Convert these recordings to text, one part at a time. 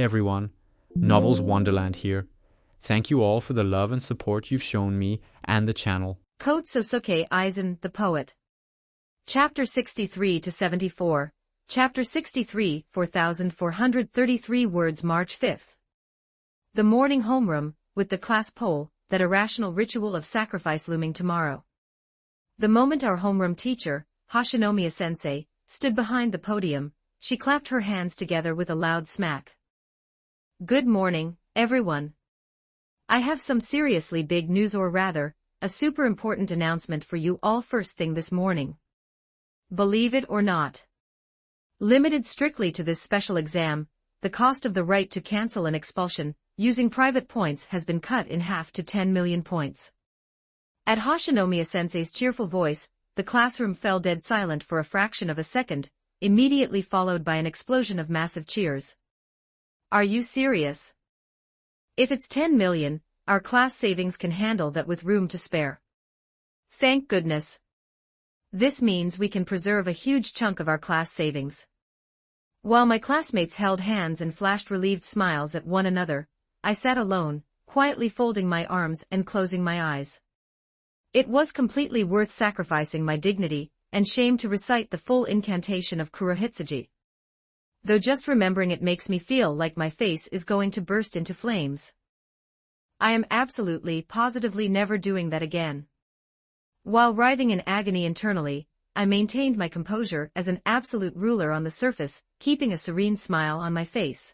everyone, Novels Wonderland here. Thank you all for the love and support you've shown me and the channel. COTE Sōsuke Aizen, the Poet. Chapter 63 to 74. Chapter 63, 4,433 words, March 5th. The morning homeroom, with the class poll, that irrational ritual of sacrifice looming tomorrow. The moment our homeroom teacher, Hashinomiya-sensei, stood behind the podium, she clapped her hands together with a loud smack. Good morning, everyone. I have some seriously big news, or rather, a super important announcement for you all first thing this morning. Believe it or not. Limited strictly to this special exam, the cost of the right to cancel an expulsion, using private points, has been cut in half to 10 million points. At Hashinomiya-sensei's cheerful voice, the classroom fell dead silent for a fraction of a second, immediately followed by an explosion of massive cheers. Are you serious? If it's 10 million, our class savings can handle that with room to spare. Thank goodness. This means we can preserve a huge chunk of our class savings. While my classmates held hands and flashed relieved smiles at one another, I sat alone, quietly folding my arms and closing my eyes. It was completely worth sacrificing my dignity and shame to recite the full incantation of Kurohitsuji. Though just remembering it makes me feel like my face is going to burst into flames. I am absolutely, positively never doing that again. While writhing in agony internally, I maintained my composure as an absolute ruler on the surface, keeping a serene smile on my face.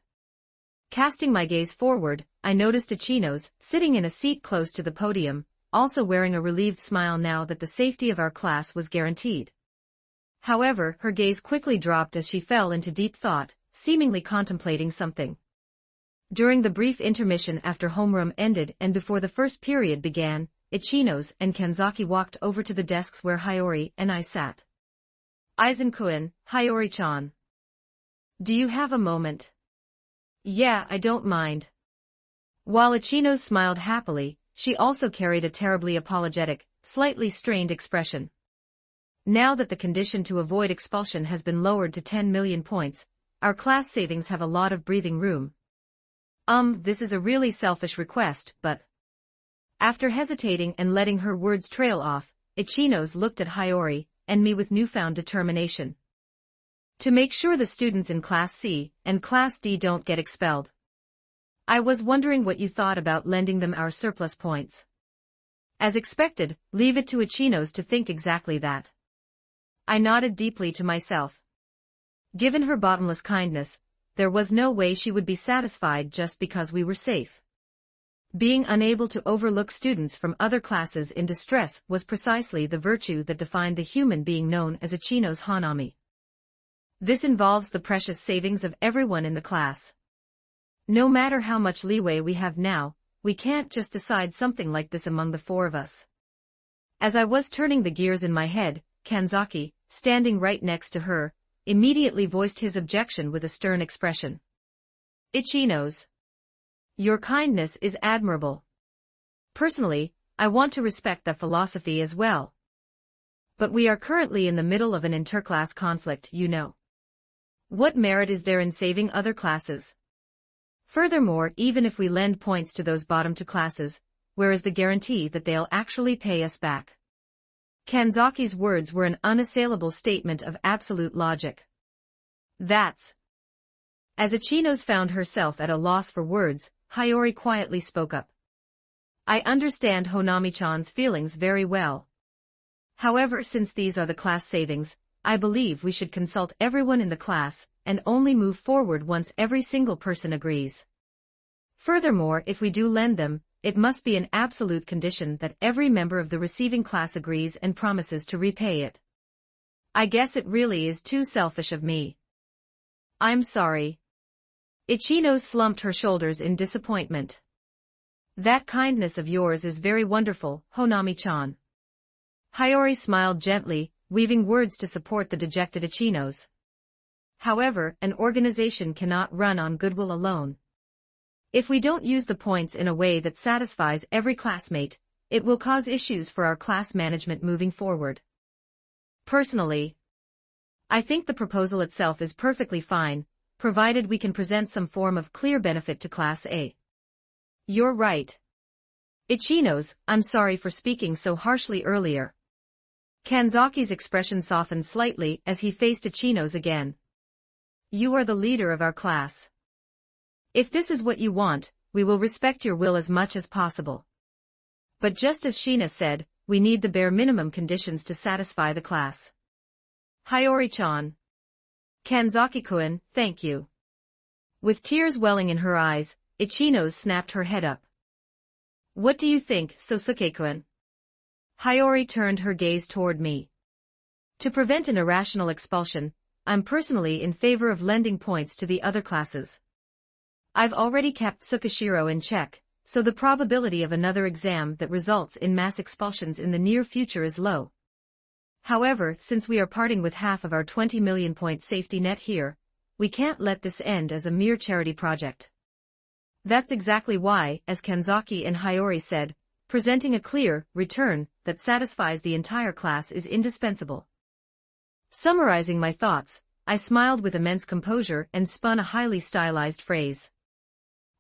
Casting my gaze forward, I noticed Ichinos, sitting in a seat close to the podium, also wearing a relieved smile now that the safety of our class was guaranteed. However, her gaze quickly dropped as she fell into deep thought, seemingly contemplating something. During the brief intermission after homeroom ended and before the first period began, Ichinos and Kanzaki walked over to the desks where Hiyori and I sat. Aizen-kun, Hiyori-chan. Do you have a moment? Yeah, I don't mind. While Ichinos smiled happily, she also carried a terribly apologetic, slightly strained expression. Now that the condition to avoid expulsion has been lowered to 10 million points, our class savings have a lot of breathing room. This is a really selfish request, but... After hesitating and letting her words trail off, Ichinos looked at Hiyori and me with newfound determination. To make sure the students in Class C and Class D don't get expelled. I was wondering what you thought about lending them our surplus points. As expected, leave it to Ichinos to think exactly that. I nodded deeply to myself. Given her bottomless kindness, there was no way she would be satisfied just because we were safe. Being unable to overlook students from other classes in distress was precisely the virtue that defined the human being known as Ichinos Hanami. This involves the precious savings of everyone in the class. No matter how much leeway we have now, we can't just decide something like this among the four of us. As I was turning the gears in my head, Kanzaki, standing right next to her, immediately voiced his objection with a stern expression. Ichinos. Your kindness is admirable. Personally, I want to respect that philosophy as well. But we are currently in the middle of an interclass conflict, you know. What merit is there in saving other classes? Furthermore, even if we lend points to those bottom-2 classes, where is the guarantee that they'll actually pay us back? Kanzaki's words were an unassailable statement of absolute logic. That's... As Ichinos found herself at a loss for words, Hiyori quietly spoke up. I understand Honami-chan's feelings very well. However, since these are the class savings, I believe we should consult everyone in the class, and only move forward once every single person agrees. Furthermore, if we do lend them, it must be an absolute condition that every member of the receiving class agrees and promises to repay it. I guess it really is too selfish of me. I'm sorry. Ichinos slumped her shoulders in disappointment. That kindness of yours is very wonderful, Honami-chan. Hiyori smiled gently, weaving words to support the dejected Ichinos. However, an organization cannot run on goodwill alone. If we don't use the points in a way that satisfies every classmate, it will cause issues for our class management moving forward. Personally, I think the proposal itself is perfectly fine, provided we can present some form of clear benefit to Class A. You're right. Ichinos, I'm sorry for speaking so harshly earlier. Kanzaki's expression softened slightly as he faced Ichinos again. You are the leader of our class. If this is what you want, we will respect your will as much as possible. But just as Shina said, we need the bare minimum conditions to satisfy the class. Hiyori-chan. Kanzaki-kun, thank you. With tears welling in her eyes, Ichinos snapped her head up. What do you think, Sōsuke-kun? Hiyori turned her gaze toward me. To prevent an irrational expulsion, I'm personally in favor of lending points to the other classes. I've already kept Tsukishiro in check, so the probability of another exam that results in mass expulsions in the near future is low. However, since we are parting with half of our 20 million point safety net here, we can't let this end as a mere charity project. That's exactly why, as Kanzaki and Hiyori said, presenting a clear return that satisfies the entire class is indispensable. Summarizing my thoughts, I smiled with immense composure and spun a highly stylized phrase.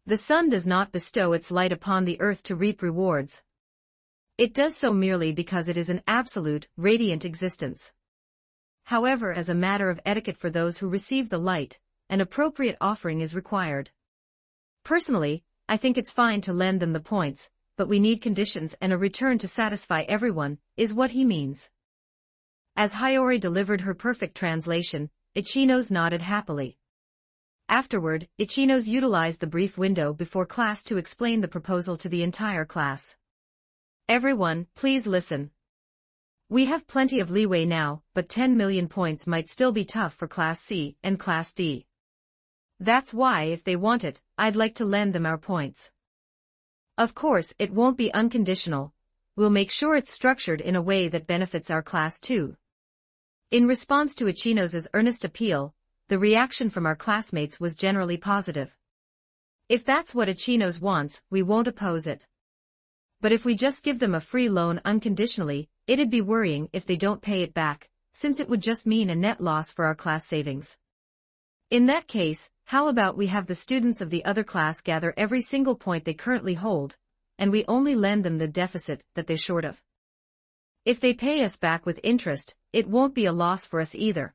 The sun does not bestow its light upon the earth to reap rewards. It does so merely because it is an absolute, radiant existence. However, as a matter of etiquette for those who receive the light, an appropriate offering is required. Personally, I think it's fine to lend them the points, but we need conditions and a return to satisfy everyone, is what he means. As Hiyori delivered her perfect translation, Ichinos nodded happily. Afterward, Ichinos utilized the brief window before class to explain the proposal to the entire class. Everyone, please listen. We have plenty of leeway now, but 10 million points might still be tough for Class C and Class D. That's why, if they want it, I'd like to lend them our points. Of course, it won't be unconditional. We'll make sure it's structured in a way that benefits our class too. In response to Ichinos' earnest appeal, the reaction from our classmates was generally positive. If that's what Ichinos wants, we won't oppose it. But if we just give them a free loan unconditionally, it'd be worrying if they don't pay it back, since it would just mean a net loss for our class savings. In that case, how about we have the students of the other class gather every single point they currently hold, and we only lend them the deficit that they're short of. If they pay us back with interest, it won't be a loss for us either.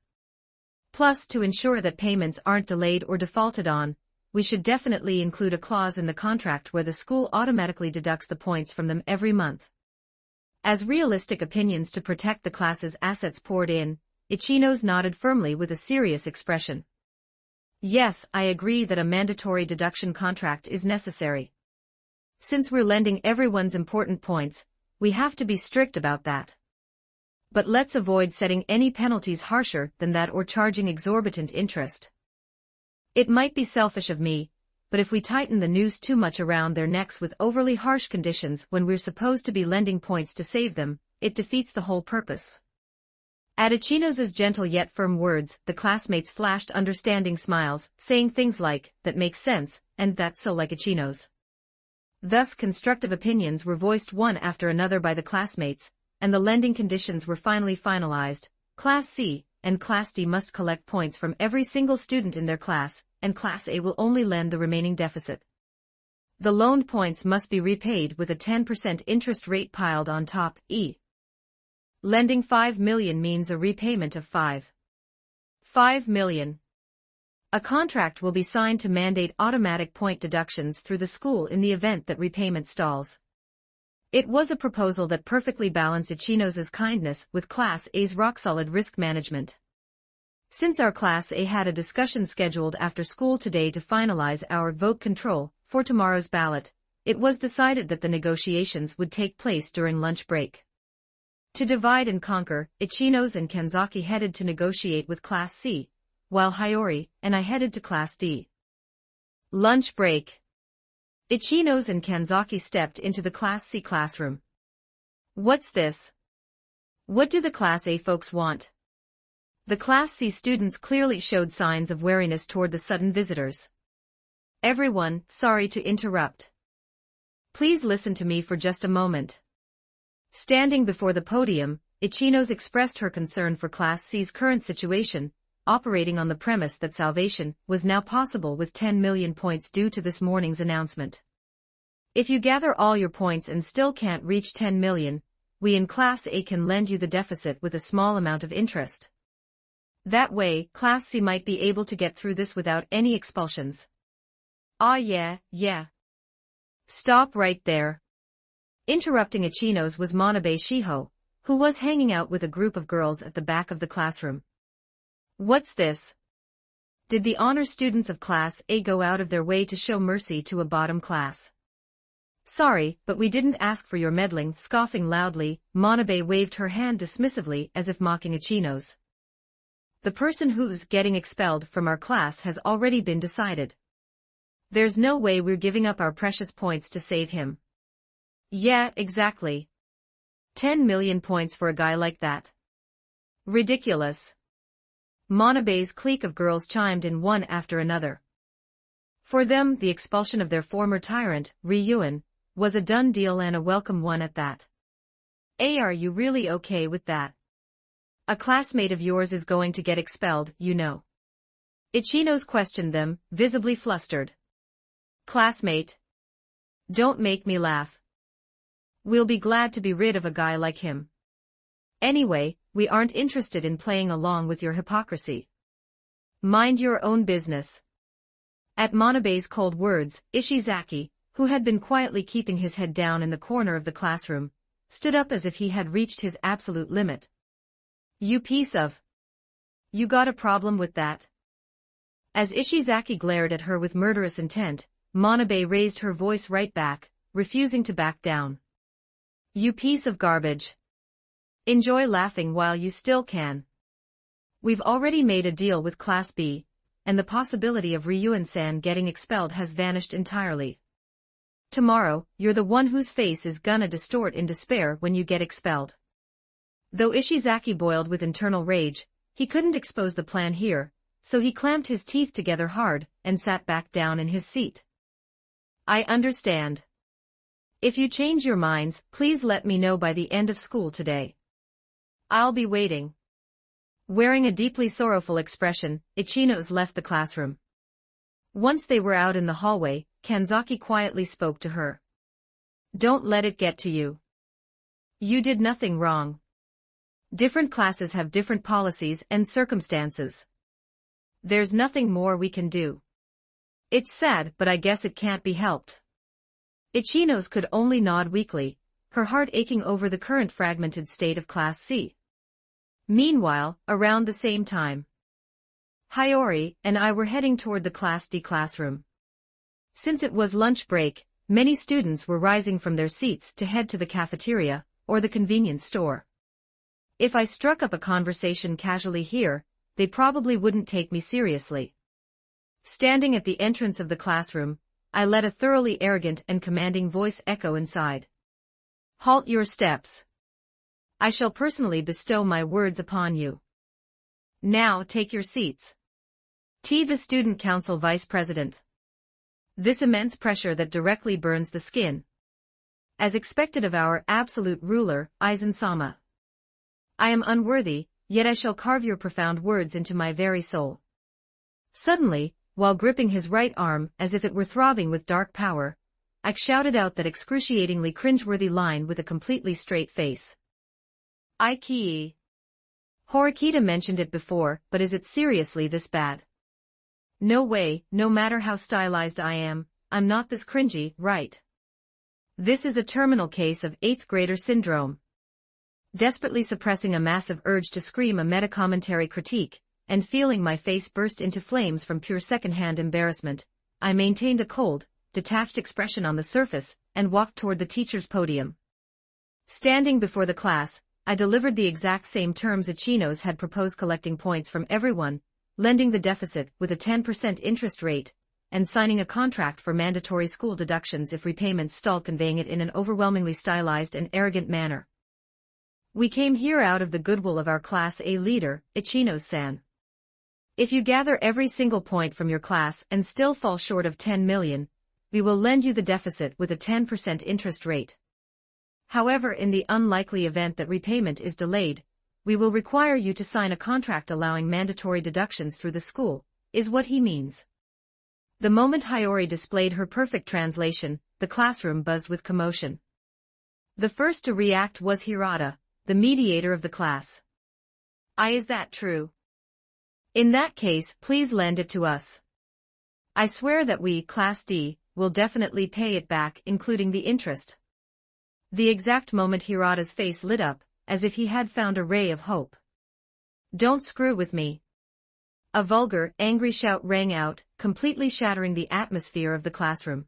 Plus, to ensure that payments aren't delayed or defaulted on, we should definitely include a clause in the contract where the school automatically deducts the points from them every month. As realistic opinions to protect the class's assets poured in, Ichinos nodded firmly with a serious expression. Yes, I agree that a mandatory deduction contract is necessary. Since we're lending everyone's important points, we have to be strict about that. But let's avoid setting any penalties harsher than that or charging exorbitant interest. It might be selfish of me, but if we tighten the noose too much around their necks with overly harsh conditions when we're supposed to be lending points to save them, it defeats the whole purpose. At Ichinos' gentle yet firm words, the classmates flashed understanding smiles, saying things like, "That makes sense," and "That's so like Ichinos." Thus constructive opinions were voiced one after another by the classmates, and the lending conditions were finally finalized. Class C and Class D must collect points from every single student in their class, and Class A will only lend the remaining deficit. The loaned points must be repaid with a 10% interest rate piled on top. Lending 5 million means a repayment of 5 million. A contract will be signed to mandate automatic point deductions through the school in the event that repayment stalls. It was a proposal that perfectly balanced Ichinos' kindness with Class A's rock-solid risk management. Since our Class A had a discussion scheduled after school today to finalize our vote control for tomorrow's ballot, it was decided that the negotiations would take place during lunch break. To divide and conquer, Ichinos and Kanzaki headed to negotiate with Class C, while Hiyori and I headed to Class D. Lunch break. Ichinos and Kanzaki stepped into the Class C classroom. What's this? What do the Class A folks want? The Class C students clearly showed signs of wariness toward the sudden visitors. Everyone, sorry to interrupt. Please listen to me for just a moment. Standing before the podium, Ichinos expressed her concern for Class C's current situation, operating on the premise that salvation was now possible with 10 million points due to this morning's announcement. If you gather all your points and still can't reach 10 million, we in Class A can lend you the deficit with a small amount of interest. That way, Class C might be able to get through this without any expulsions. Ah yeah. Stop right there. Interrupting Ichino's was Manabe Shiho, who was hanging out with a group of girls at the back of the classroom. What's this? Did the honor students of Class A go out of their way to show mercy to a bottom class? Sorry, but we didn't ask for your meddling. Scoffing loudly, Manabe waved her hand dismissively as if mocking Ichino's. The person who's getting expelled from our class has already been decided. There's no way we're giving up our precious points to save him. Yeah, exactly. 10 million points for a guy like that. Ridiculous. Manabe's clique of girls chimed in one after another. For them, the expulsion of their former tyrant, Ryuan, was a done deal and a welcome one at that. Are you really okay with that? A classmate of yours is going to get expelled, you know. Ichino's questioned them, visibly flustered. Classmate? Don't make me laugh. We'll be glad to be rid of a guy like him. Anyway, we aren't interested in playing along with your hypocrisy. Mind your own business. At Manabe's cold words, Ishizaki, who had been quietly keeping his head down in the corner of the classroom, stood up as if he had reached his absolute limit. You piece of... You got a problem with that? As Ishizaki glared at her with murderous intent, Manabe raised her voice right back, refusing to back down. You piece of garbage. Enjoy laughing while you still can. We've already made a deal with Class B, and the possibility of Ryuan-san getting expelled has vanished entirely. Tomorrow, you're the one whose face is gonna distort in despair when you get expelled. Though Ishizaki boiled with internal rage, he couldn't expose the plan here, so he clamped his teeth together hard and sat back down in his seat. I understand. If you change your minds, please let me know by the end of school today. I'll be waiting. Wearing a deeply sorrowful expression, Ichino's left the classroom. Once they were out in the hallway, Kanzaki quietly spoke to her. Don't let it get to you. You did nothing wrong. Different classes have different policies and circumstances. There's nothing more we can do. It's sad, but I guess it can't be helped. Ichino's could only nod weakly, her heart aching over the current fragmented state of Class C. Meanwhile, around the same time, Hiyori and I were heading toward the Class D classroom. Since it was lunch break, many students were rising from their seats to head to the cafeteria or the convenience store. If I struck up a conversation casually here, they probably wouldn't take me seriously. Standing at the entrance of the classroom, I let a thoroughly arrogant and commanding voice echo inside. Halt your steps. I shall personally bestow my words upon you. Now take your seats. T. The Student Council Vice President. This immense pressure that directly burns the skin. As expected of our absolute ruler, Aizen-sama. I am unworthy, yet I shall carve your profound words into my very soul. Suddenly, while gripping his right arm as if it were throbbing with dark power, I shouted out that excruciatingly cringeworthy line with a completely straight face. Ikii. Horikita mentioned it before, but is it seriously this bad? No way, no matter how stylized I am, I'm not this cringy, right? This is a terminal case of 8th grader syndrome. Desperately suppressing a massive urge to scream a meta-commentary critique, and feeling my face burst into flames from pure second-hand embarrassment, I maintained a cold, detached expression on the surface, and walked toward the teacher's podium. Standing before the class, I delivered the exact same terms Ichino's had proposed: collecting points from everyone, lending the deficit with a 10% interest rate, and signing a contract for mandatory school deductions if repayments stalled, conveying it in an overwhelmingly stylized and arrogant manner. We came here out of the goodwill of our Class A leader, Ichino-san. If you gather every single point from your class and still fall short of 10 million, we will lend you the deficit with a 10% interest rate. However, in the unlikely event that repayment is delayed, we will require you to sign a contract allowing mandatory deductions through the school, is what he means. The moment Hiyori displayed her perfect translation, the classroom buzzed with commotion. The first to react was Hirata, the mediator of the class. Is that true? In that case, please lend it to us. I swear that we, Class D, will definitely pay it back, including the interest. The exact moment Hirata's face lit up, as if he had found a ray of hope. Don't screw with me. A vulgar, angry shout rang out, completely shattering the atmosphere of the classroom.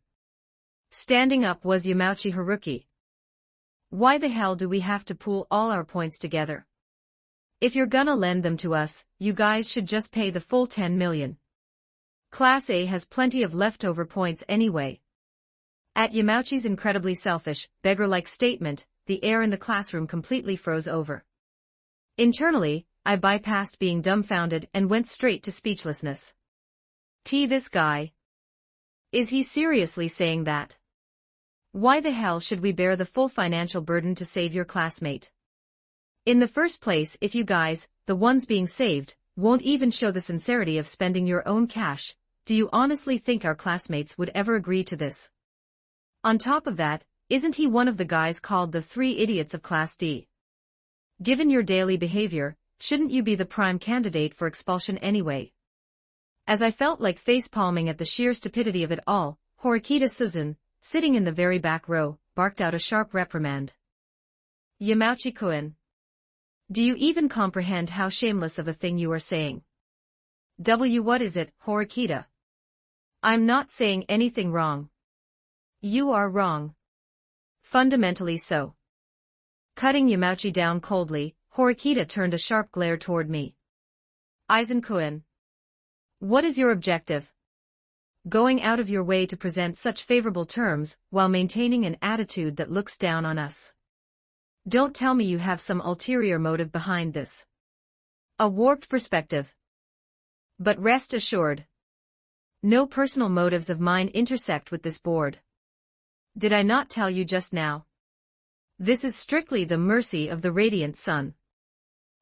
Standing up was Yamauchi Haruki. Why the hell do we have to pool all our points together? If you're gonna lend them to us, you guys should just pay the full 10 million. Class A has plenty of leftover points anyway. At Yamauchi's incredibly selfish, beggar-like statement, the air in the classroom completely froze over. Internally, I bypassed being dumbfounded and went straight to speechlessness. This guy. Is he seriously saying that? Why the hell should we bear the full financial burden to save your classmate? In the first place, if you guys, the ones being saved, won't even show the sincerity of spending your own cash, do you honestly think our classmates would ever agree to this? On top of that, isn't he one of the guys called the 3 idiots of Class D? Given your daily behavior, shouldn't you be the prime candidate for expulsion anyway? As I felt like face-palming at the sheer stupidity of it all, Horikita Suzun, sitting in the very back row, barked out a sharp reprimand. Yamauchi-kun. Do you even comprehend how shameless of a thing you are saying? What is it, Horikita? I'm not saying anything wrong. You are wrong. Fundamentally so. Cutting Yamauchi down coldly, Horikita turned a sharp glare toward me. Aizen-kun. What is your objective? Going out of your way to present such favorable terms, while maintaining an attitude that looks down on us. Don't tell me you have some ulterior motive behind this. A warped perspective. But rest assured. No personal motives of mine intersect with this board. Did I not tell you just now? This is strictly the mercy of the Radiant Sun.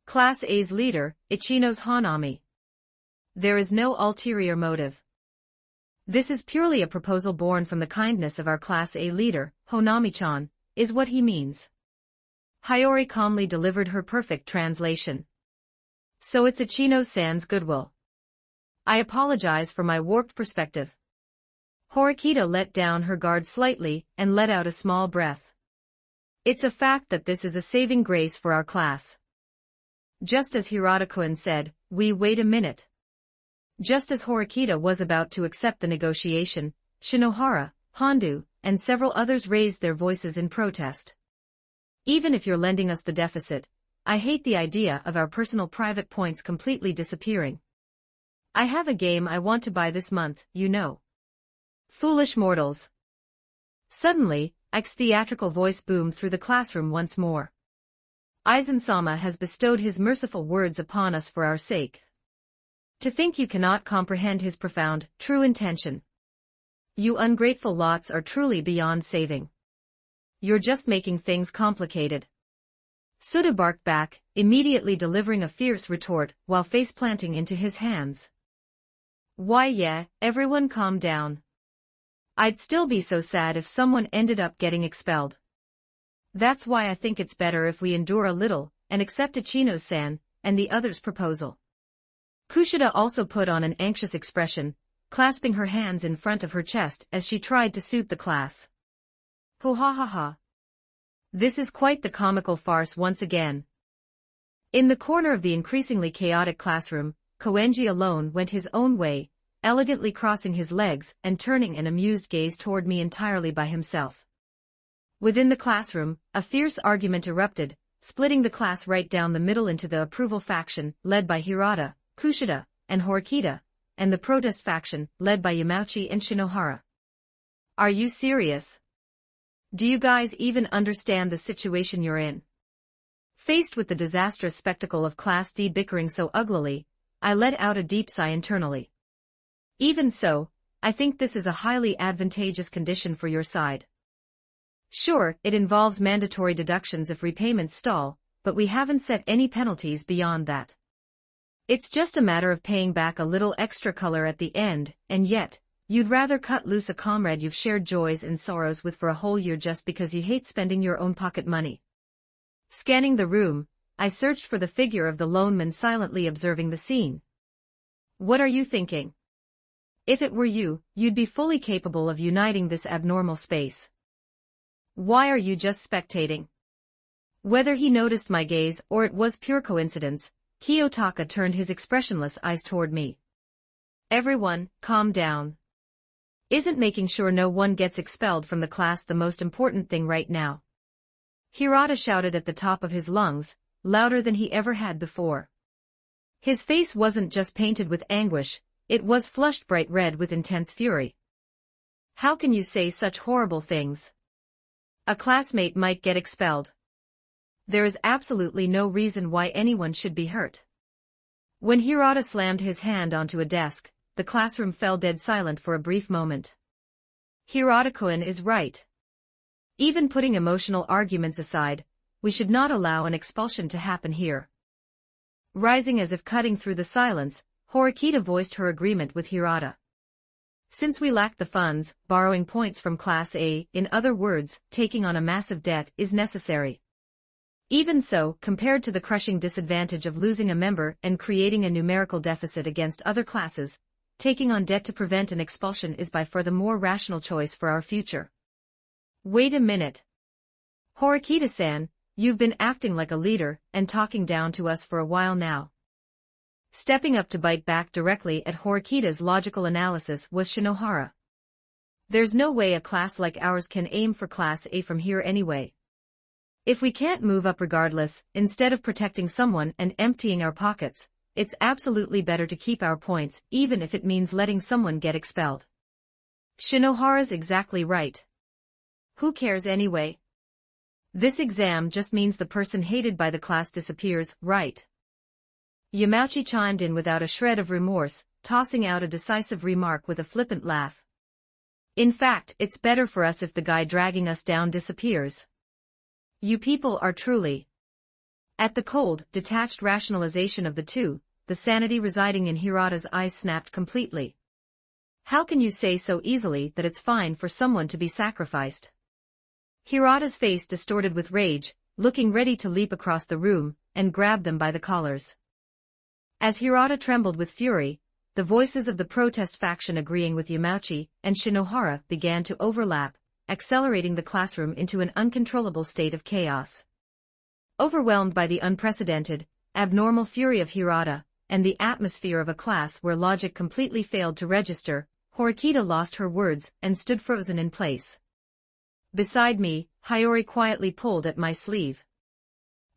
Class A's leader, Ichino's Hanami. There is no ulterior motive. This is purely a proposal born from the kindness of our Class A leader, Honami-chan, is what he means. Hiyori calmly delivered her perfect translation. So it's Ichino-san's goodwill. I apologize for my warped perspective. Horikita let down her guard slightly and let out a small breath. It's a fact that this is a saving grace for our class. Just as Hirata-kun said, wait a minute. Just as Horikita was about to accept the negotiation, Shinohara, Hondu, and several others raised their voices in protest. Even if you're lending us the deficit, I hate the idea of our personal private points completely disappearing. I have a game I want to buy this month, you know. Foolish mortals. Suddenly, Ike's theatrical voice boomed through the classroom once more. Aizen-sama has bestowed his merciful words upon us for our sake. To think you cannot comprehend his profound, true intention. You ungrateful lots are truly beyond saving. You're just making things complicated. Suda barked back, immediately delivering a fierce retort while face-planting into his hands. Why yeah, everyone calm down. I'd still be so sad if someone ended up getting expelled. That's why I think it's better if we endure a little, and accept Ichino-san, and the others' proposal. Kushida also put on an anxious expression, clasping her hands in front of her chest as she tried to soothe the class. Ho ha ha ha. This is quite the comical farce once again. In the corner of the increasingly chaotic classroom, Koenji alone went his own way, elegantly crossing his legs and turning an amused gaze toward me entirely by himself. Within the classroom, a fierce argument erupted, splitting the class right down the middle into the approval faction, led by Hirata, Kushida, and Horikita, and the protest faction, led by Yamauchi and Shinohara. Are you serious? Do you guys even understand the situation you're in? Faced with the disastrous spectacle of Class D bickering so uglily, I let out a deep sigh internally. Even so, I think this is a highly advantageous condition for your side. Sure, it involves mandatory deductions if repayments stall, but we haven't set any penalties beyond that. It's just a matter of paying back a little extra color at the end, and yet, you'd rather cut loose a comrade you've shared joys and sorrows with for a whole year just because you hate spending your own pocket money. Scanning the room, I searched for the figure of the lone man silently observing the scene. What are you thinking? If it were you, you'd be fully capable of uniting this abnormal space. Why are you just spectating? Whether he noticed my gaze or it was pure coincidence, Kiyotaka turned his expressionless eyes toward me. Everyone, calm down. Isn't making sure no one gets expelled from the class the most important thing right now? Hirata shouted at the top of his lungs, louder than he ever had before. His face wasn't just painted with anguish, it was flushed bright red with intense fury. How can you say such horrible things? A classmate might get expelled. There is absolutely no reason why anyone should be hurt. When Hirata slammed his hand onto a desk, the classroom fell dead silent for a brief moment. Hirata-kun is right. Even putting emotional arguments aside, we should not allow an expulsion to happen here. Rising as if cutting through the silence, Horikita voiced her agreement with Hirata. Since we lack the funds, borrowing points from Class A, in other words, taking on a massive debt, is necessary. Even so, compared to the crushing disadvantage of losing a member and creating a numerical deficit against other classes, taking on debt to prevent an expulsion is by far the more rational choice for our future. Wait a minute. Horikita-san, you've been acting like a leader and talking down to us for a while now. Stepping up to bite back directly at Horikita's logical analysis was Shinohara. There's no way a class like ours can aim for Class A from here anyway. If we can't move up regardless, instead of protecting someone and emptying our pockets, it's absolutely better to keep our points, even if it means letting someone get expelled. Shinohara's exactly right. Who cares anyway? This exam just means the person hated by the class disappears, right? Yamauchi chimed in without a shred of remorse, tossing out a decisive remark with a flippant laugh. In fact, it's better for us if the guy dragging us down disappears. You people are truly. At the cold, detached rationalization of the two, the sanity residing in Hirata's eyes snapped completely. How can you say so easily that it's fine for someone to be sacrificed? Hirata's face distorted with rage, looking ready to leap across the room and grab them by the collars. As Hirata trembled with fury, the voices of the protest faction agreeing with Yamauchi and Shinohara began to overlap, accelerating the classroom into an uncontrollable state of chaos. Overwhelmed by the unprecedented, abnormal fury of Hirata, and the atmosphere of a class where logic completely failed to register, Horikita lost her words and stood frozen in place. Beside me, Hiyori quietly pulled at my sleeve.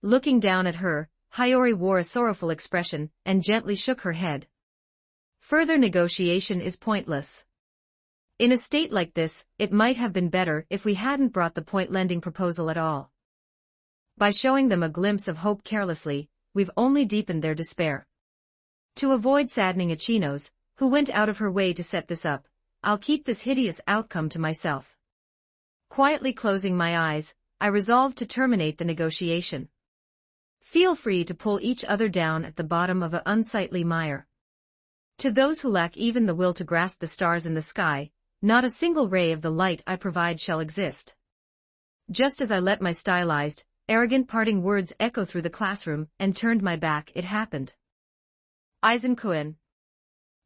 Looking down at her, Hiyori wore a sorrowful expression and gently shook her head. Further negotiation is pointless. In a state like this, it might have been better if we hadn't brought the point-lending proposal at all. By showing them a glimpse of hope carelessly, we've only deepened their despair. To avoid saddening Ichinos, who went out of her way to set this up, I'll keep this hideous outcome to myself. Quietly closing my eyes, I resolved to terminate the negotiation. Feel free to pull each other down at the bottom of an unsightly mire. To those who lack even the will to grasp the stars in the sky, not a single ray of the light I provide shall exist. Just as I let my stylized, arrogant parting words echo through the classroom and turned my back, it happened. Aizen-kun.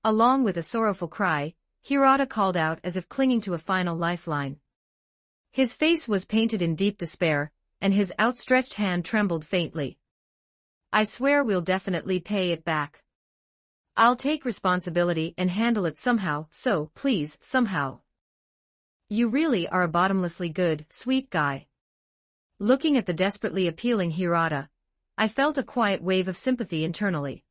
Along with a sorrowful cry, Hirata called out as if clinging to a final lifeline. His face was painted in deep despair, and his outstretched hand trembled faintly. I swear we'll definitely pay it back. I'll take responsibility and handle it somehow, so, please, somehow. You really are a bottomlessly good, sweet guy. Looking at the desperately appealing Hirata, I felt a quiet wave of sympathy internally.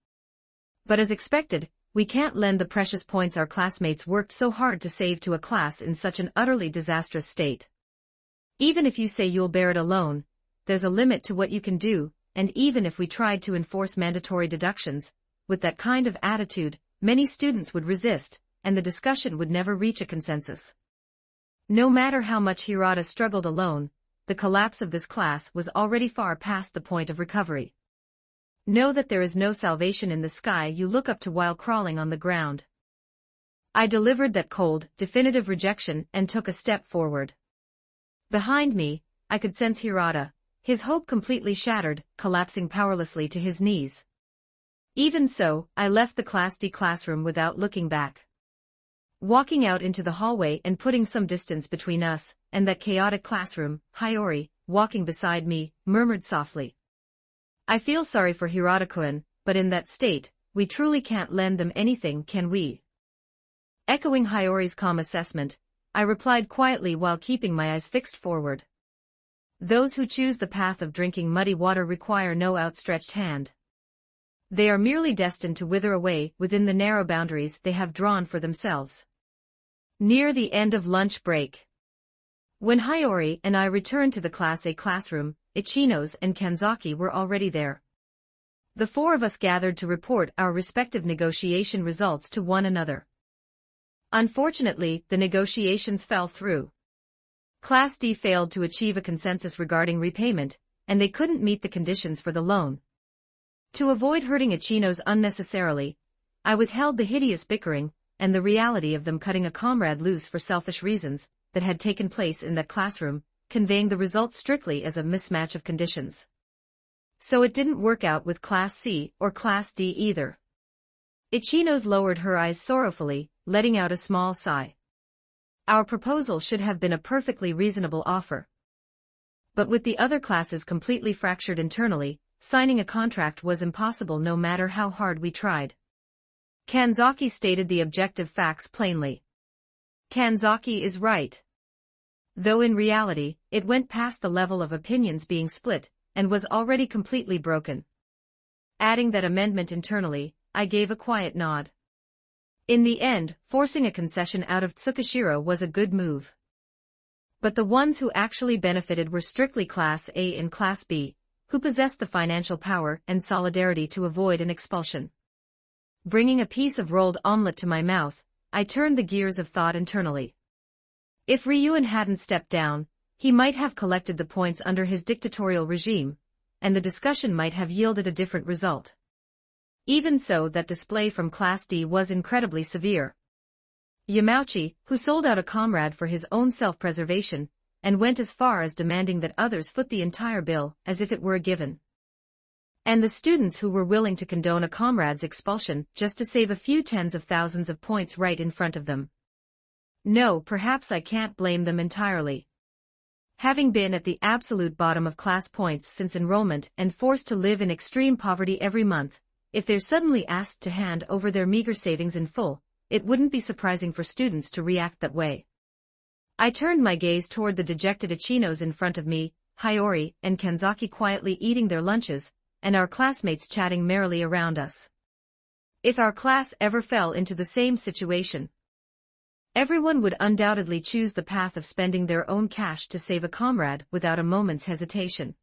But as expected, we can't lend the precious points our classmates worked so hard to save to a class in such an utterly disastrous state. Even if you say you'll bear it alone, there's a limit to what you can do, and even if we tried to enforce mandatory deductions, with that kind of attitude, many students would resist, and the discussion would never reach a consensus. No matter how much Hirata struggled alone, the the collapse of this class was already far past the point of recovery. Know that there is no salvation in the sky you look up to while crawling on the ground. I delivered that cold, definitive rejection and took a step forward. Behind me, I could sense Hirata, his hope completely shattered, collapsing powerlessly to his knees. Even so, I left the Class D classroom without looking back. Walking out into the hallway and putting some distance between us and that chaotic classroom, Hiyori, walking beside me, murmured softly. I feel sorry for Hirata-kun, but in that state, we truly can't lend them anything, can we? Echoing Hiyori's calm assessment, I replied quietly while keeping my eyes fixed forward. Those who choose the path of drinking muddy water require no outstretched hand. They are merely destined to wither away within the narrow boundaries they have drawn for themselves. Near the end of lunch break, when Hiyori and I returned to the Class A classroom, Ichinos and Kanzaki were already there. The four of us gathered to report our respective negotiation results to one another. Unfortunately, the negotiations fell through. Class D failed to achieve a consensus regarding repayment, and they couldn't meet the conditions for the loan. To avoid hurting Ichinos unnecessarily, I withheld the hideous bickering and the reality of them cutting a comrade loose for selfish reasons that had taken place in that classroom, conveying the result strictly as a mismatch of conditions. So it didn't work out with Class C or Class D either. Ichinos lowered her eyes sorrowfully, letting out a small sigh. Our proposal should have been a perfectly reasonable offer. But with the other classes completely fractured internally, signing a contract was impossible no matter how hard we tried. Kanzaki stated the objective facts plainly. Kanzaki is right. Though in reality, it went past the level of opinions being split, and was already completely broken. Adding that amendment internally, I gave a quiet nod. In the end, forcing a concession out of Tsukishiro was a good move. But the ones who actually benefited were strictly Class A and Class B, who possessed the financial power and solidarity to avoid an expulsion. Bringing a piece of rolled omelette to my mouth, I turned the gears of thought internally. If Ryuan hadn't stepped down, he might have collected the points under his dictatorial regime, and the discussion might have yielded a different result. Even so, that display from Class D was incredibly severe. Yamauchi, who sold out a comrade for his own self-preservation, and went as far as demanding that others foot the entire bill as if it were a given. And the students who were willing to condone a comrade's expulsion just to save a few tens of thousands of points right in front of them. No, perhaps I can't blame them entirely. Having been at the absolute bottom of class points since enrollment and forced to live in extreme poverty every month, if they're suddenly asked to hand over their meager savings in full, it wouldn't be surprising for students to react that way. I turned my gaze toward the dejected Ichinos in front of me, Hiyori and Kanzaki quietly eating their lunches, and our classmates chatting merrily around us. If our class ever fell into the same situation, everyone would undoubtedly choose the path of spending their own cash to save a comrade without a moment's hesitation.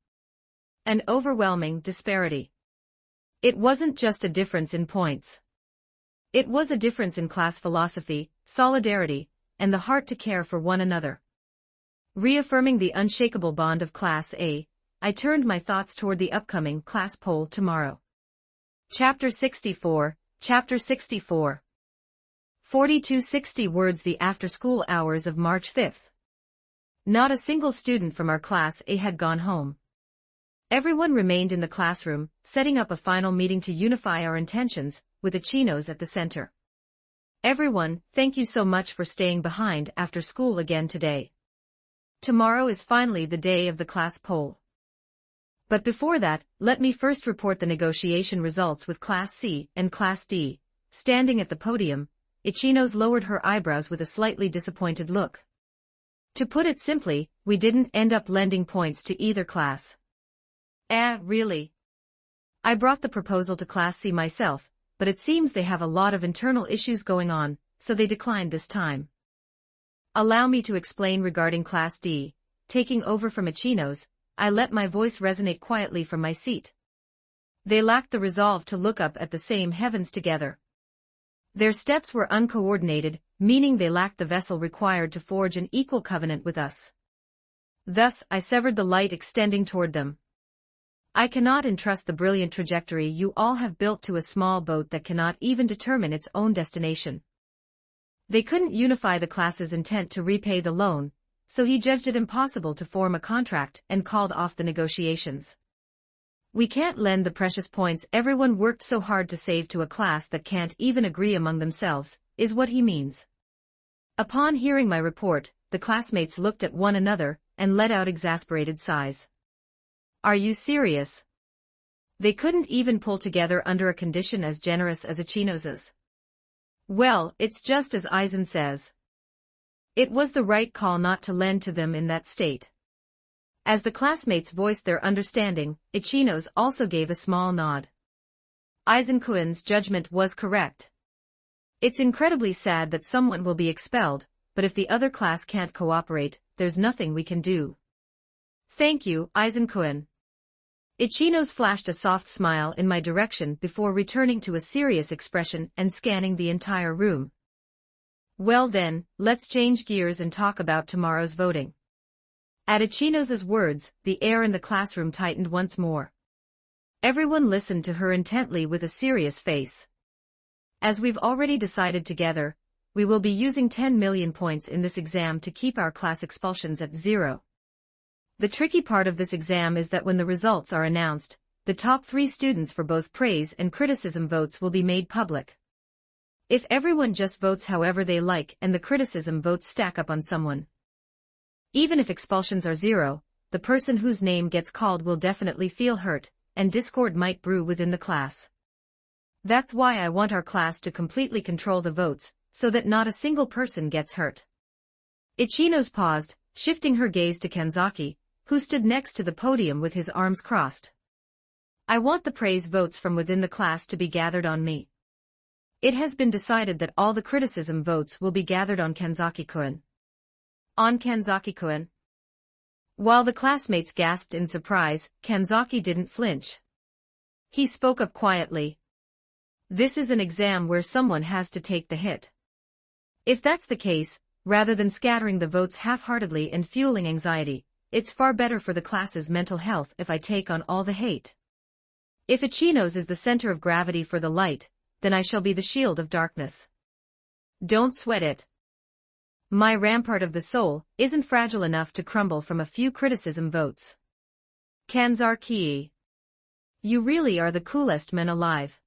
An overwhelming disparity. It wasn't just a difference in points. It was a difference in class philosophy, solidarity, and the heart to care for one another. Reaffirming the unshakable bond of Class A, I turned my thoughts toward the upcoming class poll tomorrow. Chapter 64, Chapter 64. 4260 words. The after-school hours of March 5th. Not a single student from our Class A had gone home. Everyone remained in the classroom, setting up a final meeting to unify our intentions, with Ichinos at the center. Everyone, thank you so much for staying behind after school again today. Tomorrow is finally the day of the class poll. But before that, let me first report the negotiation results with Class C and Class D. Standing at the podium, Ichinos lowered her eyebrows with a slightly disappointed look. To put it simply, we didn't end up lending points to either class. Really? I brought the proposal to Class C myself, but it seems they have a lot of internal issues going on, so they declined this time. Allow me to explain regarding Class D. Taking over from Ichinos, I let my voice resonate quietly from my seat. They lacked the resolve to look up at the same heavens together. Their steps were uncoordinated, meaning they lacked the vessel required to forge an equal covenant with us. Thus, I severed the light extending toward them. I cannot entrust the brilliant trajectory you all have built to a small boat that cannot even determine its own destination. They couldn't unify the class's intent to repay the loan, so he judged it impossible to form a contract and called off the negotiations. We can't lend the precious points everyone worked so hard to save to a class that can't even agree among themselves, is what he means. Upon hearing my report, the classmates looked at one another and let out exasperated sighs. Are you serious? They couldn't even pull together under a condition as generous as Ichinos's. Well, it's just as Aizen says. It was the right call not to lend to them in that state. As the classmates voiced their understanding, Ichinos also gave a small nod. Aizen-kun's judgment was correct. It's incredibly sad that someone will be expelled, but if the other class can't cooperate, there's nothing we can do. Thank you, Aizen-kun. Ichinos flashed a soft smile in my direction before returning to a serious expression and scanning the entire room. Well then, let's change gears and talk about tomorrow's voting. At Ichinos's words, the air in the classroom tightened once more. Everyone listened to her intently with a serious face. As we've already decided together, we will be using 10 million points in this exam to keep our class expulsions at 0. The tricky part of this exam is that when the results are announced, the top 3 students for both praise and criticism votes will be made public. If everyone just votes however they like and the criticism votes stack up on someone, even if expulsions are 0, the person whose name gets called will definitely feel hurt, and discord might brew within the class. That's why I want our class to completely control the votes, so that not a single person gets hurt. Ichinos paused, shifting her gaze to Kanzaki, who stood next to the podium with his arms crossed. I want the praise votes from within the class to be gathered on me. It has been decided that all the criticism votes will be gathered on Kanzaki-kun. On Kanzaki-kun? While the classmates gasped in surprise, Kanzaki didn't flinch. He spoke up quietly. This is an exam where someone has to take the hit. If that's the case, rather than scattering the votes half-heartedly and fueling anxiety, it's far better for the class's mental health if I take on all the hate. If Ichinos is the center of gravity for the light, then I shall be the shield of darkness. Don't sweat it. My rampart of the soul isn't fragile enough to crumble from a few criticism votes. Kanzaki, you really are the coolest man alive.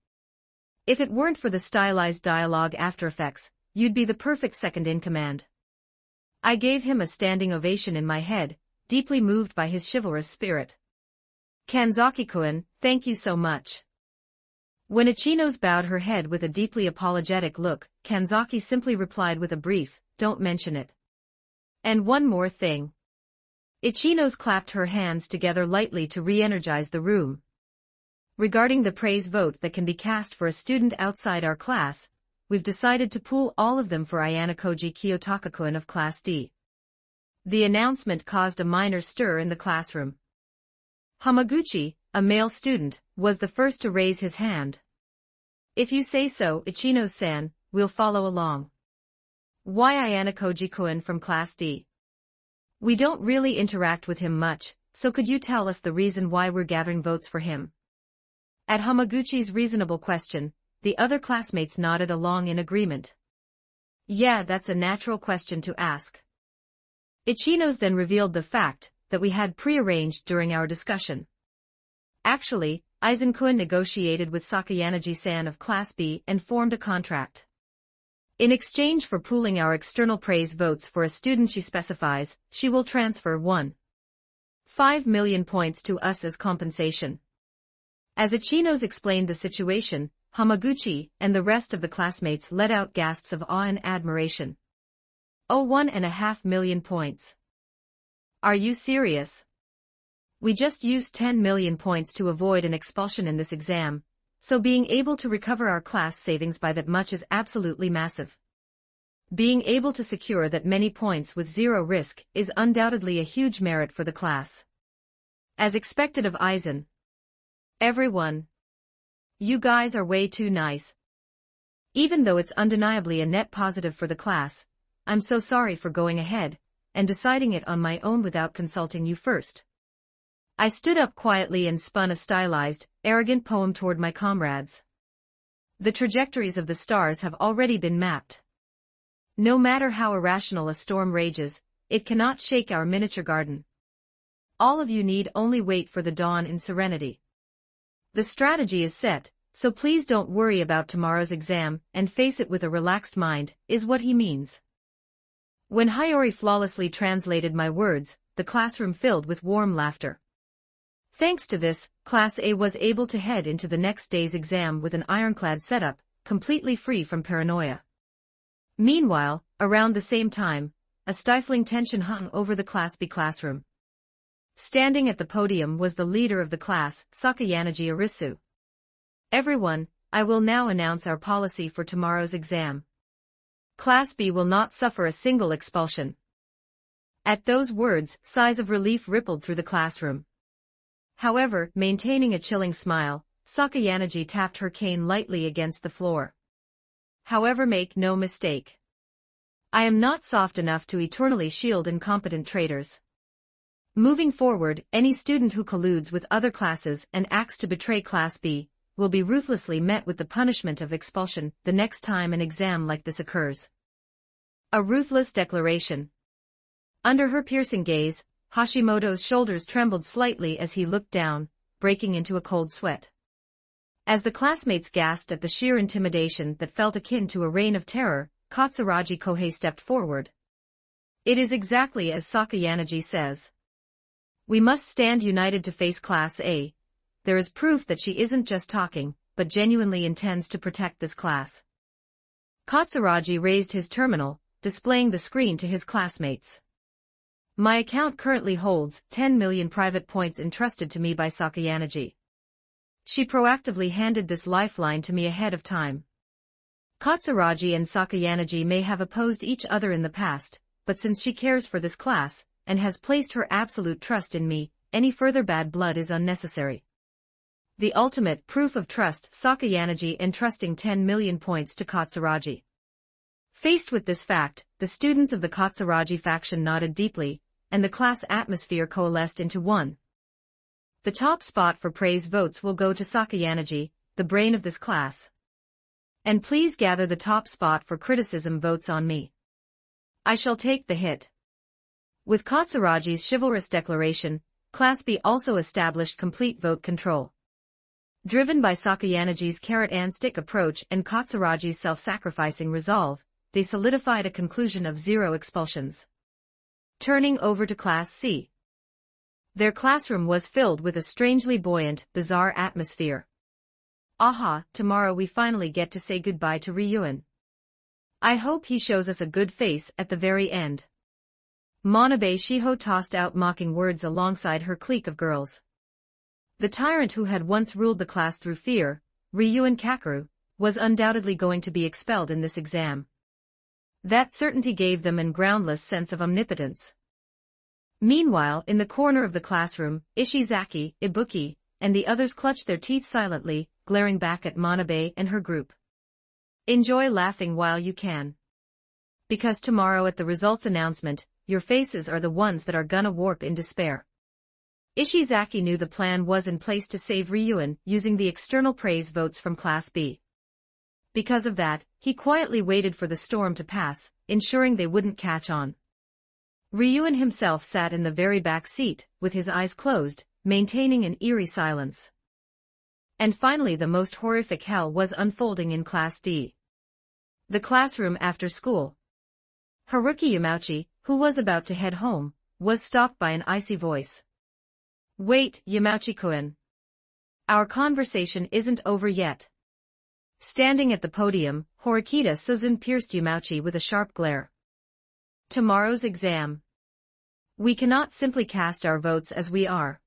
If it weren't for the stylized dialogue after effects, you'd be the perfect second in command. I gave him a standing ovation in my head, deeply moved by his chivalrous spirit. Kanzaki-kun, thank you so much. When Ichinos bowed her head with a deeply apologetic look, Kanzaki simply replied with a brief, don't mention it. And one more thing. Ichinos clapped her hands together lightly to re-energize the room. Regarding the praise vote that can be cast for a student outside our class, we've decided to pool all of them for Ayanokoji Kiyotaka-kun of Class D. The announcement caused a minor stir in the classroom. Hamaguchi, a male student, was the first to raise his hand. If you say so, Ichinos-san, we'll follow along. Why Ayanokoji-kun from Class D? We don't really interact with him much, so could you tell us the reason why we're gathering votes for him? At Hamaguchi's reasonable question, the other classmates nodded along in agreement. Yeah, that's a natural question to ask. Ichinos then revealed the fact that we had prearranged during our discussion. Actually, Aizen-kun negotiated with Sakayanagi-san of Class B and formed a contract. In exchange for pooling our external praise votes for a student she specifies, she will transfer 1.5 million points to us as compensation. As Ichinos explained the situation, Hamaguchi and the rest of the classmates let out gasps of awe and admiration. Oh, 1.5 million points. Are you serious? We just used 10 million points to avoid an expulsion in this exam, so being able to recover our class savings by that much is absolutely massive. Being able to secure that many points with 0 risk is undoubtedly a huge merit for the class. As expected of Aizen. Everyone. You guys are way too nice. Even though it's undeniably a net positive for the class, I'm so sorry for going ahead, and deciding it on my own without consulting you first. I stood up quietly and spun a stylized, arrogant poem toward my comrades. The trajectories of the stars have already been mapped. No matter how irrational a storm rages, it cannot shake our miniature garden. All of you need only wait for the dawn in serenity. The strategy is set, so please don't worry about tomorrow's exam and face it with a relaxed mind, is what he means. When Hiyori flawlessly translated my words, the classroom filled with warm laughter. Thanks to this, Class A was able to head into the next day's exam with an ironclad setup, completely free from paranoia. Meanwhile, around the same time, a stifling tension hung over the Class B classroom. Standing at the podium was the leader of the class, Sakayanagi Arisu. Everyone, I will now announce our policy for tomorrow's exam. Class B will not suffer a single expulsion. At those words, sighs of relief rippled through the classroom. However, maintaining a chilling smile, Sakayanagi tapped her cane lightly against the floor. However, make no mistake. I am not soft enough to eternally shield incompetent traitors. Moving forward, any student who colludes with other classes and acts to betray Class B will be ruthlessly met with the punishment of expulsion the next time an exam like this occurs. A ruthless declaration. Under her piercing gaze, Hashimoto's shoulders trembled slightly as he looked down, breaking into a cold sweat. As the classmates gasped at the sheer intimidation that felt akin to a reign of terror, Katsuragi Kohei stepped forward. It is exactly as Sakayanagi says. We must stand united to face Class A. There is proof that she isn't just talking, but genuinely intends to protect this class. Katsuragi raised his terminal, displaying the screen to his classmates. My account currently holds 10 million private points entrusted to me by Sakayanagi. She proactively handed this lifeline to me ahead of time. Katsuragi and Sakayanagi may have opposed each other in the past, but since she cares for this class, and has placed her absolute trust in me, any further bad blood is unnecessary. The ultimate proof of trust, Sakayanagi entrusting 10 million points to Katsuragi. Faced with this fact, the students of the Katsuragi faction nodded deeply, and the class atmosphere coalesced into one. The top spot for praise votes will go to Sakayanagi, the brain of this class. And please gather the top spot for criticism votes on me. I shall take the hit. With Katsuragi's chivalrous declaration, Class B also established complete vote control. Driven by Sakayanagi's carrot-and-stick approach and Katsuragi's self-sacrificing resolve, they solidified a conclusion of 0 expulsions. Turning over to Class C. Their classroom was filled with a strangely buoyant, bizarre atmosphere. Aha, tomorrow we finally get to say goodbye to Ryuin. I hope he shows us a good face at the very end. Manabe Shiho tossed out mocking words alongside her clique of girls. The tyrant who had once ruled the class through fear, Ryuin Kakeru, was undoubtedly going to be expelled in this exam. That certainty gave them an groundless sense of omnipotence. Meanwhile, in the corner of the classroom, Ishizaki, Ibuki, and the others clutched their teeth silently, glaring back at Manabe and her group. Enjoy laughing while you can. Because tomorrow at the results announcement, your faces are the ones that are gonna warp in despair. Ishizaki knew the plan was in place to save Ryuin using the external praise votes from Class B. Because of that, he quietly waited for the storm to pass, ensuring they wouldn't catch on. Ryuin himself sat in the very back seat, with his eyes closed, maintaining an eerie silence. And finally the most horrific hell was unfolding in Class D. The classroom after school. Haruki Yamauchi, who was about to head home, was stopped by an icy voice. Wait, Yamauchi-kun. Our conversation isn't over yet. Standing at the podium, Horikita Suzun pierced Yamauchi with a sharp glare. Tomorrow's exam. We cannot simply cast our votes as we are.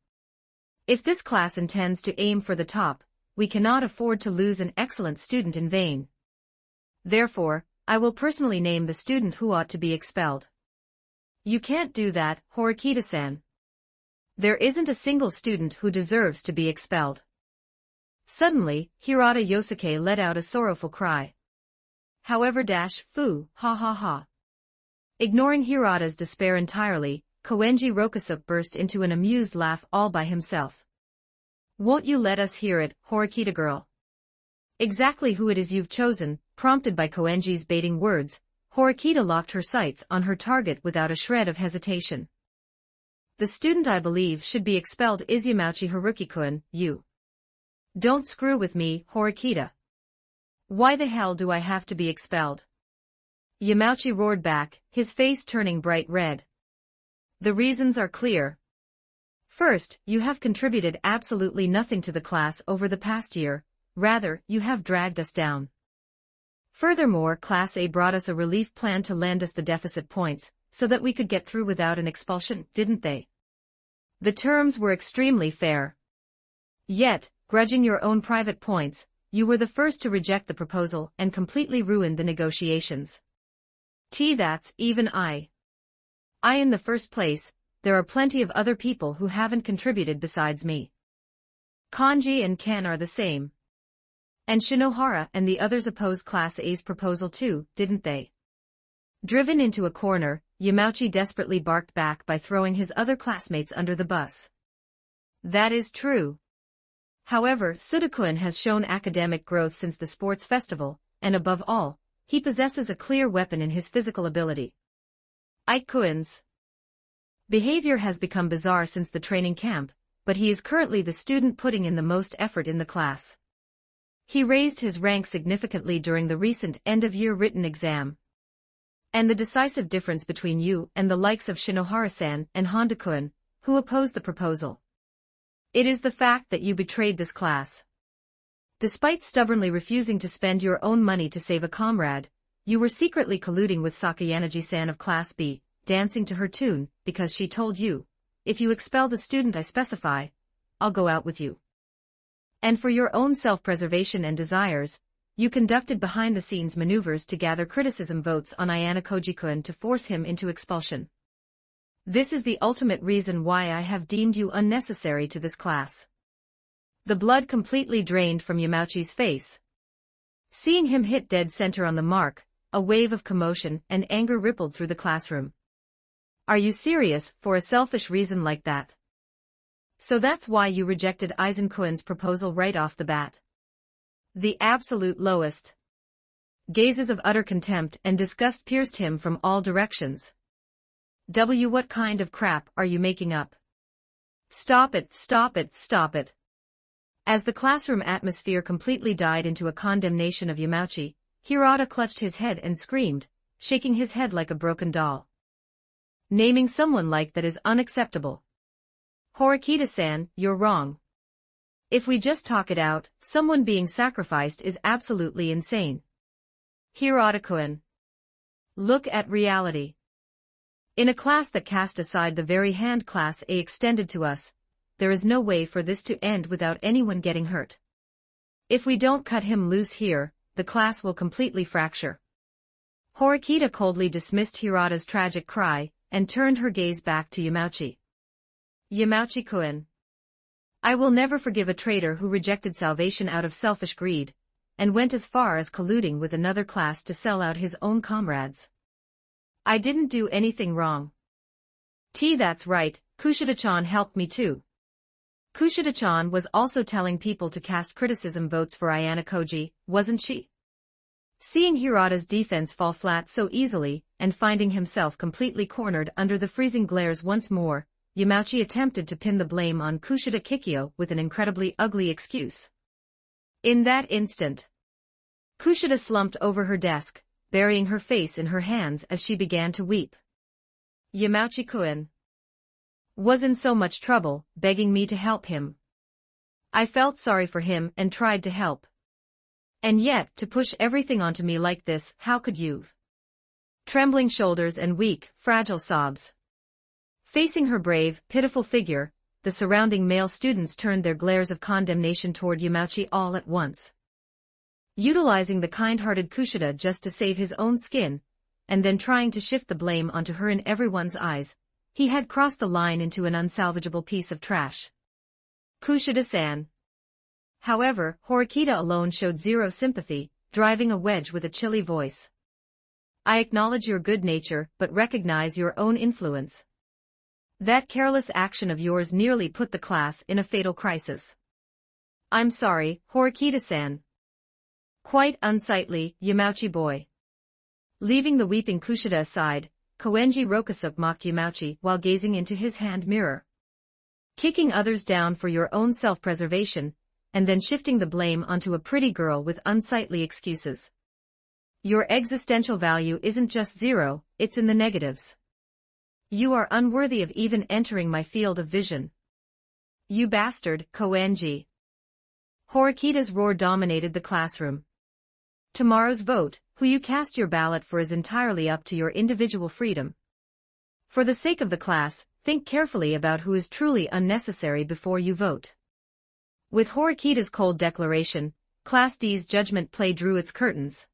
If this class intends to aim for the top, we cannot afford to lose an excellent student in vain. Therefore, I will personally name the student who ought to be expelled. You can't do that, Horikita-san. There isn't a single student who deserves to be expelled. Suddenly, Hirata Yosuke let out a sorrowful cry. However, fu, ha ha ha. Ignoring Hirata's despair entirely, Koenji Rokusuke burst into an amused laugh all by himself. Won't you let us hear it, Horikita girl? Exactly who it is you've chosen. Prompted by Koenji's baiting words, Horikita locked her sights on her target without a shred of hesitation. The student I believe should be expelled is Yamauchi Haruki-kun. You don't screw with me, Horikita. Why the hell do I have to be expelled? Yamauchi roared back, his face turning bright red. The reasons are clear. First, you have contributed absolutely nothing to the class over the past year, rather, you have dragged us down. Furthermore, Class A brought us a relief plan to lend us the deficit points, so that we could get through without an expulsion, didn't they? The terms were extremely fair. Yet, grudging your own private points, you were the first to reject the proposal and completely ruined the negotiations. That's even I in the first place, there are plenty of other people who haven't contributed besides me. Kanji and Ken are the same. And Shinohara and the others opposed Class A's proposal too, didn't they? Driven into a corner, Yamauchi desperately barked back by throwing his other classmates under the bus. That is true. However, Sudokun has shown academic growth since the sports festival, and above all, he possesses a clear weapon in his physical ability. Ikuen's behavior has become bizarre since the training camp, but he is currently the student putting in the most effort in the class. He raised his rank significantly during the recent end-of-year written exam. And the decisive difference between you and the likes of Shinohara-san and Honda-kun, who opposed the proposal. It is the fact that you betrayed this class. Despite stubbornly refusing to spend your own money to save a comrade, you were secretly colluding with Sakayanagi-san of Class B, dancing to her tune, because she told you, if you expel the student I specify, I'll go out with you. And for your own self-preservation and desires, you conducted behind-the-scenes maneuvers to gather criticism votes on Ayana Koji-kun to force him into expulsion. This is the ultimate reason why I have deemed you unnecessary to this class. The blood completely drained from Yamauchi's face. Seeing him hit dead center on the mark, a wave of commotion and anger rippled through the classroom. Are you serious, for a selfish reason like that? So that's why you rejected Aizen-kun's proposal right off the bat. The absolute lowest. Gazes of utter contempt and disgust pierced him from all directions. What kind of crap are you making up? Stop it, stop it, stop it. As the classroom atmosphere completely died into a condemnation of Yamauchi, Hirata clutched his head and screamed, shaking his head like a broken doll. Naming someone like that is unacceptable. Horikita-san, you're wrong. If we just talk it out, someone being sacrificed is absolutely insane. Hirata-kun. Look at reality. In a class that cast aside the very hand Class A extended to us, there is no way for this to end without anyone getting hurt. If we don't cut him loose here, the class will completely fracture. Horikita coldly dismissed Hirata's tragic cry, and turned her gaze back to Yamauchi. Yamauchi-kun. I will never forgive a traitor who rejected salvation out of selfish greed, and went as far as colluding with another class to sell out his own comrades. I didn't do anything wrong. That's right, Kushida-chan helped me too. Kushida-chan was also telling people to cast criticism votes for Ayana Koji, wasn't she? Seeing Hirata's defense fall flat so easily, and finding himself completely cornered under the freezing glares once more, Yamauchi attempted to pin the blame on Kushida Kikyo with an incredibly ugly excuse. In that instant, Kushida slumped over her desk, burying her face in her hands as she began to weep. Yamauchi-kun was in so much trouble, begging me to help him. I felt sorry for him and tried to help. And yet, to push everything onto me like this, how could you? Trembling shoulders and weak, fragile sobs. Facing her brave, pitiful figure, the surrounding male students turned their glares of condemnation toward Yamauchi all at once. Utilizing the kind-hearted Kushida just to save his own skin, and then trying to shift the blame onto her in everyone's eyes, he had crossed the line into an unsalvageable piece of trash. Kushida-san. However, Horikita alone showed zero sympathy, driving a wedge with a chilly voice. I acknowledge your good nature but recognize your own influence. That careless action of yours nearly put the class in a fatal crisis. I'm sorry, Horikita-san. Quite unsightly, Yamauchi-boy. Leaving the weeping Kushida aside, Koenji Rokusuke mocked Yamauchi while gazing into his hand mirror. Kicking others down for your own self-preservation, and then shifting the blame onto a pretty girl with unsightly excuses. Your existential value isn't just zero, it's in the negatives. You are unworthy of even entering my field of vision. You bastard, Koenji. Horikita's roar dominated the classroom. Tomorrow's vote, who you cast your ballot for is entirely up to your individual freedom. For the sake of the class, think carefully about who is truly unnecessary before you vote. With Horikita's cold declaration, Class D's judgment play drew its curtains.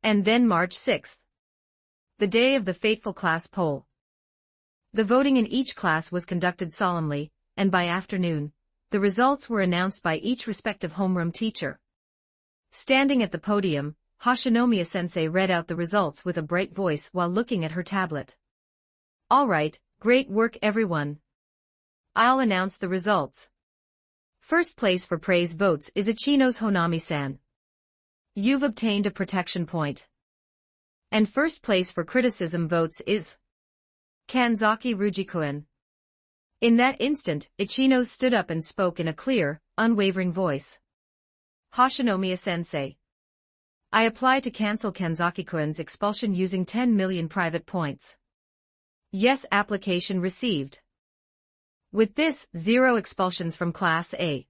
And then March 6th. The day of the fateful class poll. The voting in each class was conducted solemnly, and by afternoon, the results were announced by each respective homeroom teacher. Standing at the podium, Hashinomiya-sensei read out the results with a bright voice while looking at her tablet. All right, great work everyone. I'll announce the results. First place for praise votes is Ichino's Honami-san. You've obtained a protection point. And first place for criticism votes is Kanzaki Rujikoen. In that instant, Ichino stood up and spoke in a clear, unwavering voice. Hashinomiya-sensei. I apply to cancel Kanzaki-kun's expulsion using 10 million private points. Yes, application received. With this, 0 expulsions from Class A.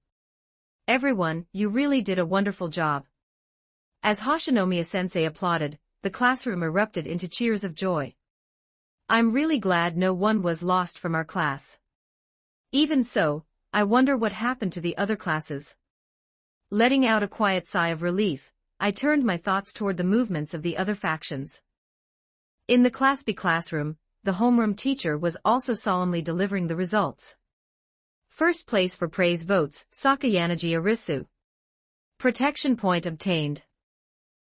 Everyone, you really did a wonderful job. As Hashinomiya-sensei applauded, the classroom erupted into cheers of joy. I'm really glad no one was lost from our class. Even so, I wonder what happened to the other classes. Letting out a quiet sigh of relief, I turned my thoughts toward the movements of the other factions. In the Class B classroom, the homeroom teacher was also solemnly delivering the results. First place for praise votes, Sakayanaji Arisu. Protection point obtained.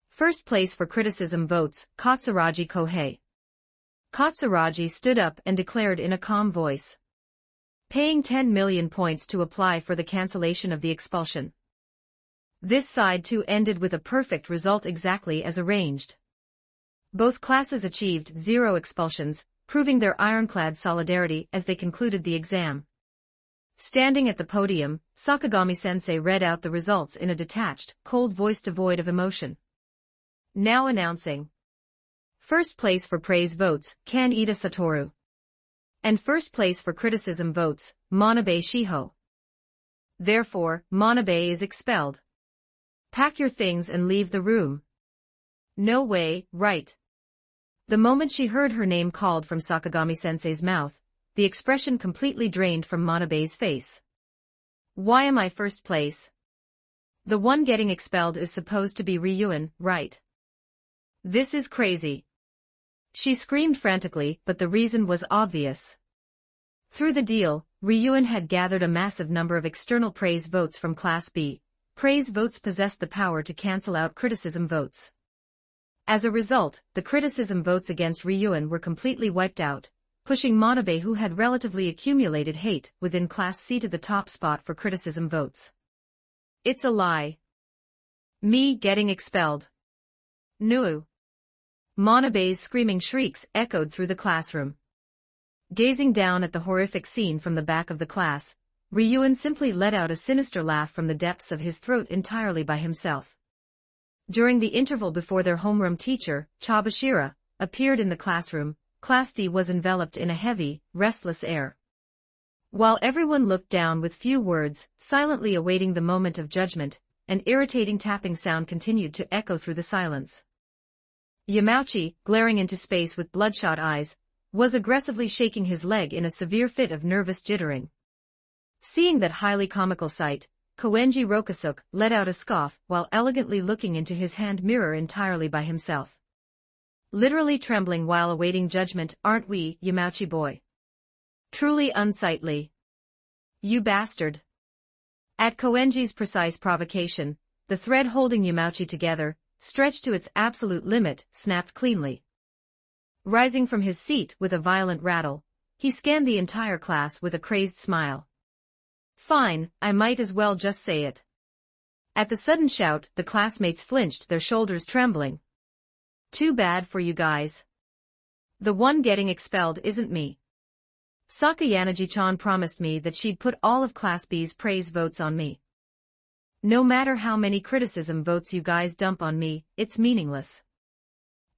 First place for criticism votes, Katsuragi Kohei. Katsuragi stood up and declared in a calm voice. Paying 10 million points to apply for the cancellation of the expulsion. This side too ended with a perfect result exactly as arranged. Both classes achieved 0 expulsions, proving their ironclad solidarity as they concluded the exam. Standing at the podium, Sakagami-sensei read out the results in a detached, cold voice devoid of emotion. Now announcing. First place for praise votes, Kaneda Satoru. And first place for criticism votes, Manabe Shiho. Therefore, Manabe is expelled. Pack your things and leave the room. No way, right. The moment she heard her name called from Sakagami-sensei's mouth, the expression completely drained from Manabe's face. Why am I first place? The one getting expelled is supposed to be Ryuen, right? This is crazy. She screamed frantically, but the reason was obvious. Through the deal, Ryuen had gathered a massive number of external praise votes from Class B. Praise votes possessed the power to cancel out criticism votes. As a result, the criticism votes against Ryuen were completely wiped out, pushing Manabe, who had relatively accumulated hate within Class C, to the top spot for criticism votes. It's a lie. Me getting expelled. No. Manabe's screaming shrieks echoed through the classroom. Gazing down at the horrific scene from the back of the class, Ryuen simply let out a sinister laugh from the depths of his throat entirely by himself. During the interval before their homeroom teacher, Chabashira, appeared in the classroom, Class D was enveloped in a heavy, restless air. While everyone looked down with few words, silently awaiting the moment of judgment, an irritating tapping sound continued to echo through the silence. Yamauchi, glaring into space with bloodshot eyes, was aggressively shaking his leg in a severe fit of nervous jittering. Seeing that highly comical sight, Koenji Rokusuke let out a scoff while elegantly looking into his hand mirror entirely by himself. Literally trembling while awaiting judgment, aren't we, Yamauchi boy? Truly unsightly. You bastard. At Koenji's precise provocation, the thread holding Yamauchi together, stretched to its absolute limit, snapped cleanly. Rising from his seat with a violent rattle, he scanned the entire class with a crazed smile. Fine, I might as well just say it. At the sudden shout, the classmates flinched, their shoulders trembling. Too bad for you guys. The one getting expelled isn't me. Sakayanagi-chan promised me that she'd put all of Class B's praise votes on me. No matter how many criticism votes you guys dump on me, it's meaningless.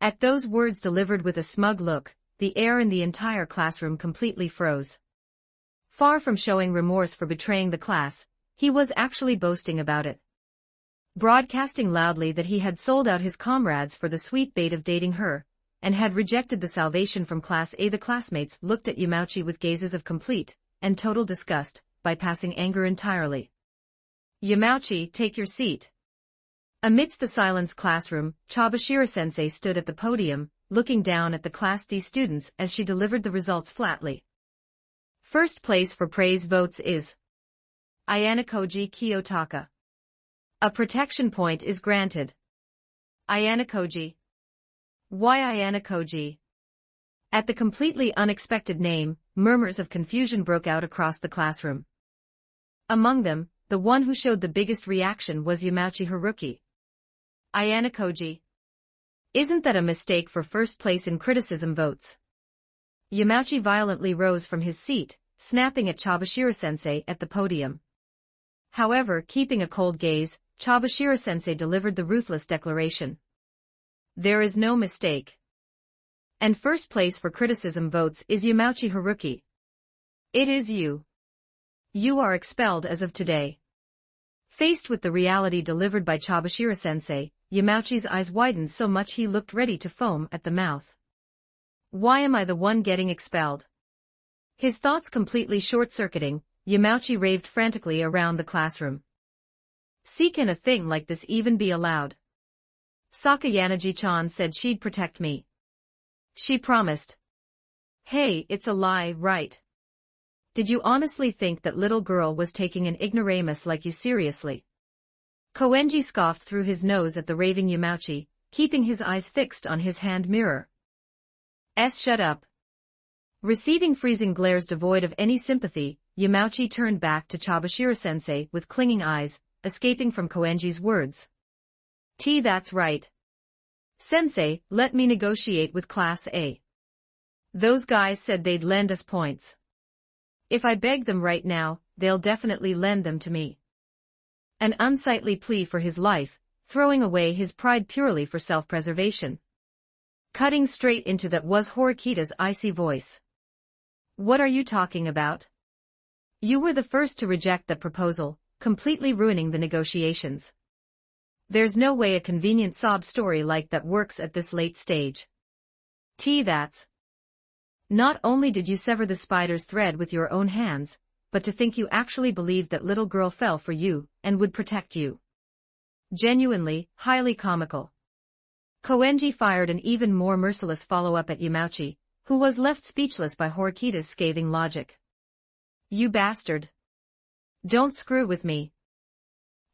At those words delivered with a smug look, the air in the entire classroom completely froze. Far from showing remorse for betraying the class, he was actually boasting about it. Broadcasting loudly that he had sold out his comrades for the sweet bait of dating her, and had rejected the salvation from Class A. The classmates looked at Yamauchi with gazes of complete and total disgust, bypassing anger entirely. Yamauchi, take your seat. Amidst the silenced classroom, Chabashira-sensei stood at the podium, looking down at the Class D students as she delivered the results flatly. First place for praise votes is Ayanakoji Kiyotaka. A protection point is granted. Ayanakoji. Why Ayanakoji? At the completely unexpected name, murmurs of confusion broke out across the classroom. Among them, the one who showed the biggest reaction was Yamauchi Haruki. Ayanakoji. Isn't that a mistake for first place in criticism votes? Yamauchi violently rose from his seat, snapping at Chabashira-sensei at the podium. However, keeping a cold gaze, Chabashira-sensei delivered the ruthless declaration. There is no mistake. And first place for criticism votes is Yamauchi Haruki. It is you. You are expelled as of today. Faced with the reality delivered by Chabashira-sensei, Yamauchi's eyes widened so much he looked ready to foam at the mouth. Why am I the one getting expelled? His thoughts completely short-circuiting, Yamauchi raved frantically around the classroom. See, can a thing like this even be allowed? Sakayanagi-chan said she'd protect me. She promised. Hey, it's a lie, right? Did you honestly think that little girl was taking an ignoramus like you seriously? Koenji scoffed through his nose at the raving Yamauchi, keeping his eyes fixed on his hand mirror. Shut up. Receiving freezing glares devoid of any sympathy, Yamauchi turned back to Chabashira-sensei with clinging eyes, escaping from Koenji's words. That's right. Sensei, let me negotiate with Class A. Those guys said they'd lend us points. If I beg them right now, they'll definitely lend them to me. An unsightly plea for his life, throwing away his pride purely for self-preservation. Cutting straight into that was Horikita's icy voice. What are you talking about? You were the first to reject that proposal, completely ruining the negotiations. There's no way a convenient sob story like that works at this late stage. That's. Not only did you sever the spider's thread with your own hands, but to think you actually believed that little girl fell for you and would protect you. Genuinely, highly comical. Koenji fired an even more merciless follow-up at Yamauchi, who was left speechless by Horikita's scathing logic. You bastard. Don't screw with me.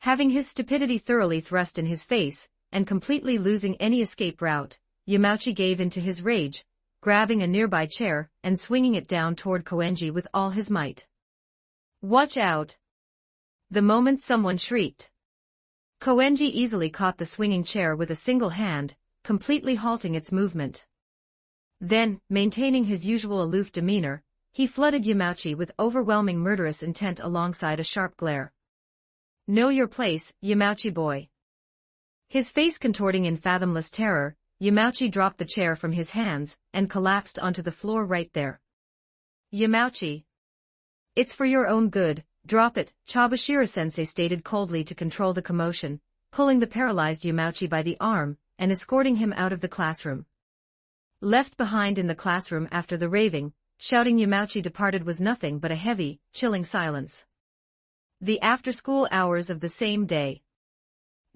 Having his stupidity thoroughly thrust in his face, and completely losing any escape route, Yamauchi gave in to his rage, grabbing a nearby chair and swinging it down toward Koenji with all his might. Watch out! The moment someone shrieked. Koenji easily caught the swinging chair with a single hand, completely halting its movement. Then, maintaining his usual aloof demeanor, he flooded Yamauchi with overwhelming murderous intent alongside a sharp glare. Know your place, Yamauchi boy. His face contorting in fathomless terror, Yamauchi dropped the chair from his hands and collapsed onto the floor right there. Yamauchi. It's for your own good, drop it, Chabashira-sensei stated coldly to control the commotion, pulling the paralyzed Yamauchi by the arm and escorting him out of the classroom. Left behind in the classroom after the raving, shouting Yamauchi departed was nothing but a heavy, chilling silence. The after-school hours of the same day.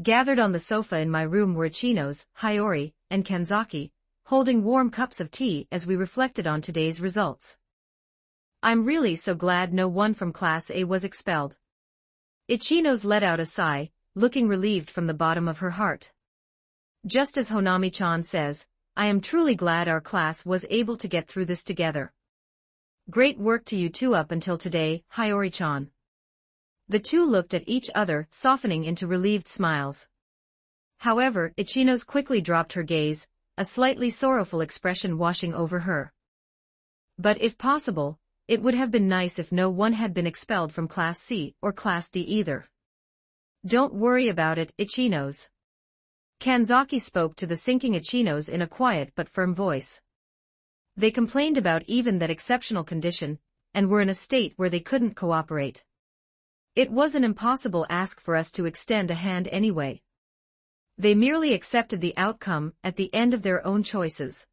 Gathered on the sofa in my room were Ichinos, Hiyori, and Kanzaki, holding warm cups of tea as we reflected on today's results. I'm really so glad no one from Class A was expelled. Ichinos let out a sigh, looking relieved from the bottom of her heart. Just as Honami-chan says, I am truly glad our class was able to get through this together. Great work to you two up until today, Hiyori-chan. The two looked at each other, softening into relieved smiles. However, Ichino's quickly dropped her gaze, a slightly sorrowful expression washing over her. But if possible, it would have been nice if no one had been expelled from Class C or Class D either. Don't worry about it, Ichinos. Kanzaki spoke to the sinking Ichinos in a quiet but firm voice. They complained about even that exceptional condition, and were in a state where they couldn't cooperate. It was an impossible ask for us to extend a hand anyway. They merely accepted the outcome at the end of their own choices.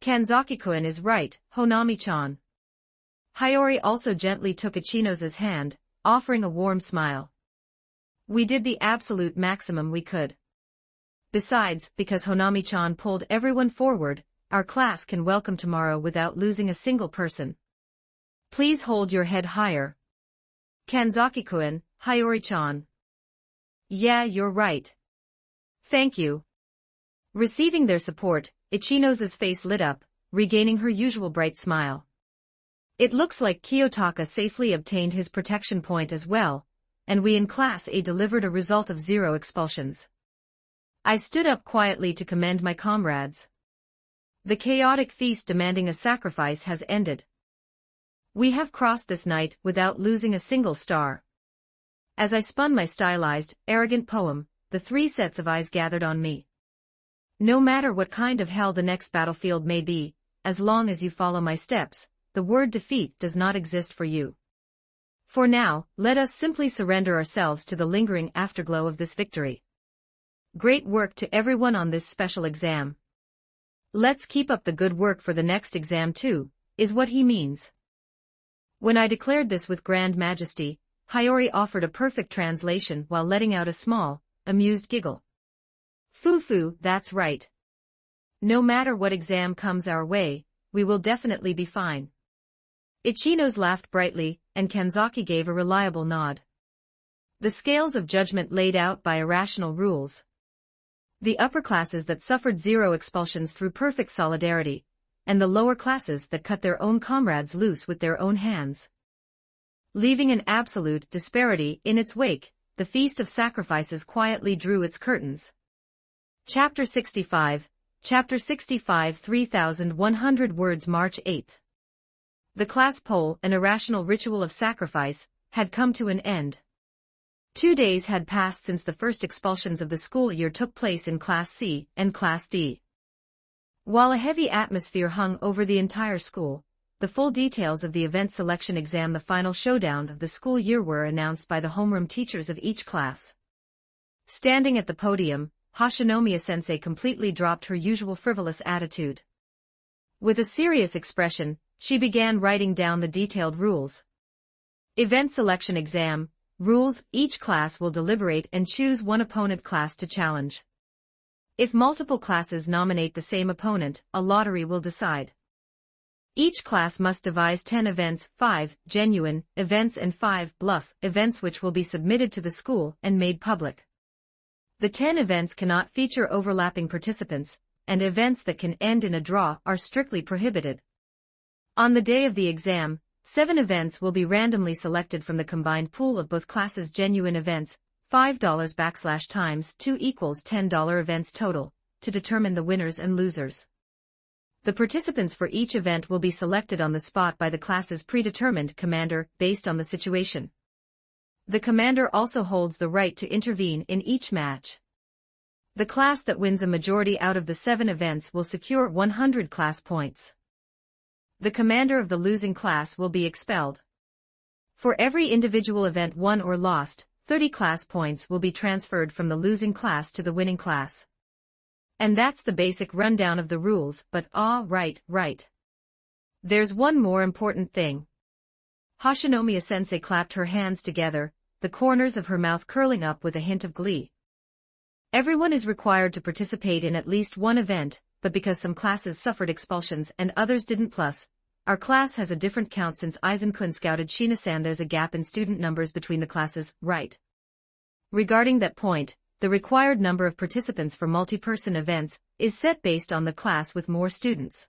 Kanzaki-kun is right, Honami-chan. Hiyori also gently took Ichino's hand, offering a warm smile. We did the absolute maximum we could. Besides, because Honami-chan pulled everyone forward, our class can welcome tomorrow without losing a single person. Please hold your head higher. Kanzaki-kun, Hiyori-chan. Yeah, you're right. Thank you. Receiving their support, Ichino's face lit up, regaining her usual bright smile. It looks like Kiyotaka safely obtained his protection point as well, and we in Class A delivered a result of 0 expulsions. I stood up quietly to commend my comrades. The chaotic feast demanding a sacrifice has ended. We have crossed this night without losing a single star. As I spun my stylized, arrogant poem, the 3 sets of eyes gathered on me. No matter what kind of hell the next battlefield may be, as long as you follow my steps, the word defeat does not exist for you. For now, let us simply surrender ourselves to the lingering afterglow of this victory. Great work to everyone on this special exam. Let's keep up the good work for the next exam too, is what he means. When I declared this with grand majesty, Hiyori offered a perfect translation while letting out a small, amused giggle. Foo-foo, that's right. No matter what exam comes our way, we will definitely be fine. Ichino's laughed brightly, and Kanzaki gave a reliable nod. The scales of judgment laid out by irrational rules. The upper classes that suffered 0 expulsions through perfect solidarity, and the lower classes that cut their own comrades loose with their own hands. Leaving an absolute disparity in its wake, the Feast of Sacrifices quietly drew its curtains. Chapter 65, 3,100 words March 8. The class poll, an irrational ritual of sacrifice, had come to an end. 2 days had passed since the first expulsions of the school year took place in Class C and Class D. While a heavy atmosphere hung over the entire school, the full details of the event selection exam, the final showdown of the school year, were announced by the homeroom teachers of each class. Standing at the podium, Hashinomiya-sensei completely dropped her usual frivolous attitude. With a serious expression, she began writing down the detailed rules. Event selection exam. Rules: each class will deliberate and choose one opponent class to challenge. If multiple classes nominate the same opponent, a lottery will decide. Each class must devise 10 events, 5 genuine events and 5 bluff events, which will be submitted to the school and made public. The 10 events cannot feature overlapping participants, and events that can end in a draw are strictly prohibited. On the day of the exam, 7 events will be randomly selected from the combined pool of both classes' genuine events, $5 times 2 equals $10 events total, to determine the winners and losers. The participants for each event will be selected on the spot by the class's predetermined commander, based on the situation. The commander also holds the right to intervene in each match. The class that wins a majority out of the 7 events will secure 100 class points. The commander of the losing class will be expelled. For every individual event won or lost, 30 class points will be transferred from the losing class to the winning class. And that's the basic rundown of the rules, but right. There's one more important thing. Hashinomiya-sensei clapped her hands together, the corners of her mouth curling up with a hint of glee. Everyone is required to participate in at least one event, but because some classes suffered expulsions and others didn't, plus, our class has a different count since Aizen-kun scouted Shina-san. There's a gap in student numbers between the classes, right? Regarding that point, the required number of participants for multi-person events is set based on the class with more students.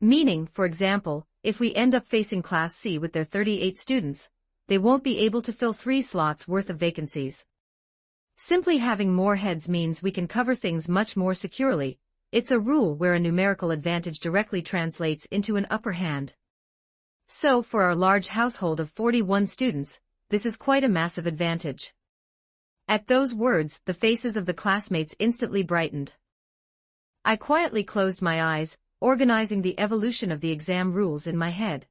Meaning, for example, if we end up facing Class C with their 38 students, they won't be able to fill 3 slots worth of vacancies. Simply having more heads means we can cover things much more securely. It's a rule where a numerical advantage directly translates into an upper hand. So, for our large household of 41 students, this is quite a massive advantage. At those words, the faces of the classmates instantly brightened. I quietly closed my eyes, organizing the evolution of the exam rules in my head.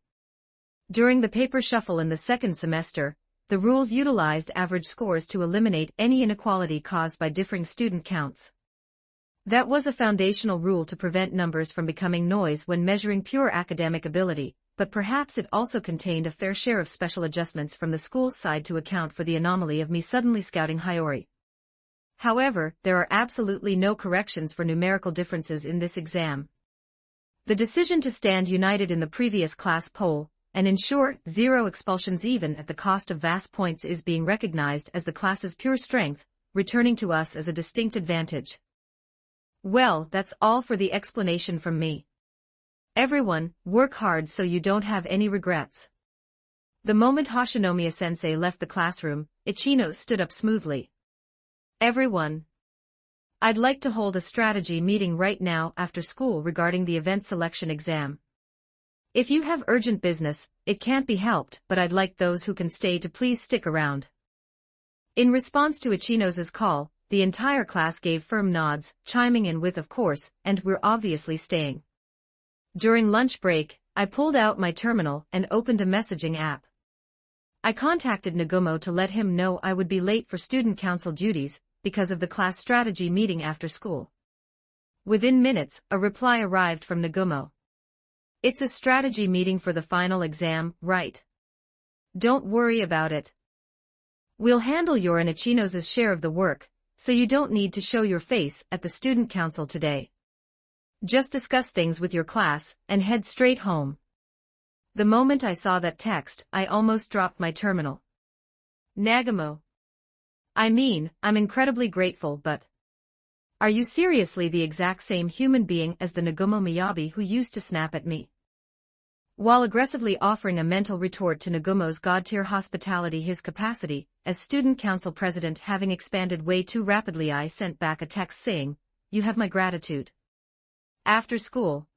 During the paper shuffle in the second semester, the rules utilized average scores to eliminate any inequality caused by differing student counts. That was a foundational rule to prevent numbers from becoming noise when measuring pure academic ability, but perhaps it also contained a fair share of special adjustments from the school's side to account for the anomaly of me suddenly scouting Hiyori. However, there are absolutely no corrections for numerical differences in this exam. The decision to stand united in the previous class poll, and ensure 0 expulsions even at the cost of vast points is being recognized as the class's pure strength, returning to us as a distinct advantage. Well, that's all for the explanation from me. Everyone, work hard so you don't have any regrets. The moment Hoshinomiya-sensei left the classroom, Ichino stood up smoothly. Everyone. I'd like to hold a strategy meeting right now after school regarding the event selection exam. If you have urgent business, it can't be helped, but I'd like those who can stay to please stick around. In response to Ichino's call, the entire class gave firm nods, chiming in with of course, and we're obviously staying. During lunch break, I pulled out my terminal and opened a messaging app. I contacted Nagumo to let him know I would be late for student council duties because of the class strategy meeting after school. Within minutes, a reply arrived from Nagumo. It's a strategy meeting for the final exam, right? Don't worry about it. We'll handle your and Ichino's share of the work, so you don't need to show your face at the student council today. Just discuss things with your class, and head straight home. The moment I saw that text, I almost dropped my terminal. Nagumo. I mean, I'm incredibly grateful, but... Are you seriously the exact same human being as the Nagumo Miyabi who used to snap at me? While aggressively offering a mental retort to Nagumo's god-tier hospitality, his capacity, as student council president having expanded way too rapidly, I sent back a text saying, "You have my gratitude." After school.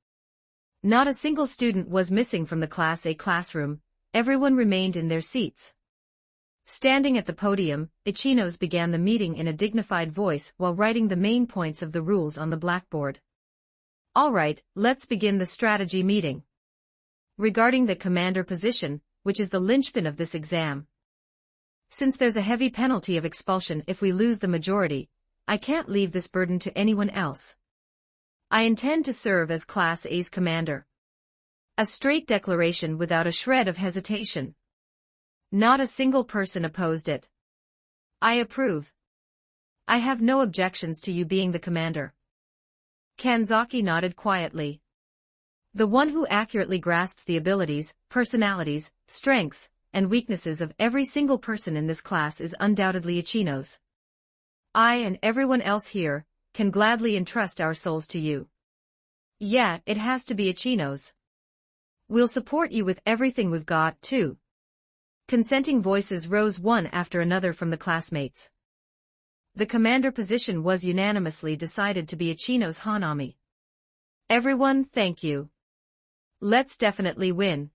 Not a single student was missing from the Class A classroom, everyone remained in their seats. Standing at the podium, Ichino's began the meeting in a dignified voice while writing the main points of the rules on the blackboard. Alright, let's begin the strategy meeting. Regarding the commander position, which is the linchpin of this exam. Since there's a heavy penalty of expulsion if we lose the majority, I can't leave this burden to anyone else. I intend to serve as Class A's commander. A straight declaration without a shred of hesitation. Not a single person opposed it. I approve. I have no objections to you being the commander. Kanzaki nodded quietly. The one who accurately grasps the abilities, personalities, strengths, and weaknesses of every single person in this class is undoubtedly Ichino's. I and everyone else here can gladly entrust our souls to you. Yeah, it has to be Ichino's. We'll support you with everything we've got, too. Consenting voices rose one after another from the classmates. The commander position was unanimously decided to be Ichino's Hanami. Everyone, thank you. Let's definitely win.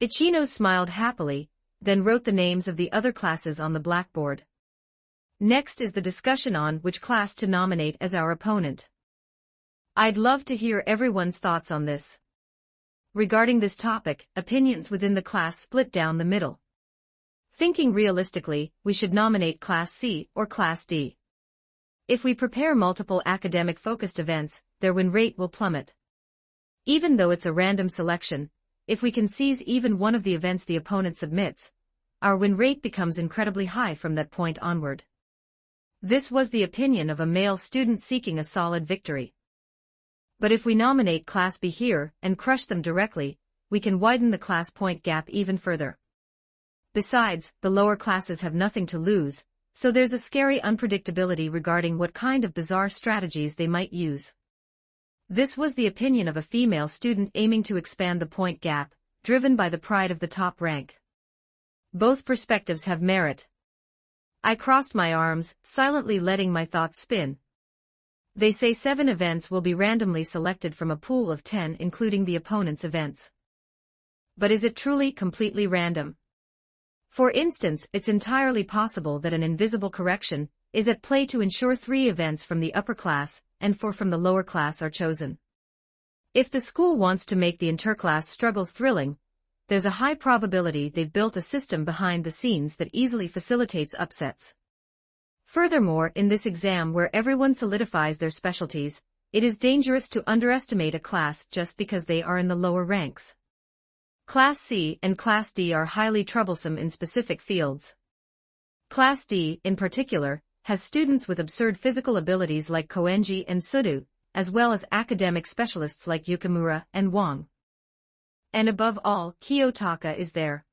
Ichino smiled happily, then wrote the names of the other classes on the blackboard. Next is the discussion on which class to nominate as our opponent. I'd love to hear everyone's thoughts on this. Regarding this topic, opinions within the class split down the middle. Thinking realistically, we should nominate Class C or Class D. If we prepare multiple academic-focused events, their win rate will plummet. Even though it's a random selection, if we can seize even one of the events the opponent submits, our win rate becomes incredibly high from that point onward. This was the opinion of a male student seeking a solid victory. But if we nominate Class B here and crush them directly, we can widen the class point gap even further. Besides, the lower classes have nothing to lose, So there's a scary unpredictability regarding what kind of bizarre strategies they might use. This was the opinion of a female student aiming to expand the point gap, driven by the pride of the top rank. Both perspectives have merit. I crossed my arms, silently letting my thoughts spin. They say 7 events will be randomly selected from a pool of 10 including the opponent's events. But is it truly completely random? For instance, it's entirely possible that an invisible correction is at play to ensure 3 events from the upper class and 4 from the lower class are chosen. If the school wants to make the interclass struggles thrilling, there's a high probability they've built a system behind the scenes that easily facilitates upsets. Furthermore, in this exam where everyone solidifies their specialties, it is dangerous to underestimate a class just because they are in the lower ranks. Class C and Class D are highly troublesome in specific fields. Class D, in particular, has students with absurd physical abilities like Koenji and Sudo, as well as academic specialists like Yukimura and Wang. And above all, Kiyotaka is there.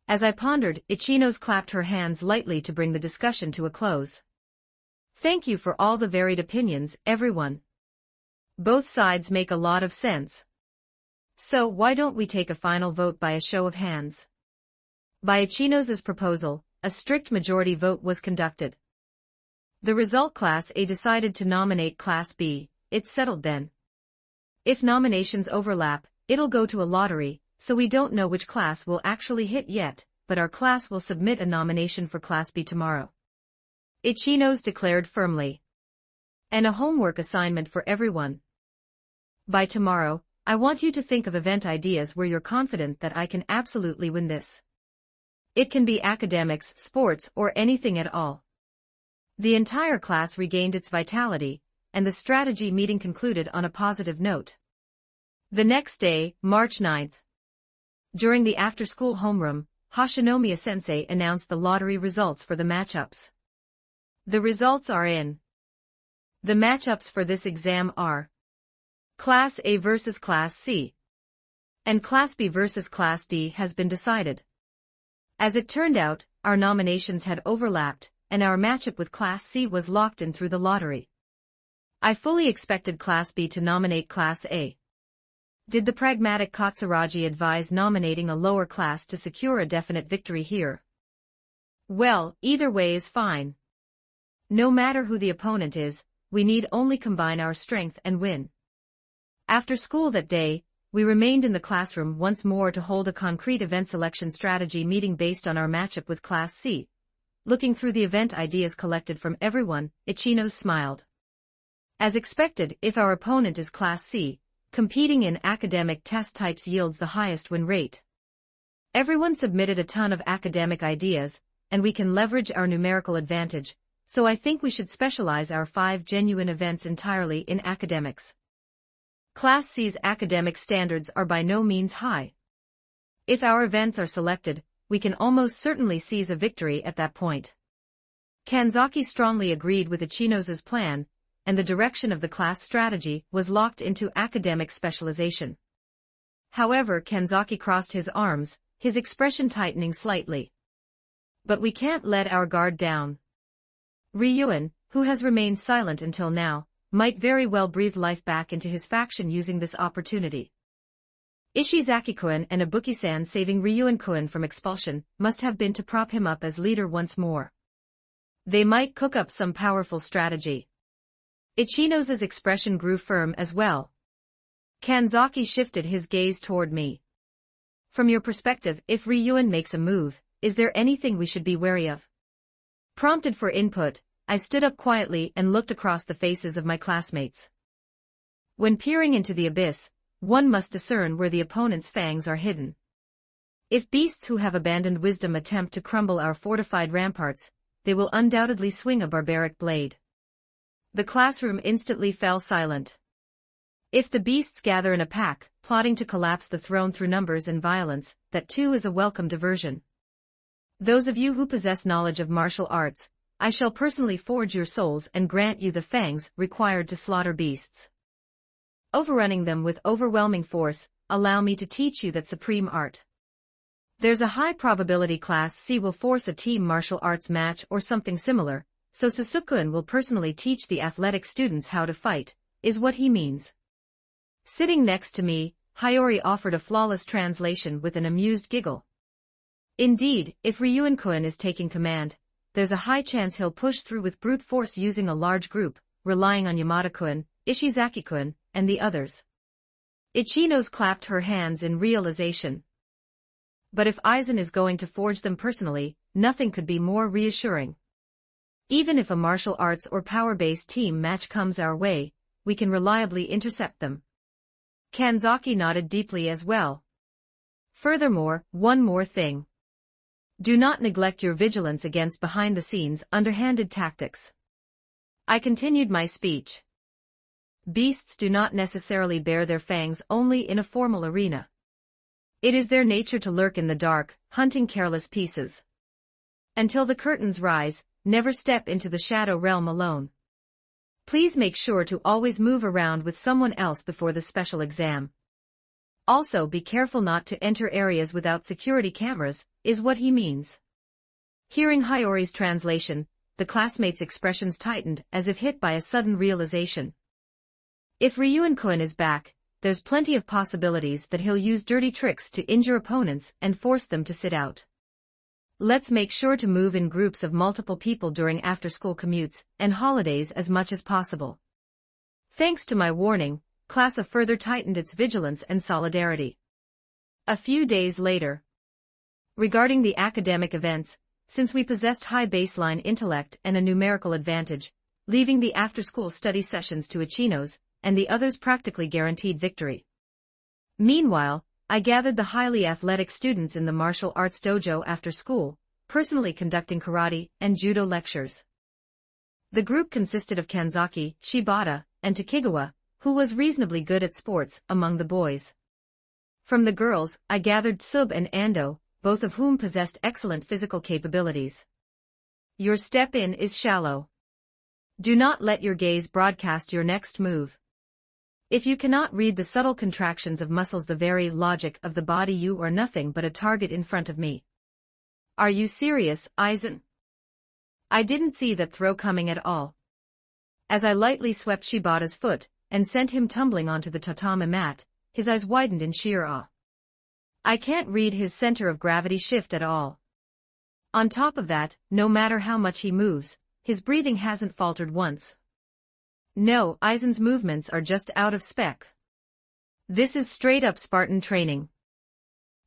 As I pondered, Ichino's clapped her hands lightly to bring the discussion to a close. Thank you for all the varied opinions, everyone. Both sides make a lot of sense. So why don't we take a final vote by a show of hands? By Ichino's proposal, a strict majority vote was conducted. The result: Class A decided to nominate Class B. It's settled then. If nominations overlap, it'll go to a lottery, so we don't know which class will actually hit yet, but our class will submit a nomination for Class B tomorrow. Ichino's declared firmly. And a homework assignment for everyone. By tomorrow, I want you to think of event ideas where you're confident that I can absolutely win this. It can be academics, sports, or anything at all. The entire class regained its vitality, and the strategy meeting concluded on a positive note. The next day, March 9th. During the after-school homeroom, Hashinomiya-sensei announced the lottery results for the matchups. The results are in. The matchups for this exam are Class A versus Class C. And Class B versus Class D has been decided. As it turned out, our nominations had overlapped, and our matchup with Class C was locked in through the lottery. I fully expected Class B to nominate Class A. Did the pragmatic Katsuragi advise nominating a lower class to secure a definite victory here? Well, either way is fine. No matter who the opponent is, we need only combine our strength and win. After school that day, we remained in the classroom once more to hold a concrete event selection strategy meeting based on our matchup with Class C. Looking through the event ideas collected from everyone, Ichino smiled. As expected, if our opponent is Class C, competing in academic test types yields the highest win rate. Everyone submitted a ton of academic ideas, and we can leverage our numerical advantage, so I think we should specialize our 5 genuine events entirely in academics. Class C's academic standards are by no means high. If our events are selected, we can almost certainly seize a victory at that point. Kanzaki strongly agreed with Ichino's plan, and the direction of the class strategy was locked into academic specialization. However, Kanzaki crossed his arms, his expression tightening slightly. But we can't let our guard down. Ryuan, who has remained silent until now, might very well breathe life back into his faction using this opportunity. Ishizaki-kun and Ibuki-san saving Ryuan-kun from expulsion must have been to prop him up as leader once more. They might cook up some powerful strategy. Ichino's expression grew firm as well. Kanzaki shifted his gaze toward me. From your perspective, if Ryuan makes a move, is there anything we should be wary of? Prompted for input, I stood up quietly and looked across the faces of my classmates. When peering into the abyss, one must discern where the opponent's fangs are hidden. If beasts who have abandoned wisdom attempt to crumble our fortified ramparts, they will undoubtedly swing a barbaric blade. The classroom instantly fell silent. If the beasts gather in a pack, plotting to collapse the throne through numbers and violence, that too is a welcome diversion. Those of you who possess knowledge of martial arts, I shall personally forge your souls and grant you the fangs required to slaughter beasts. Overrunning them with overwhelming force, allow me to teach you that supreme art. There's a high probability Class C will force a team martial arts match or something similar, so Sōsuke will personally teach the athletic students how to fight, is what he means. Sitting next to me, Hiyori offered a flawless translation with an amused giggle. Indeed, if Ryuin-kun is taking command, there's a high chance he'll push through with brute force using a large group, relying on Yamada-kun, Ishizaki-kun, and the others. Ichino's clapped her hands in realization. But if Aizen is going to forge them personally, nothing could be more reassuring. Even if a martial arts or power-based team match comes our way, we can reliably intercept them. Kanzaki nodded deeply as well. Furthermore, one more thing. Do not neglect your vigilance against behind-the-scenes, underhanded tactics. I continued my speech. Beasts do not necessarily bare their fangs only in a formal arena. It is their nature to lurk in the dark, hunting careless pieces. Until the curtains rise, never step into the shadow realm alone. Please make sure to always move around with someone else before the special exam. Also be careful not to enter areas without security cameras, is what he means. Hearing Hiyori's translation, the classmates' expressions tightened as if hit by a sudden realization. If Ryuin-kun is back, there's plenty of possibilities that he'll use dirty tricks to injure opponents and force them to sit out. Let's make sure to move in groups of multiple people during after-school commutes and holidays as much as possible. Thanks to my warning, class A further tightened its vigilance and solidarity. A few days later. Regarding the academic events, since we possessed high baseline intellect and a numerical advantage, leaving the after-school study sessions to Ichino's, and the others practically guaranteed victory. Meanwhile, I gathered the highly athletic students in the martial arts dojo after school, personally conducting karate and judo lectures. The group consisted of Kanzaki, Shibata, and Takigawa, who was reasonably good at sports, among the boys. From the girls, I gathered Tsub and Ando, both of whom possessed excellent physical capabilities. Your step-in is shallow. Do not let your gaze broadcast your next move. If you cannot read the subtle contractions of muscles, the very logic of the body, you are nothing but a target in front of me. Are you serious, Aizen? I didn't see that throw coming at all. As I lightly swept Shibata's foot, and sent him tumbling onto the tatami mat, his eyes widened in sheer awe. I can't read his center of gravity shift at all. On top of that, no matter how much he moves, his breathing hasn't faltered once. No, Aizen's movements are just out of spec. This is straight-up Spartan training.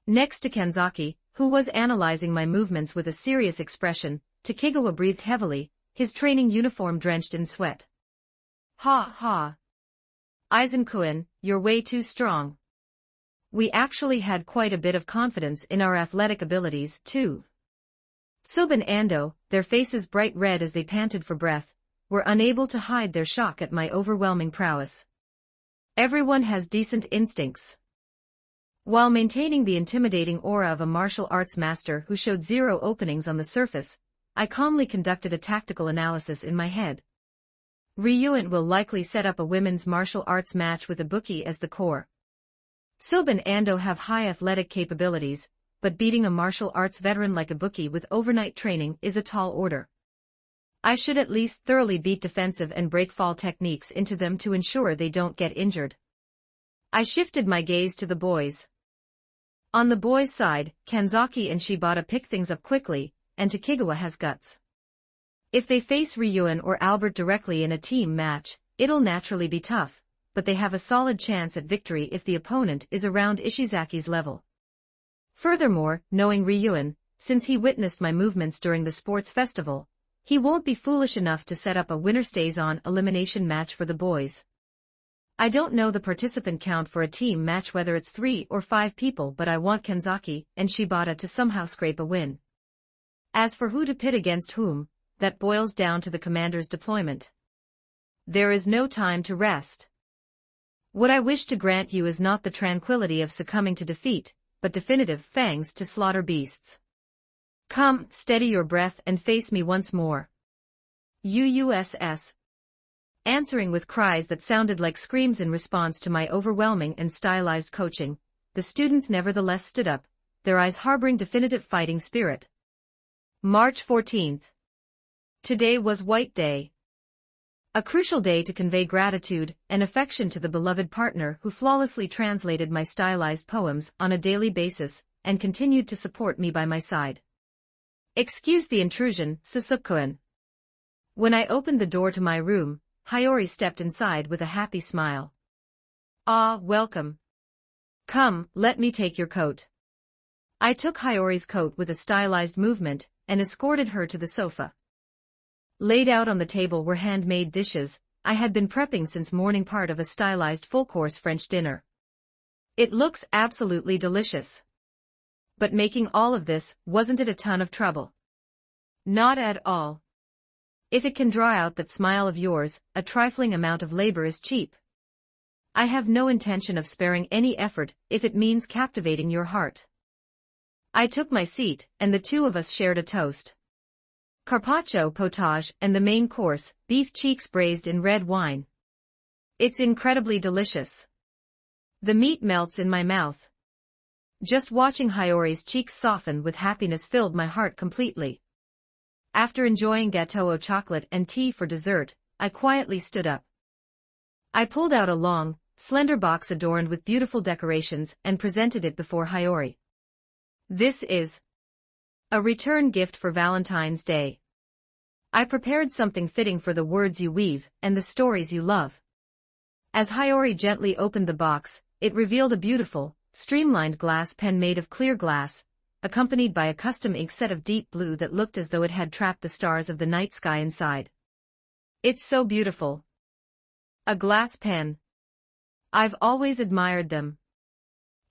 Next to Kanzaki, who was analyzing my movements with a serious expression, Takigawa breathed heavily, his training uniform drenched in sweat. Ha ha. Aizen-kun, you're way too strong. We actually had quite a bit of confidence in our athletic abilities, too. Tsub and Ando, their faces bright red as they panted for breath, were unable to hide their shock at my overwhelming prowess. Everyone has decent instincts. While maintaining the intimidating aura of a martial arts master who showed zero openings on the surface, I calmly conducted a tactical analysis in my head. Ryuin will likely set up a women's martial arts match with a bookie as the core. Tsub and Ando have high athletic capabilities, but beating a martial arts veteran like a bookie with overnight training is a tall order. I should at least thoroughly beat defensive and break-fall techniques into them to ensure they don't get injured. I shifted my gaze to the boys. On the boys' side, Kanzaki and Shibata pick things up quickly, and Takigawa has guts. If they face Ryuin or Albert directly in a team match, it'll naturally be tough, but they have a solid chance at victory if the opponent is around Ishizaki's level. Furthermore, knowing Ryuin, since he witnessed my movements during the sports festival, he won't be foolish enough to set up a winner-stays-on elimination match for the boys. I don't know the participant count for a team match, whether it's 3 or 5 people, but I want Kanzaki and Shibata to somehow scrape a win. As for who to pit against whom, that boils down to the commander's deployment. There is no time to rest. What I wish to grant you is not the tranquility of succumbing to defeat, but definitive fangs to slaughter beasts. Come, steady your breath and face me once more. UUSS. Answering with cries that sounded like screams in response to my overwhelming and stylized coaching, the students nevertheless stood up, their eyes harboring definitive fighting spirit. March 14th. Today was White Day. A crucial day to convey gratitude and affection to the beloved partner who flawlessly translated my stylized poems on a daily basis and continued to support me by my side. Excuse the intrusion, Sōsuke. When I opened the door to my room, Hiyori stepped inside with a happy smile. Ah, welcome. Come, let me take your coat. I took Hiyori's coat with a stylized movement and escorted her to the sofa. Laid out on the table were handmade dishes I had been prepping since morning, part of a stylized full-course French dinner. It looks absolutely delicious. But making all of this, wasn't it a ton of trouble? Not at all. If it can draw out that smile of yours, a trifling amount of labor is cheap. I have no intention of sparing any effort if it means captivating your heart. I took my seat, and the two of us shared a toast. Carpaccio potage and the main course, beef cheeks braised in red wine. It's incredibly delicious. The meat melts in my mouth. Just watching Hiyori's cheeks soften with happiness filled my heart completely. After enjoying gâteau au chocolate and tea for dessert, I quietly stood up. I pulled out a long, slender box adorned with beautiful decorations and presented it before Hiyori. This is a return gift for Valentine's Day. I prepared something fitting for the words you weave and the stories you love. As Hiyori gently opened the box, it revealed a beautiful, streamlined glass pen made of clear glass, accompanied by a custom ink set of deep blue that looked as though it had trapped the stars of the night sky inside. It's so beautiful. A glass pen. I've always admired them.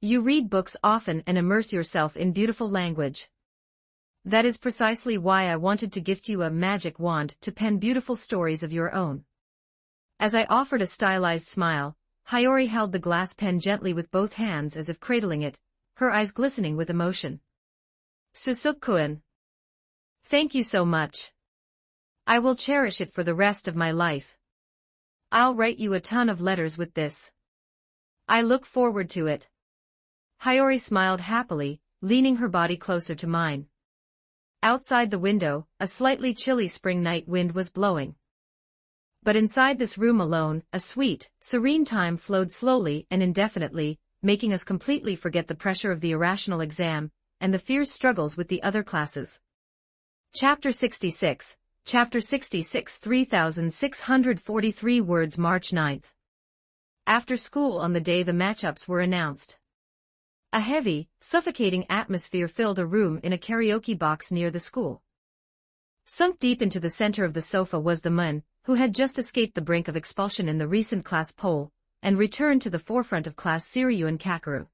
You read books often and immerse yourself in beautiful language. That is precisely why I wanted to gift you a magic wand to pen beautiful stories of your own. As I offered a stylized smile, Hiyori held the glass pen gently with both hands as if cradling it, her eyes glistening with emotion. Sōsuke. Thank you so much. I will cherish it for the rest of my life. I'll write you a ton of letters with this. I look forward to it. Hiyori smiled happily, leaning her body closer to mine. Outside the window, a slightly chilly spring night wind was blowing. But inside this room alone, a sweet, serene time flowed slowly and indefinitely, making us completely forget the pressure of the irrational exam and the fierce struggles with the other classes. Chapter 66, 3,643 words. March 9th. After school on the day the matchups were announced. A heavy, suffocating atmosphere filled a room in a karaoke box near the school. Sunk deep into the center of the sofa was the man, who had just escaped the brink of expulsion in the recent class poll, and returned to the forefront of class Ryuin Kakeru.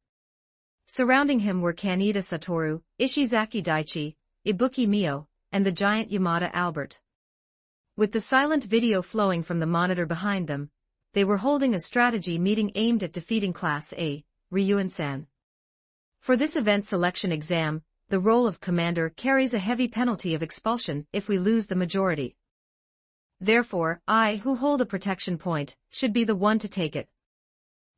Surrounding him were Kaneda Satoru, Ishizaki Daichi, Ibuki Mio, and the giant Yamada Albert. With the silent video flowing from the monitor behind them, they were holding a strategy meeting aimed at defeating Class A, Ryuin-san. For this event selection exam, the role of commander carries a heavy penalty of expulsion if we lose the majority. Therefore, I, who hold a protection point, should be the one to take it.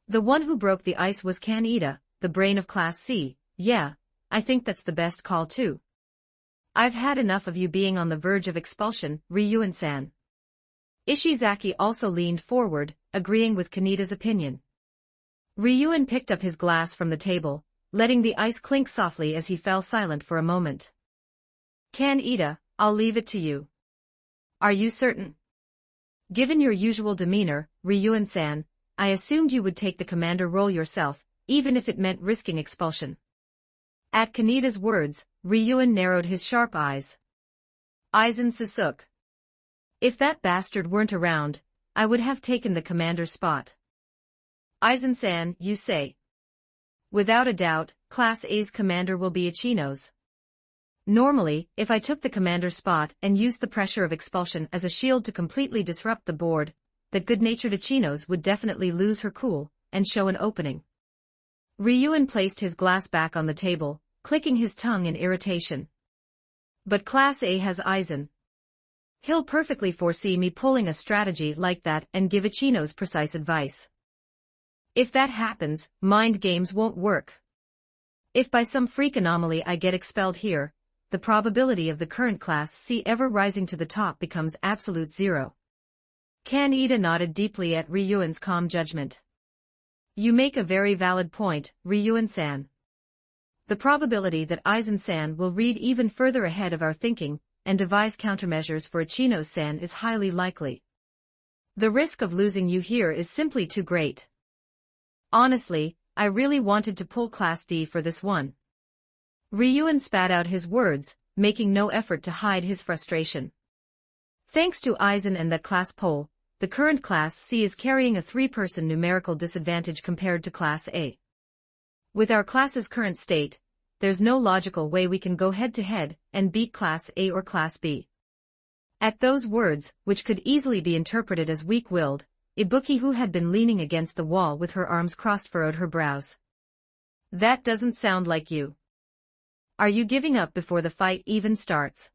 The one who broke the ice was Kaneda, the brain of Class C. Yeah, I think that's the best call too. I've had enough of you being on the verge of expulsion, Ryuin-san. Ishizaki also leaned forward, agreeing with Kaneda's opinion. Ryuin picked up his glass from the table, letting the ice clink softly as he fell silent for a moment. Kaneda, I'll leave it to you. Are you certain? Given your usual demeanor, Ryuin-san, I assumed you would take the commander role yourself, even if it meant risking expulsion. At Kaneda's words, Ryuin narrowed his sharp eyes. Aizen Sōsuke. If that bastard weren't around, I would have taken the commander's spot. Aizen-san, you say? Without a doubt, Class A's commander will be Ichino's. Normally, if I took the commander's spot and used the pressure of expulsion as a shield to completely disrupt the board, that good-natured Ichino's would definitely lose her cool and show an opening. Ryuin placed his glass back on the table, clicking his tongue in irritation. But Class A has Aizen. He'll perfectly foresee me pulling a strategy like that and give Ichino's precise advice. If that happens, mind games won't work. If by some freak anomaly I get expelled here, the probability of the current Class C ever rising to the top becomes absolute zero. Kaneda nodded deeply at Ryuan's calm judgment. You make a very valid point, Ryuan-san. The probability that Aizen-san will read even further ahead of our thinking and devise countermeasures for Ichino-san is highly likely. The risk of losing you here is simply too great. Honestly, I really wanted to pull Class D for this one. Ryuan spat out his words, making no effort to hide his frustration. Thanks to Aizen and that class poll, the current Class C is carrying a 3-person numerical disadvantage compared to Class A. With our class's current state, there's no logical way we can go head-to-head and beat Class A or Class B. At those words, which could easily be interpreted as weak-willed, Ibuki, who had been leaning against the wall with her arms crossed, furrowed her brows. That doesn't sound like you. Are you giving up before the fight even starts?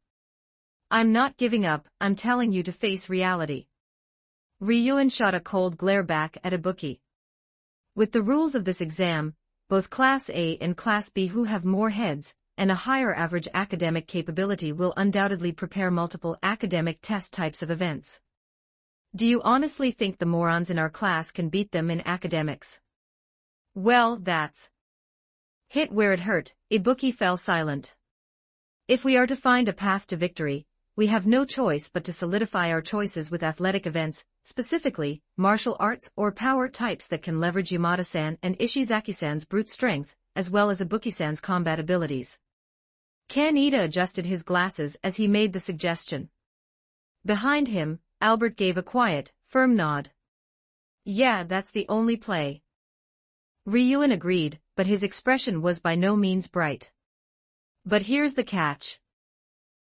I'm not giving up, I'm telling you to face reality. Ryuan shot a cold glare back at Ibuki. With the rules of this exam, both Class A and Class B, who have more heads and a higher average academic capability, will undoubtedly prepare multiple academic test types of events. Do you honestly think the morons in our class can beat them in academics? Well, that's hit where it hurt. Ibuki fell silent. If we are to find a path to victory, we have no choice but to solidify our choices with athletic events, specifically, martial arts or power types that can leverage Yamada-san and Ishizaki-san's brute strength, as well as Ibuki-san's combat abilities. Kaneda adjusted his glasses as he made the suggestion. Behind him, Albert gave a quiet, firm nod. Yeah, that's the only play. Ryuan agreed, but his expression was by no means bright. But here's the catch.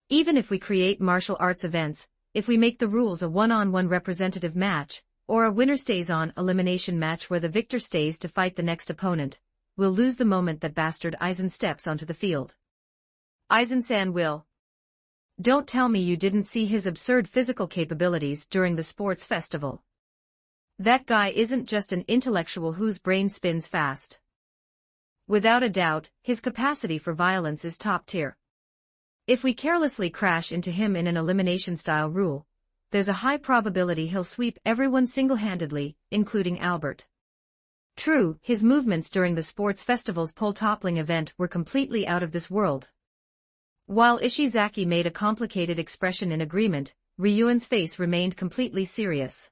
Even if we create martial arts events, if we make the rules a one-on-one representative match, or a winner-stays-on elimination match where the victor stays to fight the next opponent, we'll lose the moment that bastard Aizen steps onto the field. Aizen-san will. Don't tell me you didn't see his absurd physical capabilities during the sports festival. That guy isn't just an intellectual whose brain spins fast. Without a doubt, his capacity for violence is top tier. If we carelessly crash into him in an elimination-style rule, there's a high probability he'll sweep everyone single-handedly, including Albert. True, his movements during the sports festival's pole-toppling event were completely out of this world. While Ishizaki made a complicated expression in agreement, Ryuan's face remained completely serious.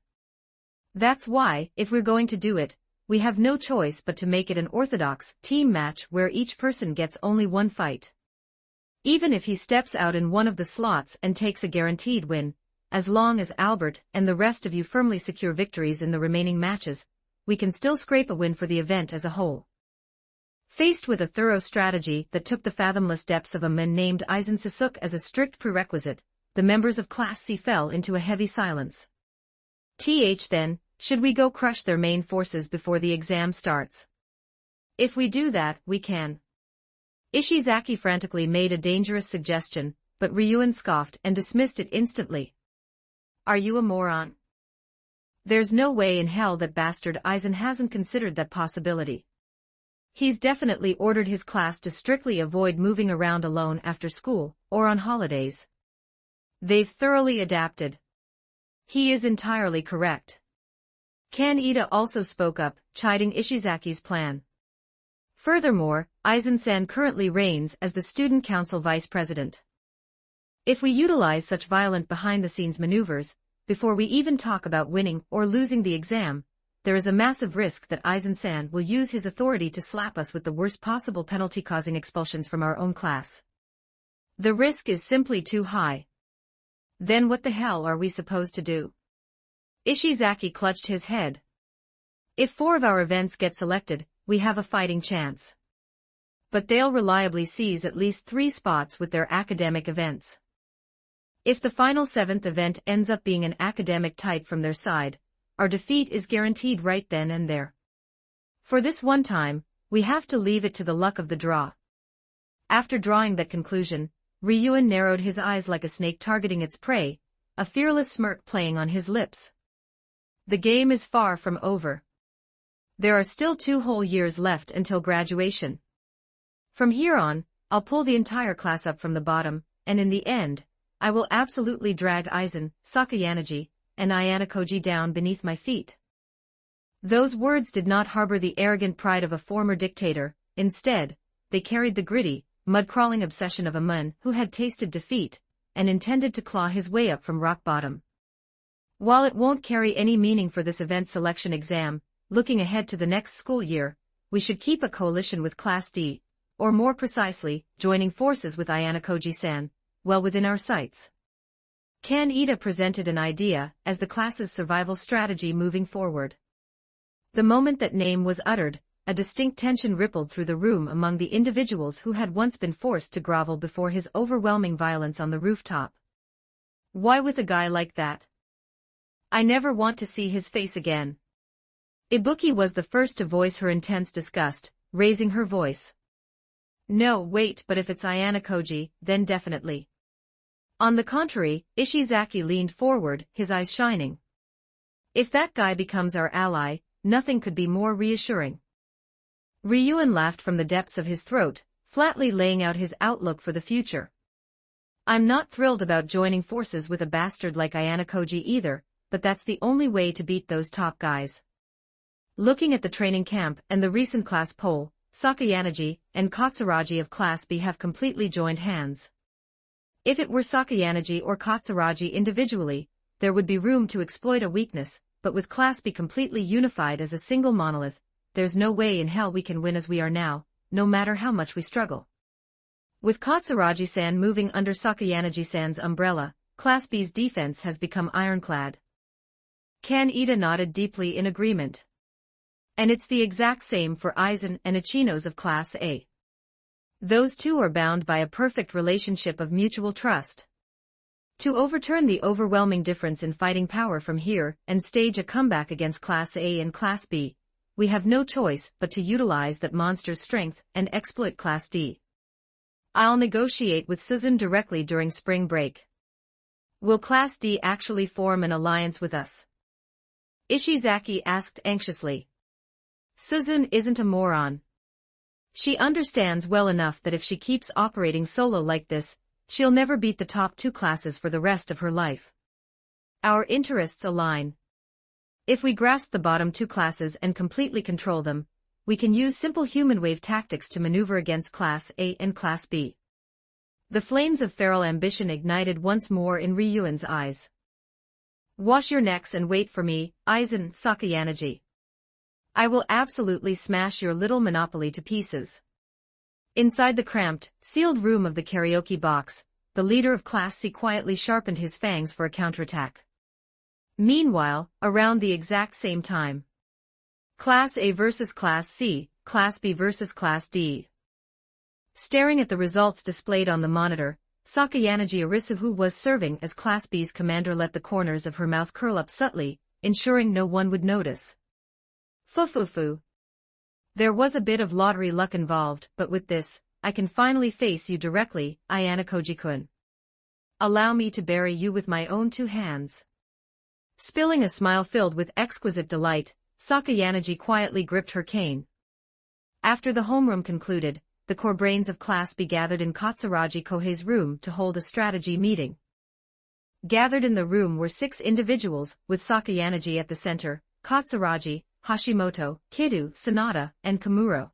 That's why, if we're going to do it, we have no choice but to make it an orthodox team match where each person gets only one fight. Even if he steps out in one of the slots and takes a guaranteed win, as long as Albert and the rest of you firmly secure victories in the remaining matches, we can still scrape a win for the event as a whole. Faced with a thorough strategy that took the fathomless depths of a man named Aizen Sōsuke as a strict prerequisite, the members of Class C fell into a heavy silence. Then, should we go crush their main forces before the exam starts? If we do that, we can. Ishizaki frantically made a dangerous suggestion, but Ryuan scoffed and dismissed it instantly. Are you a moron? There's no way in hell that bastard Aizen hasn't considered that possibility. He's definitely ordered his class to strictly avoid moving around alone after school, or on holidays. They've thoroughly adapted. He is entirely correct. Kaneda also spoke up, chiding Ishizaki's plan. Furthermore, Aizen-san currently reigns as the Student Council Vice President. If we utilize such violent behind-the-scenes maneuvers, before we even talk about winning or losing the exam, there is a massive risk that Aizen-san will use his authority to slap us with the worst possible penalty, causing expulsions from our own class. The risk is simply too high. Then what the hell are we supposed to do? Ishizaki clutched his head. If 4 of our events get selected, we have a fighting chance. But they'll reliably seize at least 3 spots with their academic events. If the final 7th event ends up being an academic type from their side, our defeat is guaranteed right then and there. For this one time, we have to leave it to the luck of the draw. After drawing that conclusion, Ryuan narrowed his eyes like a snake targeting its prey, a fearless smirk playing on his lips. The game is far from over. There are still 2 whole years left until graduation. From here on, I'll pull the entire class up from the bottom, and in the end, I will absolutely drag Aizen, Sakayanagi, and Ayanokoji down beneath my feet. Those words did not harbor the arrogant pride of a former dictator. Instead, they carried the gritty, mud-crawling obsession of a man who had tasted defeat and intended to claw his way up from rock bottom. While it won't carry any meaning for this event selection exam, looking ahead to the next school year, we should keep a coalition with Class D, or more precisely, joining forces with Ayanokoji-san, well within our sights. Kaneda presented an idea as the class's survival strategy moving forward. The moment that name was uttered, a distinct tension rippled through the room among the individuals who had once been forced to grovel before his overwhelming violence on the rooftop. Why with a guy like that? I never want to see his face again. Ibuki was the first to voice her intense disgust, raising her voice. No, wait, but if it's Ayanokoji, then definitely. On the contrary, Ishizaki leaned forward, his eyes shining. If that guy becomes our ally, nothing could be more reassuring. Ryuan laughed from the depths of his throat, flatly laying out his outlook for the future. I'm not thrilled about joining forces with a bastard like Ayanokoji either, but that's the only way to beat those top guys. Looking at the training camp and the recent class poll, Sakayanagi and Katsuragi of Class B have completely joined hands. If it were Sakayanagi or Katsuragi individually, there would be room to exploit a weakness, but with Class B completely unified as a single monolith, there's no way in hell we can win as we are now, no matter how much we struggle. With Katsuragi-san moving under Sakayanagi-san's umbrella, Class B's defense has become ironclad. Kaneda nodded deeply in agreement. And it's the exact same for Aizen and Ichinos of Class A. Those two are bound by a perfect relationship of mutual trust. To overturn the overwhelming difference in fighting power from here and stage a comeback against Class A and Class B, we have no choice but to utilize that monster's strength and exploit Class D. I'll negotiate with Suzune directly during spring break. Will Class D actually form an alliance with us? Ishizaki asked anxiously. Suzune isn't a moron. She understands well enough that if she keeps operating solo like this, she'll never beat the top two classes for the rest of her life. Our interests align. If we grasp the bottom two classes and completely control them, we can use simple human wave tactics to maneuver against Class A and Class B. The flames of feral ambition ignited once more in Ryuan's eyes. Wash your necks and wait for me, Aizen, Sakayanagi. I will absolutely smash your little monopoly to pieces. Inside the cramped, sealed room of the karaoke box, the leader of Class C quietly sharpened his fangs for a counterattack. Meanwhile, around the exact same time. Class A versus Class C, Class B versus Class D. Staring at the results displayed on the monitor, Sakayanagi Arisu, who was serving as Class B's commander, let the corners of her mouth curl up subtly, ensuring no one would notice. Fufufu. There was a bit of lottery luck involved, but with this, I can finally face you directly, Ayanokoji-kun. Allow me to bury you with my own two hands. Spilling a smile filled with exquisite delight, Sakayanagi quietly gripped her cane. After the homeroom concluded, the core brains of Class B gathered in Katsuragi Kohei's room to hold a strategy meeting. Gathered in the room were 6 individuals, with Sakayanagi at the center: Katsuragi, Hashimoto, Kido, Sanada, and Kamuro.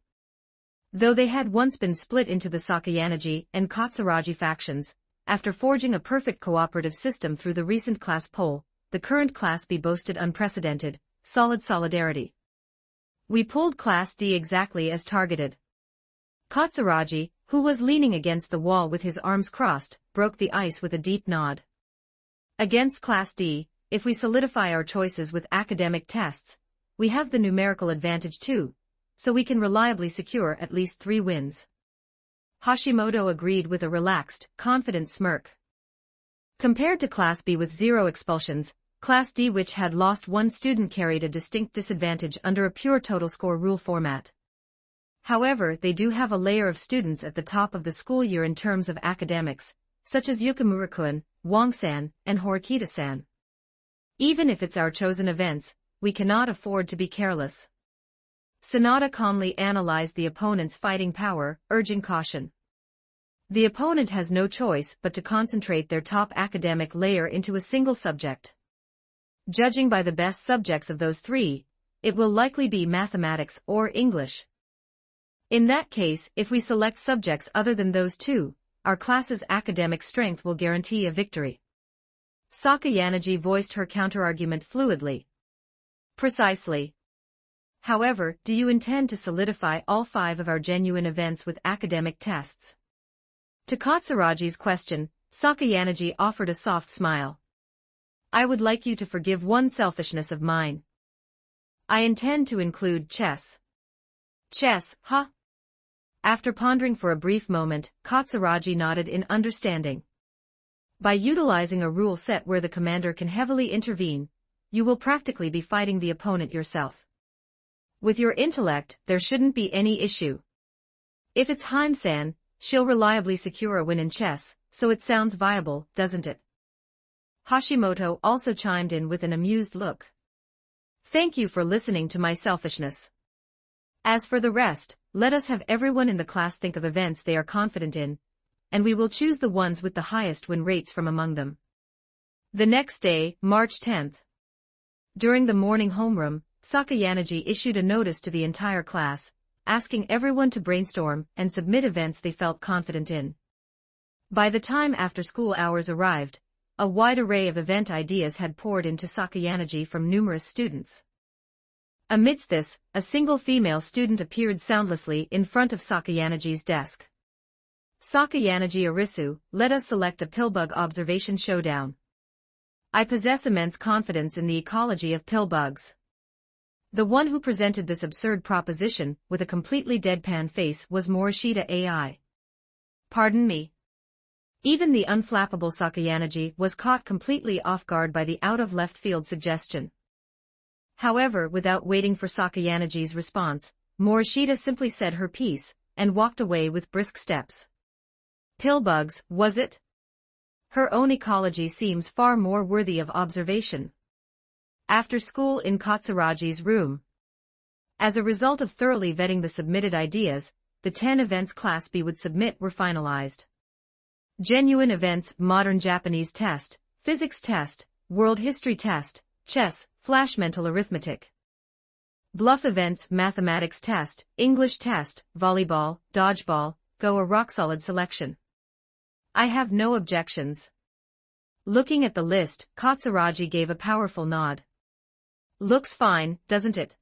Though they had once been split into the Sakayanagi and Katsuragi factions, after forging a perfect cooperative system through the recent class poll, the current Class B boasted unprecedented, solid solidarity. We pulled Class D exactly as targeted. Katsuragi, who was leaning against the wall with his arms crossed, broke the ice with a deep nod. Against Class D, if we solidify our choices with academic tests, we have the numerical advantage too, so we can reliably secure at least 3 wins. Hashimoto agreed with a relaxed, confident smirk. Compared to Class B with 0 expulsions, Class D, which had lost 1 student, carried a distinct disadvantage under a pure total score rule format. However, they do have a layer of students at the top of the school year in terms of academics, such as Yukamura-kun, Wong-san, and Horikita-san. Even if it's our chosen events, we cannot afford to be careless. Sanada calmly analyzed the opponent's fighting power, urging caution. The opponent has no choice but to concentrate their top academic layer into a single subject. Judging by the best subjects of those three, it will likely be mathematics or English. In that case, if we select subjects other than those two, our class's academic strength will guarantee a victory. Sakayanagi voiced her counterargument fluidly. Precisely. However, do you intend to solidify all 5 of our genuine events with academic tests? To Katsuragi's question, Sakayanagi offered a soft smile. I would like you to forgive one selfishness of mine. I intend to include chess. Chess, huh? After pondering for a brief moment, Katsuragi nodded in understanding. By utilizing a rule set where the commander can heavily intervene, you will practically be fighting the opponent yourself. With your intellect, there shouldn't be any issue. If it's Haim-san, she'll reliably secure a win in chess, so it sounds viable, doesn't it? Hashimoto also chimed in with an amused look. Thank you for listening to my selfishness. As for the rest, let us have everyone in the class think of events they are confident in, and we will choose the ones with the highest win rates from among them. The next day, March 10th. During the morning homeroom, Sakayanagi issued a notice to the entire class, asking everyone to brainstorm and submit events they felt confident in. By the time after-school hours arrived, a wide array of event ideas had poured into Sakayanagi from numerous students. Amidst this, a single female student appeared soundlessly in front of Sakayanagi's desk. Sakayanagi Arisu, let us select a pillbug observation showdown. I possess immense confidence in the ecology of pillbugs. The one who presented this absurd proposition with a completely deadpan face was Morishita AI. Pardon me. Even the unflappable Sakayanagi was caught completely off guard by the out-of-left-field suggestion. However, without waiting for Sakayanagi's response, Morishita simply said her piece, and walked away with brisk steps. Pillbugs, was it? Her own ecology seems far more worthy of observation. After school in Katsuragi's room. As a result of thoroughly vetting the submitted ideas, the 10 events Class B would submit were finalized. Genuine events, Modern Japanese test, Physics test, World History test, Chess, Flash Mental Arithmetic. Bluff events, Mathematics test, English test, Volleyball, Dodgeball, Go a rock-solid selection. I have no objections. Looking at the list, Katsuragi gave a powerful nod. Looks fine, doesn't it?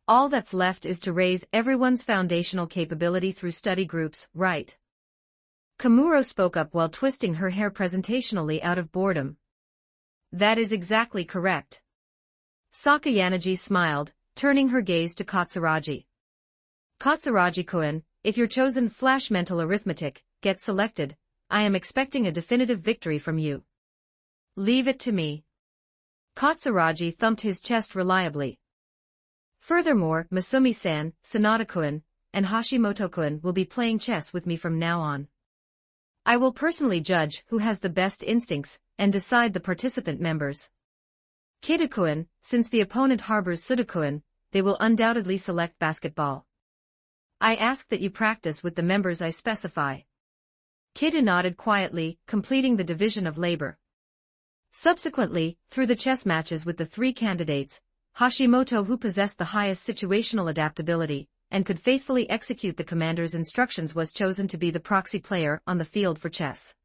All that's left is to raise everyone's foundational capability through study groups, right? Kamuro spoke up while twisting her hair presentationally out of boredom. That is exactly correct. Sakayanagi smiled, turning her gaze to Katsuragi. Katsuragi-kun, if your chosen Flash Mental Arithmetic gets selected, I am expecting a definitive victory from you. Leave it to me. Katsuragi thumped his chest reliably. Furthermore, Masumi-san, Sanada-kun, and Hashimoto-kun will be playing chess with me from now on. I will personally judge who has the best instincts and decide the participant members. Kida-kun, since the opponent harbors Suda-kun, they will undoubtedly select basketball. I ask that you practice with the members I specify. Kida nodded quietly, completing the division of labor. Subsequently, through the chess matches with the 3 candidates, Hashimoto, who possessed the highest situational adaptability and could faithfully execute the commander's instructions, was chosen to be the proxy player on the field for chess.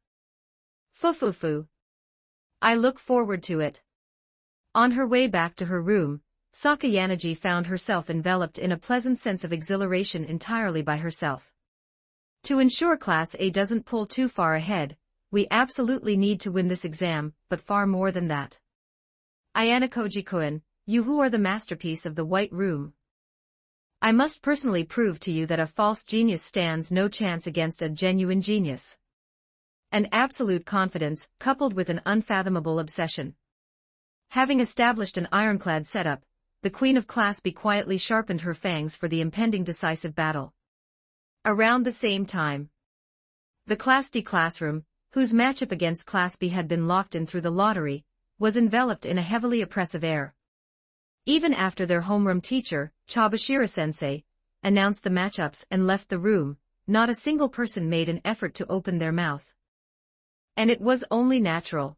Fufufu. I look forward to it. On her way back to her room, Sakayanagi found herself enveloped in a pleasant sense of exhilaration entirely by herself. To ensure Class A doesn't pull too far ahead, we absolutely need to win this exam, but far more than that. Ayanokoji-kun, you who are the masterpiece of the White Room. I must personally prove to you that a false genius stands no chance against a genuine genius. An absolute confidence, coupled with an unfathomable obsession. Having established an ironclad setup, the Queen of Class B quietly sharpened her fangs for the impending decisive battle. Around the same time, the Class D classroom, whose matchup against Class B had been locked in through the lottery, was enveloped in a heavily oppressive air. Even after their homeroom teacher, Chabashira-sensei, announced the matchups and left the room, not a single person made an effort to open their mouth. And it was only natural.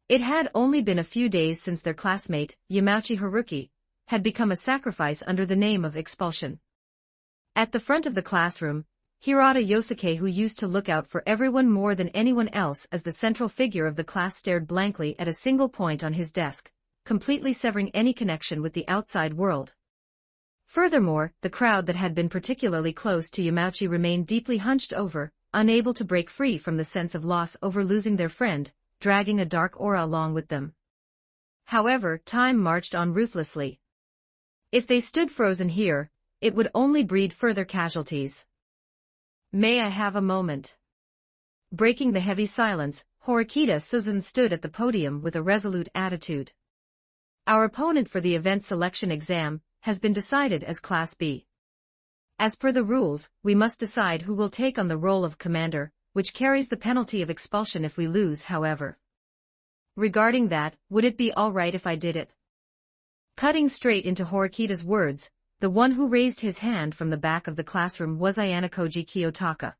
It had only been a few days since their classmate, Yamauchi Haruki, had become a sacrifice under the name of expulsion. At the front of the classroom, Hirata Yosuke, who used to look out for everyone more than anyone else as the central figure of the class, stared blankly at a single point on his desk, completely severing any connection with the outside world. Furthermore, the crowd that had been particularly close to Yamauchi remained deeply hunched over, unable to break free from the sense of loss over losing their friend, dragging a dark aura along with them. However, time marched on ruthlessly. If they stood frozen here, it would only breed further casualties. "May I have a moment?" Breaking the heavy silence, Horikita Suzun stood at the podium with a resolute attitude. "Our opponent for the event selection exam has been decided as Class B. As per the rules, we must decide who will take on the role of commander, which carries the penalty of expulsion if we lose, however. Regarding that, would it be all right if I did it?" Cutting straight into Horikita's words, the one who raised his hand from the back of the classroom was Ayanokoji Kiyotaka.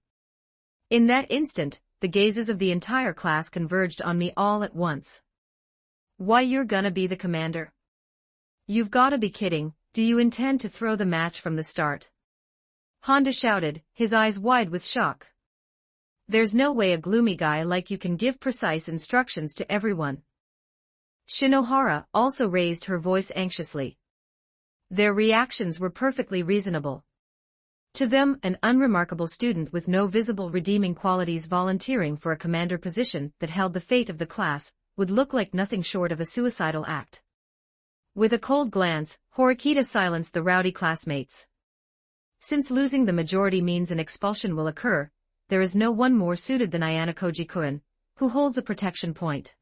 In that instant, the gazes of the entire class converged on me all at once. "Why, you're gonna be the commander? You've gotta be kidding. Do you intend to throw the match from the start?" Honda shouted, his eyes wide with shock. "There's no way a gloomy guy like you can give precise instructions to everyone." Shinohara also raised her voice anxiously. Their reactions were perfectly reasonable. To them, an unremarkable student with no visible redeeming qualities volunteering for a commander position that held the fate of the class would look like nothing short of a suicidal act. With a cold glance, Horikita silenced the rowdy classmates. Since losing the majority means an expulsion will occur, there is no one more suited than Ayanokoji-kun, who holds a protection point.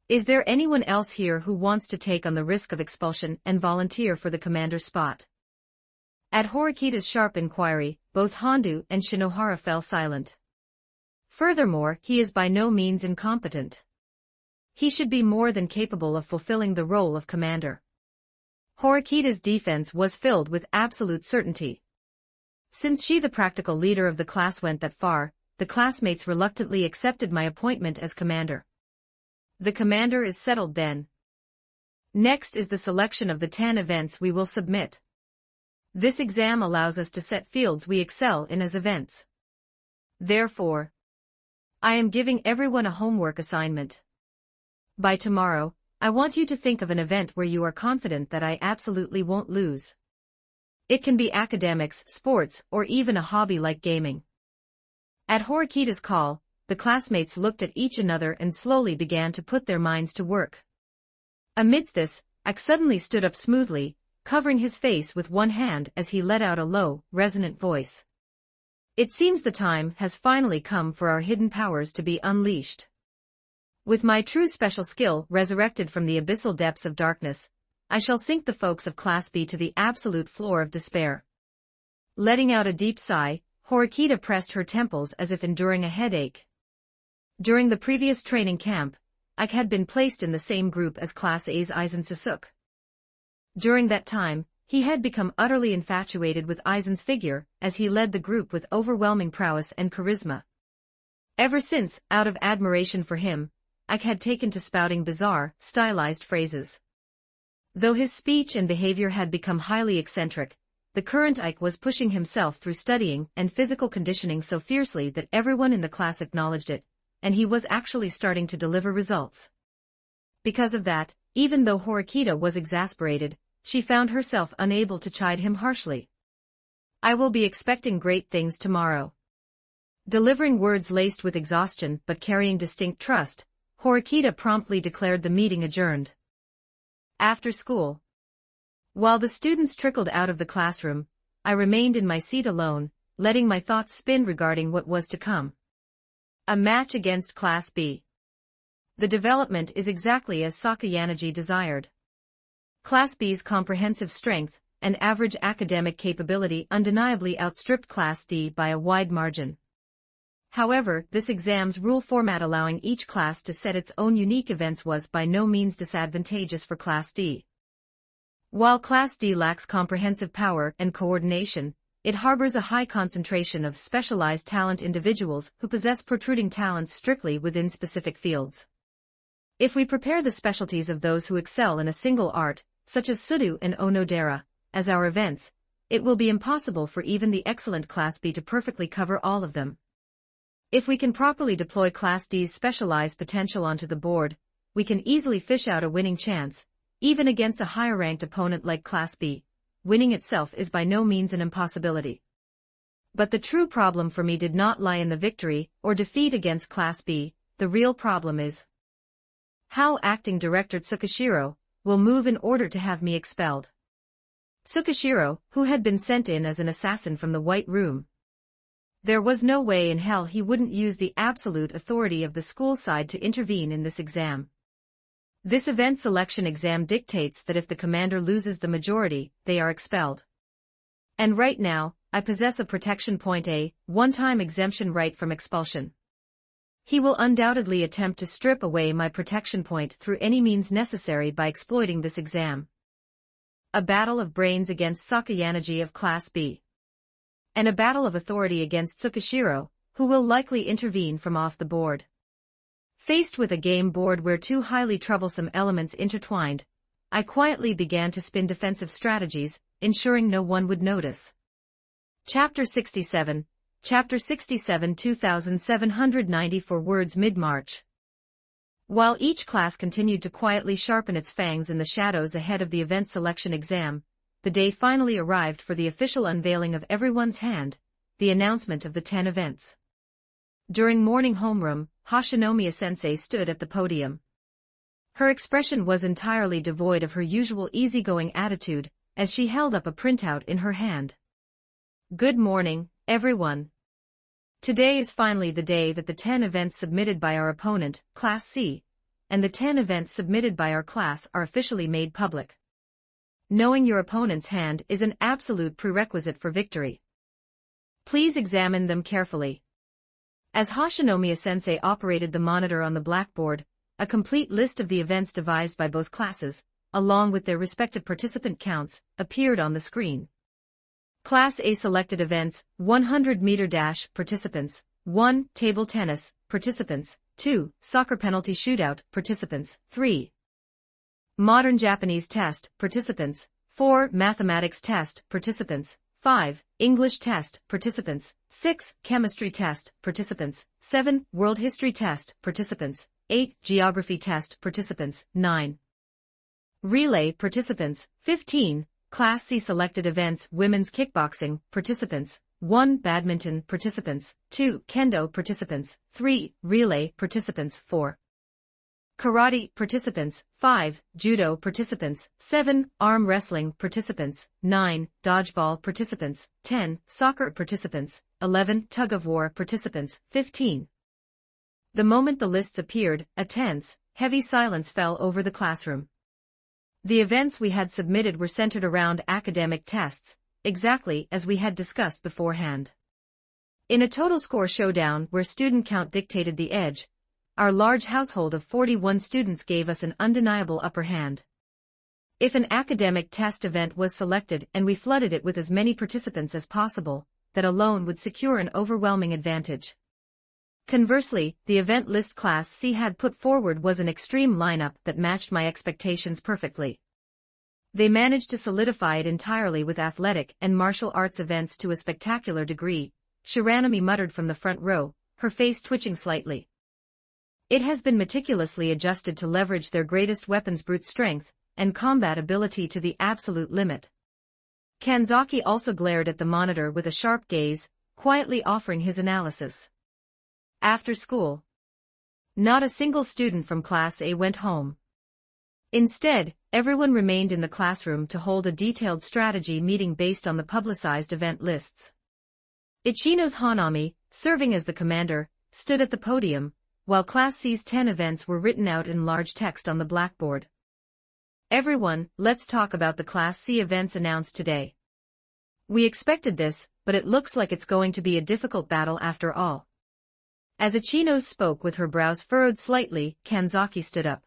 Is there anyone else here who wants to take on the risk of expulsion and volunteer for the commander spot? At Horikita's sharp inquiry, both Hondu and Shinohara fell silent. Furthermore, he is by no means incompetent. He should be more than capable of fulfilling the role of commander. Horikita's defense was filled with absolute certainty. Since she, the practical leader of the class, went that far, the classmates reluctantly accepted my appointment as commander. The commander is settled then. Next is the selection of the 10 events we will submit. This exam allows us to set fields we excel in as events. Therefore, I am giving everyone a homework assignment. By tomorrow, I want you to think of an event where you are confident that I absolutely won't lose. It can be academics, sports, or even a hobby like gaming. At Horikita's call, the classmates looked at each another and slowly began to put their minds to work. Amidst this, Ike suddenly stood up smoothly, covering his face with one hand as he let out a low, resonant voice. "It seems the time has finally come for our hidden powers to be unleashed. With my true special skill resurrected from the abyssal depths of darkness, I shall sink the folks of Class B to the absolute floor of despair." Letting out a deep sigh, Horikita pressed her temples as if enduring a headache. During the previous training camp, Ike had been placed in the same group as Class A's Aizen Sōsuke. During that time, he had become utterly infatuated with Aizen's figure, as he led the group with overwhelming prowess and charisma. Ever since, out of admiration for him, Ike had taken to spouting bizarre, stylized phrases. Though his speech and behavior had become highly eccentric, the current Ike was pushing himself through studying and physical conditioning so fiercely that everyone in the class acknowledged it, and he was actually starting to deliver results. Because of that, even though Horikita was exasperated, she found herself unable to chide him harshly. "I will be expecting great things tomorrow." Delivering words laced with exhaustion but carrying distinct trust, Horikita promptly declared the meeting adjourned. After school, while the students trickled out of the classroom, I remained in my seat alone, letting my thoughts spin regarding what was to come. A match against Class B. The development is exactly as Sakayanaji desired. Class B's comprehensive strength and average academic capability undeniably outstripped Class D by a wide margin. However, this exam's rule format allowing each class to set its own unique events was by no means disadvantageous for Class D. While Class D lacks comprehensive power and coordination, it harbors a high concentration of specialized talent individuals who possess protruding talents strictly within specific fields. If we prepare the specialties of those who excel in a single art, such as Sudo and Onodera, as our events, it will be impossible for even the excellent Class B to perfectly cover all of them. If we can properly deploy Class D's specialized potential onto the board, we can easily fish out a winning chance, even against a higher-ranked opponent like Class B. Winning itself is by no means an impossibility. But the true problem for me did not lie in the victory or defeat against Class B. The real problem is how acting director Tsukishiro will move in order to have me expelled. Tsukishiro, who had been sent in as an assassin from the White Room. There was no way in hell he wouldn't use the absolute authority of the school side to intervene in this exam. This event selection exam dictates that if the commander loses the majority, they are expelled. And right now, I possess a protection point, a one-time exemption right from expulsion. He will undoubtedly attempt to strip away my protection point through any means necessary by exploiting this exam. A battle of brains against Sakayanagi of Class B. And a battle of authority against Tsukishiro, who will likely intervene from off the board. Faced with a game board where two highly troublesome elements intertwined, I quietly began to spin defensive strategies, ensuring no one would notice. Chapter 67, 2,794 words mid-March. While each class continued to quietly sharpen its fangs in the shadows ahead of the event selection exam, the day finally arrived for the official unveiling of everyone's hand, the announcement of the 10 events. During morning homeroom, Hashinomiya-sensei stood at the podium. Her expression was entirely devoid of her usual easygoing attitude, as she held up a printout in her hand. Good morning, everyone. Today is finally the day that the 10 events submitted by our opponent, Class C, and the 10 events submitted by our class are officially made public. Knowing your opponent's hand is an absolute prerequisite for victory. Please examine them carefully. As Hashinomiya-sensei operated the monitor on the blackboard, a complete list of the events devised by both classes, along with their respective participant counts, appeared on the screen. Class A selected events: 100-meter dash participants, 1. Table tennis participants, 2. Soccer penalty shootout participants, 3. Modern Japanese test participants, 4. Mathematics test participants, 5. English test participants, 6. Chemistry test participants, 7. World History test participants, 8. Geography test participants, 9. Relay participants, 15. Class C selected events: women's kickboxing participants, 1. Badminton participants, 2. Kendo participants, 3. Relay participants, 4. Karate participants, 5. Judo participants, 7. Arm wrestling participants, 9. Dodgeball participants, 10. Soccer participants, 11. Tug-of-war participants, 15. The moment the lists appeared, a tense, heavy silence fell over the classroom. The events we had submitted were centered around academic tests, exactly as we had discussed beforehand. In a total score showdown where student count dictated the edge, our large household of 41 students gave us an undeniable upper hand. If an academic test event was selected and we flooded it with as many participants as possible, that alone would secure an overwhelming advantage. Conversely, the event list Class C had put forward was an extreme lineup that matched my expectations perfectly. They managed to solidify it entirely with athletic and martial arts events to a spectacular degree, Shiranami muttered from the front row, her face twitching slightly. It has been meticulously adjusted to leverage their greatest weapons brute strength and combat ability to the absolute limit. Kanzaki also glared at the monitor with a sharp gaze, quietly offering his analysis. After school, not a single student from Class A went home. Instead, everyone remained in the classroom to hold a detailed strategy meeting based on the publicized event lists. Ichino's Hanami, serving as the commander, stood at the podium, while Class C's 10 events were written out in large text on the blackboard. Everyone, let's talk about the Class C events announced today. We expected this, but it looks like it's going to be a difficult battle after all. As Ichino spoke with her brows furrowed slightly, Kanzaki stood up.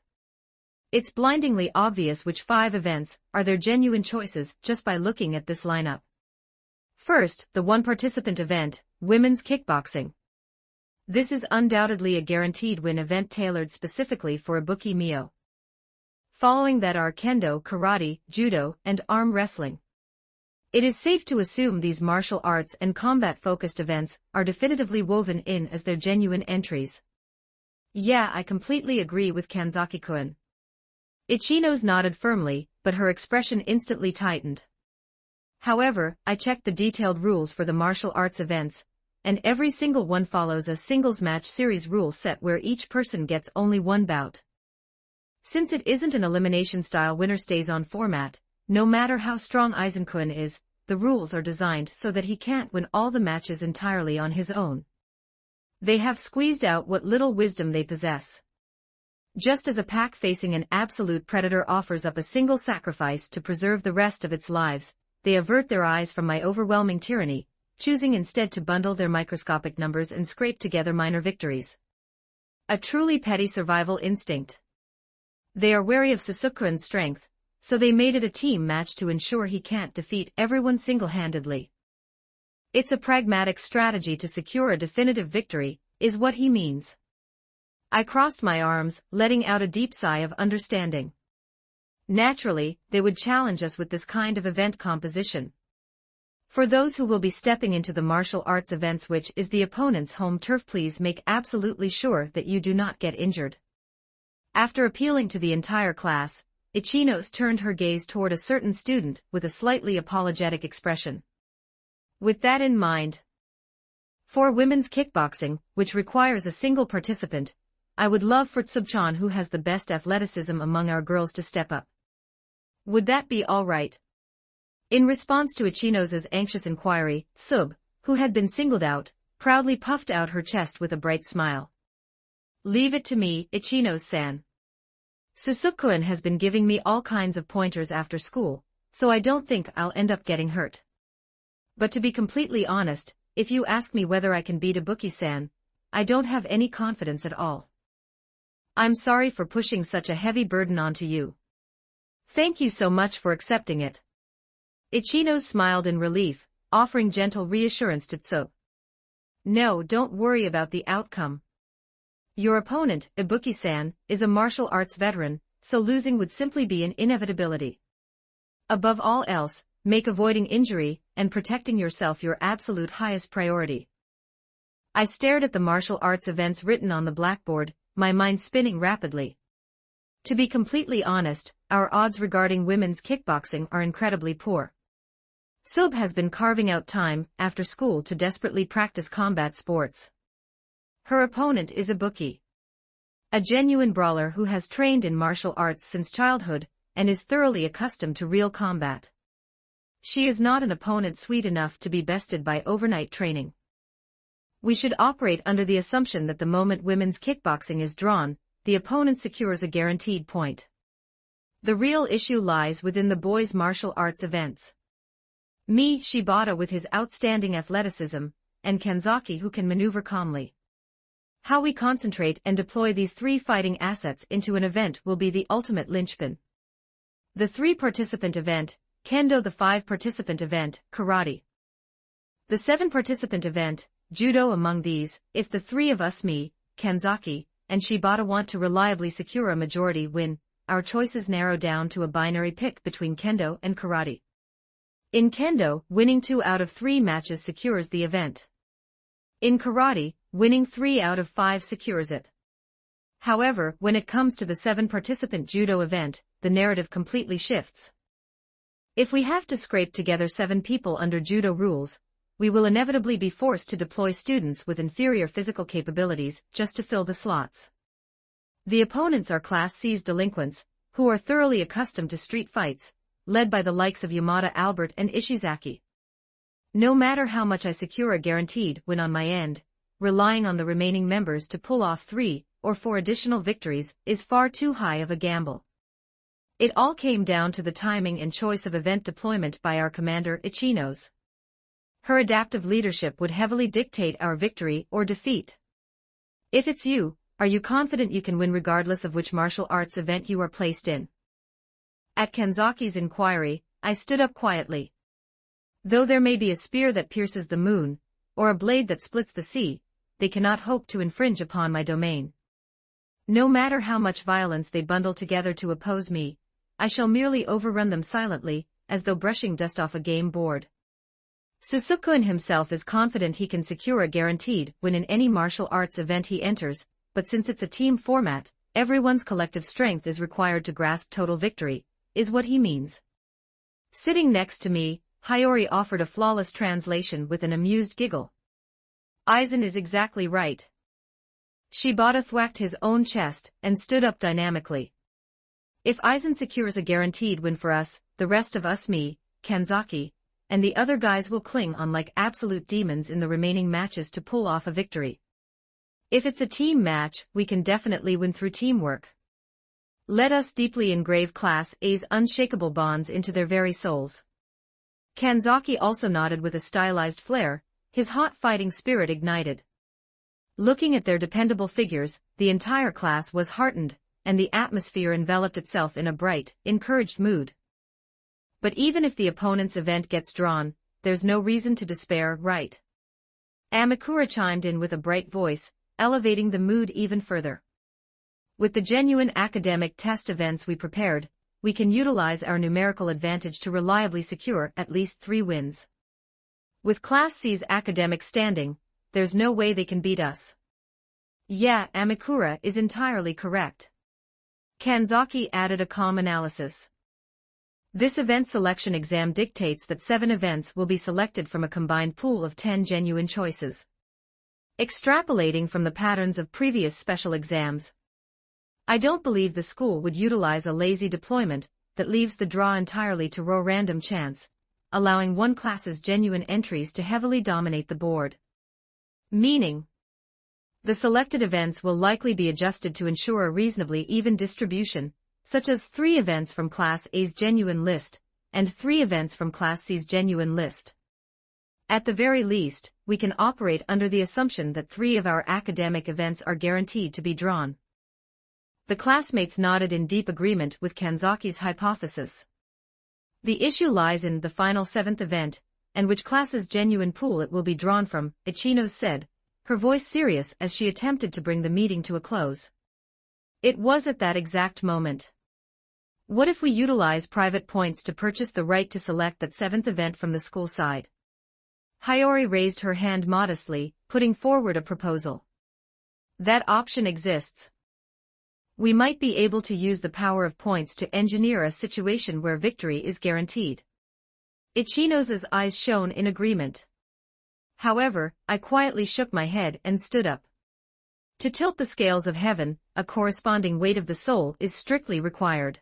It's blindingly obvious which 5 events are their genuine choices just by looking at this lineup. First, the one-participant event, women's kickboxing. This is undoubtedly a guaranteed win event tailored specifically for Ibuki Mio. Following that are kendo, karate, judo, and arm wrestling. It is safe to assume these martial arts and combat-focused events are definitively woven in as their genuine entries. Yeah, I completely agree with Kanzaki-kun. Ichino's nodded firmly, but her expression instantly tightened. However, I checked the detailed rules for the martial arts events, and every single one follows a singles match series rule set where each person gets only one bout. Since it isn't an elimination-style winner-stays-on format, no matter how strong Aizen-kun is, the rules are designed so that he can't win all the matches entirely on his own. They have squeezed out what little wisdom they possess. Just as a pack facing an absolute predator offers up a single sacrifice to preserve the rest of its lives, they avert their eyes from my overwhelming tyranny, choosing instead to bundle their microscopic numbers and scrape together minor victories. A truly petty survival instinct. They are wary of Sōsuke's strength, so they made it a team match to ensure he can't defeat everyone single-handedly. It's a pragmatic strategy to secure a definitive victory, is what he means. I crossed my arms, letting out a deep sigh of understanding. Naturally, they would challenge us with this kind of event composition. For those who will be stepping into the martial arts events, which is the opponent's home turf, please make absolutely sure that you do not get injured. After appealing to the entire class, Ichino's turned her gaze toward a certain student with a slightly apologetic expression. With that in mind, for women's kickboxing, which requires a single participant, I would love for Tsub-chan, who has the best athleticism among our girls, to step up. Would that be all right? In response to Ichino's anxious inquiry, Tsub, who had been singled out, proudly puffed out her chest with a bright smile. Leave it to me, Ichino-san. Sōsuke has been giving me all kinds of pointers after school, so I don't think I'll end up getting hurt. But to be completely honest, if you ask me whether I can beat Ibuki-san, I don't have any confidence at all. I'm sorry for pushing such a heavy burden onto you. Thank you so much for accepting it. Ichino smiled in relief, offering gentle reassurance to Tsub. No, don't worry about the outcome. Your opponent, Ibuki-san, is a martial arts veteran, so losing would simply be an inevitability. Above all else, make avoiding injury and protecting yourself your absolute highest priority. I stared at the martial arts events written on the blackboard, my mind spinning rapidly. To be completely honest, our odds regarding women's kickboxing are incredibly poor. Tsub has been carving out time after school to desperately practice combat sports. Her opponent is Ibuki, a genuine brawler who has trained in martial arts since childhood and is thoroughly accustomed to real combat. She is not an opponent sweet enough to be bested by overnight training. We should operate under the assumption that the moment women's kickboxing is drawn, the opponent secures a guaranteed point. The real issue lies within the boys' martial arts events. Me, Shibata with his outstanding athleticism, and Kanzaki who can maneuver calmly. How we concentrate and deploy these 3 fighting assets into an event will be the ultimate linchpin. The 3-participant event, kendo; the 5-participant event, karate; the 7-participant event, judo. Among these, if the 3 of us, me, Kanzaki, and Shibata, want to reliably secure a majority win, our choices narrow down to a binary pick between kendo and karate. In kendo, winning 2 out of 3 matches secures the event. In karate, winning 3 out of 5 secures it. However, when it comes to the 7-participant judo event, the narrative completely shifts. If we have to scrape together 7 people under judo rules, we will inevitably be forced to deploy students with inferior physical capabilities just to fill the slots. The opponents are Class C's delinquents, who are thoroughly accustomed to street fights, led by the likes of Yamada, Albert, and Ishizaki. No matter how much I secure a guaranteed win on my end, relying on the remaining members to pull off 3 or 4 additional victories is far too high of a gamble. It all came down to the timing and choice of event deployment by our commander, Ichino's. Her adaptive leadership would heavily dictate our victory or defeat. If it's you, are you confident you can win regardless of which martial arts event you are placed in? At Kanzaki's inquiry, I stood up quietly. Though there may be a spear that pierces the moon, or a blade that splits the sea, they cannot hope to infringe upon my domain. No matter how much violence they bundle together to oppose me, I shall merely overrun them silently, as though brushing dust off a game board. Sōsuke himself is confident he can secure a guaranteed win in any martial arts event he enters, but since it's a team format, everyone's collective strength is required to grasp total victory, is what he means. Sitting next to me, Hiyori offered a flawless translation with an amused giggle. Aizen is exactly right. Shibata thwacked his own chest and stood up dynamically. If Aizen secures a guaranteed win for us, the rest of us, me, Kanzaki, and the other guys will cling on like absolute demons in the remaining matches to pull off a victory. If it's a team match, we can definitely win through teamwork. Let us deeply engrave Class A's unshakable bonds into their very souls. Kanzaki also nodded with a stylized flair, his hot fighting spirit ignited. Looking at their dependable figures, the entire class was heartened, and the atmosphere enveloped itself in a bright, encouraged mood. But even if the opponent's event gets drawn, there's no reason to despair, right? Amikura chimed in with a bright voice, elevating the mood even further. With the genuine academic test events we prepared, we can utilize our numerical advantage to reliably secure at least 3 wins. With Class C's academic standing, there's no way they can beat us. Yeah, Amikura is entirely correct. Kanzaki added a calm analysis. This event selection exam dictates that 7 events will be selected from a combined pool of 10 genuine choices. Extrapolating from the patterns of previous special exams, I don't believe the school would utilize a lazy deployment that leaves the draw entirely to raw random chance, allowing one class's genuine entries to heavily dominate the board. Meaning, the selected events will likely be adjusted to ensure a reasonably even distribution, such as 3 events from Class A's genuine list, and 3 events from Class C's genuine list. At the very least, we can operate under the assumption that 3 of our academic events are guaranteed to be drawn. The classmates nodded in deep agreement with Kanzaki's hypothesis. The issue lies in the final 7th event, and which class's genuine pool it will be drawn from, Ichino said, her voice serious as she attempted to bring the meeting to a close. It was at that exact moment. What if we utilize private points to purchase the right to select that 7th event from the school side? Hiyori raised her hand modestly, putting forward a proposal. That option exists. We might be able to use the power of points to engineer a situation where victory is guaranteed. Ichino's eyes shone in agreement. However, I quietly shook my head and stood up. To tilt the scales of heaven, a corresponding weight of the soul is strictly required.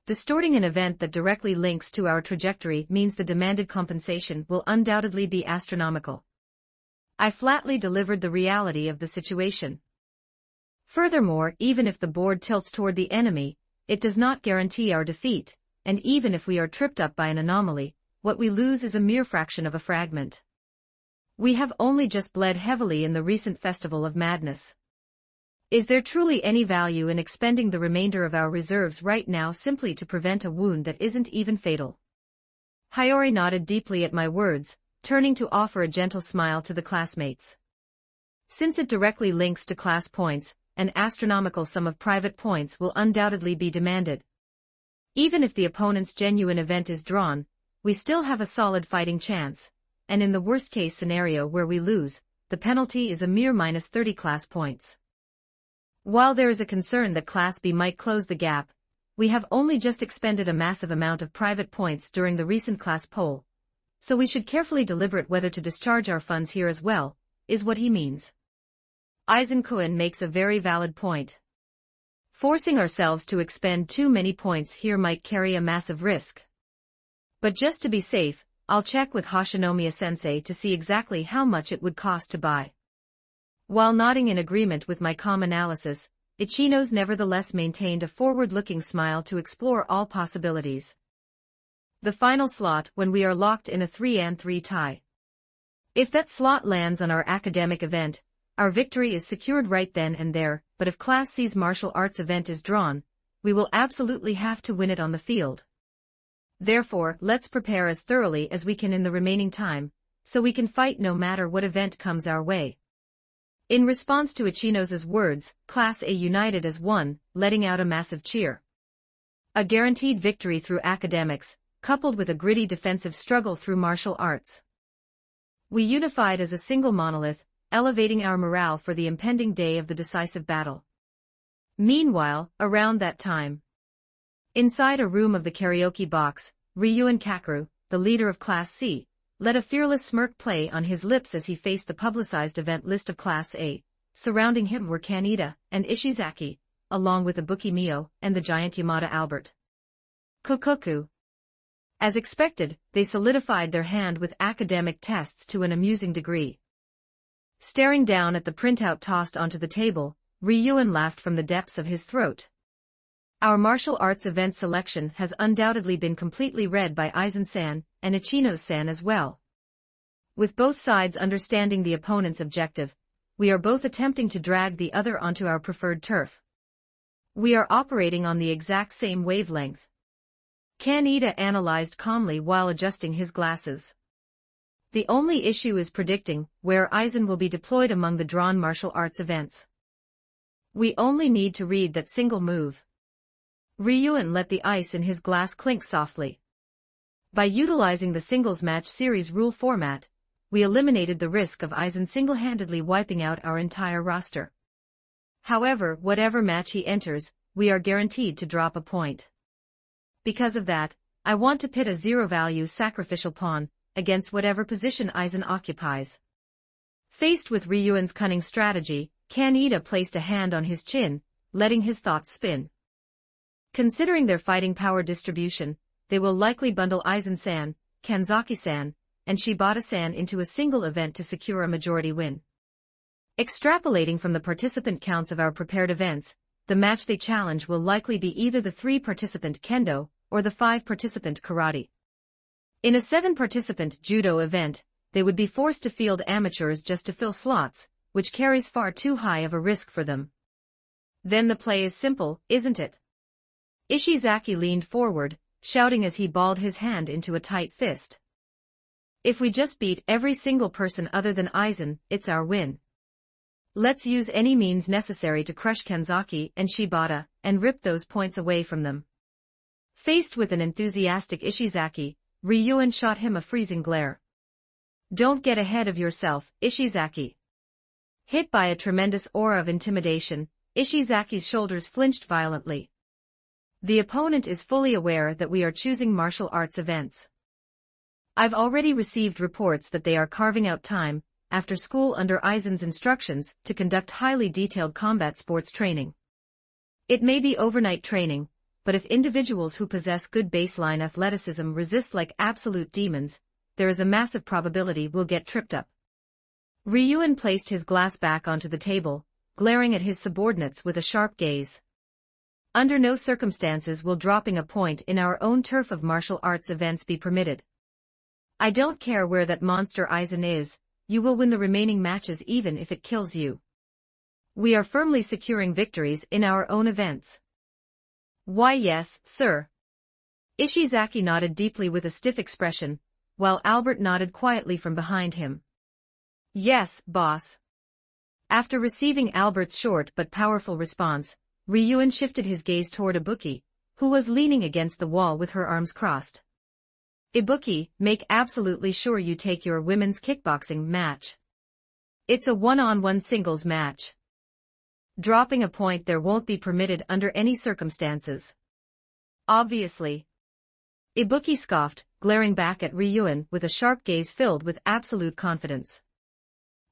Distorting an event that directly links to our trajectory means the demanded compensation will undoubtedly be astronomical. I flatly delivered the reality of the situation. Furthermore, even if the board tilts toward the enemy, it does not guarantee our defeat, and even if we are tripped up by an anomaly, what we lose is a mere fraction of a fragment. We have only just bled heavily in the recent Festival of Madness. Is there truly any value in expending the remainder of our reserves right now simply to prevent a wound that isn't even fatal? Hiyori nodded deeply at my words, turning to offer a gentle smile to the classmates. Since it directly links to class points, an astronomical sum of private points will undoubtedly be demanded. Even if the opponent's genuine event is drawn, we still have a solid fighting chance, and in the worst-case scenario where we lose, the penalty is a mere -30 class points. While there is a concern that Class B might close the gap, we have only just expended a massive amount of private points during the recent class poll, so we should carefully deliberate whether to discharge our funds here as well, is what he means. Aizen makes a very valid point. Forcing ourselves to expend too many points here might carry a massive risk. But just to be safe, I'll check with Hashinomiya-sensei to see exactly how much it would cost to buy. While nodding in agreement with my calm analysis, Ichino's nevertheless maintained a forward-looking smile to explore all possibilities. The final slot when we are locked in a 3-3 tie. If that slot lands on our academic event, our victory is secured right then and there, but if Class C's martial arts event is drawn, we will absolutely have to win it on the field. Therefore, let's prepare as thoroughly as we can in the remaining time, so we can fight no matter what event comes our way. In response to Ichinos's words, Class A united as one, letting out a massive cheer. A guaranteed victory through academics, coupled with a gritty defensive struggle through martial arts. We unified as a single monolith, elevating our morale for the impending day of the decisive battle. Meanwhile, around that time, inside a room of the karaoke box, Ryuan Kakeru, the leader of Class C, let a fearless smirk play on his lips as he faced the publicized event list of Class A. Surrounding him were Kaneda and Ishizaki, along with Ibuki Mio and the giant Yamada Albert. Kokoku. As expected, they solidified their hand with academic tests to an amusing degree. Staring down at the printout tossed onto the table, Ryuan laughed from the depths of his throat. Our martial arts event selection has undoubtedly been completely read by Aizen-san and Ichino-san as well. With both sides understanding the opponent's objective, we are both attempting to drag the other onto our preferred turf. We are operating on the exact same wavelength. Kaneda analyzed calmly while adjusting his glasses. The only issue is predicting where Aizen will be deployed among the drawn martial arts events. We only need to read that single move. Ryuan let the ice in his glass clink softly. By utilizing the singles match series rule format, we eliminated the risk of Aizen single-handedly wiping out our entire roster. However, whatever match he enters, we are guaranteed to drop a point. Because of that, I want to pit a zero-value sacrificial pawn against whatever position Aizen occupies. Faced with Ryuan's cunning strategy, Kaneda placed a hand on his chin, letting his thoughts spin. Considering their fighting power distribution, they will likely bundle Aizen-san, Kanzaki-san, and Shibata-san into a single event to secure a majority win. Extrapolating from the participant counts of our prepared events, the match they challenge will likely be either the 3-participant Kendo or the 5-participant Karate. In a 7-participant Judo event, they would be forced to field amateurs just to fill slots, which carries far too high of a risk for them. Then the play is simple, isn't it? Ishizaki leaned forward, shouting as he balled his hand into a tight fist. If we just beat every single person other than Aizen, it's our win. Let's use any means necessary to crush Kanzaki and Shibata, and rip those points away from them. Faced with an enthusiastic Ishizaki, Ryuan shot him a freezing glare. Don't get ahead of yourself, Ishizaki. Hit by a tremendous aura of intimidation, Ishizaki's shoulders flinched violently. The opponent is fully aware that we are choosing martial arts events. I've already received reports that they are carving out time, after school under Aizen's instructions, to conduct highly detailed combat sports training. It may be overnight training, but if individuals who possess good baseline athleticism resist like absolute demons, there is a massive probability we'll get tripped up. Ryuan placed his glass back onto the table, glaring at his subordinates with a sharp gaze. Under no circumstances will dropping a point in our own turf of martial arts events be permitted. I don't care where that monster Aizen is, you will win the remaining matches even if it kills you. We are firmly securing victories in our own events. Why yes, sir. Ishizaki nodded deeply with a stiff expression, while Albert nodded quietly from behind him. Yes, boss. After receiving Albert's short but powerful response, Ryuan shifted his gaze toward Ibuki, who was leaning against the wall with her arms crossed. Ibuki, make absolutely sure you take your women's kickboxing match. It's a one-on-one singles match. Dropping a point there won't be permitted under any circumstances. Obviously. Ibuki scoffed, glaring back at Ryuan with a sharp gaze filled with absolute confidence.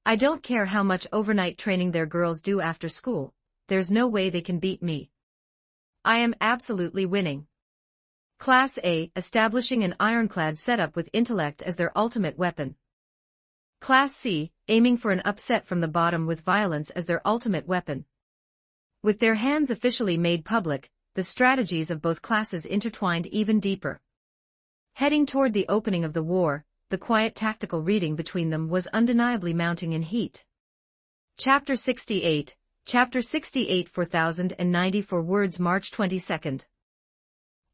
I don't care how much overnight training their girls do after school, there's no way they can beat me. I am absolutely winning. Class A, establishing an ironclad setup with intellect as their ultimate weapon. Class C, aiming for an upset from the bottom with violence as their ultimate weapon. With their hands officially made public, the strategies of both classes intertwined even deeper. Heading toward the opening of the war, the quiet tactical reading between them was undeniably mounting in heat. Chapter 68, Chapter 68 4094 words March 22nd.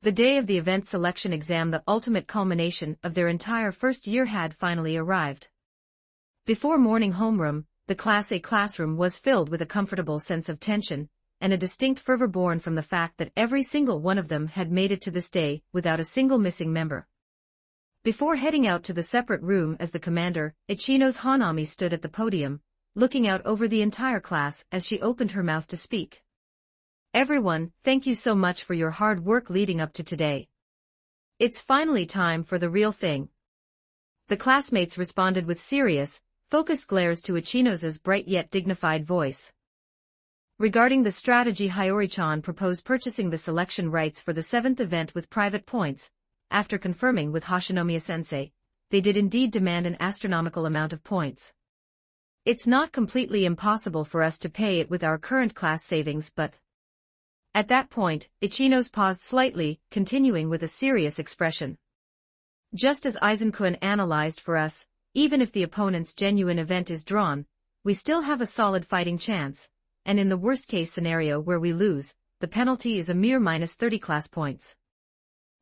The day of the event selection exam, the ultimate culmination of their entire first year, had finally arrived. Before morning homeroom, the Class A classroom was filled with a comfortable sense of tension, and a distinct fervor born from the fact that every single one of them had made it to this day without a single missing member. Before heading out to the separate room as the commander, Ichino's Hanami stood at the podium, looking out over the entire class as she opened her mouth to speak. Everyone, thank you so much for your hard work leading up to today. It's finally time for the real thing. The classmates responded with serious, focused glares to Ichino's bright yet dignified voice. Regarding the strategy, Hiyori-chan proposed purchasing the selection rights for the 7th event with private points. After confirming with Hashinomiya-sensei, they did indeed demand an astronomical amount of points. It's not completely impossible for us to pay it with our current class savings, but... At that point, Ichino's paused slightly, continuing with a serious expression. Just as Aizen-kun analyzed for us, even if the opponent's genuine event is drawn, we still have a solid fighting chance, and in the worst-case scenario where we lose, the penalty is a mere -30 class points.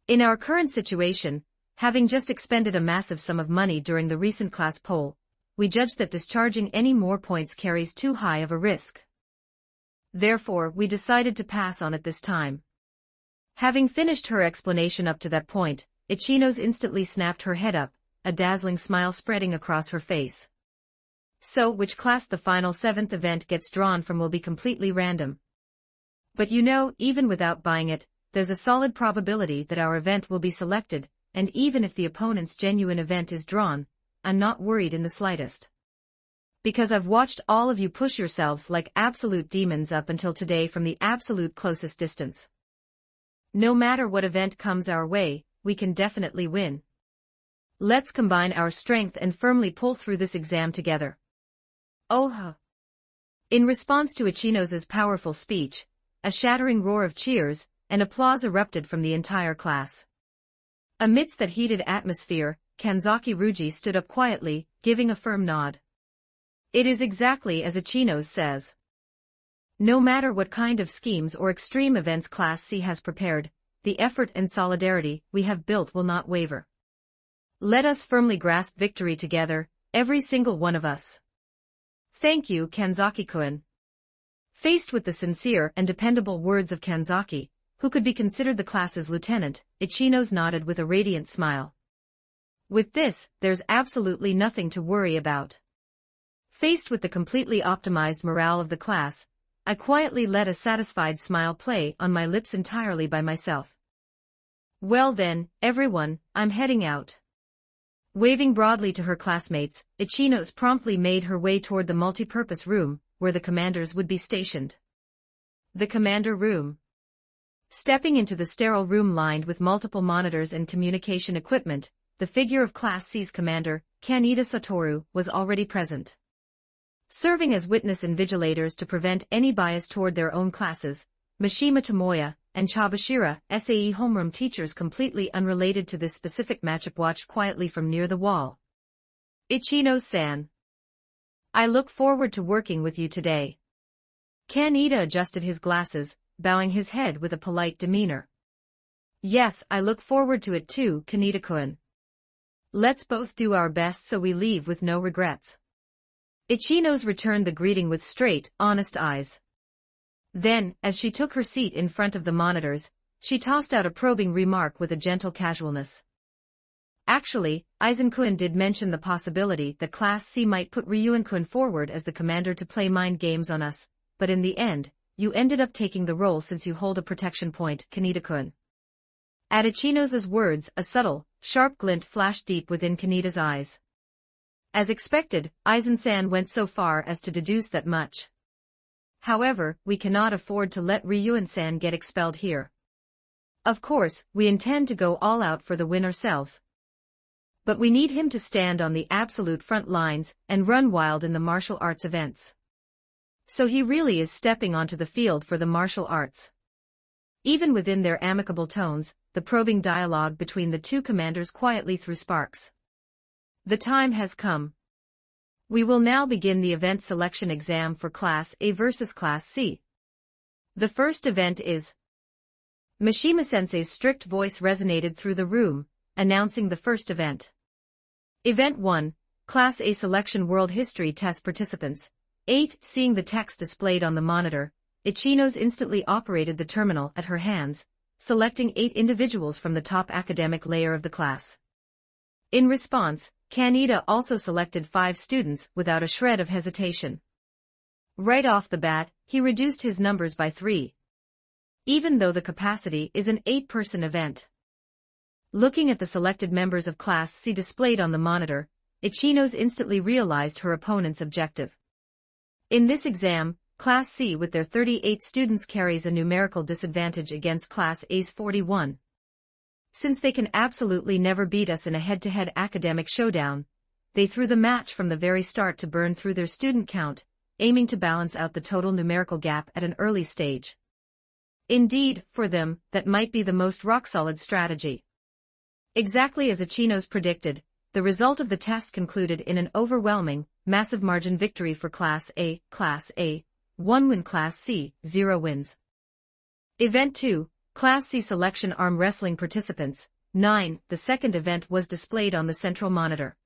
In our current situation, having just expended a massive sum of money during the recent class poll, we judge that discharging any more points carries too high of a risk. Therefore, we decided to pass on it this time. Having finished her explanation up to that point, Ichino's instantly snapped her head up, a dazzling smile spreading across her face. So, which class the final 7th event gets drawn from will be completely random. But you know, even without buying it, there's a solid probability that our event will be selected, and even if the opponent's genuine event is drawn, I'm not worried in the slightest. Because I've watched all of you push yourselves like absolute demons up until today from the absolute closest distance. No matter what event comes our way, we can definitely win. Let's combine our strength and firmly pull through this exam together. Oh! In response to Ichino's powerful speech, a shattering roar of cheers and applause erupted from the entire class. Amidst that heated atmosphere, Kanzaki Ruji stood up quietly, giving a firm nod. It is exactly as Ichino says. No matter what kind of schemes or extreme events Class C has prepared, the effort and solidarity we have built will not waver. Let us firmly grasp victory together, every single one of us. Thank you, Kanzaki-kun. Faced with the sincere and dependable words of Kanzaki, who could be considered the class's lieutenant, Ichino nodded with a radiant smile. With this, there's absolutely nothing to worry about. Faced with the completely optimized morale of the class, I quietly let a satisfied smile play on my lips entirely by myself. Well then, everyone, I'm heading out. Waving broadly to her classmates, Ichino promptly made her way toward the multi-purpose room, where the commanders would be stationed. The commander room. Stepping into the sterile room lined with multiple monitors and communication equipment, the figure of Class C's commander, Kaneda Satoru, was already present. Serving as witness invigilators to prevent any bias toward their own classes, Mishima Tomoya and Chabashira, SAE homeroom teachers completely unrelated to this specific matchup, watched quietly from near the wall. Ichino-san. I look forward to working with you today. Kaneda adjusted his glasses, bowing his head with a polite demeanor. Yes, I look forward to it too, Kaneda-kun. Let's both do our best so we leave with no regrets. Ichino returned the greeting with straight, honest eyes. Then, as she took her seat in front of the monitors, she tossed out a probing remark with a gentle casualness. Actually, Aizen-kun did mention the possibility that Class C might put Ryuen-kun forward as the commander to play mind games on us, but in the end, you ended up taking the role since you hold a protection point, Kaneda-kun. At Ichino's words, a subtle, sharp glint flashed deep within Kaneda's eyes. As expected, Aizen-san went so far as to deduce that much. However, we cannot afford to let Ryuen-san get expelled here. Of course, we intend to go all out for the win ourselves. But we need him to stand on the absolute front lines and run wild in the martial arts events. So he really is stepping onto the field for the martial arts. Even within their amicable tones, the probing dialogue between the two commanders quietly threw sparks. The time has come. We will now begin the event selection exam for Class A versus Class C. The first event is Mishima-sensei's strict voice resonated through the room, announcing the first event. Event 1, Class A Selection World History Test Participants. 8. Seeing the text displayed on the monitor, Ichinos instantly operated the terminal at her hands, selecting 8 individuals from the top academic layer of the class. In response, Kaneda also selected 5 students without a shred of hesitation. Right off the bat, he reduced his numbers by 3. Even though the capacity is an 8-person event. Looking at the selected members of Class C displayed on the monitor, Ichinos instantly realized her opponent's objective. In this exam, Class C with their 38 students carries a numerical disadvantage against Class A's 41. Since they can absolutely never beat us in a head-to-head academic showdown, they threw the match from the very start to burn through their student count, aiming to balance out the total numerical gap at an early stage. Indeed, for them, that might be the most rock-solid strategy. Exactly as Ichinos predicted, the result of the test concluded in an overwhelming, massive margin victory for Class A, 1 win Class C, 0 wins. Event 2, Class C Selection Arm Wrestling Participants, 9. The second event was displayed on the central monitor.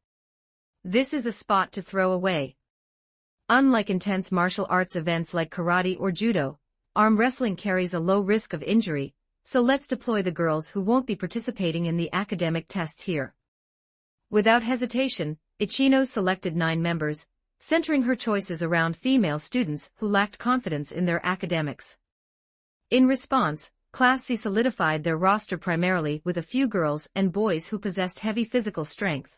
This is a spot to throw away. Unlike intense martial arts events like karate or judo, arm wrestling carries a low risk of injury, so let's deploy the girls who won't be participating in the academic tests here. Without hesitation, Ichinos selected 9 members, centering her choices around female students who lacked confidence in their academics. In response, Class C solidified their roster primarily with a few girls and boys who possessed heavy physical strength.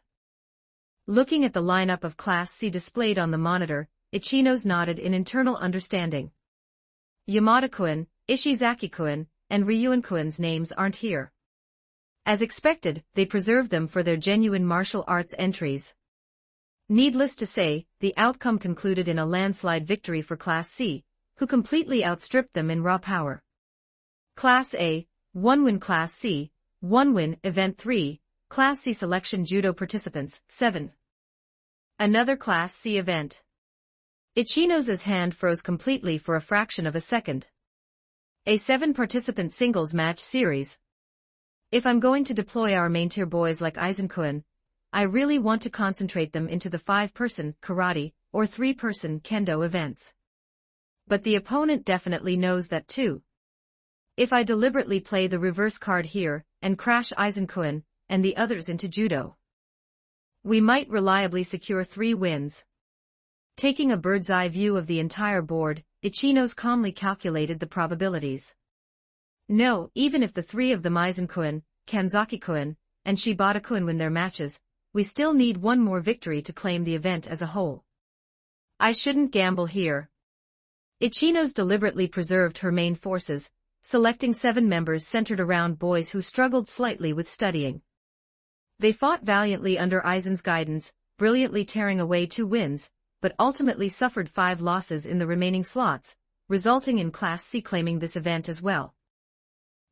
Looking at the lineup of Class C displayed on the monitor, Ichinos nodded in internal understanding. Yamada-kun, Ishizaki-kun, and Ryuan-kun's names aren't here. As expected, they preserved them for their genuine martial arts entries. Needless to say, the outcome concluded in a landslide victory for Class C, who completely outstripped them in raw power. Class A, 1 win Class C, 1 win Event 3, Class C Selection Judo Participants, 7. Another Class C event. Ichinos' hand froze completely for a fraction of a second. A 7-participant singles match series. If I'm going to deploy our main-tier boys like Aizen-kun, I really want to concentrate them into the 5-person karate or 3-person kendo events. But the opponent definitely knows that too. If I deliberately play the reverse card here and crash Aizen-kun and the others into judo, we might reliably secure 3 wins. Taking a bird's-eye view of the entire board, Ichinos calmly calculated the probabilities. No, even if the 3 of them Aizen-kun, Kanzaki-kun, and Shibata-kun win their matches, we still need 1 more victory to claim the event as a whole. I shouldn't gamble here. Ichinos deliberately preserved her main forces, selecting 7 members centered around boys who struggled slightly with studying. They fought valiantly under Aizen's guidance, brilliantly tearing away 2 wins, but ultimately suffered 5 losses in the remaining slots, resulting in Class C claiming this event as well.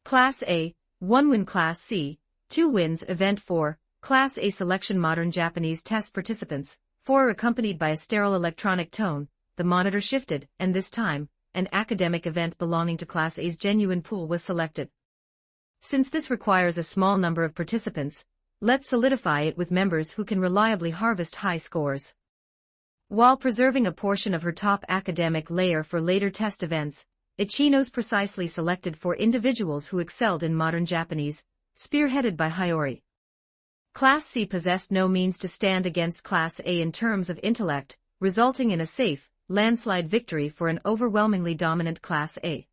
Class A, 1 win Class C, 2 wins Event 4, Class A Selection Modern Japanese Test Participants, 4 accompanied by a sterile electronic tone, the monitor shifted, and this time, an academic event belonging to Class A's genuine pool was selected. Since this requires a small number of participants, let's solidify it with members who can reliably harvest high scores. While preserving a portion of her top academic layer for later test events, Ichinos precisely selected 4 individuals who excelled in modern Japanese, spearheaded by Hiyori. Class C possessed no means to stand against Class A in terms of intellect, resulting in a safe, landslide victory for an overwhelmingly dominant Class A.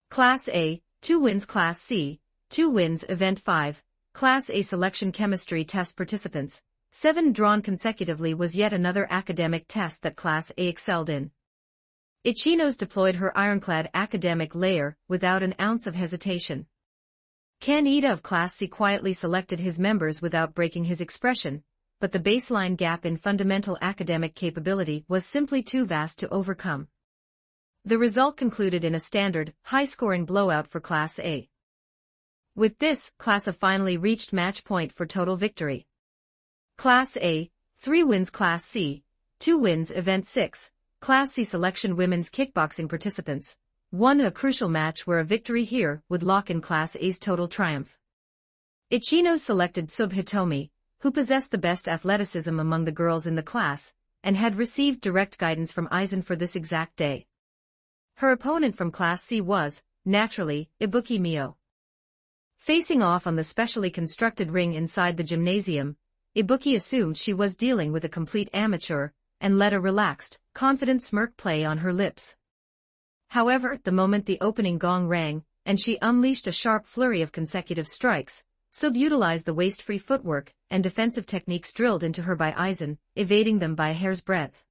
Class A, 2 wins Class C, 2 wins Event 5, Class A Selection Chemistry Test Participants, 7 drawn consecutively was yet another academic test that Class A excelled in. Ichinos deployed her ironclad academic layer without an ounce of hesitation. Kaneda of Class C quietly selected his members without breaking his expression, but the baseline gap in fundamental academic capability was simply too vast to overcome. The result concluded in a standard, high-scoring blowout for Class A. With this, Class A finally reached match point for total victory. Class A, 3 wins Class C, 2 wins. Event 6, Class C Selection Women's Kickboxing Participants. 1. A crucial match where a victory here would lock in Class A's total triumph. Ichino selected Sub Hitomi, who possessed the best athleticism among the girls in the class, and had received direct guidance from Aizen for this exact day. Her opponent from Class C was, naturally, Ibuki Mio. Facing off on the specially constructed ring inside the gymnasium, Ibuki assumed she was dealing with a complete amateur, and let a relaxed, confident smirk play on her lips. However, the moment the opening gong rang, and she unleashed a sharp flurry of consecutive strikes, Sub utilized the waist-free footwork and defensive techniques drilled into her by Aizen, evading them by a hair's breadth.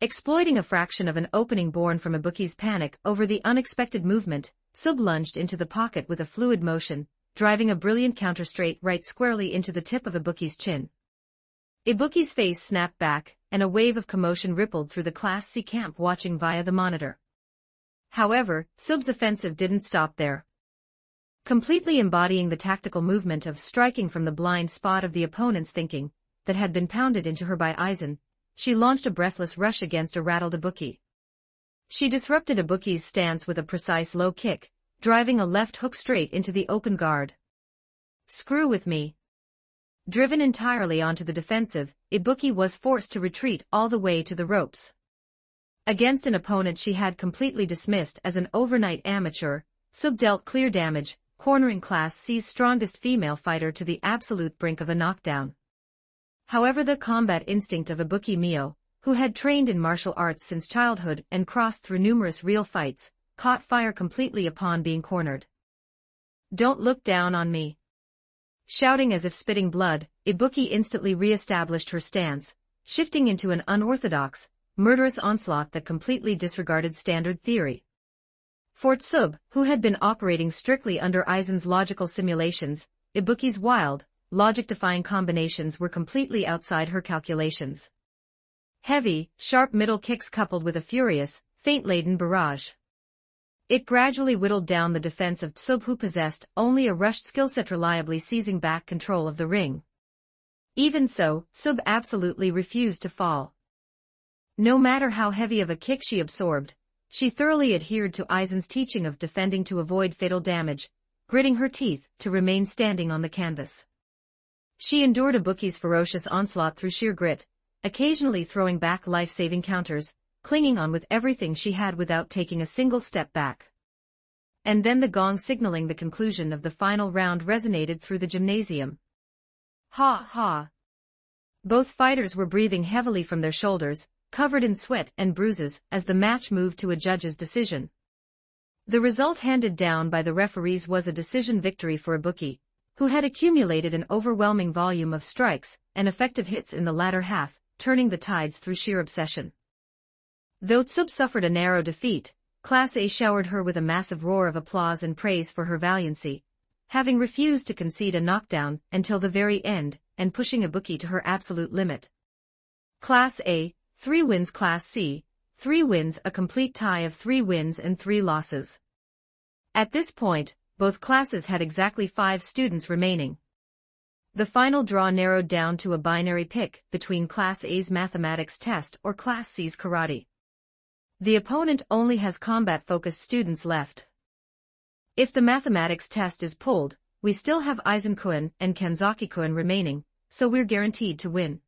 Exploiting a fraction of an opening born from Ibuki's panic over the unexpected movement, Sub lunged into the pocket with a fluid motion, driving a brilliant counter straight right squarely into the tip of Ibuki's chin. Ibuki's face snapped back, and a wave of commotion rippled through the Class C camp watching via the monitor. However, Sub's offensive didn't stop there. Completely embodying the tactical movement of striking from the blind spot of the opponent's thinking, that had been pounded into her by Aizen, she launched a breathless rush against a rattled Ibuki. She disrupted Ibuki's stance with a precise low kick, driving a left hook straight into the open guard. Screw with me. Driven entirely onto the defensive, Ibuki was forced to retreat all the way to the ropes. Against an opponent she had completely dismissed as an overnight amateur, Sub dealt clear damage, cornering Class C's strongest female fighter to the absolute brink of a knockdown. However, the combat instinct of Ibuki Mio, who had trained in martial arts since childhood and crossed through numerous real fights, caught fire completely upon being cornered. "Don't look down on me." Shouting as if spitting blood, Ibuki instantly re-established her stance, shifting into an unorthodox, murderous onslaught that completely disregarded standard theory. For Sub, who had been operating strictly under Aizen's logical simulations, Ibuki's wild, logic-defying combinations were completely outside her calculations. Heavy, sharp middle kicks coupled with a furious, feint-laden barrage. It gradually whittled down the defense of Sub, who possessed only a rushed skill set reliably seizing back control of the ring. Even so, Sub absolutely refused to fall. No matter how heavy of a kick she absorbed, she thoroughly adhered to Aizen's teaching of defending to avoid fatal damage, gritting her teeth to remain standing on the canvas. She endured Ibuki's ferocious onslaught through sheer grit, occasionally throwing back life-saving counters, clinging on with everything she had without taking a single step back. And then the gong signaling the conclusion of the final round resonated through the gymnasium. Ha ha! Both fighters were breathing heavily from their shoulders, covered in sweat and bruises as the match moved to a judge's decision. The result handed down by the referees was a decision victory for Ibuki, who had accumulated an overwhelming volume of strikes and effective hits in the latter half, turning the tides through sheer obsession. Though Tsub suffered a narrow defeat, Class A showered her with a massive roar of applause and praise for her valiancy, having refused to concede a knockdown until the very end and pushing Ibuki to her absolute limit. Class A, 3 wins. Class C, 3 wins, a complete tie of 3 wins and 3 losses. At this point, both classes had exactly 5 students remaining. The final draw narrowed down to a binary pick between Class A's mathematics test or Class C's karate. The opponent only has combat-focused students left. If the mathematics test is pulled, we still have Aizen-kun and Kanzaki-kun remaining, so we're guaranteed to win.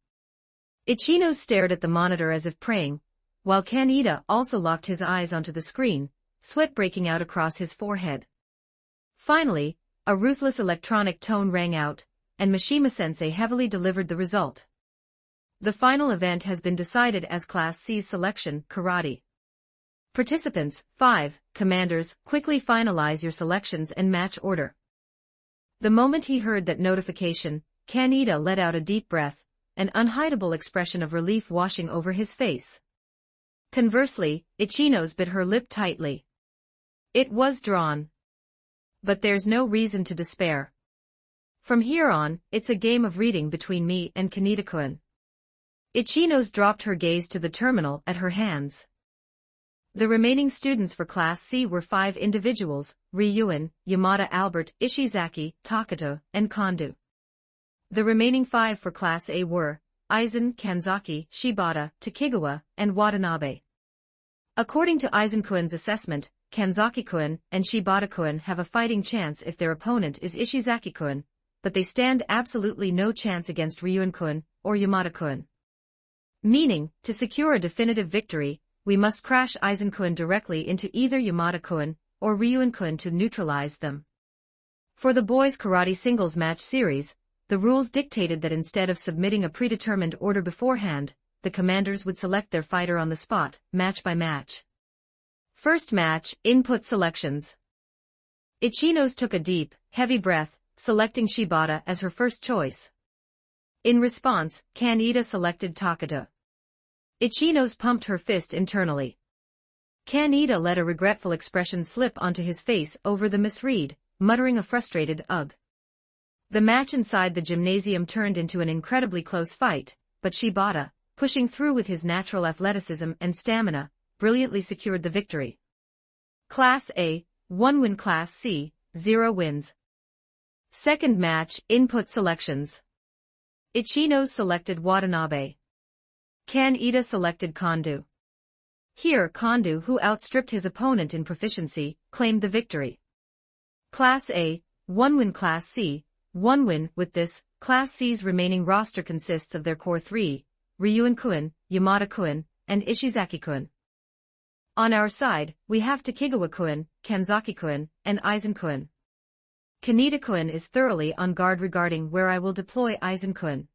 Ichino stared at the monitor as if praying, while Kaneda also locked his eyes onto the screen, sweat breaking out across his forehead. Finally, a ruthless electronic tone rang out, and Mishima-sensei heavily delivered the result. The final event has been decided as Class C's selection, karate. Participants, 5, commanders, quickly finalize your selections and match order. The moment he heard that notification, Kaneda let out a deep breath, an unhideable expression of relief washing over his face. Conversely, Ichino's bit her lip tightly. It was drawn. But there's no reason to despair. From here on, it's a game of reading between me and Kaneda-kun. Ichino's dropped her gaze to the terminal at her hands. The remaining students for Class C were 5 individuals, Ryuin, Yamada, Albert, Ishizaki, Takato, and Kondo. The remaining 5 for Class A were Aizen, Kanzaki, Shibata, Takegawa, and Watanabe. According to Aizen-kun's assessment, Kanzaki-kun and Shibata-kun have a fighting chance if their opponent is Ishizaki-kun, but they stand absolutely no chance against Ryuin-kun or Yamada-kun. Meaning, to secure a definitive victory, we must crash Aizen-kun directly into either Yamada-kun or Ryuin-kun to neutralize them. For the boys' karate singles match series, the rules dictated that instead of submitting a predetermined order beforehand, the commanders would select their fighter on the spot, match by match. First match, input selections. Ichinos took a deep, heavy breath, selecting Shibata as her first choice. In response, Kaneda selected Takada. Ichinos pumped her fist internally. Kaneda let a regretful expression slip onto his face over the misread, muttering a frustrated ugh. The match inside the gymnasium turned into an incredibly close fight, but Shibata, pushing through with his natural athleticism and stamina, brilliantly secured the victory. Class A, 1 win. Class C, 0 wins. Second match, input selections. Ichinos selected Watanabe. Kaneda selected Kondo. Here Kondo, who outstripped his opponent in proficiency, claimed the victory. Class A, 1 win. Class C, 1 win. With this, Class C's remaining roster consists of their core 3, Ryuin-kun, Yamada-kun, and Ishizaki-kun. On our side, we have Takegawa-kun, Kanzaki-kun, and Aizen-kun. Kaneda-kun is thoroughly on guard regarding where I will deploy Aizen-kun.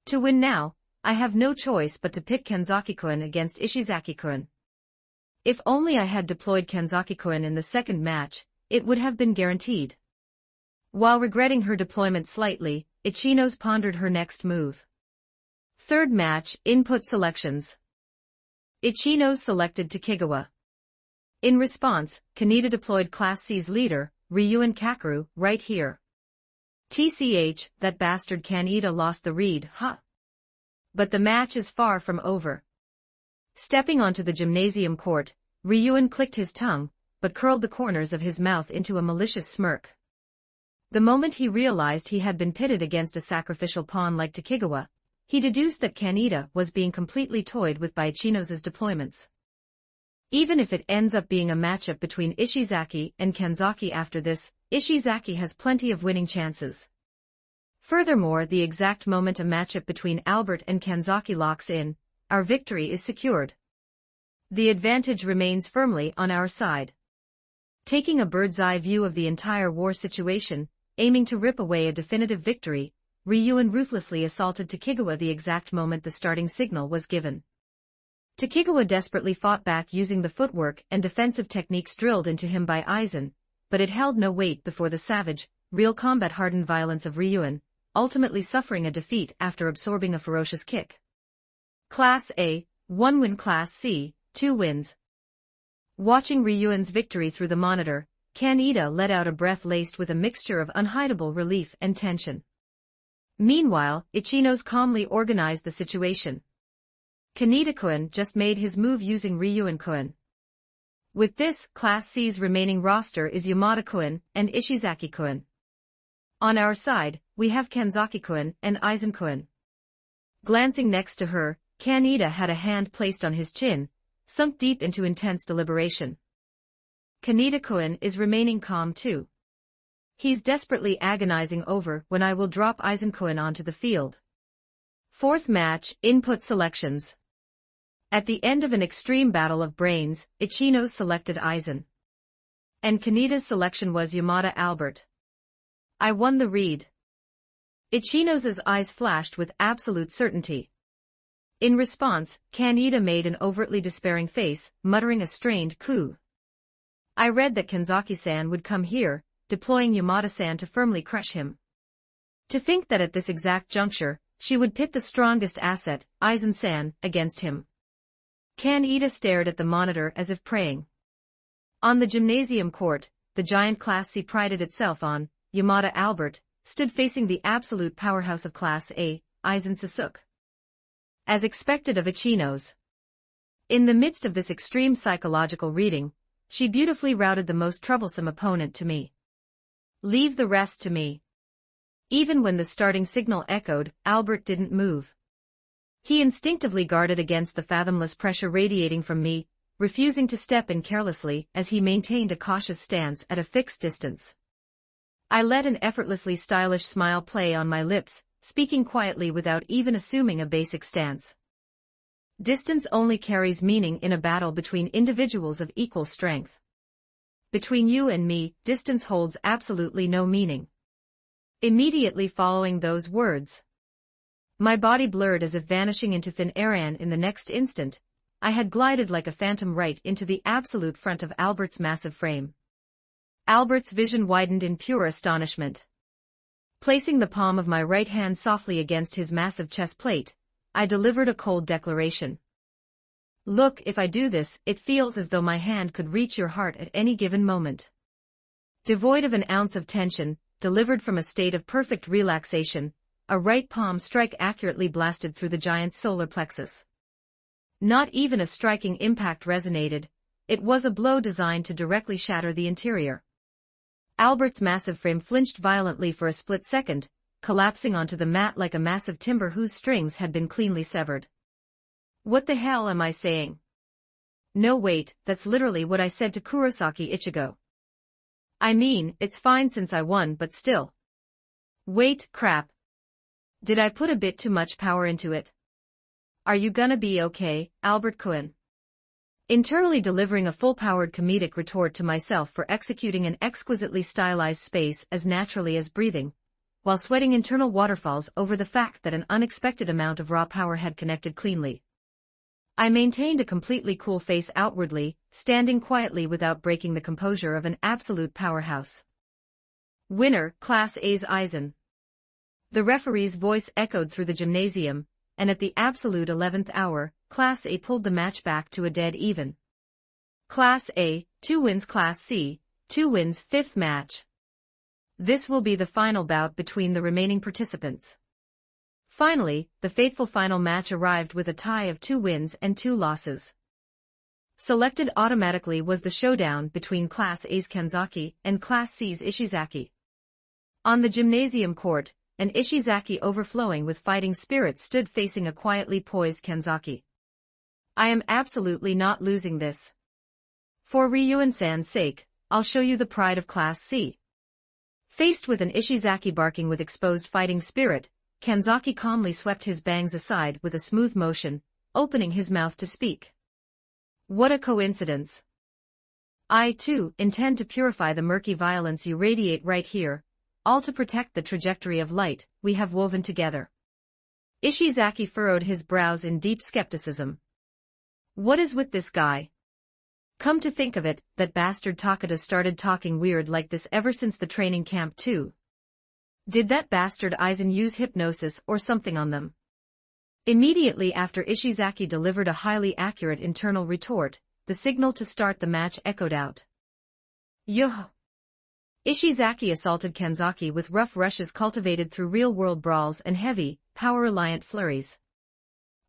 To win now, I have no choice but to pick Kanzaki-kun against Ishizaki-kun. If only I had deployed Kanzaki-kun in the second match, it would have been guaranteed. While regretting her deployment slightly, Ichinos pondered her next move. Third match, input selections. Ichinos selected Takegawa. In response, Kaneda deployed Class C's leader, Ryuin Kakeru, right here. TCH, that bastard Kaneda lost the read, huh? But the match is far from over. Stepping onto the gymnasium court, Ryuin clicked his tongue, but curled the corners of his mouth into a malicious smirk. The moment he realized he had been pitted against a sacrificial pawn like Takegawa, he deduced that Kaneda was being completely toyed with by Ichinos' deployments. Even if it ends up being a matchup between Ishizaki and Kanzaki after this, Ishizaki has plenty of winning chances. Furthermore, the exact moment a matchup between Albert and Kanzaki locks in, our victory is secured. The advantage remains firmly on our side. Taking a bird's-eye view of the entire war situation, aiming to rip away a definitive victory, Ryuin ruthlessly assaulted Takegawa the exact moment the starting signal was given. Takegawa desperately fought back using the footwork and defensive techniques drilled into him by Aizen, but it held no weight before the savage, real combat-hardened violence of Ryuin, ultimately suffering a defeat after absorbing a ferocious kick. Class A, 1 win. Class C, 2 wins. Watching Ryuin's victory through the monitor, Kaneda let out a breath laced with a mixture of unhideable relief and tension. Meanwhile, Ichinos calmly organized the situation. Kaneda-kun just made his move using Ryuin-kun. With this, Class C's remaining roster is Yamada-kun and Ishizaki-kun. On our side, we have Kanzaki-kun and Aizen-kun. Glancing next to her, Kaneda had a hand placed on his chin, sunk deep into intense deliberation. Kaneda-kun is remaining calm too. He's desperately agonizing over when I will drop Aizen-kun onto the field. Fourth match, input selections. At the end of an extreme battle of brains, Ichinos selected Aizen. And Kaneda's selection was Yamada Albert. I won the read. Ichinos' eyes flashed with absolute certainty. In response, Kaneda made an overtly despairing face, muttering a strained coo. I read that Kanzaki-san would come here, deploying Yamada-san to firmly crush him. To think that at this exact juncture, she would pit the strongest asset, Aizen-san, against him. Kaneda stared at the monitor as if praying. On the gymnasium court, the giant Class C prided itself on, Yamada Albert, stood facing the absolute powerhouse of Class A, Aizen Sōsuke. As expected of Ichinos. In the midst of this extreme psychological reading, she beautifully routed the most troublesome opponent to me. Leave the rest to me. Even when the starting signal echoed, Albert didn't move. He instinctively guarded against the fathomless pressure radiating from me, refusing to step in carelessly as he maintained a cautious stance at a fixed distance. I let an effortlessly stylish smile play on my lips, speaking quietly without even assuming a basic stance. Distance only carries meaning in a battle between individuals of equal strength. Between you and me, distance holds absolutely no meaning. Immediately following those words, my body blurred as if vanishing into thin air, and in the next instant, I had glided like a phantom right into the absolute front of Albert's massive frame. Albert's vision widened in pure astonishment. Placing the palm of my right hand softly against his massive chest plate, I delivered a cold declaration. Look, if I do this, it feels as though my hand could reach your heart at any given moment. Devoid of an ounce of tension, delivered from a state of perfect relaxation, a right palm strike accurately blasted through the giant's solar plexus. Not even a striking impact resonated, it was a blow designed to directly shatter the interior. Albert's massive frame flinched violently for a split second, collapsing onto the mat like a massive timber whose strings had been cleanly severed. What the hell am I saying? No wait, that's literally what I said to Kurosaki Ichigo. I mean, it's fine since I won, but still. Wait, crap. Did I put a bit too much power into it? Are you gonna be okay, Albert-kun? Internally delivering a full-powered comedic retort to myself for executing an exquisitely stylized space as naturally as breathing, while sweating internal waterfalls over the fact that an unexpected amount of raw power had connected cleanly. I maintained a completely cool face outwardly, standing quietly without breaking the composure of an absolute powerhouse. Winner, Class A's Aizen. The referee's voice echoed through the gymnasium, and at the absolute 11th hour, Class A pulled the match back to a dead even. Class A, 2 wins. Class C, 2 wins. 5th match. This will be the final bout between the remaining participants. Finally, the fateful final match arrived with a tie of 2 wins and 2 losses. Selected automatically was the showdown between Class A's Kanzaki and Class C's Ishizaki. On the gymnasium court, an Ishizaki overflowing with fighting spirit stood facing a quietly poised Kanzaki. I am absolutely not losing this. For Ryuan-san's sake, I'll show you the pride of Class C. Faced with an Ishizaki barking with exposed fighting spirit, Kanzaki calmly swept his bangs aside with a smooth motion, opening his mouth to speak. What a coincidence. I, too, intend to purify the murky violence you radiate right here, all to protect the trajectory of light we have woven together. Ishizaki furrowed his brows in deep skepticism. What is with this guy? Come to think of it, that bastard Takada started talking weird like this ever since the training camp too. Did that bastard Aizen use hypnosis or something on them? Immediately after Ishizaki delivered a highly accurate internal retort, the signal to start the match echoed out. Yuh! Ishizaki assaulted Kanzaki with rough rushes cultivated through real-world brawls and heavy, power-reliant flurries.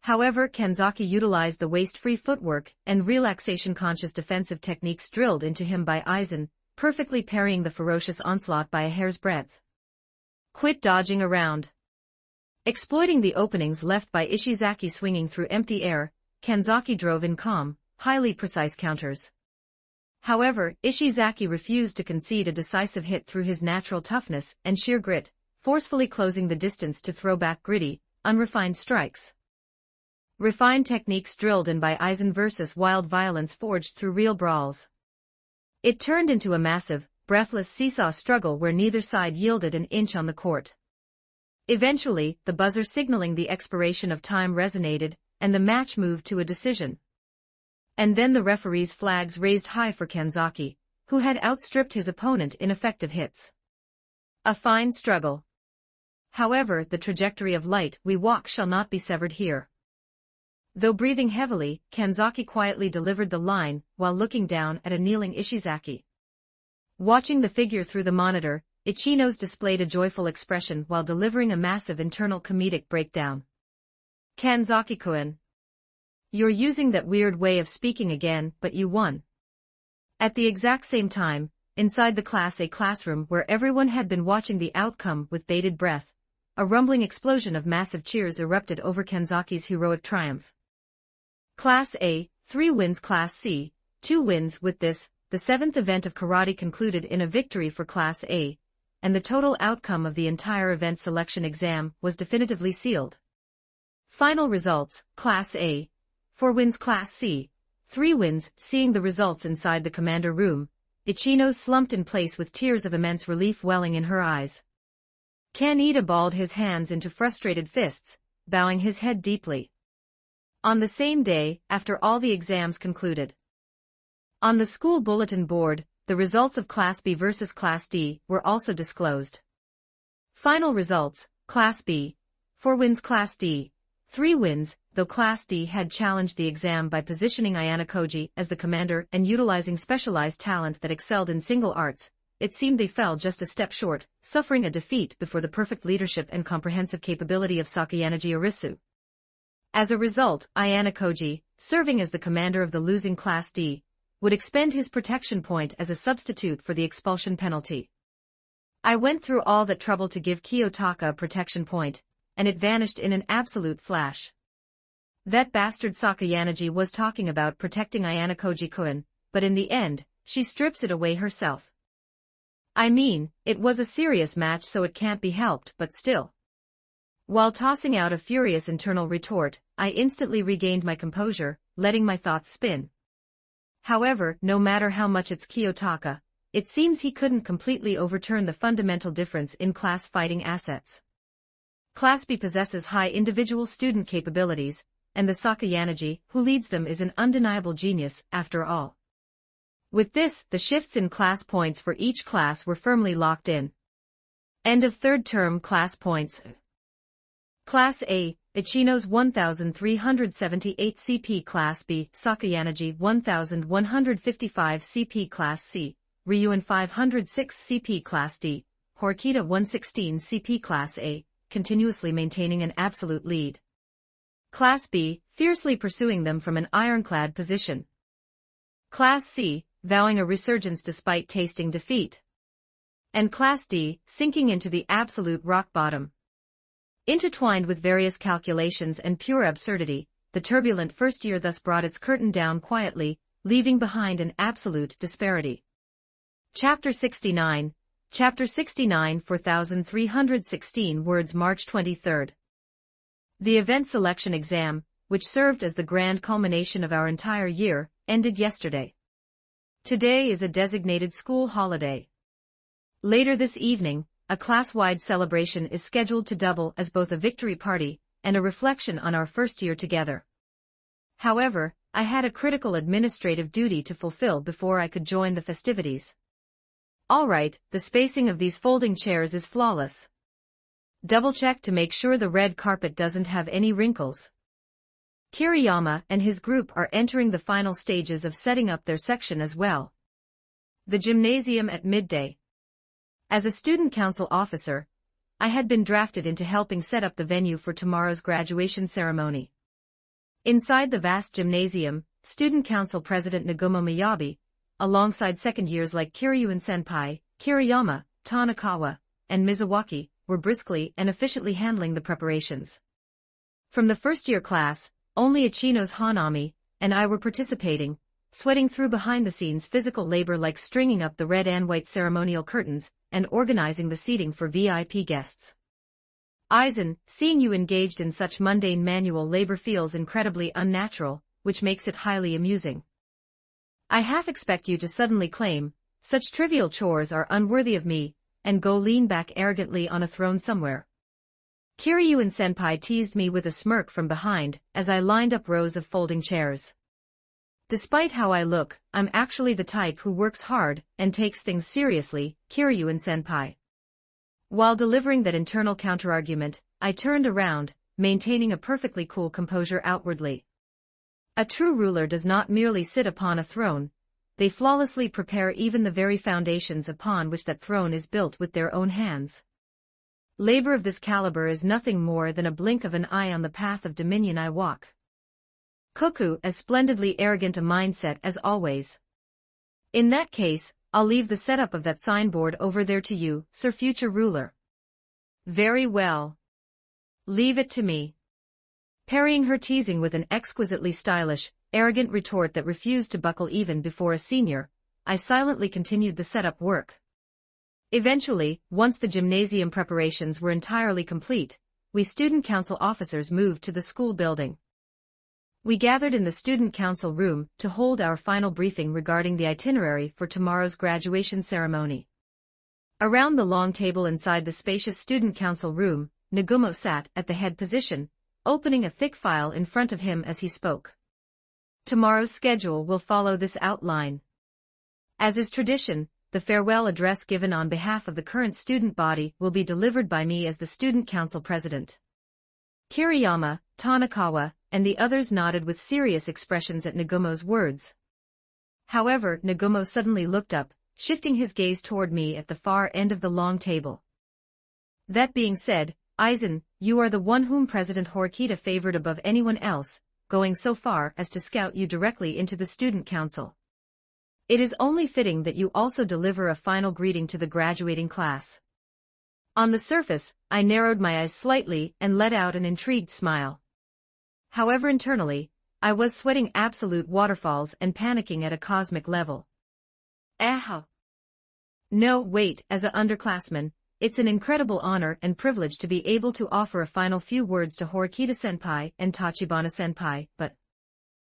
However, Kanzaki utilized the waist-free footwork and relaxation-conscious defensive techniques drilled into him by Aizen, perfectly parrying the ferocious onslaught by a hair's breadth. Quit dodging around. Exploiting the openings left by Ishizaki swinging through empty air, Kanzaki drove in calm, highly precise counters. However, Ishizaki refused to concede a decisive hit through his natural toughness and sheer grit, forcefully closing the distance to throw back gritty, unrefined strikes. Refined techniques drilled in by Aizen versus wild violence forged through real brawls. It turned into a massive, breathless seesaw struggle where neither side yielded an inch on the court. Eventually, the buzzer signaling the expiration of time resonated, and the match moved to a decision. And then the referee's flags raised high for Kanzaki, who had outstripped his opponent in effective hits. A fine struggle. However, the trajectory of light we walk shall not be severed here. Though breathing heavily, Kanzaki quietly delivered the line while looking down at a kneeling Ishizaki. Watching the figure through the monitor, Ichino's displayed a joyful expression while delivering a massive internal comedic breakdown. Kanzaki-kun. You're using that weird way of speaking again, but you won. At the exact same time, inside the Class A classroom where everyone had been watching the outcome with bated breath, a rumbling explosion of massive cheers erupted over Kanzaki's heroic triumph. Class A, 3 wins. Class C, 2 wins. With this, the 7th event of karate concluded in a victory for Class A, and the total outcome of the entire event selection exam was definitively sealed. Final results: Class A, 4 wins. Class C, 3 wins. Seeing the results inside the commander room, Ichino slumped in place with tears of immense relief welling in her eyes. Kaneda balled his hands into frustrated fists, bowing his head deeply. On the same day, after all the exams concluded, on the school bulletin board, the results of Class B versus Class D were also disclosed. Final results: Class B, 4 wins. Class D, 3 wins. Though Class D had challenged the exam by positioning Ayano Koji as the commander and utilizing specialized talent that excelled in single arts, it seemed they fell just a step short, suffering a defeat before the perfect leadership and comprehensive capability of Sakayanaji Arisu. As a result, Ayano Koji, serving as the commander of the losing Class D, would expend his protection point as a substitute for the expulsion penalty. I went through all that trouble to give Kiyotaka a protection point, and it vanished in an absolute flash. That bastard Sakayanaji was talking about protecting Ayano Koji-kun, but in the end, she strips it away herself. I mean, it was a serious match, so it can't be helped, but still. While tossing out a furious internal retort, I instantly regained my composure, letting my thoughts spin. However, no matter how much it's Kiyotaka, it seems he couldn't completely overturn the fundamental difference in class fighting assets. Class B possesses high individual student capabilities, and the Sakayanaji who leads them is an undeniable genius, after all. With this, the shifts in class points for each class were firmly locked in. End of third term class points. Class A, Ichino's 1,378 CP. Class B, Sakayanaji 1,155 CP. Class C, Ryuan 506 CP. Class D, Horikita 116 CP. Class A, continuously maintaining an absolute lead. Class B, fiercely pursuing them from an ironclad position. Class C, vowing a resurgence despite tasting defeat. And Class D, sinking into the absolute rock bottom. Intertwined with various calculations and pure absurdity, the turbulent first year thus brought its curtain down quietly, leaving behind an absolute disparity. Chapter 69, 4,316 words. March 23. The event selection exam, which served as the grand culmination of our entire year, ended yesterday. Today is a designated school holiday. Later this evening, a class-wide celebration is scheduled to double as both a victory party and a reflection on our first year together. However, I had a critical administrative duty to fulfill before I could join the festivities. All right, the spacing of these folding chairs is flawless. Double-check to make sure the red carpet doesn't have any wrinkles. Kiriyama and his group are entering the final stages of setting up their section as well. The gymnasium at midday. As a student council officer, I had been drafted into helping set up the venue for tomorrow's graduation ceremony. Inside the vast gymnasium, student council president Nagumo Miyabi, alongside second years like Kiryuin-senpai, Kiriyama, Tanakawa, and Mizawaki, were briskly and efficiently handling the preparations. From the first-year class, only Ichino's Hanami and I were participating, sweating through behind-the-scenes physical labor like stringing up the red and white ceremonial curtains and organizing the seating for VIP guests. Aizen, seeing you engaged in such mundane manual labor feels incredibly unnatural, which makes it highly amusing. I half expect you to suddenly claim, such trivial chores are unworthy of me, and go lean back arrogantly on a throne somewhere. Kiryuin-senpai teased me with a smirk from behind as I lined up rows of folding chairs. Despite how I look, I'm actually the type who works hard and takes things seriously, Kiryuin-senpai. While delivering that internal counterargument, I turned around, maintaining a perfectly cool composure outwardly. A true ruler does not merely sit upon a throne, they flawlessly prepare even the very foundations upon which that throne is built with their own hands. Labor of this caliber is nothing more than a blink of an eye on the path of dominion I walk. Koku, as splendidly arrogant a mindset as always. In that case, I'll leave the setup of that signboard over there to you, Sir Future Ruler. Very well. Leave it to me. Parrying her teasing with an exquisitely stylish, arrogant retort that refused to buckle even before a senior, I silently continued the setup work. Eventually, once the gymnasium preparations were entirely complete, we student council officers moved to the school building. We gathered in the student council room to hold our final briefing regarding the itinerary for tomorrow's graduation ceremony. Around the long table inside the spacious student council room, Nagumo sat at the head position, opening a thick file in front of him as he spoke. Tomorrow's schedule will follow this outline. As is tradition, the farewell address given on behalf of the current student body will be delivered by me as the student council president. Kiriyama, Tanakawa, and the others nodded with serious expressions at Nagumo's words. However, Nagumo suddenly looked up, shifting his gaze toward me at the far end of the long table. That being said, Aizen, you are the one whom President Horikita favored above anyone else, going so far as to scout you directly into the student council. It is only fitting that you also deliver a final greeting to the graduating class. On the surface, I narrowed my eyes slightly and let out an intrigued smile. However, internally, I was sweating absolute waterfalls and panicking at a cosmic level. No, wait, as a underclassman, it's an incredible honor and privilege to be able to offer a final few words to Horikita-senpai and Tachibana-senpai, but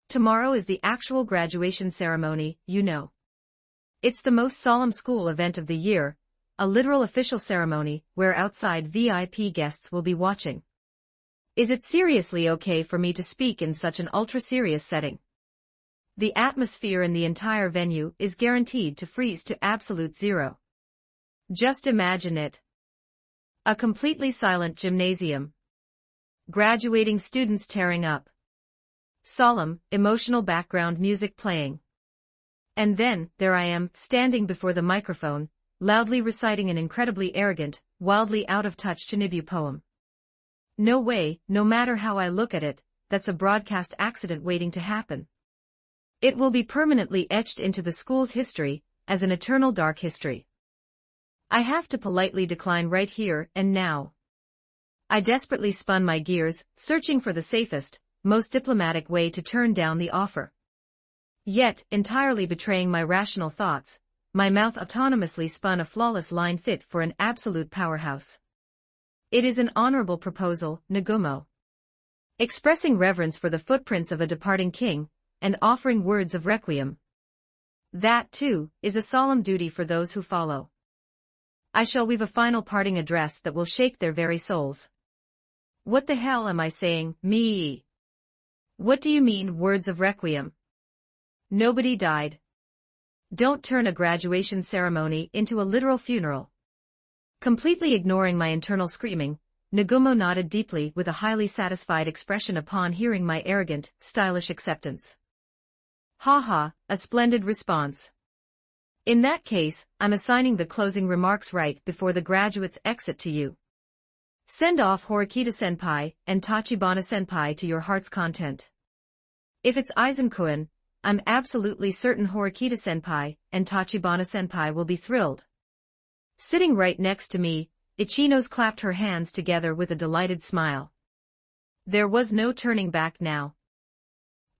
tomorrow is the actual graduation ceremony, you know. It's the most solemn school event of the year, a literal official ceremony where outside VIP guests will be watching. Is it seriously okay for me to speak in such an ultra-serious setting? The atmosphere in the entire venue is guaranteed to freeze to absolute zero. Just imagine it. A completely silent gymnasium. Graduating students tearing up. Solemn, emotional background music playing. And then, there I am, standing before the microphone, loudly reciting an incredibly arrogant, wildly out-of-touch Chinibu poem. No way, no matter how I look at it, that's a broadcast accident waiting to happen. It will be permanently etched into the school's history, as an eternal dark history. I have to politely decline right here and now. I desperately spun my gears, searching for the safest, most diplomatic way to turn down the offer. Yet, entirely betraying my rational thoughts, my mouth autonomously spun a flawless line fit for an absolute powerhouse. It is an honorable proposal, Nagumo. Expressing reverence for the footprints of a departing king, and offering words of requiem. That, too, is a solemn duty for those who follow. I shall weave a final parting address that will shake their very souls. What the hell am I saying, me? What do you mean, words of requiem? Nobody died. Don't turn a graduation ceremony into a literal funeral. Completely ignoring my internal screaming, Nagumo nodded deeply with a highly satisfied expression upon hearing my arrogant, stylish acceptance. Haha, a splendid response. In that case, I'm assigning the closing remarks right before the graduates exit to you. Send off Horikita-senpai and Tachibana-senpai to your heart's content. If it's Aizen-kun, I'm absolutely certain Horikita-senpai and Tachibana-senpai will be thrilled. Sitting right next to me, Ichinos clapped her hands together with a delighted smile. There was no turning back now.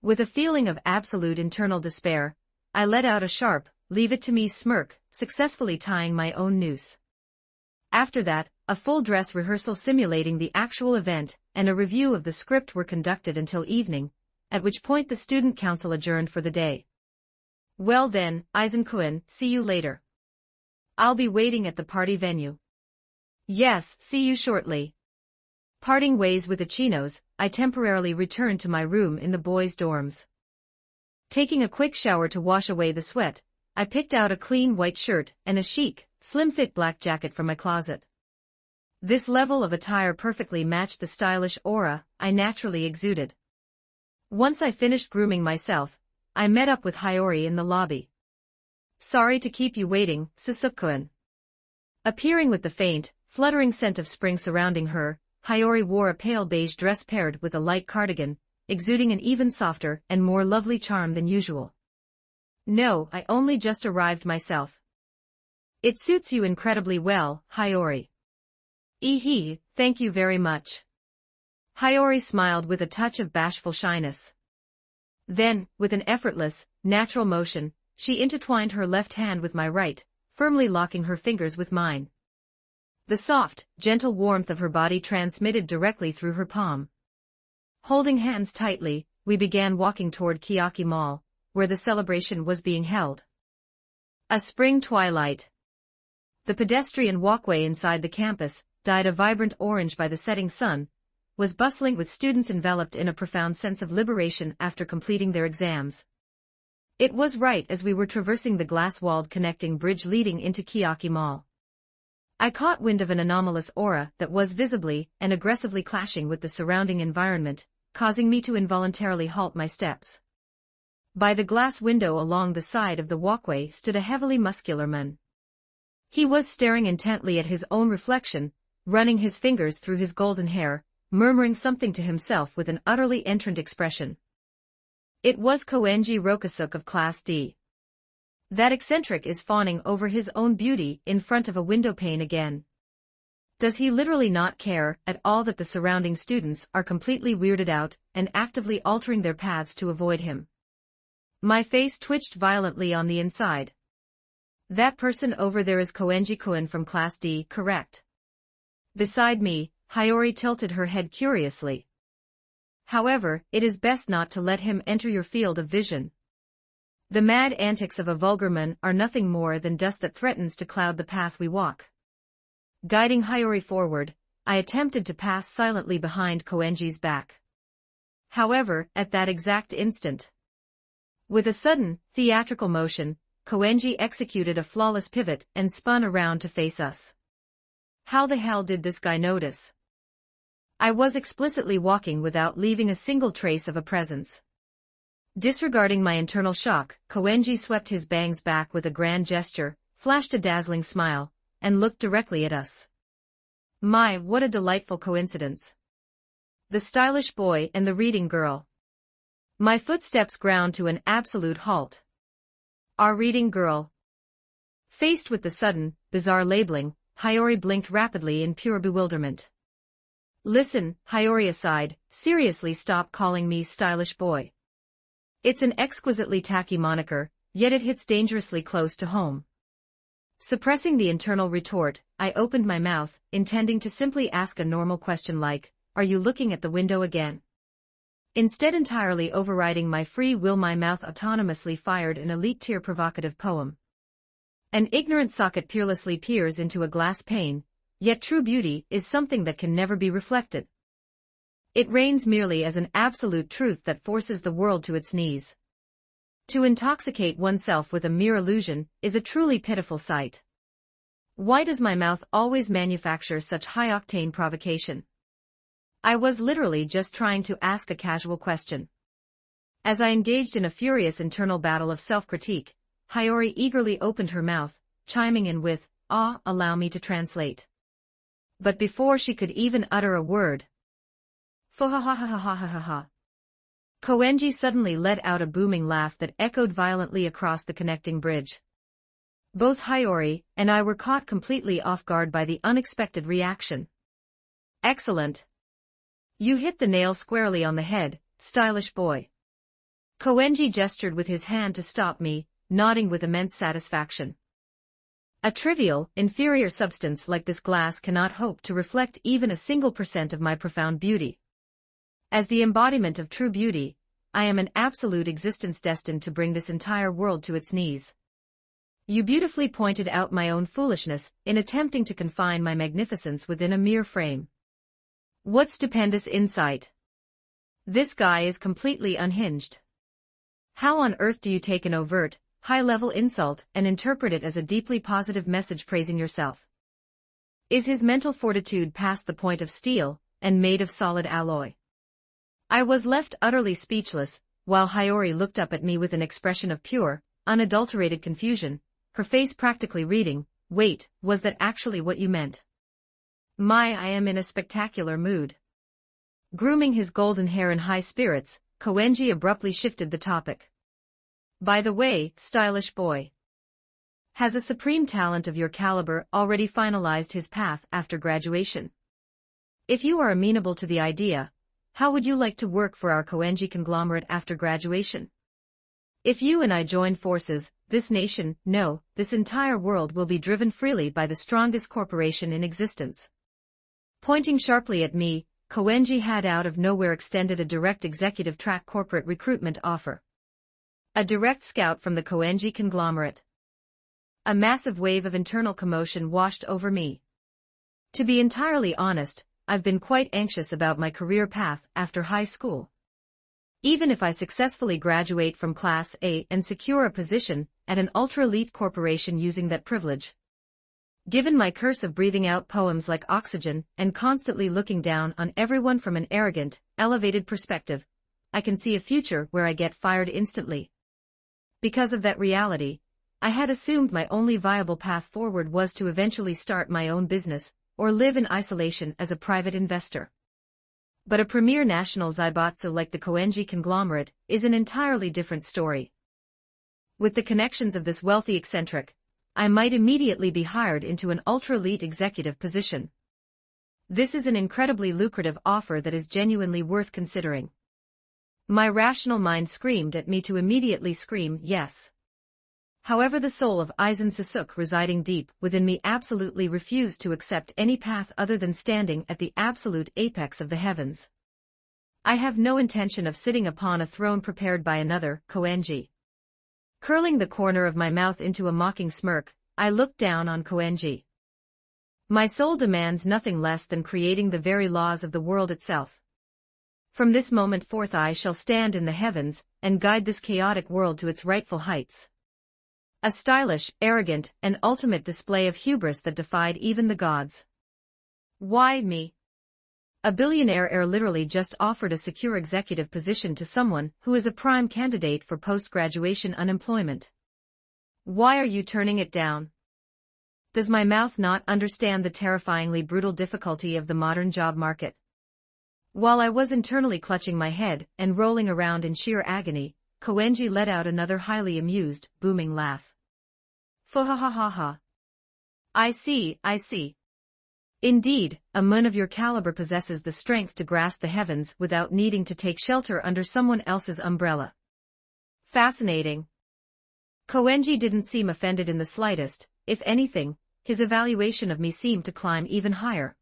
With a feeling of absolute internal despair, I let out a sharp, leave-it-to-me smirk, successfully tying my own noose. After that, a full dress rehearsal simulating the actual event and a review of the script were conducted until evening, at which point the student council adjourned for the day. Well then, Aizen-kun, see you later. I'll be waiting at the party venue. Yes, see you shortly. Parting ways with Ichinos, I temporarily returned to my room in the boys' dorms. Taking a quick shower to wash away the sweat, I picked out a clean white shirt and a chic, slim-fit black jacket from my closet. This level of attire perfectly matched the stylish aura I naturally exuded. Once I finished grooming myself, I met up with Hiyori in the lobby. Sorry to keep you waiting, Sōsuke-kun. Appearing with the faint, fluttering scent of spring surrounding her, Hiyori wore a pale beige dress paired with a light cardigan, exuding an even softer and more lovely charm than usual. No, I only just arrived myself. It suits you incredibly well, Hiyori. Thank you very much. Hiyori smiled with a touch of bashful shyness. Then, with an effortless, natural motion, she intertwined her left hand with my right, firmly locking her fingers with mine. The soft, gentle warmth of her body transmitted directly through her palm. Holding hands tightly, we began walking toward Kiyaki Mall, where the celebration was being held. A spring twilight. The pedestrian walkway inside the campus, dyed a vibrant orange by the setting sun, was bustling with students enveloped in a profound sense of liberation after completing their exams. It was right as we were traversing the glass-walled connecting bridge leading into Kiyaki Mall. I caught wind of an anomalous aura that was visibly and aggressively clashing with the surrounding environment, causing me to involuntarily halt my steps. By the glass window along the side of the walkway stood a heavily muscular man. He was staring intently at his own reflection, running his fingers through his golden hair, murmuring something to himself with an utterly entrant expression. It was Koenji Rokusuke of Class D. That eccentric is fawning over his own beauty in front of a windowpane again. Does he literally not care at all that the surrounding students are completely weirded out and actively altering their paths to avoid him? My face twitched violently on the inside. That person over there is Koenji-kun from Class D, correct? Beside me, Hiyori tilted her head curiously. However, it is best not to let him enter your field of vision. The mad antics of a vulgar man are nothing more than dust that threatens to cloud the path we walk. Guiding Hiyori forward, I attempted to pass silently behind Koenji's back. However, at that exact instant, with a sudden, theatrical motion, Koenji executed a flawless pivot and spun around to face us. How the hell did this guy notice? I was explicitly walking without leaving a single trace of a presence. Disregarding my internal shock, Koenji swept his bangs back with a grand gesture, flashed a dazzling smile, and looked directly at us. My, what a delightful coincidence. The stylish boy and the reading girl. My footsteps ground to an absolute halt. Our reading girl. Faced with the sudden, bizarre labeling, Hiyori blinked rapidly in pure bewilderment. Listen, Hiyori aside, seriously stop calling me stylish boy. It's an exquisitely tacky moniker, yet it hits dangerously close to home. Suppressing the internal retort, I opened my mouth, intending to simply ask a normal question like, are you looking at the window again? Instead, entirely overriding my free will, my mouth autonomously fired an elite-tier provocative poem. An ignorant socket peerlessly peers into a glass pane, yet true beauty is something that can never be reflected. It reigns merely as an absolute truth that forces the world to its knees. To intoxicate oneself with a mere illusion is a truly pitiful sight. Why does my mouth always manufacture such high-octane provocation? I was literally just trying to ask a casual question. As I engaged in a furious internal battle of self-critique, Hiyori eagerly opened her mouth, chiming in with, allow me to translate. But before she could even utter a word, Fohahahahahahaha. Koenji suddenly let out a booming laugh that echoed violently across the connecting bridge. Both Hiyori and I were caught completely off guard by the unexpected reaction. Excellent. You hit the nail squarely on the head, stylish boy. Koenji gestured with his hand to stop me, nodding with immense satisfaction. A trivial, inferior substance like this glass cannot hope to reflect even a single % of my profound beauty. As the embodiment of true beauty, I am an absolute existence destined to bring this entire world to its knees. You beautifully pointed out my own foolishness in attempting to confine my magnificence within a mere frame. What stupendous insight! This guy is completely unhinged. How on earth do you take an overt, high-level insult and interpret it as a deeply positive message praising yourself? Is his mental fortitude past the point of steel and made of solid alloy? I was left utterly speechless, while Hiyori looked up at me with an expression of pure, unadulterated confusion, her face practically reading, wait, was that actually what you meant? I am in a spectacular mood. Grooming his golden hair in high spirits, Koenji abruptly shifted the topic. By the way, stylish boy. Has a supreme talent of your caliber already finalized his path after graduation? If you are amenable to the idea, How would you like to work for our Koenji conglomerate after graduation? If you and I join forces, this nation, no, this entire world will be driven freely by the strongest corporation in existence. Pointing sharply at me, Koenji had out of nowhere extended a direct executive track corporate recruitment offer. A direct scout from the Koenji conglomerate. A massive wave of internal commotion washed over me. To be entirely honest, I've been quite anxious about my career path after high school. Even if I successfully graduate from Class A and secure a position at an ultra-elite corporation using that privilege. Given my curse of breathing out poems like oxygen and constantly looking down on everyone from an arrogant, elevated perspective, I can see a future where I get fired instantly. Because of that reality, I had assumed my only viable path forward was to eventually start my own business, or live in isolation as a private investor. But a premier national zaibatsu like the Koenji conglomerate is an entirely different story. With the connections of this wealthy eccentric, I might immediately be hired into an ultra-elite executive position. This is an incredibly lucrative offer that is genuinely worth considering. My rational mind screamed at me to immediately scream yes. However, the soul of Aizen Sōsuke residing deep within me absolutely refused to accept any path other than standing at the absolute apex of the heavens. I have no intention of sitting upon a throne prepared by another, Koenji. Curling the corner of my mouth into a mocking smirk, I looked down on Koenji. My soul demands nothing less than creating the very laws of the world itself. From this moment forth I shall stand in the heavens and guide this chaotic world to its rightful heights. A stylish, arrogant, and ultimate display of hubris that defied even the gods. Why me? A billionaire heir literally just offered a secure executive position to someone who is a prime candidate for post-graduation unemployment. Why are you turning it down? Does my mouth not understand the terrifyingly brutal difficulty of the modern job market? While I was internally clutching my head and rolling around in sheer agony, Koenji let out another highly amused, booming laugh. Fuhahahaha. I see, I see. Indeed, a man of your caliber possesses the strength to grasp the heavens without needing to take shelter under someone else's umbrella. Fascinating. Koenji didn't seem offended in the slightest. If anything, his evaluation of me seemed to climb even higher.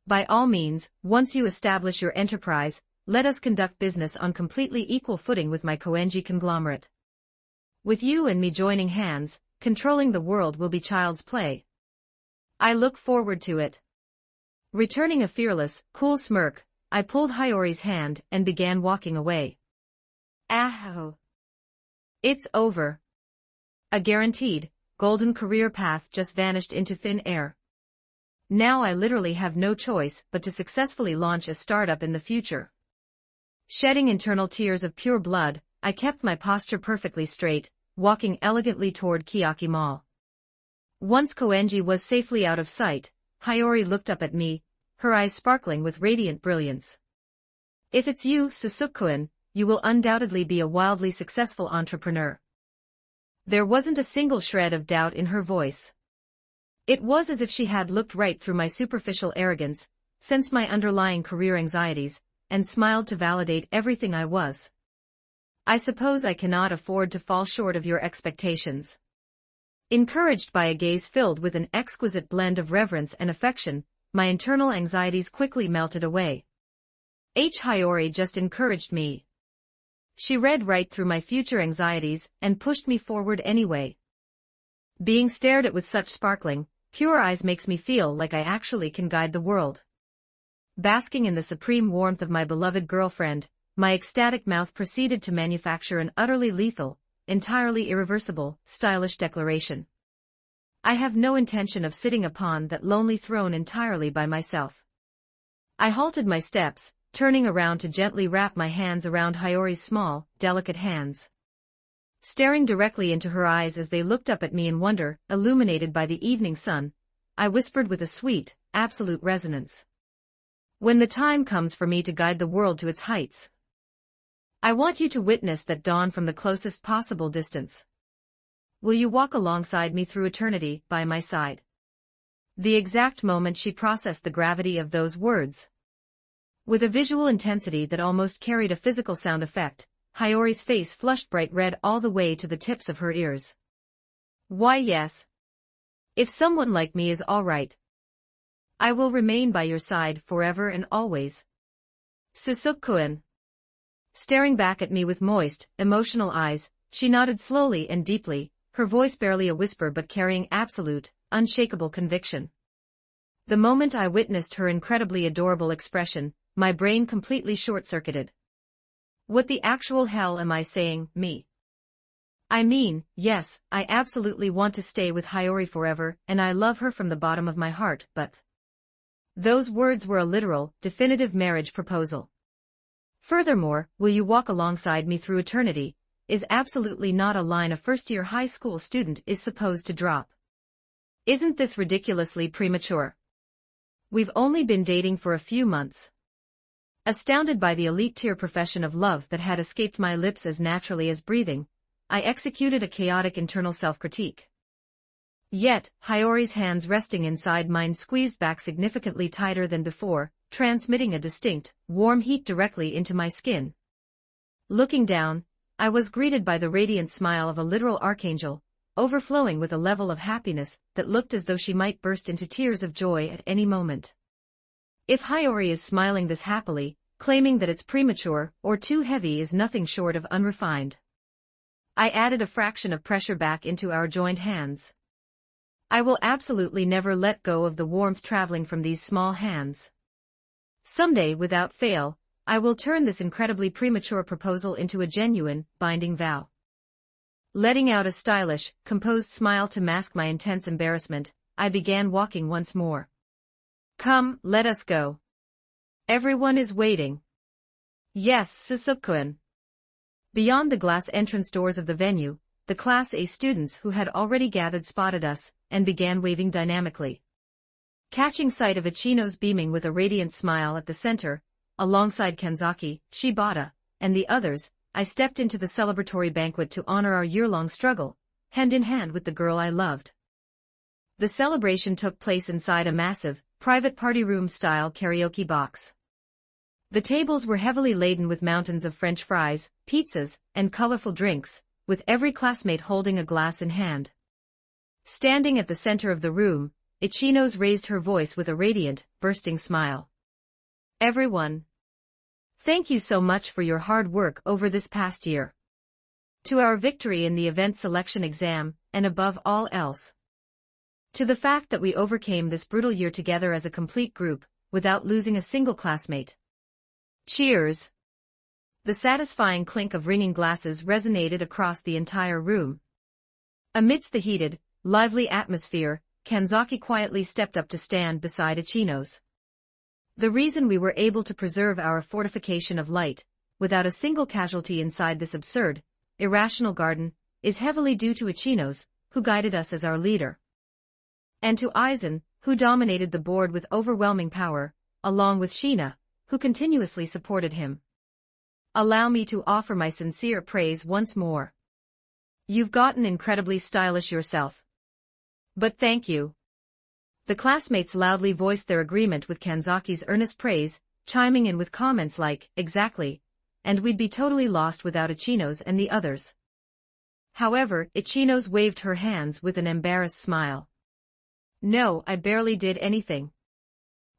By all means, once you establish your enterprise, let us conduct business on completely equal footing with my Koenji conglomerate. With you and me joining hands, controlling the world will be child's play. I look forward to it. Returning a fearless, cool smirk, I pulled Hiyori's hand and began walking away. Ah! It's over. A guaranteed, golden career path just vanished into thin air. Now I literally have no choice but to successfully launch a startup in the future. Shedding internal tears of pure blood, I kept my posture perfectly straight, walking elegantly toward Kiyaki Mall. Once Koenji was safely out of sight, Hiyori looked up at me, her eyes sparkling with radiant brilliance. If it's you, Sōsuke-kun, you will undoubtedly be a wildly successful entrepreneur. There wasn't a single shred of doubt in her voice. It was as if she had looked right through my superficial arrogance, sensed my underlying career anxieties, and smiled to validate everything I was. I suppose I cannot afford to fall short of your expectations. Encouraged by a gaze filled with an exquisite blend of reverence and affection, my internal anxieties quickly melted away. Hiyori just encouraged me. She read right through my future anxieties and pushed me forward anyway. Being stared at with such sparkling, pure eyes makes me feel like I actually can guide the world. Basking in the supreme warmth of my beloved girlfriend, my ecstatic mouth proceeded to manufacture an utterly lethal, entirely irreversible, stylish declaration. I have no intention of sitting upon that lonely throne entirely by myself. I halted my steps, turning around to gently wrap my hands around Hiyori's small, delicate hands. Staring directly into her eyes as they looked up at me in wonder, illuminated by the evening sun, I whispered with a sweet, absolute resonance. When the time comes for me to guide the world to its heights, I want you to witness that dawn from the closest possible distance. Will you walk alongside me through eternity, by my side? The exact moment she processed the gravity of those words With a visual intensity that almost carried a physical sound effect, Hiyori's face flushed bright red all the way to the tips of her ears. Why yes. If someone like me is all right, I will remain by your side forever and always. Sōsuke-kun. Staring back at me with moist, emotional eyes, she nodded slowly and deeply, her voice barely a whisper but carrying absolute, unshakable conviction. The moment I witnessed her incredibly adorable expression, my brain completely short-circuited. What the actual hell am I saying, me? I mean, yes, I absolutely want to stay with Hiyori forever and I love her from the bottom of my heart, but those words were a literal, definitive marriage proposal. Furthermore, will you walk alongside me through eternity, is absolutely not a line a first-year high school student is supposed to drop. Isn't this ridiculously premature? We've only been dating for a few months. Astounded by the elite-tier profession of love that had escaped my lips as naturally as breathing, I executed a chaotic internal self-critique. Yet, Hiyori's hands resting inside mine squeezed back significantly tighter than before, transmitting a distinct, warm heat directly into my skin. Looking down, I was greeted by the radiant smile of a literal archangel, overflowing with a level of happiness that looked as though she might burst into tears of joy at any moment. If Hiyori is smiling this happily, claiming that it's premature or too heavy is nothing short of unrefined. I added a fraction of pressure back into our joined hands. I will absolutely never let go of the warmth traveling from these small hands. Someday, without fail, I will turn this incredibly premature proposal into a genuine, binding vow. Letting out a stylish, composed smile to mask my intense embarrassment, I began walking once more. Come, let us go. Everyone is waiting. Yes, Sōsuke-kun. Beyond the glass entrance doors of the venue, the Class A students who had already gathered spotted us, and began waving dynamically. Catching sight of Ichino's beaming with a radiant smile at the center, alongside Kanzaki, Shibata, and the others, I stepped into the celebratory banquet to honor our year-long struggle, hand in hand with the girl I loved. The celebration took place inside a massive, private party room-style karaoke box. The tables were heavily laden with mountains of French fries, pizzas, and colorful drinks, with every classmate holding a glass in hand. Standing at the center of the room, Ichino's raised her voice with a radiant, bursting smile. Everyone, thank you so much for your hard work over this past year. To our victory in the event selection exam, and above all else, to the fact that we overcame this brutal year together as a complete group, without losing a single classmate. Cheers! The satisfying clink of ringing glasses resonated across the entire room. Amidst the heated, lively atmosphere, Kanzaki quietly stepped up to stand beside Ichino's. The reason we were able to preserve our fortification of light, without a single casualty inside this absurd, irrational garden, is heavily due to Ichino's, who guided us as our leader. And to Aizen, who dominated the board with overwhelming power, along with Shina, who continuously supported him. Allow me to offer my sincere praise once more. You've gotten incredibly stylish yourself. But thank you. The classmates loudly voiced their agreement with Kanzaki's earnest praise, chiming in with comments like, exactly, and we'd be totally lost without Ichino's and the others. However, Ichino's waved her hands with an embarrassed smile. No, I barely did anything.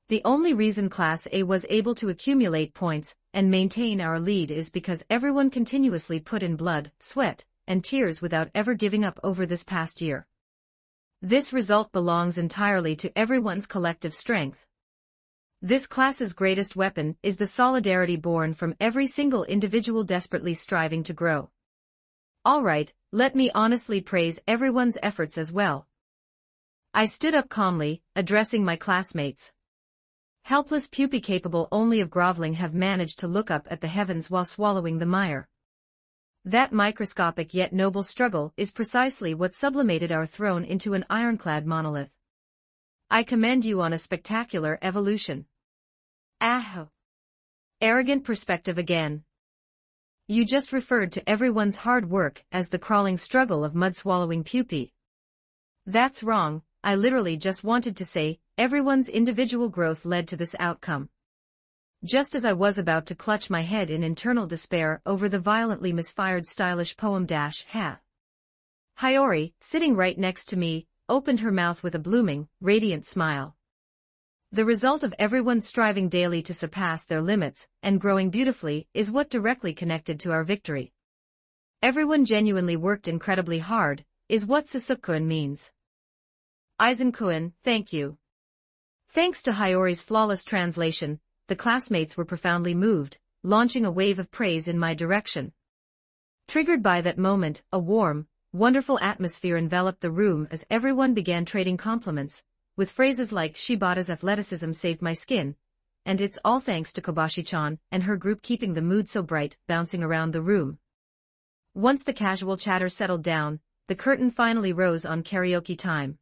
The only reason Class A was able to accumulate points and maintain our lead is because everyone continuously put in blood, sweat, and tears without ever giving up over this past year. This result belongs entirely to everyone's collective strength. This class's greatest weapon is the solidarity born from every single individual desperately striving to grow. Alright, let me honestly praise everyone's efforts as well. I stood up calmly, addressing my classmates. Helpless pupae capable only of groveling have managed to look up at the heavens while swallowing the mire. That microscopic yet noble struggle is precisely what sublimated our throne into an ironclad monolith. I commend you on a spectacular evolution. Ah! Arrogant perspective again. You just referred to everyone's hard work as the crawling struggle of mud-swallowing pupae. That's wrong, I literally just wanted to say, everyone's individual growth led to this outcome. just as I was about to clutch my head in internal despair over the violently misfired stylish poem ha. Hiyori, sitting right next to me, opened her mouth with a blooming, radiant smile. The result of everyone striving daily to surpass their limits and growing beautifully is what directly connected to our victory. Everyone genuinely worked incredibly hard, is what Sōsuke means. Aizen-kun, thank you. Thanks to Hiyori's flawless translation, the classmates were profoundly moved, launching a wave of praise in my direction. Triggered by that moment, a warm, wonderful atmosphere enveloped the room as everyone began trading compliments, with phrases like Shibata's athleticism saved my skin, and it's all thanks to Kobashi-chan and her group keeping the mood so bright, bouncing around the room. Once the casual chatter settled down, the curtain finally rose on karaoke time.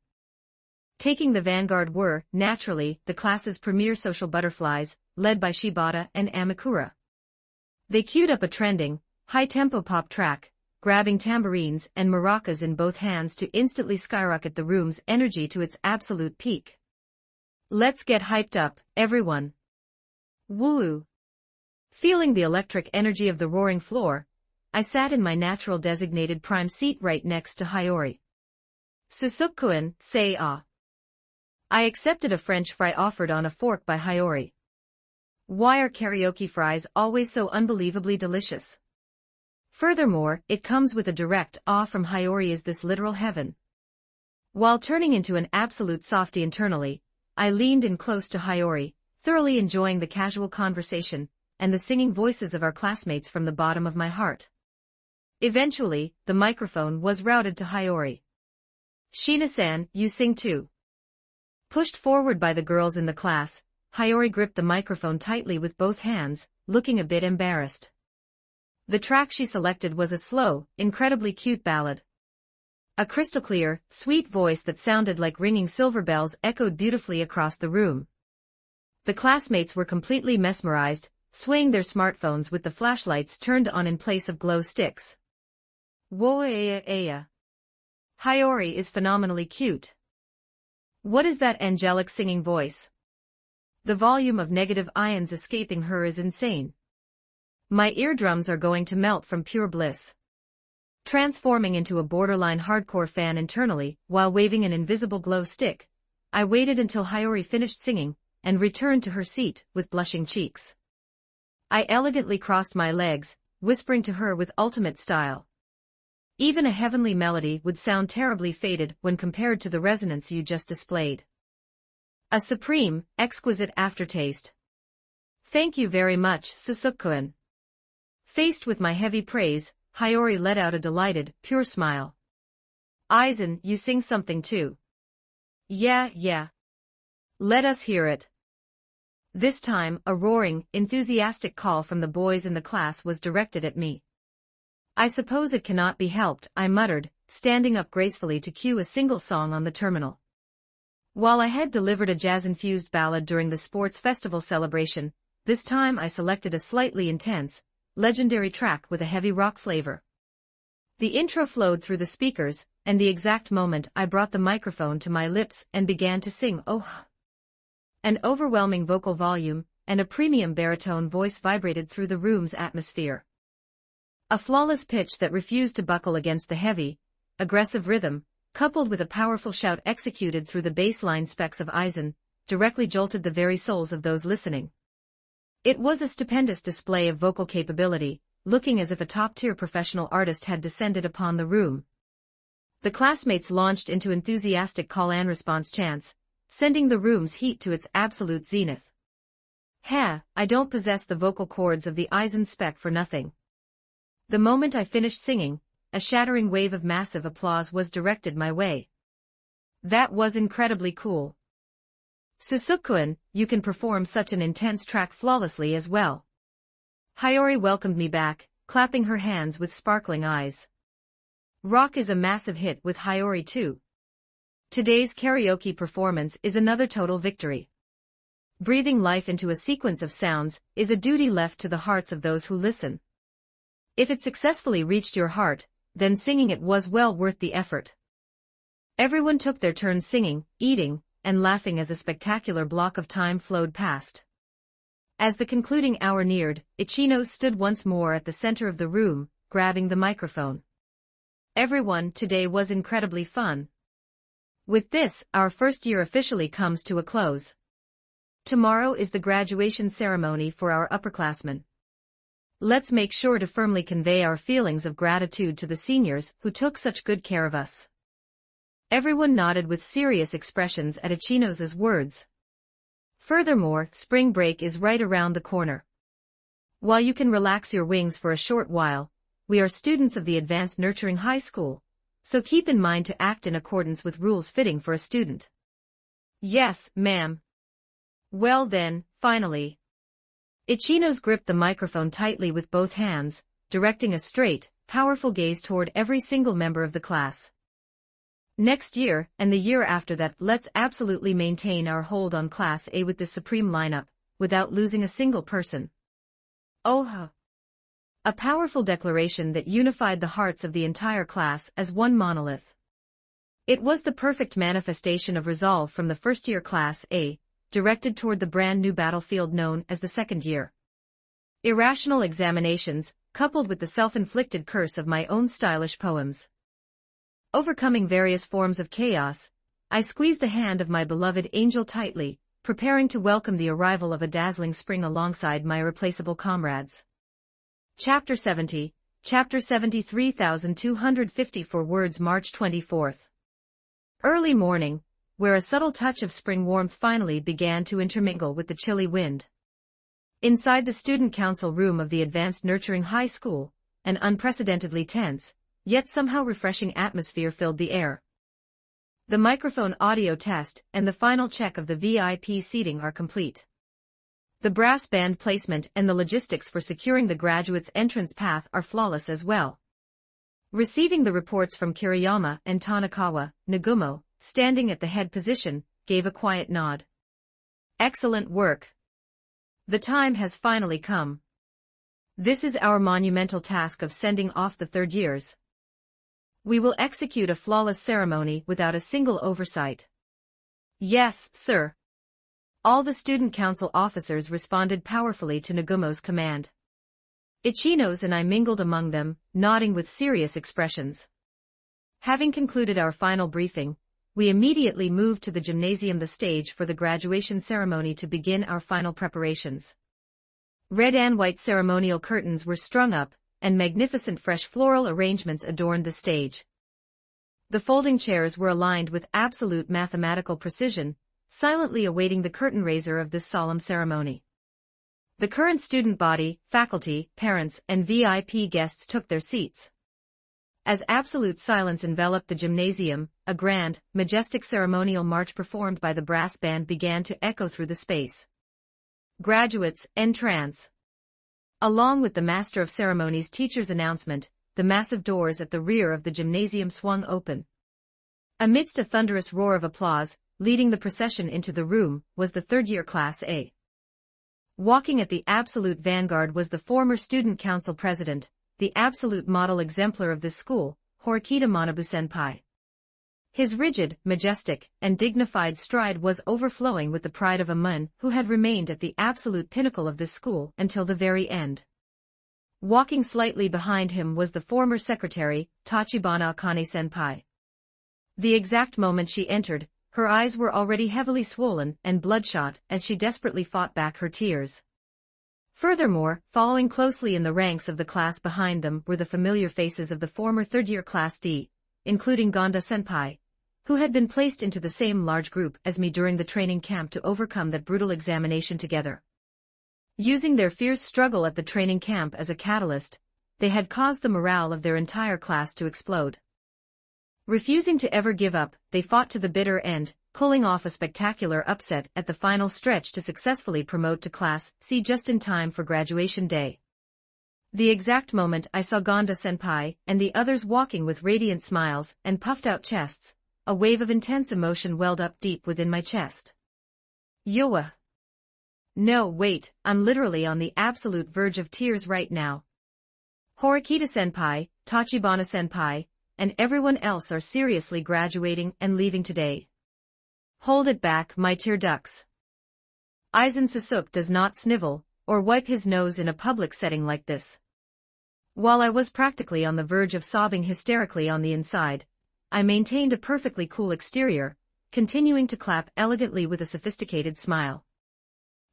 Taking the vanguard were, naturally, the class's premier social butterflies, led by Shibata and Amikura. They queued up a trending, high-tempo pop track, grabbing tambourines and maracas in both hands to instantly skyrocket the room's energy to its absolute peak. Let's get hyped up, everyone. Woo! Feeling the electric energy of the roaring floor, I sat in my natural designated prime seat right next to Hiyori. Sōsuke, say ah. I accepted a French fry offered on a fork by Hiyori. Why are karaoke fries always so unbelievably delicious? Furthermore, it comes with a direct awe from Hiyori. Is this literal heaven? While turning into an absolute softie internally, I leaned in close to Hiyori, thoroughly enjoying the casual conversation and the singing voices of our classmates from the bottom of my heart. Eventually, the microphone was routed to Hiyori. Shina-san, you sing too. Pushed forward by the girls in the class, Hiyori gripped the microphone tightly with both hands, looking a bit embarrassed. The track she selected was a slow, incredibly cute ballad. A crystal-clear, sweet voice that sounded like ringing silver bells echoed beautifully across the room. The classmates were completely mesmerized, swaying their smartphones with the flashlights turned on in place of glow sticks. Whoa, Hiyori is phenomenally cute. What is that angelic singing voice? The volume of negative ions escaping her is insane. My eardrums are going to melt from pure bliss. Transforming into a borderline hardcore fan internally, while waving an invisible glow stick, I waited until Hiyori finished singing, and returned to her seat, with blushing cheeks. I elegantly crossed my legs, whispering to her with ultimate style. Even a heavenly melody would sound terribly faded when compared to the resonance you just displayed. A supreme, exquisite aftertaste. Thank you very much, Sōsuke. Faced with my heavy praise, Hiyori let out a delighted, pure smile. Aizen, you sing something too. Yeah. Let us hear it. This time, a roaring, enthusiastic call from the boys in the class was directed at me. I suppose it cannot be helped, I muttered, standing up gracefully to cue a single song on the terminal. While I had delivered a jazz-infused ballad during the sports festival celebration, this time I selected a slightly intense, legendary track with a heavy rock flavor. The intro flowed through the speakers, and the exact moment I brought the microphone to my lips and began to sing an overwhelming vocal volume and a premium baritone voice vibrated through the room's atmosphere. A flawless pitch that refused to buckle against the heavy, aggressive rhythm, coupled with a powerful shout executed through the bass-line specs of Aizen, directly jolted the very souls of those listening. It was a stupendous display of vocal capability, looking as if a top-tier professional artist had descended upon the room. The classmates launched into enthusiastic call-and-response chants, sending the room's heat to its absolute zenith. I don't possess the vocal cords of the Aizen spec for nothing. The moment I finished singing, a shattering wave of massive applause was directed my way. That was incredibly cool. Sōsuke, you can perform such an intense track flawlessly as well. Hiyori welcomed me back, clapping her hands with sparkling eyes. Rock is a massive hit with Hiyori too. Today's karaoke performance is another total victory. Breathing life into a sequence of sounds is a duty left to the hearts of those who listen. If it successfully reached your heart, then singing it was well worth the effort. Everyone took their turn singing, eating, and laughing as a spectacular block of time flowed past. As the concluding hour neared, Ichino stood once more at the center of the room, grabbing the microphone. Everyone, today was incredibly fun. With this, our first year officially comes to a close. Tomorrow is the graduation ceremony for our upperclassmen. Let's make sure to firmly convey our feelings of gratitude to the seniors who took such good care of us. Everyone nodded with serious expressions at Ichino's words. Furthermore, spring break is right around the corner. While you can relax your wings for a short while, we are students of the Advanced Nurturing High School, so keep in mind to act in accordance with rules fitting for a student. Yes, ma'am. Well then, finally. Ichino's gripped the microphone tightly with both hands, directing a straight, powerful gaze toward every single member of the class. Next year, and the year after that, let's absolutely maintain our hold on Class A with this supreme lineup, without losing a single person. Oh! A powerful declaration that unified the hearts of the entire class as one monolith. It was the perfect manifestation of resolve from the first-year Class A, directed toward the brand-new battlefield known as the second year. Irrational examinations, coupled with the self-inflicted curse of my own stylish poems. Overcoming various forms of chaos, I squeezed the hand of my beloved angel tightly, preparing to welcome the arrival of a dazzling spring alongside my irreplaceable comrades. Chapter 70, Chapter 73,254 words March 24th. Early morning, where a subtle touch of spring warmth finally began to intermingle with the chilly wind. Inside the student council room of the Advanced Nurturing High School, an unprecedentedly tense, yet somehow refreshing atmosphere filled the air. The microphone audio test and the final check of the VIP seating are complete. The brass band placement and the logistics for securing the graduates' entrance path are flawless as well. Receiving the reports from Kiriyama and Tanakawa, Nagumo, standing at the head position, gave a quiet nod. Excellent work. The time has finally come. This is our monumental task of sending off the third years. We will execute a flawless ceremony without a single oversight. Yes, sir. All the student council officers responded powerfully to Nagumo's command. Ichino's and I mingled among them, nodding with serious expressions. Having concluded our final briefing, we immediately moved to the gymnasium, the stage for the graduation ceremony, to begin our final preparations. Red and white ceremonial curtains were strung up, and magnificent fresh floral arrangements adorned the stage. The folding chairs were aligned with absolute mathematical precision, silently awaiting the curtain raiser of this solemn ceremony. The current student body, faculty, parents, and VIP guests took their seats. As absolute silence enveloped the gymnasium, a grand, majestic ceremonial march performed by the brass band began to echo through the space. Graduates, entrance. Along with the Master of Ceremonies' teacher's announcement, the massive doors at the rear of the gymnasium swung open. Amidst a thunderous roar of applause, leading the procession into the room, was the third-year Class A. Walking at the absolute vanguard was the former student council president, the absolute model exemplar of this school, Horikita Manabu-senpai. His rigid, majestic, and dignified stride was overflowing with the pride of a man who had remained at the absolute pinnacle of this school until the very end. Walking slightly behind him was the former secretary, Tachibana Akane-senpai. The exact moment she entered, her eyes were already heavily swollen and bloodshot as she desperately fought back her tears. Furthermore, following closely in the ranks of the class behind them were the familiar faces of the former third-year Class D, including Gonda-senpai, who had been placed into the same large group as me during the training camp to overcome that brutal examination together. Using their fierce struggle at the training camp as a catalyst, they had caused the morale of their entire class to explode. Refusing to ever give up, they fought to the bitter end, pulling off a spectacular upset at the final stretch to successfully promote to Class C just in time for graduation day. The exact moment I saw Gonda-senpai and the others walking with radiant smiles and puffed-out chests, a wave of intense emotion welled up deep within my chest. Yoa. No, wait, I'm literally on the absolute verge of tears right now. Horikita-senpai, Tachibana-senpai, and everyone else are seriously graduating and leaving today. Hold it back, my tear ducts. Aizen Sōsuke does not snivel, or wipe his nose in a public setting like this. While I was practically on the verge of sobbing hysterically on the inside, I maintained a perfectly cool exterior, continuing to clap elegantly with a sophisticated smile.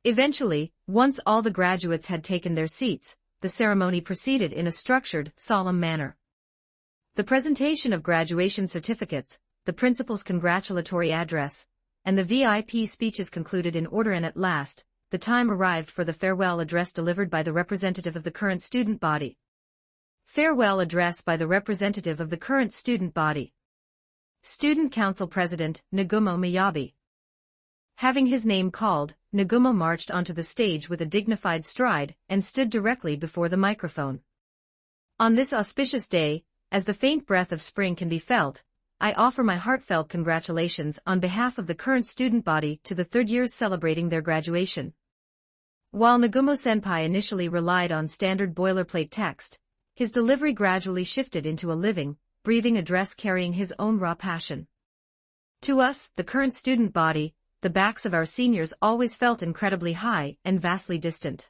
Eventually, once all the graduates had taken their seats, the ceremony proceeded in a structured, solemn manner. The presentation of graduation certificates, the principal's congratulatory address, and the VIP speeches concluded in order, and at last, the time arrived for the farewell address delivered by the representative of the current student body. Farewell address by the representative of the current student body. Student Council President, Nagumo Miyabi. Having his name called, Nagumo marched onto the stage with a dignified stride and stood directly before the microphone. On this auspicious day, as the faint breath of spring can be felt, I offer my heartfelt congratulations on behalf of the current student body to the third years celebrating their graduation. While Nagumo-senpai initially relied on standard boilerplate text, his delivery gradually shifted into a living, breathing address carrying his own raw passion. To us, the current student body, the backs of our seniors always felt incredibly high and vastly distant.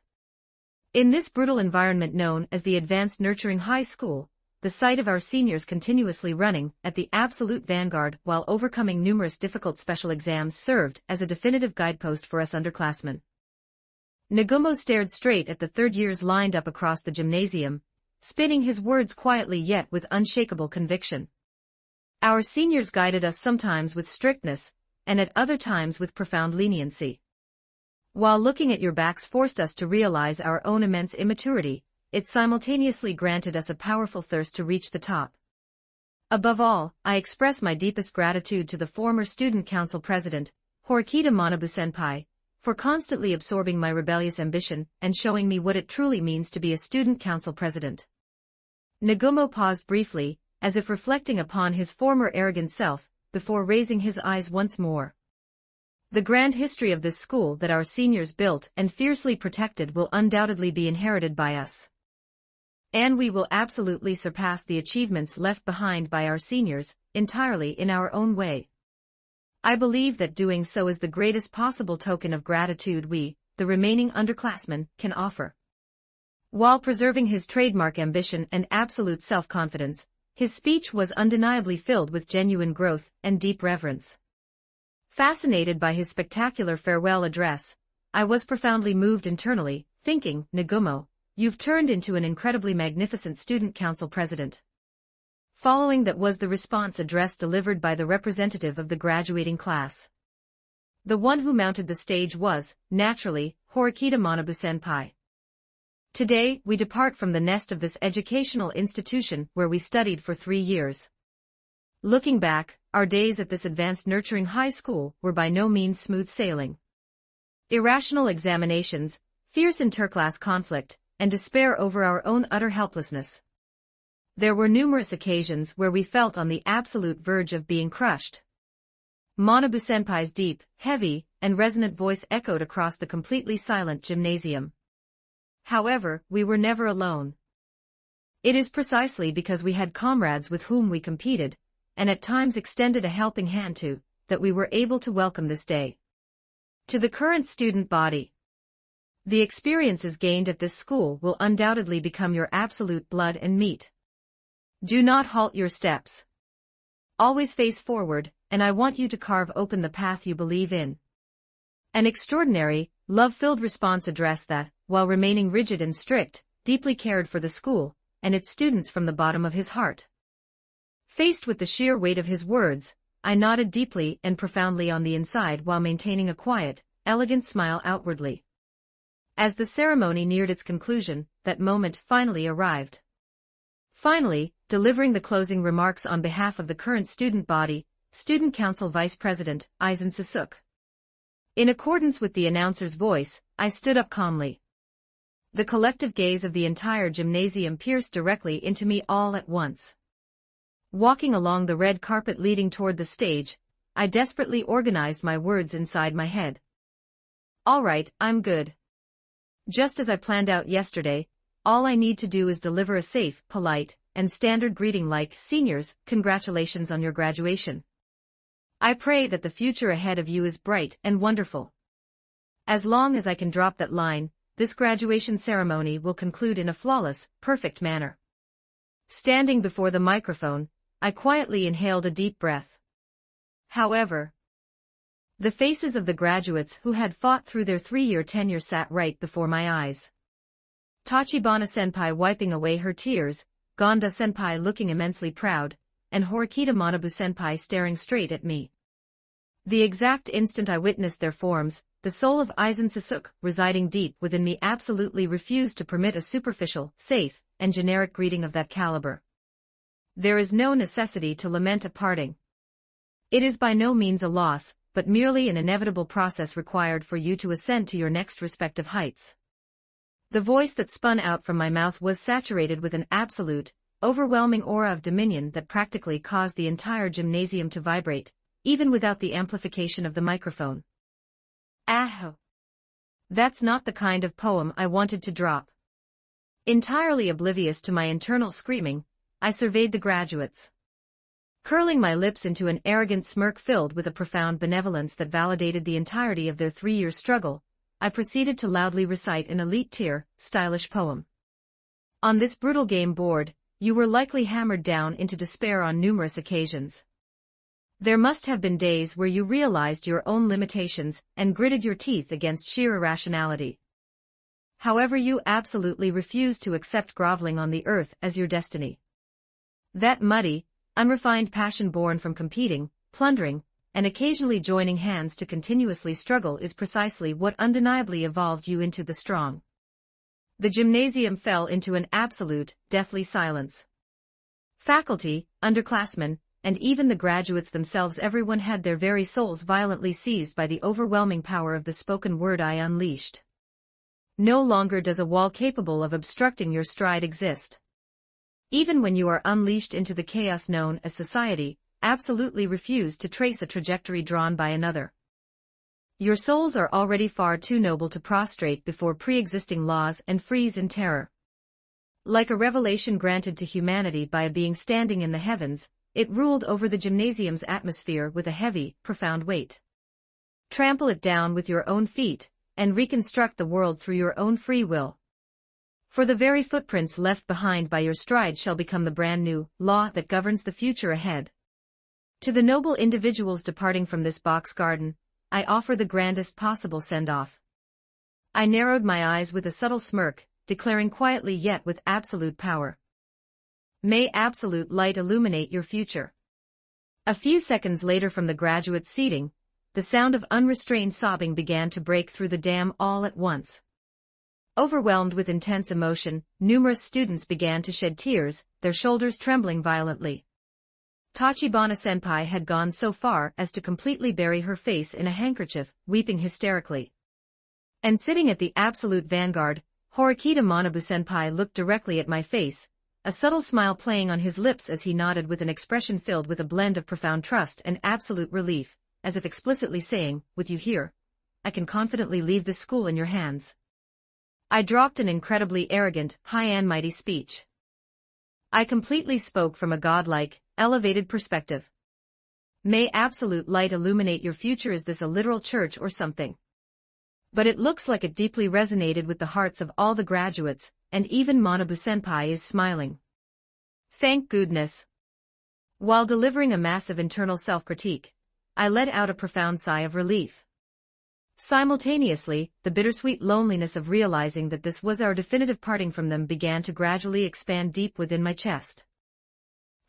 In this brutal environment known as the Advanced Nurturing High School, the sight of our seniors continuously running at the absolute vanguard while overcoming numerous difficult special exams served as a definitive guidepost for us underclassmen. Nagumo stared straight at the third years lined up across the gymnasium, spinning his words quietly yet with unshakable conviction. Our seniors guided us sometimes with strictness, and at other times with profound leniency. While looking at your backs forced us to realize our own immense immaturity, it simultaneously granted us a powerful thirst to reach the top. Above all, I express my deepest gratitude to the former Student Council President, Horikita Manabu-senpai, for constantly absorbing my rebellious ambition and showing me what it truly means to be a Student Council President. Nagumo paused briefly, as if reflecting upon his former arrogant self, before raising his eyes once more. The grand history of this school that our seniors built and fiercely protected will undoubtedly be inherited by us. And we will absolutely surpass the achievements left behind by our seniors, entirely in our own way. I believe that doing so is the greatest possible token of gratitude we, the remaining underclassmen, can offer. While preserving his trademark ambition and absolute self-confidence, his speech was undeniably filled with genuine growth and deep reverence. Fascinated by his spectacular farewell address, I was profoundly moved internally, thinking, Nagumo, you've turned into an incredibly magnificent student council president. Following that was the response address delivered by the representative of the graduating class. The one who mounted the stage was, naturally, Horikita Manabu-senpai. Today, we depart from the nest of this educational institution where we studied for 3 years. Looking back, our days at this advanced nurturing high school were by no means smooth sailing. Irrational examinations, fierce interclass conflict, and despair over our own utter helplessness. There were numerous occasions where we felt on the absolute verge of being crushed. Manabu-senpai's deep, heavy, and resonant voice echoed across the completely silent gymnasium. However, we were never alone. It is precisely because we had comrades with whom we competed, and at times extended a helping hand to, that we were able to welcome this day. To the current student body. The experiences gained at this school will undoubtedly become your absolute blood and meat. Do not halt your steps. Always face forward, and I want you to carve open the path you believe in. An extraordinary, love-filled response address that, while remaining rigid and strict, deeply cared for the school and its students from the bottom of his heart. Faced with the sheer weight of his words, I nodded deeply and profoundly on the inside while maintaining a quiet, elegant smile outwardly. As the ceremony neared its conclusion, that moment finally arrived. Finally, delivering the closing remarks on behalf of the current student body, Student Council Vice President, Aizen Sōsuke. In accordance with the announcer's voice, I stood up calmly. The collective gaze of the entire gymnasium pierced directly into me all at once. Walking along the red carpet leading toward the stage, I desperately organized my words inside my head. All right, I'm good. Just as I planned out yesterday, all I need to do is deliver a safe, polite, and standard greeting like, "Seniors, congratulations on your graduation. I pray that the future ahead of you is bright and wonderful." As long as I can drop that line, this graduation ceremony will conclude in a flawless, perfect manner. Standing before the microphone, I quietly inhaled a deep breath. However, the faces of the graduates who had fought through their 3-year tenure sat right before my eyes. Tachibana-senpai wiping away her tears, Gonda-senpai looking immensely proud, and Horikita Manabu-senpai staring straight at me. The exact instant I witnessed their forms, the soul of Aizen Sōsuke, residing deep within me, absolutely refused to permit a superficial, safe, and generic greeting of that caliber. There is no necessity to lament a parting. It is by no means a loss, but merely an inevitable process required for you to ascend to your next respective heights. The voice that spun out from my mouth was saturated with an absolute, overwhelming aura of dominion that practically caused the entire gymnasium to vibrate, even without the amplification of the microphone. Ah! That's not the kind of poem I wanted to drop. Entirely oblivious to my internal screaming, I surveyed the graduates. Curling my lips into an arrogant smirk filled with a profound benevolence that validated the entirety of their 3-year struggle, I proceeded to loudly recite an elite-tier, stylish poem. On this brutal game board, you were likely hammered down into despair on numerous occasions. There must have been days where you realized your own limitations and gritted your teeth against sheer irrationality. However, you absolutely refused to accept groveling on the earth as your destiny. That muddy, unrefined passion born from competing, plundering, and occasionally joining hands to continuously struggle is precisely what undeniably evolved you into the strong. The gymnasium fell into an absolute, deathly silence. Faculty, underclassmen, and even the graduates themselves, everyone had their very souls violently seized by the overwhelming power of the spoken word I unleashed. No longer does a wall capable of obstructing your stride exist. Even when you are unleashed into the chaos known as society, absolutely refuse to trace a trajectory drawn by another. Your souls are already far too noble to prostrate before pre-existing laws and freeze in terror. Like a revelation granted to humanity by a being standing in the heavens, it ruled over the gymnasium's atmosphere with a heavy, profound weight. Trample it down with your own feet, and reconstruct the world through your own free will. For the very footprints left behind by your stride shall become the brand new law that governs the future ahead. To the noble individuals departing from this box garden, I offer the grandest possible send-off. I narrowed my eyes with a subtle smirk, declaring quietly yet with absolute power. May absolute light illuminate your future. A few seconds later, from the graduate seating, the sound of unrestrained sobbing began to break through the dam all at once. Overwhelmed with intense emotion, numerous students began to shed tears, their shoulders trembling violently. Tachibana-senpai had gone so far as to completely bury her face in a handkerchief, weeping hysterically. And sitting at the absolute vanguard, Horikita Manabu-senpai looked directly at my face, a subtle smile playing on his lips as he nodded with an expression filled with a blend of profound trust and absolute relief, as if explicitly saying, "With you here, I can confidently leave this school in your hands." I dropped an incredibly arrogant, high and mighty speech. I completely spoke from a godlike, elevated perspective. May absolute light illuminate your future. Is this a literal church or something? But it looks like it deeply resonated with the hearts of all the graduates, and even Manabu-senpai is smiling. Thank goodness. While delivering a massive internal self-critique, I let out a profound sigh of relief. Simultaneously, the bittersweet loneliness of realizing that this was our definitive parting from them began to gradually expand deep within my chest.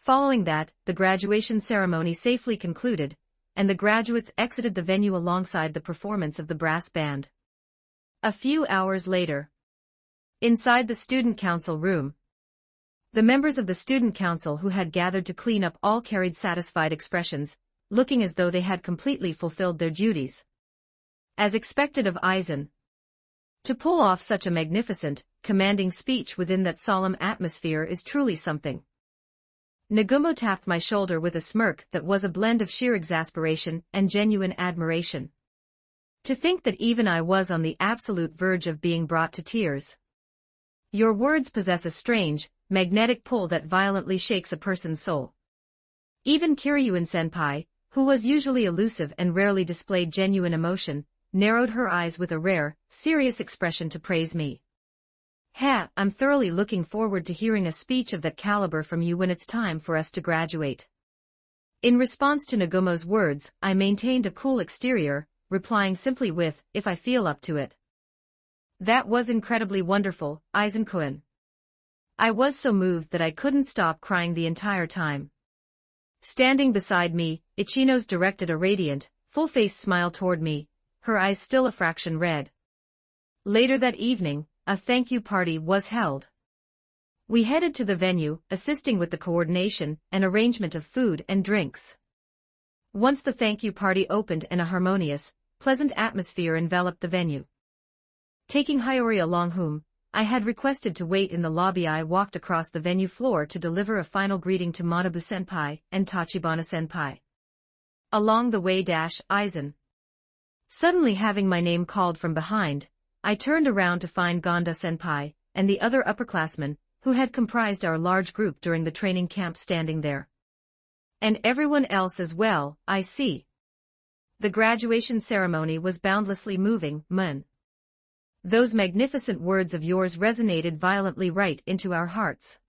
Following that, the graduation ceremony safely concluded, and the graduates exited the venue alongside the performance of the brass band. A few hours later, inside the student council room, the members of the student council who had gathered to clean up all carried satisfied expressions, looking as though they had completely fulfilled their duties. As expected of Aizen, to pull off such a magnificent, commanding speech within that solemn atmosphere is truly something. Nagumo tapped my shoulder with a smirk that was a blend of sheer exasperation and genuine admiration. To think that even I was on the absolute verge of being brought to tears. Your words possess a strange, magnetic pull that violently shakes a person's soul. Even Kiryuin-senpai, who was usually elusive and rarely displayed genuine emotion, narrowed her eyes with a rare, serious expression to praise me. I'm thoroughly looking forward to hearing a speech of that caliber from you when it's time for us to graduate. In response to Nagumo's words, I maintained a cool exterior, replying simply with, if I feel up to it. That was incredibly wonderful, Aizen-kun. I was so moved that I couldn't stop crying the entire time. Standing beside me, Ichino's directed a radiant, full-faced smile toward me, her eyes still a fraction red. Later that evening, a thank you party was held. We headed to the venue, assisting with the coordination and arrangement of food and drinks. Once the thank you party opened and a harmonious, pleasant atmosphere enveloped the venue. Taking Hiyori along whom I had requested to wait in the lobby, I walked across the venue floor to deliver a final greeting to Manabu-senpai and Tachibana-senpai. Along the way, Aizen. Suddenly having my name called from behind, I turned around to find Gonda-senpai and the other upperclassmen who had comprised our large group during the training camp standing there. And everyone else as well, I see. The graduation ceremony was boundlessly moving, Mun. Those magnificent words of yours resonated violently right into our hearts.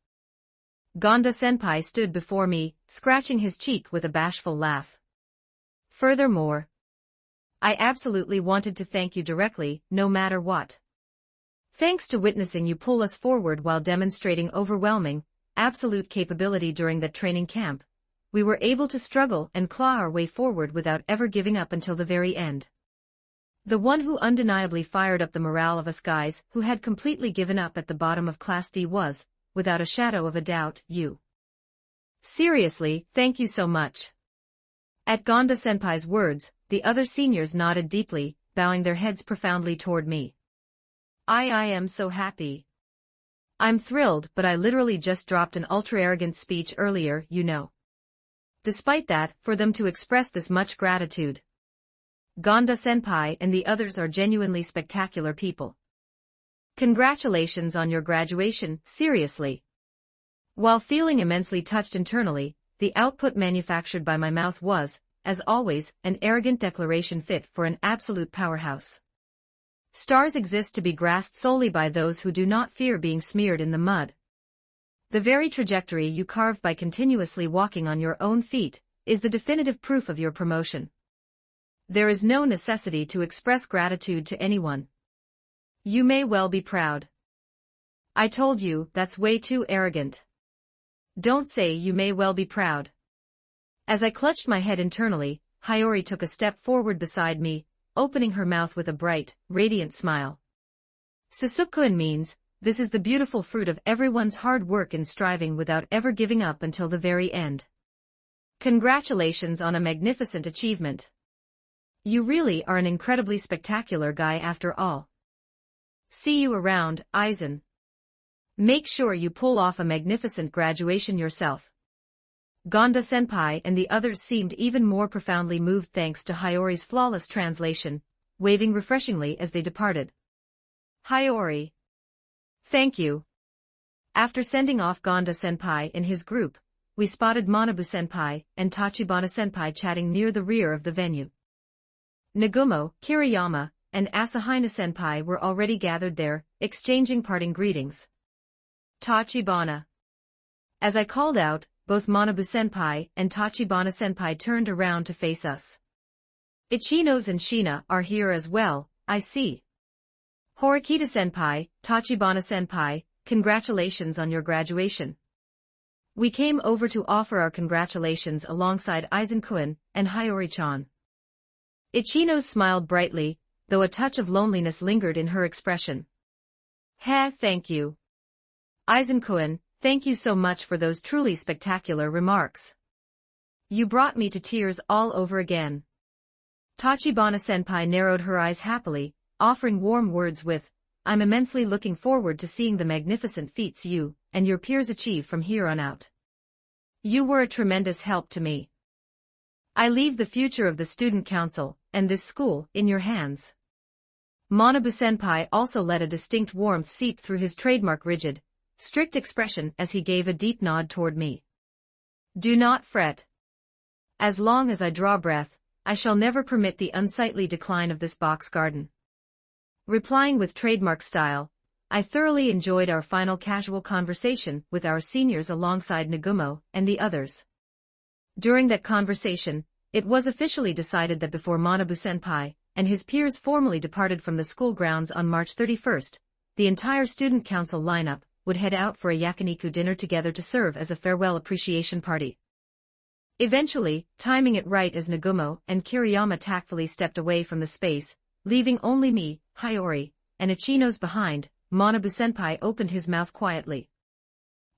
Gonda-senpai stood before me, scratching his cheek with a bashful laugh. Furthermore, I absolutely wanted to thank you directly, no matter what. Thanks to witnessing you pull us forward while demonstrating overwhelming, absolute capability during that training camp, we were able to struggle and claw our way forward without ever giving up until the very end. The one who undeniably fired up the morale of us guys who had completely given up at the bottom of Class D was, without a shadow of a doubt, you. Seriously, thank you so much. At Gonda-senpai's words, the other seniors nodded deeply, bowing their heads profoundly toward me. I am so happy. I'm thrilled, but I literally just dropped an ultra-arrogant speech earlier, you know. Despite that, for them to express this much gratitude. Gonda-senpai and the others are genuinely spectacular people. Congratulations on your graduation, seriously. While feeling immensely touched internally, the output manufactured by my mouth was, as always, an arrogant declaration fit for an absolute powerhouse. Stars exist to be grasped solely by those who do not fear being smeared in the mud. The very trajectory you carved by continuously walking on your own feet is the definitive proof of your promotion. There is no necessity to express gratitude to anyone. You may well be proud. I told you, that's way too arrogant. Don't say you may well be proud. As I clutched my head internally, Hiyori took a step forward beside me, opening her mouth with a bright, radiant smile. Sōsuke means, this is the beautiful fruit of everyone's hard work and striving without ever giving up until the very end. Congratulations on a magnificent achievement. You really are an incredibly spectacular guy after all. See you around, Aizen. Make sure you pull off a magnificent graduation yourself. Gonda-senpai and the others seemed even more profoundly moved thanks to Hiyori's flawless translation, waving refreshingly as they departed. Hiyori. Thank you. After sending off Gonda-senpai and his group, we spotted Manabu-senpai and Tachibana-senpai chatting near the rear of the venue. Nagumo, Kiriyama, and Asahina-senpai were already gathered there, exchanging parting greetings. Tachibana. As I called out, both Manabu-senpai and Tachibana-senpai turned around to face us. Ichinos and Shina are here as well, I see. Horikita-senpai, Tachibana-senpai, congratulations on your graduation. We came over to offer our congratulations alongside Aizen-kun and Hiyori-chan. Ichino smiled brightly, though a touch of loneliness lingered in her expression. Thank you. Aizen-kun, thank you so much for those truly spectacular remarks. You brought me to tears all over again. Tachibana-senpai narrowed her eyes happily, offering warm words with, I'm immensely looking forward to seeing the magnificent feats you and your peers achieve from here on out. You were a tremendous help to me. I leave the future of the student council and this school in your hands. Manabu-senpai also let a distinct warmth seep through his trademark rigid, strict expression as he gave a deep nod toward me. Do not fret. As long as I draw breath, I shall never permit the unsightly decline of this box garden. Replying with trademark style, I thoroughly enjoyed our final casual conversation with our seniors alongside Nagumo and the others. During that conversation, it was officially decided that before Manabu-senpai and his peers formally departed from the school grounds on March 31st, the entire student council lineup would head out for a yakiniku dinner together to serve as a farewell appreciation party. Eventually, timing it right as Nagumo and Kiriyama tactfully stepped away from the space, leaving only me, Hayori, and Ichino's behind, Manabu-senpai opened his mouth quietly.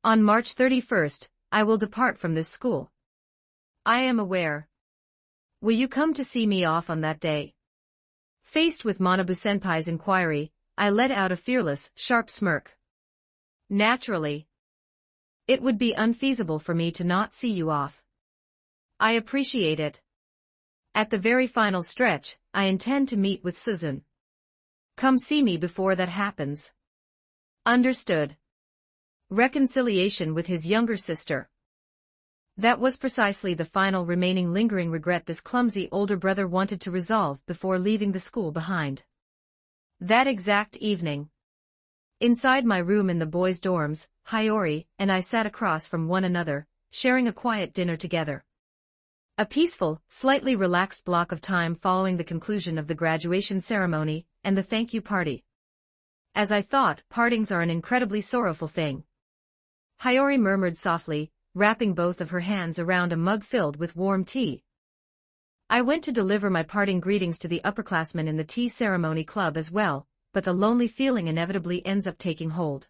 On March 31st, I will depart from this school. I am aware. Will you come to see me off on that day? Faced with Manabu-senpai's inquiry, I let out a fearless, sharp smirk. Naturally. It would be unfeasible for me to not see you off. I appreciate it. At the very final stretch, I intend to meet with Suzune. Come see me before that happens. Understood. Reconciliation with his younger sister. That was precisely the final remaining lingering regret this clumsy older brother wanted to resolve before leaving the school behind. That exact evening. Inside my room in the boys' dorms, Hayori and I sat across from one another, sharing a quiet dinner together. A peaceful, slightly relaxed block of time following the conclusion of the graduation ceremony and the thank you party. As I thought, partings are an incredibly sorrowful thing. Hayori murmured softly, wrapping both of her hands around a mug filled with warm tea. I went to deliver my parting greetings to the upperclassmen in the tea ceremony club as well, but the lonely feeling inevitably ends up taking hold.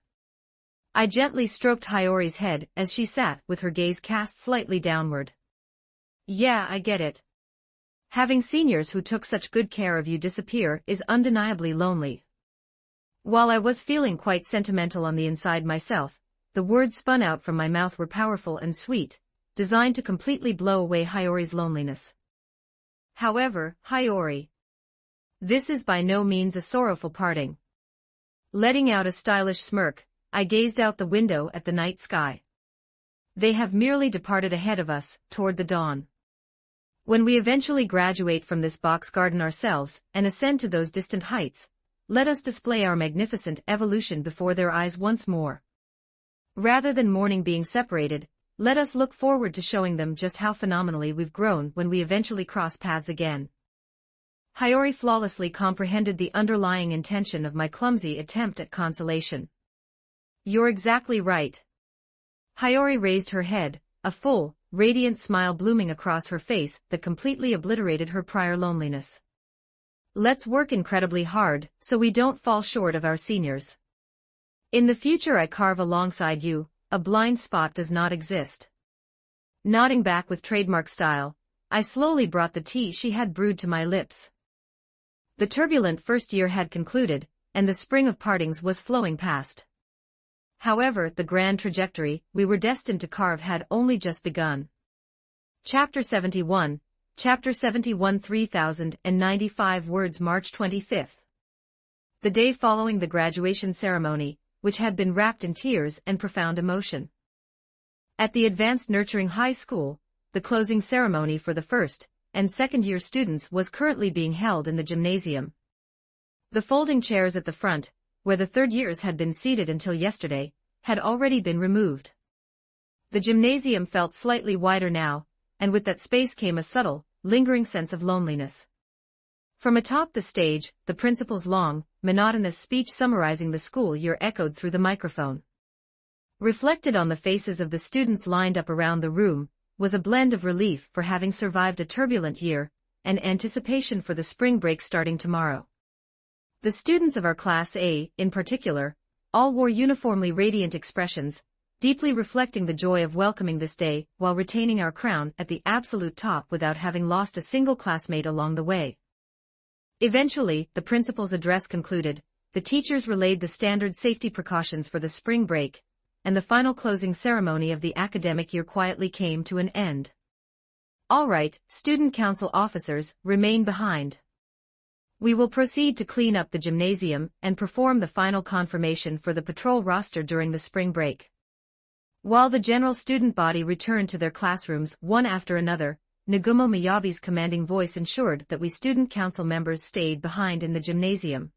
I gently stroked Hayori's head as she sat with her gaze cast slightly downward. Yeah, I get it. Having seniors who took such good care of you disappear is undeniably lonely. While I was feeling quite sentimental on the inside myself, the words spun out from my mouth were powerful and sweet, designed to completely blow away Hayori's loneliness. However, Hayori, this is by no means a sorrowful parting. Letting out a stylish smirk, I gazed out the window at the night sky. They have merely departed ahead of us, toward the dawn. When we eventually graduate from this box garden ourselves and ascend to those distant heights, let us display our magnificent evolution before their eyes once more. Rather than mourning being separated, let us look forward to showing them just how phenomenally we've grown when we eventually cross paths again. Hayori flawlessly comprehended the underlying intention of my clumsy attempt at consolation. You're exactly right. Hayori raised her head, a full, radiant smile blooming across her face that completely obliterated her prior loneliness. Let's work incredibly hard, so we don't fall short of our seniors. In the future I carve alongside you, a blind spot does not exist. Nodding back with trademark style, I slowly brought the tea she had brewed to my lips. The turbulent first year had concluded, and the spring of partings was flowing past. However, the grand trajectory we were destined to carve had only just begun. Chapter 71, 3095 words March 25th. The day following the graduation ceremony, which had been wrapped in tears and profound emotion. At the Advanced Nurturing High School, the closing ceremony for the first and second-year students was currently being held in the gymnasium. The folding chairs at the front, where the third years had been seated until yesterday, had already been removed. The gymnasium felt slightly wider now, and with that space came a subtle, lingering sense of loneliness. From atop the stage, the principal's long, monotonous speech summarizing the school year echoed through the microphone. Reflected on the faces of the students lined up around the room, was a blend of relief for having survived a turbulent year, and anticipation for the spring break starting tomorrow. The students of our Class A, in particular, all wore uniformly radiant expressions, deeply reflecting the joy of welcoming this day while retaining our crown at the absolute top without having lost a single classmate along the way. Eventually, the principal's address concluded, the teachers relayed the standard safety precautions for the spring break, and the final closing ceremony of the academic year quietly came to an end. All right, student council officers, remain behind. We will proceed to clean up the gymnasium and perform the final confirmation for the patrol roster during the spring break. While the general student body returned to their classrooms one after another, Nagumo Miyabi's commanding voice ensured that we student council members stayed behind in the gymnasium.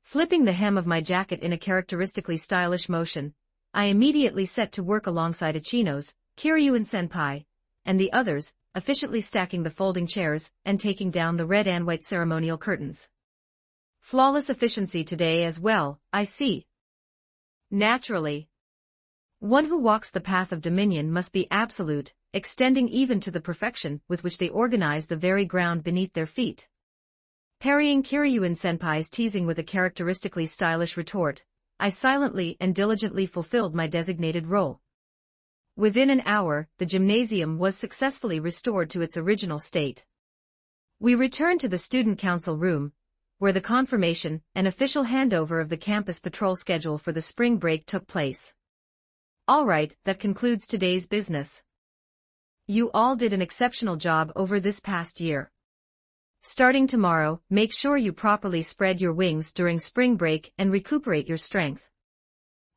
Flipping the hem of my jacket in a characteristically stylish motion, I immediately set to work alongside Ichino's, Kiryuin-senpai, and the others, efficiently stacking the folding chairs and taking down the red and white ceremonial curtains. Flawless efficiency today as well, I see. Naturally. One who walks the path of dominion must be absolute, extending even to the perfection with which they organize the very ground beneath their feet. Parrying Kiryuin-senpai's teasing with a characteristically stylish retort, I silently and diligently fulfilled my designated role. Within an hour, the gymnasium was successfully restored to its original state. We returned to the student council room, where the confirmation and official handover of the campus patrol schedule for the spring break took place. Alright, that concludes today's business. You all did an exceptional job over this past year. Starting tomorrow, make sure you properly spread your wings during spring break and recuperate your strength.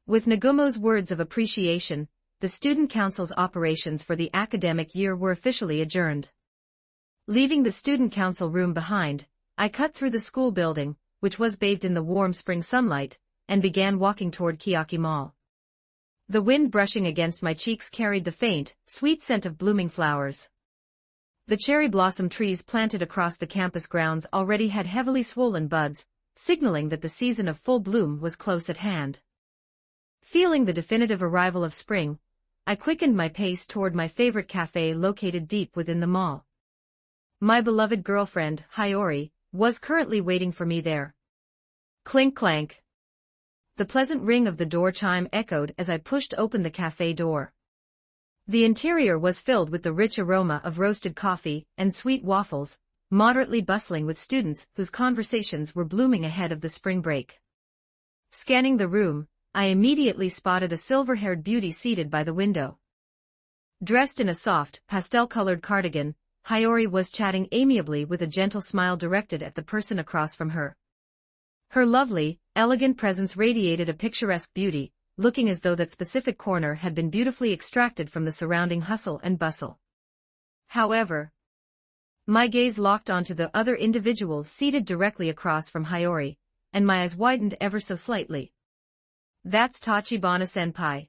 With Nagumo's words of appreciation, the student council's operations for the academic year were officially adjourned. Leaving the student council room behind, I cut through the school building, which was bathed in the warm spring sunlight, and began walking toward Kiyaki Mall. The wind brushing against my cheeks carried the faint, sweet scent of blooming flowers. The cherry blossom trees planted across the campus grounds already had heavily swollen buds, signaling that the season of full bloom was close at hand. Feeling the definitive arrival of spring, I quickened my pace toward my favorite cafe located deep within the mall. My beloved girlfriend, Hiyori, was currently waiting for me there. Clink clank. The pleasant ring of the door chime echoed as I pushed open the cafe door. The interior was filled with the rich aroma of roasted coffee and sweet waffles, moderately bustling with students whose conversations were blooming ahead of the spring break. Scanning the room, I immediately spotted a silver-haired beauty seated by the window. Dressed in a soft, pastel-colored cardigan, Hiyori was chatting amiably with a gentle smile directed at the person across from her. Her lovely, elegant presence radiated a picturesque beauty, looking as though that specific corner had been beautifully extracted from the surrounding hustle and bustle. However, my gaze locked onto the other individual seated directly across from Hiyori, and my eyes widened ever so slightly. That's Tachibana-senpai.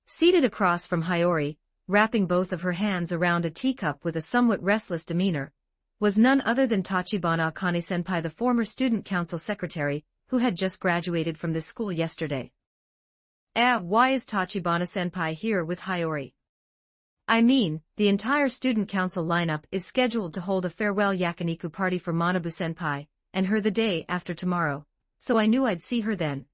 Seated across from Hiyori, wrapping both of her hands around a teacup with a somewhat restless demeanor, was none other than Tachibana Akane-senpai, the former student council secretary, who had just graduated from this school yesterday. Why is Tachibana-senpai here with Hiyori? I mean, the entire student council lineup is scheduled to hold a farewell yakiniku party for Manabu-senpai, and her the day after tomorrow, so I knew I'd see her then.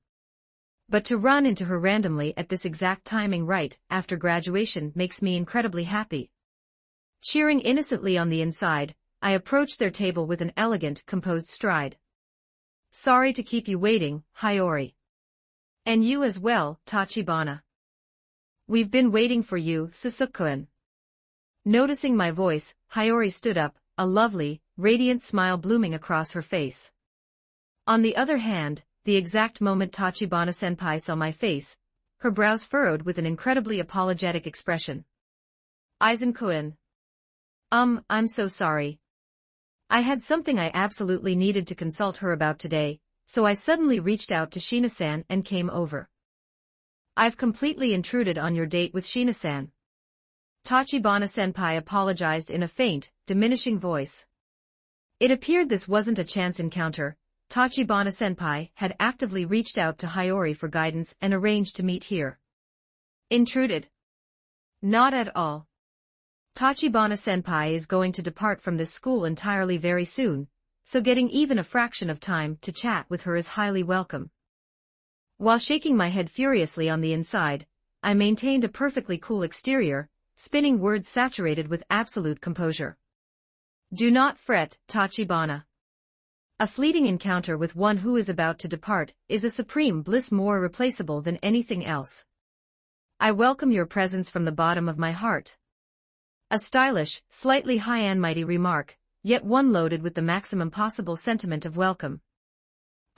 But to run into her randomly at this exact timing right after graduation makes me incredibly happy. Cheering innocently on the inside, I approached their table with an elegant, composed stride. Sorry to keep you waiting, Hiyori. And you as well, Tachibana. We've been waiting for you, Sōsuke-kun. Noticing my voice, Hiyori stood up, a lovely, radiant smile blooming across her face. On the other hand, the exact moment Tachibana-senpai saw my face, her brows furrowed with an incredibly apologetic expression. Aizen-kun. I'm so sorry. I had something I absolutely needed to consult her about today, so I suddenly reached out to Shina-san and came over. I've completely intruded on your date with Shina-san. Tachibana-senpai apologized in a faint, diminishing voice. It appeared this wasn't a chance encounter. Tachibana-senpai had actively reached out to Hiyori for guidance and arranged to meet here. Intruded? Not at all. Tachibana-senpai is going to depart from this school entirely very soon, so getting even a fraction of time to chat with her is highly welcome. While shaking my head furiously on the inside, I maintained a perfectly cool exterior, spinning words saturated with absolute composure. Do not fret, Tachibana. A fleeting encounter with one who is about to depart is a supreme bliss more irreplaceable than anything else. I welcome your presence from the bottom of my heart. A stylish, slightly high and mighty remark, yet one loaded with the maximum possible sentiment of welcome.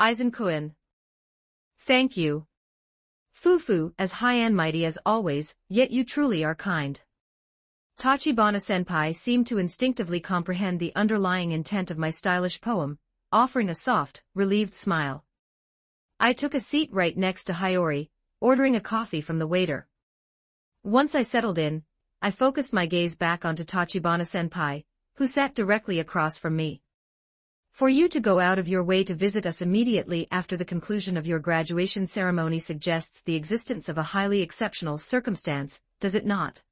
Aizen-kun. Thank you. Fufu, as high and mighty as always, yet you truly are kind. Tachibana-senpai seemed to instinctively comprehend the underlying intent of my stylish poem, offering a soft, relieved smile. I took a seat right next to Hiyori, ordering a coffee from the waiter. Once I settled in, I focused my gaze back onto Tachibana-senpai, who sat directly across from me. For you to go out of your way to visit us immediately after the conclusion of your graduation ceremony suggests the existence of a highly exceptional circumstance, does it not?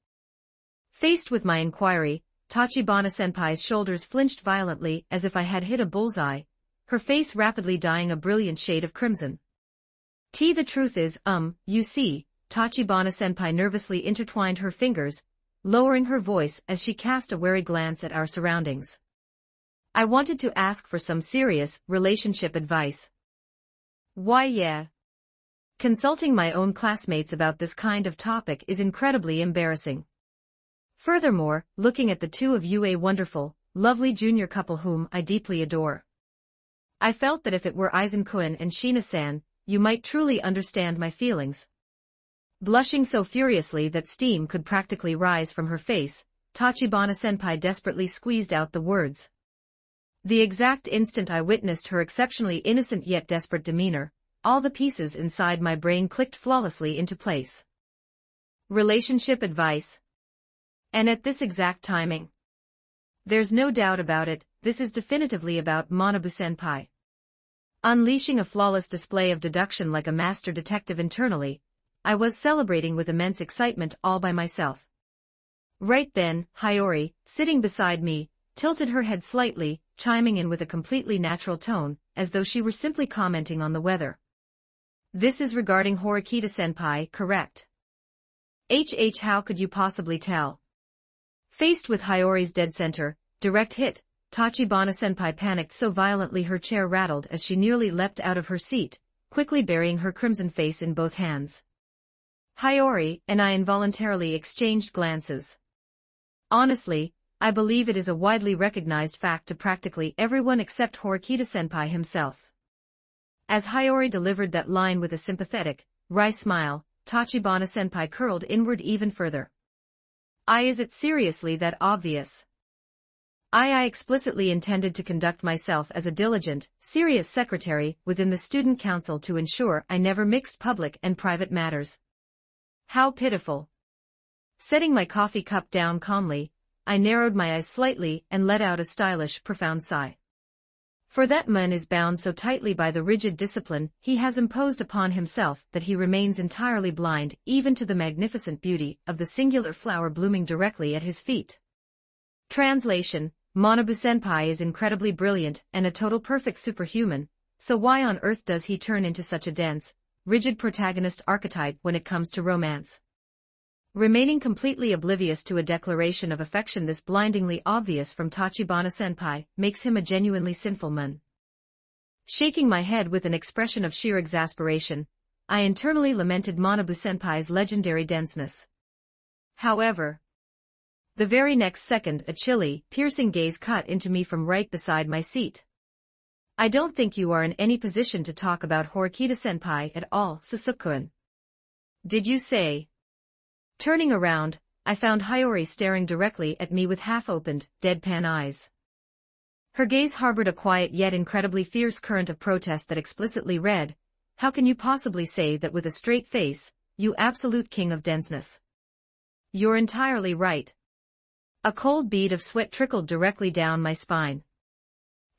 Faced with my inquiry, Tachibana-senpai's shoulders flinched violently as if I had hit a bullseye, her face rapidly dyeing a brilliant shade of crimson. The truth is, you see, Tachibana-senpai nervously intertwined her fingers, lowering her voice as she cast a wary glance at our surroundings. I wanted to ask for some serious relationship advice. Why, yeah. Consulting my own classmates about this kind of topic is incredibly embarrassing. Furthermore, looking at the two of you, a wonderful, lovely junior couple whom I deeply adore. I felt that if it were Aizen-kun and Shina-san, you might truly understand my feelings. Blushing so furiously that steam could practically rise from her face, Tachibana-senpai desperately squeezed out the words. The exact instant I witnessed her exceptionally innocent yet desperate demeanor, all the pieces inside my brain clicked flawlessly into place. Relationship advice. And at this exact timing. There's no doubt about it, this is definitively about Manabu-senpai. Unleashing a flawless display of deduction like a master detective internally, I was celebrating with immense excitement all by myself. Right then, Hiyori, sitting beside me, tilted her head slightly, chiming in with a completely natural tone, as though she were simply commenting on the weather. This is regarding Horikita-senpai, correct? How could you possibly tell? Faced with Hiyori's dead center, direct hit, Tachibana-senpai panicked so violently her chair rattled as she nearly leapt out of her seat, quickly burying her crimson face in both hands. Hiyori and I involuntarily exchanged glances. Honestly, I believe it is a widely recognized fact to practically everyone except Horikita-senpai himself. As Hiyori delivered that line with a sympathetic, wry smile, Tachibana-senpai curled inward even further. Is it seriously that obvious? I explicitly intended to conduct myself as a diligent, serious secretary within the student council to ensure I never mixed public and private matters. How pitiful. Setting my coffee cup down calmly, I narrowed my eyes slightly and let out a stylish, profound sigh. For that man is bound so tightly by the rigid discipline he has imposed upon himself that he remains entirely blind even to the magnificent beauty of the singular flower blooming directly at his feet. Translation: Manabu-senpai is incredibly brilliant and a total perfect superhuman, so why on earth does he turn into such a dense, rigid protagonist archetype when it comes to romance? Remaining completely oblivious to a declaration of affection this blindingly obvious from Tachibana-senpai makes him a genuinely sinful man. Shaking my head with an expression of sheer exasperation, I internally lamented Manabu-senpai's legendary denseness. However, the very next second a chilly, piercing gaze cut into me from right beside my seat. I don't think you are in any position to talk about Horikita-senpai at all, Sōsuke-kun. Did you say? Turning around, I found Hiyori staring directly at me with half-opened, deadpan eyes. Her gaze harbored a quiet yet incredibly fierce current of protest that explicitly read, "How can you possibly say that with a straight face, you absolute king of denseness?" You're entirely right. A cold bead of sweat trickled directly down my spine.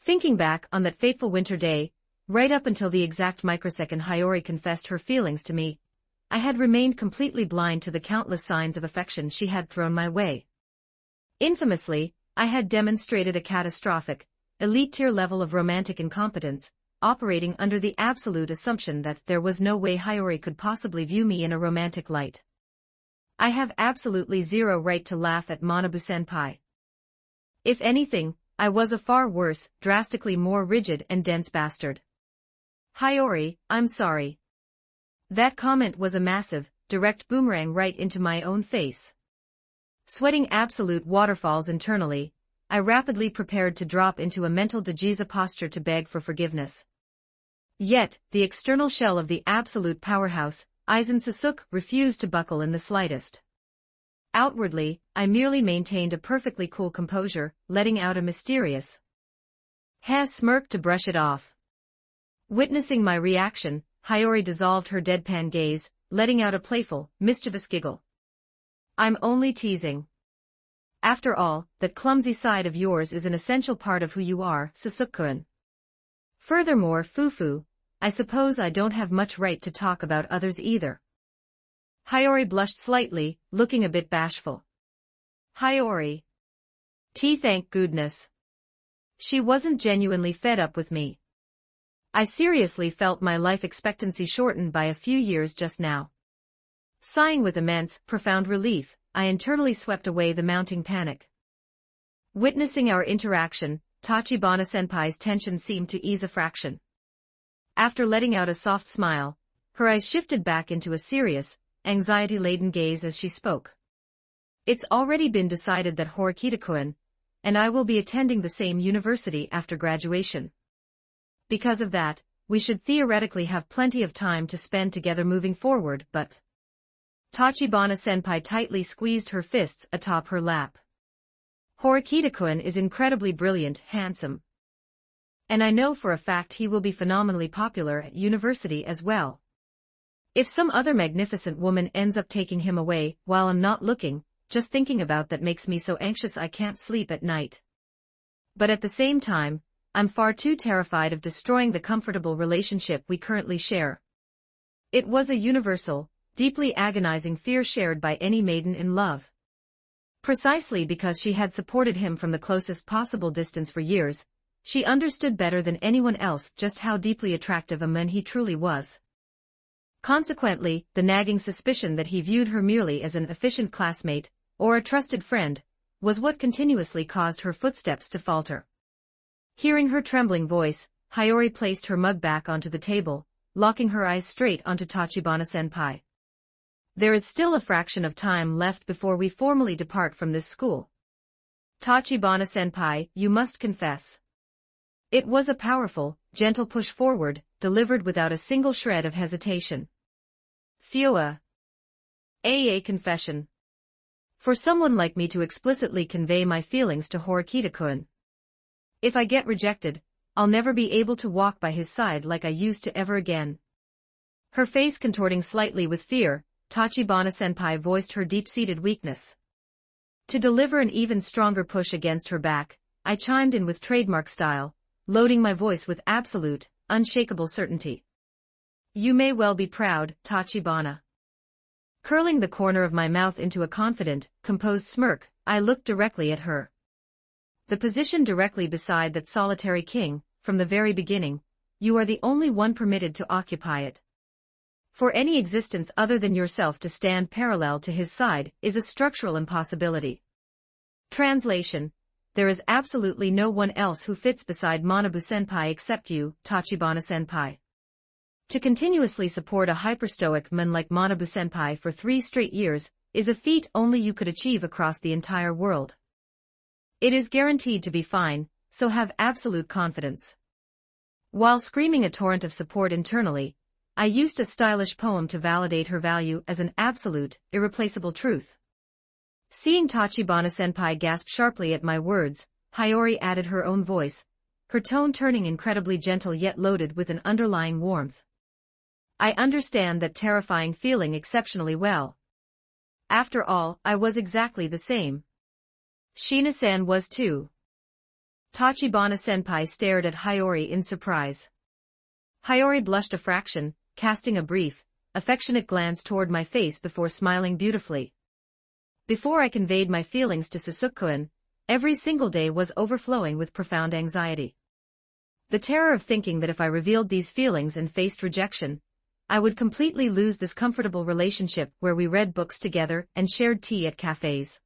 Thinking back on that fateful winter day, right up until the exact microsecond Hiyori confessed her feelings to me, I had remained completely blind to the countless signs of affection she had thrown my way. Infamously, I had demonstrated a catastrophic, elite-tier level of romantic incompetence, operating under the absolute assumption that there was no way Hiyori could possibly view me in a romantic light. I have absolutely zero right to laugh at Manabu-senpai. If anything, I was a far worse, drastically more rigid and dense bastard. Hiyori, I'm sorry. That comment was a massive, direct boomerang right into my own face. Sweating absolute waterfalls internally, I rapidly prepared to drop into a mental dejiza posture to beg for forgiveness. Yet, the external shell of the absolute powerhouse, Aizen Sōsuke, refused to buckle in the slightest. Outwardly, I merely maintained a perfectly cool composure, letting out a mysterious smirk to brush it off. Witnessing my reaction, Hiyori dissolved her deadpan gaze, letting out a playful, mischievous giggle. I'm only teasing. After all, that clumsy side of yours is an essential part of who you are, Sōsuke-kun. Furthermore, Fufu, I suppose I don't have much right to talk about others either. Hiyori blushed slightly, looking a bit bashful. Hiyori. Thank goodness. She wasn't genuinely fed up with me. I seriously felt my life expectancy shortened by a few years just now. Sighing with immense, profound relief, I internally swept away the mounting panic. Witnessing our interaction, Tachibana-senpai's tension seemed to ease a fraction. After letting out a soft smile, her eyes shifted back into a serious, anxiety-laden gaze as she spoke. It's already been decided that Horikita-kun and I will be attending the same university after graduation. Because of that, we should theoretically have plenty of time to spend together moving forward, but... Tachibana-senpai tightly squeezed her fists atop her lap. Horikita-kun is incredibly brilliant, handsome. And I know for a fact he will be phenomenally popular at university as well. If some other magnificent woman ends up taking him away while I'm not looking, just thinking about that makes me so anxious I can't sleep at night. But at the same time, I'm far too terrified of destroying the comfortable relationship we currently share. It was a universal, deeply agonizing fear shared by any maiden in love. Precisely because she had supported him from the closest possible distance for years, she understood better than anyone else just how deeply attractive a man he truly was. Consequently, the nagging suspicion that he viewed her merely as an efficient classmate, or a trusted friend, was what continuously caused her footsteps to falter. Hearing her trembling voice, Hiyori placed her mug back onto the table, locking her eyes straight onto Tachibana-senpai. There is still a fraction of time left before we formally depart from this school. Tachibana-senpai, you must confess. It was a powerful, gentle push forward, delivered without a single shred of hesitation. Fua. A confession. For someone like me to explicitly convey my feelings to Horikita-kun. If I get rejected, I'll never be able to walk by his side like I used to ever again. Her face contorting slightly with fear, Tachibana-senpai voiced her deep-seated weakness. To deliver an even stronger push against her back, I chimed in with trademark style, loading my voice with absolute, unshakable certainty. You may well be proud, Tachibana. Curling the corner of my mouth into a confident, composed smirk, I looked directly at her. The position directly beside that solitary king, from the very beginning, you are the only one permitted to occupy it. For any existence other than yourself to stand parallel to his side is a structural impossibility. Translation: there is absolutely no one else who fits beside Manabu-senpai except you, Tachibana-senpai. To continuously support a hyperstoic man like Manabu-senpai for 3 straight years is a feat only you could achieve across the entire world. It is guaranteed to be fine, so have absolute confidence. While screaming a torrent of support internally, I used a stylish poem to validate her value as an absolute, irreplaceable truth. Seeing Tachibana-senpai gasp sharply at my words, Hiyori added her own voice, her tone turning incredibly gentle yet loaded with an underlying warmth. I understand that terrifying feeling exceptionally well. After all, I was exactly the same. Shina-san was too. Tachibana-senpai stared at Hiyori in surprise. Hiyori blushed a fraction, casting a brief, affectionate glance toward my face before smiling beautifully. Before I conveyed my feelings to Sōsuke-kun, every single day was overflowing with profound anxiety. The terror of thinking that if I revealed these feelings and faced rejection, I would completely lose this comfortable relationship where we read books together and shared tea at cafes.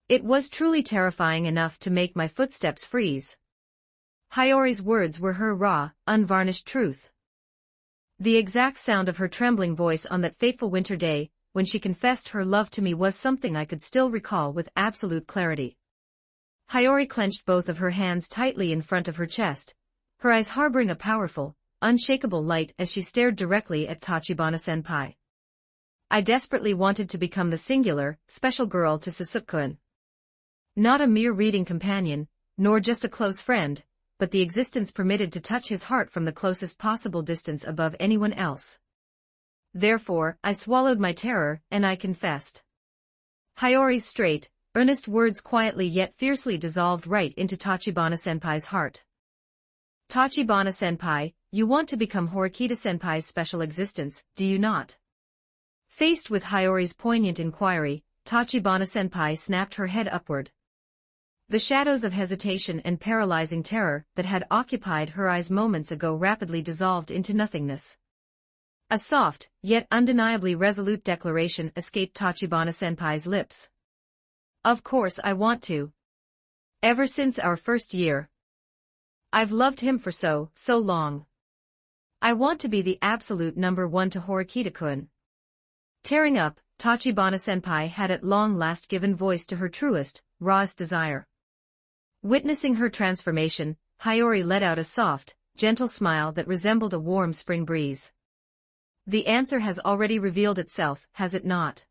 It was truly terrifying enough to make my footsteps freeze. Hiyori's words were her raw, unvarnished truth. The exact sound of her trembling voice on that fateful winter day, when she confessed her love to me, was something I could still recall with absolute clarity. Hiyori clenched both of her hands tightly in front of her chest, her eyes harboring a powerful, unshakable light as she stared directly at Tachibana-senpai. I desperately wanted to become the singular, special girl to Sōsuke. Not a mere reading companion, nor just a close friend, but the existence permitted to touch his heart from the closest possible distance above anyone else. Therefore, I swallowed my terror, and I confessed. Hiyori's straight, earnest words quietly yet fiercely dissolved right into Tachibana-senpai's heart. Tachibana-senpai, you want to become Horikita-senpai's special existence, do you not? Faced with Hiyori's poignant inquiry, Tachibana-senpai snapped her head upward. The shadows of hesitation and paralyzing terror that had occupied her eyes moments ago rapidly dissolved into nothingness. A soft, yet undeniably resolute declaration escaped Tachibana-senpai's lips. Of course I want to. Ever since our first year. I've loved him for so long. I want to be the absolute number one to Horikita-kun. Tearing up, Tachibana-senpai had at long last given voice to her truest, rawest desire. Witnessing her transformation, Hiyori let out a soft, gentle smile that resembled a warm spring breeze. The answer has already revealed itself, has it not?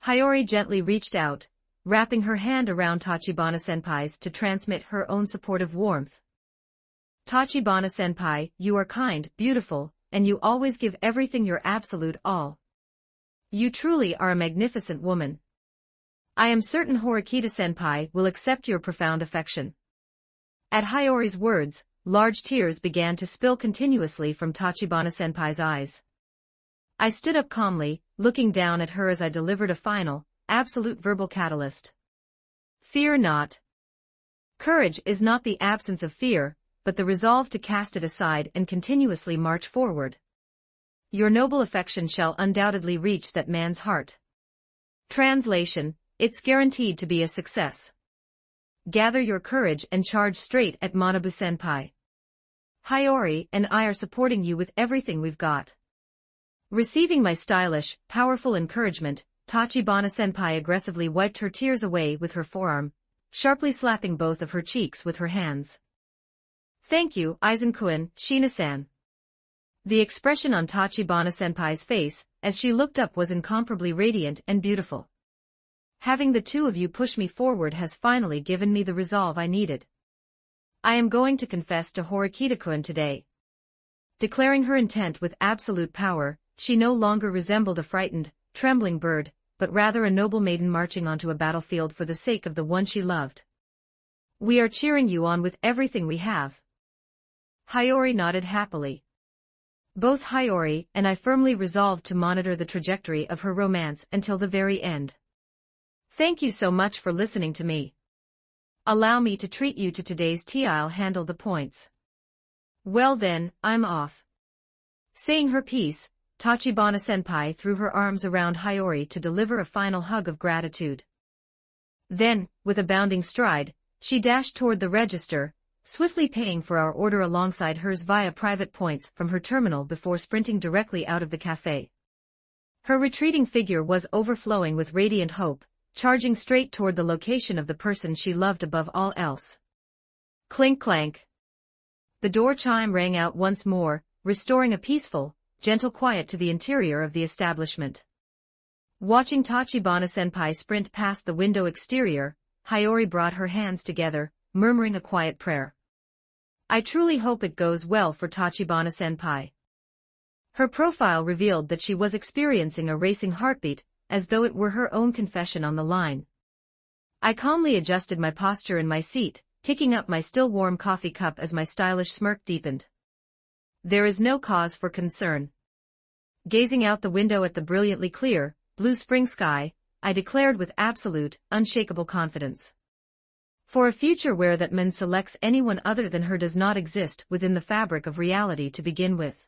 Hiyori gently reached out, wrapping her hand around Tachibana-senpai's to transmit her own supportive warmth. Tachibana-senpai, you are kind, beautiful, and you always give everything your absolute all. You truly are a magnificent woman. I am certain Horikita-senpai will accept your profound affection. At Hiyori's words, large tears began to spill continuously from Tachibana-senpai's eyes. I stood up calmly, looking down at her as I delivered a final, absolute verbal catalyst. Fear not. Courage is not the absence of fear, but the resolve to cast it aside and continuously march forward. Your noble affection shall undoubtedly reach that man's heart. Translation, it's guaranteed to be a success. Gather your courage and charge straight at Manabu-senpai. Hiyori and I are supporting you with everything we've got. Receiving my stylish, powerful encouragement, Tachibana-senpai aggressively wiped her tears away with her forearm, sharply slapping both of her cheeks with her hands. Thank you, Aizen-kun, Shina-san. The expression on Tachibana-senpai's face, as she looked up, was incomparably radiant and beautiful. Having the two of you push me forward has finally given me the resolve I needed. I am going to confess to Horikita-kun today. Declaring her intent with absolute power, she no longer resembled a frightened, trembling bird, but rather a noble maiden marching onto a battlefield for the sake of the one she loved. We are cheering you on with everything we have. Hiyori nodded happily. Both Hiyori and I firmly resolved to monitor the trajectory of her romance until the very end. Thank you so much for listening to me. Allow me to treat you to today's tea. I'll handle the points. Well then, I'm off. Saying her piece, Tachibana-senpai threw her arms around Hiyori to deliver a final hug of gratitude. Then, with a bounding stride, she dashed toward the register, swiftly paying for our order alongside hers via private points from her terminal before sprinting directly out of the cafe. Her retreating figure was overflowing with radiant hope, charging straight toward the location of the person she loved above all else. Clink clank. The door chime rang out once more, restoring a peaceful, gentle quiet to the interior of the establishment. Watching Tachibana-senpai sprint past the window exterior, Hiyori brought her hands together, murmuring a quiet prayer. I truly hope it goes well for Tachibana-senpai. Her profile revealed that she was experiencing a racing heartbeat, as though it were her own confession on the line. I calmly adjusted my posture in my seat, kicking up my still warm coffee cup as my stylish smirk deepened. There is no cause for concern. Gazing out the window at the brilliantly clear, blue spring sky, I declared with absolute, unshakable confidence. For a future where that man selects anyone other than her does not exist within the fabric of reality to begin with.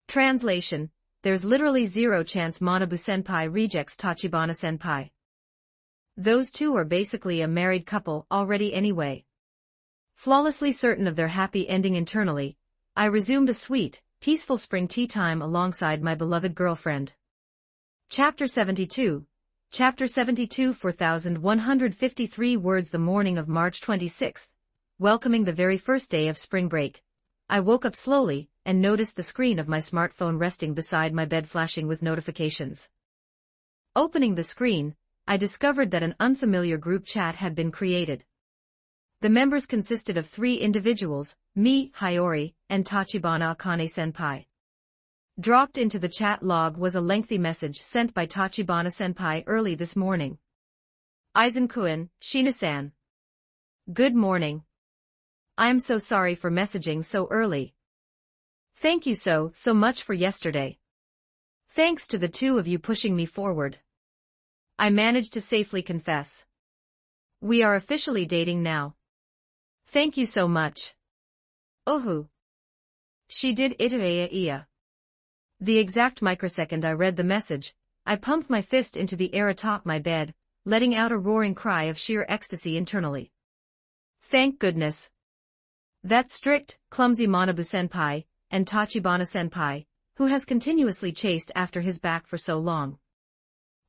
Translation, there's literally zero chance Manabu-senpai rejects Tachibana-senpai. Those two are basically a married couple already anyway. Flawlessly certain of their happy ending internally, I resumed a sweet, peaceful spring tea time alongside my beloved girlfriend. Chapter 72. Chapter 72 4,153 words. The morning of March 26th, welcoming the very first day of spring break, I woke up slowly and noticed the screen of my smartphone resting beside my bed flashing with notifications. Opening the screen, I discovered that an unfamiliar group chat had been created. The members consisted of 3 individuals, me, Hiyori, and Tachibana Akane-senpai. Dropped into the chat log was a lengthy message sent by Tachibana-senpai early this morning. Aizen-kun, Shina-san. Good morning. I am so sorry for messaging so early. Thank you so much for yesterday. Thanks to the 2 of you pushing me forward. I managed to safely confess. We are officially dating now. Thank you so much. Ohu. She did itaea. The exact microsecond I read the message, I pumped my fist into the air atop my bed, letting out a roaring cry of sheer ecstasy internally. Thank goodness. That strict, clumsy Manabu-senpai, and Tachibana-senpai, who has continuously chased after his back for so long.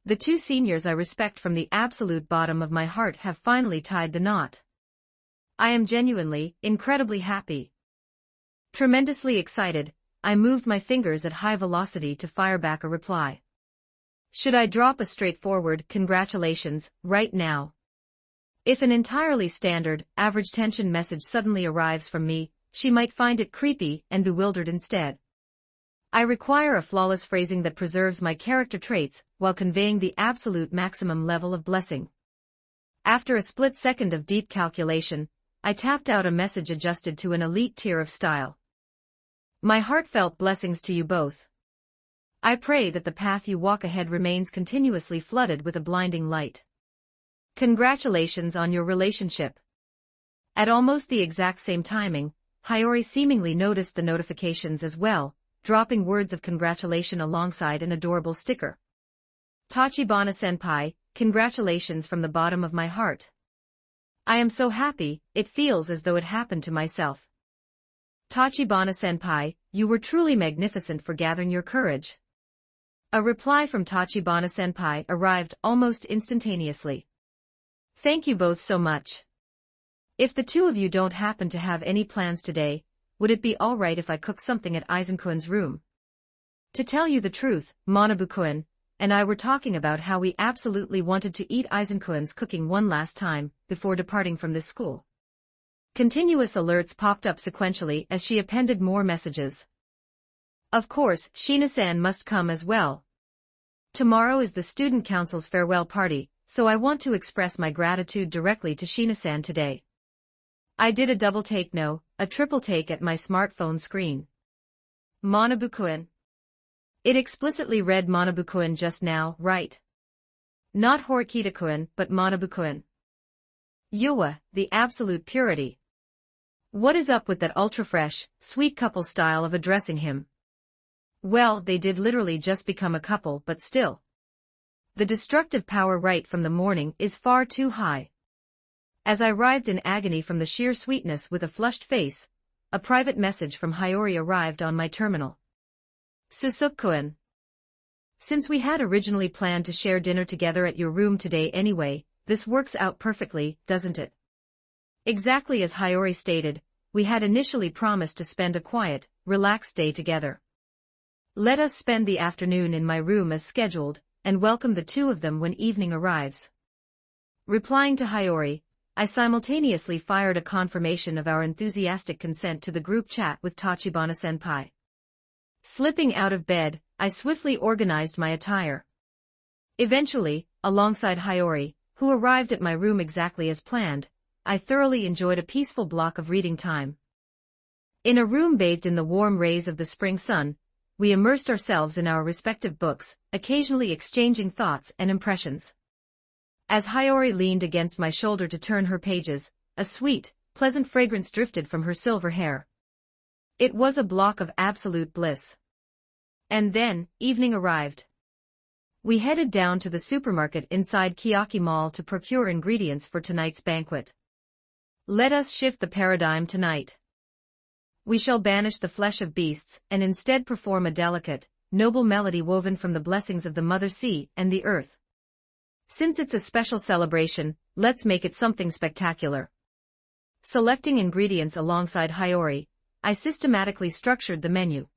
The 2 seniors I respect from the absolute bottom of my heart have finally tied the knot. I am genuinely, incredibly happy. Tremendously excited, I moved my fingers at high velocity to fire back a reply. Should I drop a straightforward "congratulations" right now? If an entirely standard, average tension message suddenly arrives from me, she might find it creepy and bewildered instead. I require a flawless phrasing that preserves my character traits while conveying the absolute maximum level of blessing. After a split second of deep calculation, I tapped out a message adjusted to an elite tier of style. My heartfelt blessings to you both. I pray that the path you walk ahead remains continuously flooded with a blinding light. Congratulations on your relationship. At almost the exact same timing, Hiyori seemingly noticed the notifications as well, dropping words of congratulation alongside an adorable sticker. Tachibana-senpai, congratulations from the bottom of my heart. I am so happy, it feels as though it happened to myself. Tachibana-senpai, you were truly magnificent for gathering your courage. A reply from Tachibana-senpai arrived almost instantaneously. Thank you both so much. If the 2 of you don't happen to have any plans today, would it be alright if I cook something at Aizen-kun's room? To tell you the truth, Manabu-kun and I were talking about how we absolutely wanted to eat Aizen-kun's cooking one last time, before departing from this school. Continuous alerts popped up sequentially as she appended more messages. Of course, Shina-san must come as well. Tomorrow is the student council's farewell party, so I want to express my gratitude directly to Shina-san today. I did a double take, no, a triple take at my smartphone screen. Manabu-kun. It explicitly read Manabu-kun just now, right? Not Horikita-kun, but Manabu-kun. Yuwa, the absolute purity. What is up with that ultra-fresh, sweet couple style of addressing him? Well, they did literally just become a couple, but still. The destructive power right from the morning is far too high. As I writhed in agony from the sheer sweetness with a flushed face, a private message from Hiyori arrived on my terminal. Sōsuke-kun. Since we had originally planned to share dinner together at your room today anyway, this works out perfectly, doesn't it? Exactly as Hiyori stated, we had initially promised to spend a quiet, relaxed day together. Let us spend the afternoon in my room as scheduled, and welcome the 2 of them when evening arrives. Replying to Hiyori, I simultaneously fired a confirmation of our enthusiastic consent to the group chat with Tachibana-senpai. Slipping out of bed, I swiftly organized my attire. Eventually, alongside Hiyori, who arrived at my room exactly as planned, I thoroughly enjoyed a peaceful block of reading time. In a room bathed in the warm rays of the spring sun, we immersed ourselves in our respective books, occasionally exchanging thoughts and impressions. As Hiyori leaned against my shoulder to turn her pages, a sweet, pleasant fragrance drifted from her silver hair. It was a block of absolute bliss. And then, evening arrived. We headed down to the supermarket inside Kiyaki Mall to procure ingredients for tonight's banquet. Let us shift the paradigm tonight. We shall banish the flesh of beasts and instead perform a delicate, noble melody woven from the blessings of the Mother Sea and the Earth. Since it's a special celebration, let's make it something spectacular. Selecting ingredients alongside Hiyori, I systematically structured the menu.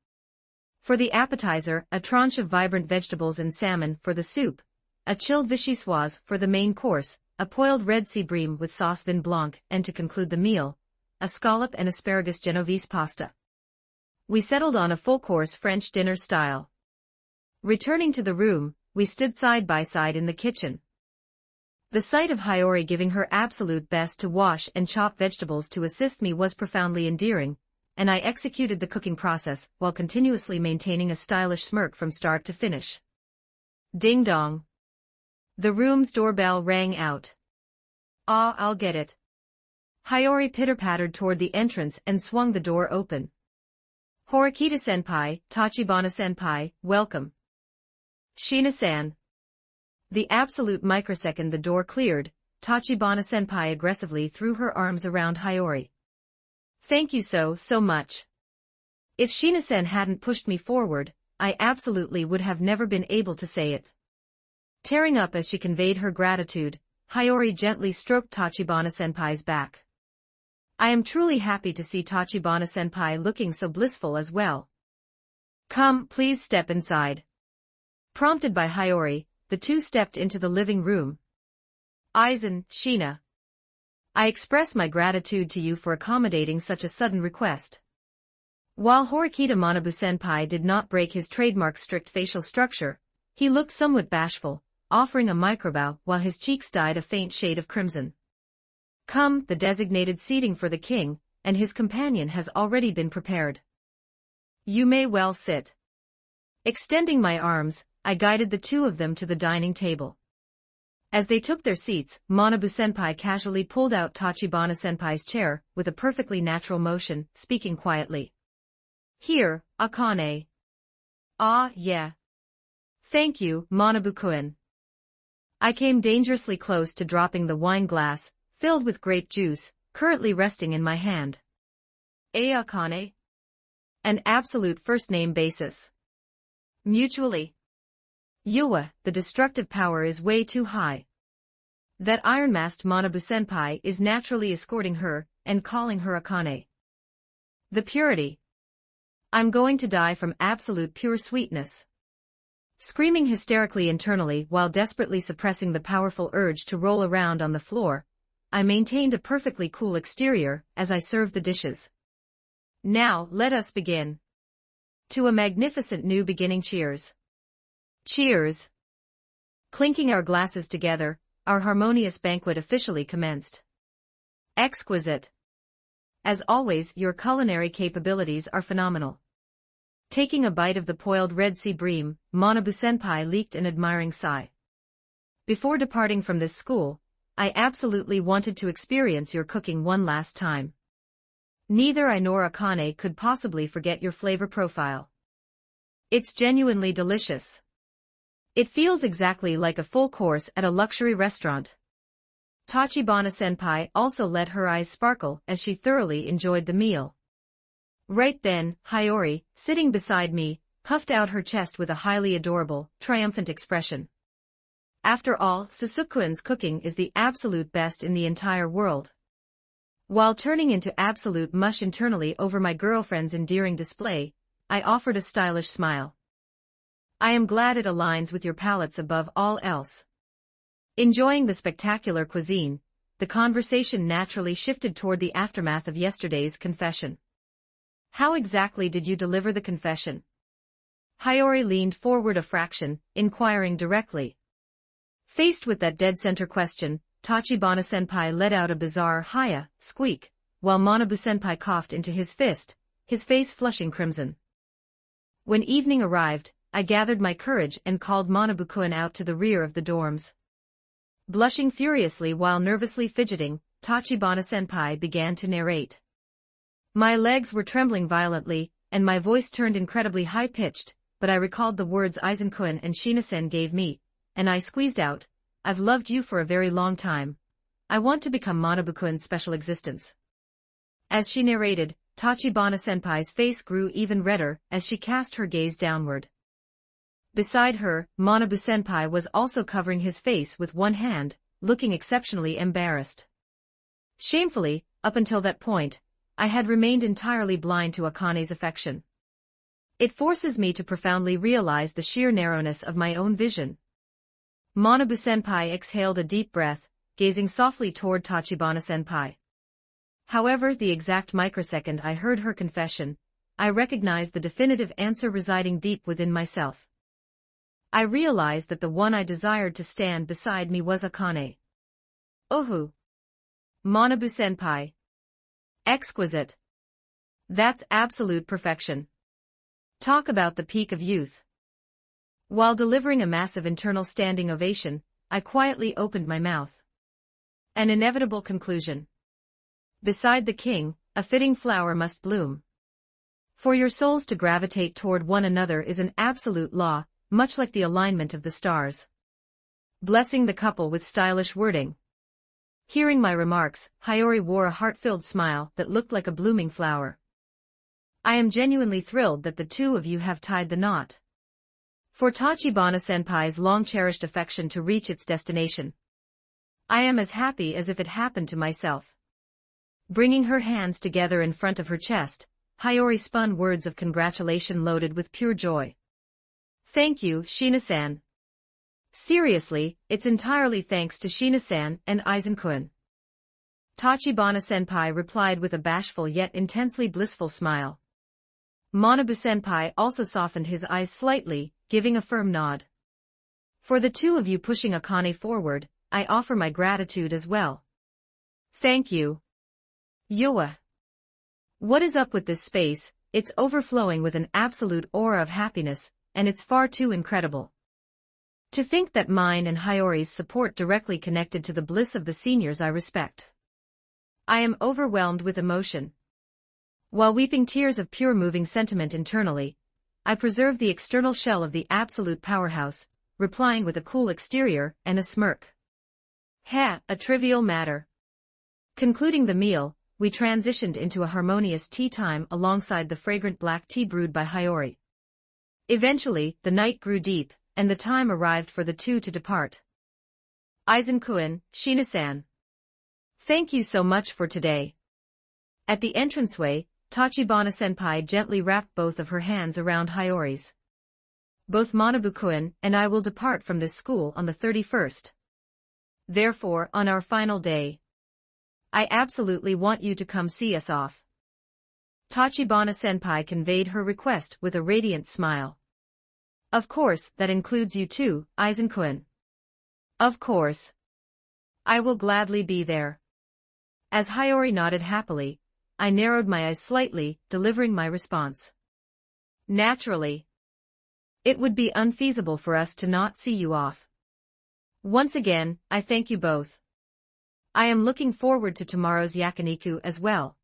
For the appetizer, a tranche of vibrant vegetables and salmon; for the soup, a chilled vichyssoise; for the main course, a boiled red sea bream with sauce vin blanc; and to conclude the meal, a scallop and asparagus Genovese pasta. We settled on a full-course French dinner style. Returning to the room, we stood side by side in the kitchen. The sight of Hiyori giving her absolute best to wash and chop vegetables to assist me was profoundly endearing, and I executed the cooking process while continuously maintaining a stylish smirk from start to finish. Ding dong. The room's doorbell rang out. Ah, I'll get it. Hiyori pitter-pattered toward the entrance and swung the door open. Horikita-senpai, Tachibana-senpai, welcome. Shina-san. The absolute microsecond the door cleared, Tachibana-senpai aggressively threw her arms around Hiyori. Thank you so much. If Shina-san hadn't pushed me forward, I absolutely would have never been able to say it. Tearing up as she conveyed her gratitude, Hiyori gently stroked Tachibana-senpai's back. I am truly happy to see Tachibana-senpai looking so blissful as well. Come, please step inside. Prompted by Hiyori, the two stepped into the living room. Aizen, Shina. I express my gratitude to you for accommodating such a sudden request. While Horikita Manabu-senpai did not break his trademark strict facial structure, he looked somewhat bashful, offering a microbow while his cheeks dyed a faint shade of crimson. Come, the designated seating for the king and his companion has already been prepared. You may well sit. Extending my arms, I guided the two of them to the dining table. As they took their seats, Manabu-senpai casually pulled out Tachibana-senpai's chair with a perfectly natural motion, speaking quietly. Here, Akane. Ah, yeah. Thank you, Manabu-kun. I came dangerously close to dropping the wine glass, filled with grape juice, currently resting in my hand. Akane? An absolute first-name basis. Mutually. Yuwa, the destructive power is way too high. That iron-masked Manabu-senpai is naturally escorting her and calling her Akane. The purity. I'm going to die from absolute pure sweetness. Screaming hysterically internally while desperately suppressing the powerful urge to roll around on the floor, I maintained a perfectly cool exterior as I served the dishes. Now, let us begin. To a magnificent new beginning, cheers. Cheers. Clinking our glasses together, our harmonious banquet officially commenced. Exquisite. As always, your culinary capabilities are phenomenal. Taking a bite of the boiled red sea bream, Manabu-senpai leaked an admiring sigh. Before departing from this school, I absolutely wanted to experience your cooking one last time. Neither I nor Akane could possibly forget your flavor profile. It's genuinely delicious. It feels exactly like a full course at a luxury restaurant. Tachibana-senpai also let her eyes sparkle as she thoroughly enjoyed the meal. Right then, Hiyori, sitting beside me, puffed out her chest with a highly adorable, triumphant expression. After all, Sōsuke's cooking is the absolute best in the entire world. While turning into absolute mush internally over my girlfriend's endearing display, I offered a stylish smile. I am glad it aligns with your palates above all else. Enjoying the spectacular cuisine, the conversation naturally shifted toward the aftermath of yesterday's confession. How exactly did you deliver the confession? Hiyori leaned forward a fraction, inquiring directly. Faced with that dead-center question, Tachibana-senpai let out a bizarre "hiya" squeak, while Manabu-senpai coughed into his fist, his face flushing crimson. When evening arrived, I gathered my courage and called Manabu-kun out to the rear of the dorms. Blushing furiously while nervously fidgeting, Tachibana-senpai began to narrate. My legs were trembling violently, and my voice turned incredibly high-pitched, but I recalled the words Aizen-kun and Shina-sen gave me, and I squeezed out, I've loved you for a very long time. I want to become Manabu-kun's special existence. As she narrated, Tachibana-senpai's face grew even redder as she cast her gaze downward. Beside her, Manabu-senpai was also covering his face with one hand, looking exceptionally embarrassed. Shamefully, up until that point, I had remained entirely blind to Akane's affection. It forces me to profoundly realize the sheer narrowness of my own vision. Manabu-senpai exhaled a deep breath, gazing softly toward Tachibana-senpai. However, the exact microsecond I heard her confession, I recognized the definitive answer residing deep within myself. I realized that the one I desired to stand beside me was Akane. Ohu! Manabu-senpai. Exquisite. That's absolute perfection. Talk about the peak of youth. While delivering a massive internal standing ovation, I quietly opened my mouth. An inevitable conclusion. Beside the king, a fitting flower must bloom. For your souls to gravitate toward one another is an absolute law, much like the alignment of the stars. Blessing the couple with stylish wording. Hearing my remarks, Hiyori wore a heart-filled smile that looked like a blooming flower. I am genuinely thrilled that the two of you have tied the knot. For Tachibana-senpai's long-cherished affection to reach its destination. I am as happy as if it happened to myself. Bringing her hands together in front of her chest, Hiyori spun words of congratulation loaded with pure joy. Thank you, Shina-san. Seriously, it's entirely thanks to Shina-san and Aizen-kun. Tachibana-senpai replied with a bashful yet intensely blissful smile. Manabu-senpai also softened his eyes slightly, giving a firm nod. For the two of you pushing Akane forward, I offer my gratitude as well. Thank you. Yoa. What is up with this space? It's overflowing with an absolute aura of happiness, and it's far too incredible. To think that mine and Hiyori's support directly connected to the bliss of the seniors I respect. I am overwhelmed with emotion. While weeping tears of pure moving sentiment internally, I preserve the external shell of the absolute powerhouse, replying with a cool exterior and a smirk. A trivial matter. Concluding the meal, we transitioned into a harmonious tea time alongside the fragrant black tea brewed by Hiyori. Eventually, the night grew deep, and the time arrived for the two to depart. Aizen-kun, Shina-san. Thank you so much for today. At the entranceway, Tachibana-senpai gently wrapped both of her hands around Hiyori's. Both Manabu-kun and I will depart from this school on the 31st. Therefore, on our final day, I absolutely want you to come see us off. Tachibana-senpai conveyed her request with a radiant smile. Of course, that includes you too, Aizen-kun. Of course. I will gladly be there. As Hiyori nodded happily, I narrowed my eyes slightly, delivering my response. Naturally. It would be unfeasible for us to not see you off. Once again, I thank you both. I am looking forward to tomorrow's yakiniku as well.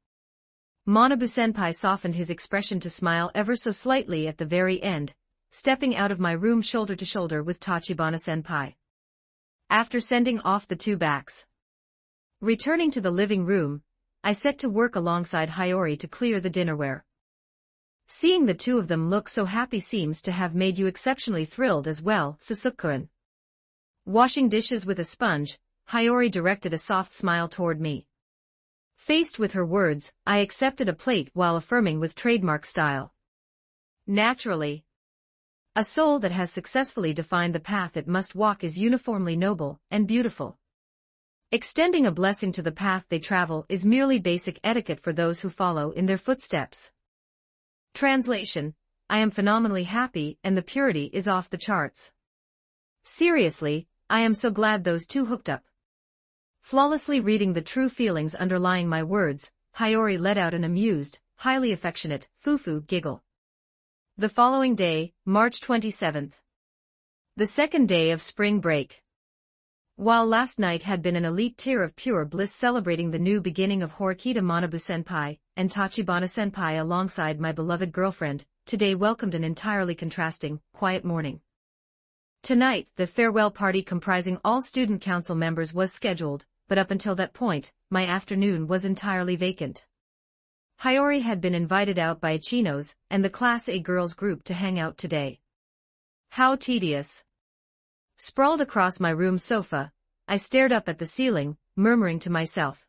Manabu-senpai softened his expression to smile ever so slightly at the very end, stepping out of my room shoulder to shoulder with Tachibana-senpai. After sending off the two backs. Returning to the living room, I set to work alongside Hiyori to clear the dinnerware. Seeing the two of them look so happy seems to have made you exceptionally thrilled as well, Sōsuke-kun. Washing dishes with a sponge, Hiyori directed a soft smile toward me. Faced with her words, I accepted a plate while affirming with trademark style. Naturally. A soul that has successfully defined the path it must walk is uniformly noble and beautiful. Extending a blessing to the path they travel is merely basic etiquette for those who follow in their footsteps. Translation: I am phenomenally happy and the purity is off the charts. Seriously, I am so glad those two hooked up. Flawlessly reading the true feelings underlying my words, Hiyori let out an amused, highly affectionate, foo-foo giggle. The following day, March 27th. The second day of spring break. While last night had been an elite tier of pure bliss celebrating the new beginning of Horikita Manabu-senpai and Tachibana-senpai alongside my beloved girlfriend, today welcomed an entirely contrasting, quiet morning. Tonight, the farewell party comprising all student council members was scheduled, but up until that point, my afternoon was entirely vacant. Hiyori had been invited out by Ichinos and the Class A girls group to hang out today. How tedious. Sprawled across my room sofa, I stared up at the ceiling, murmuring to myself.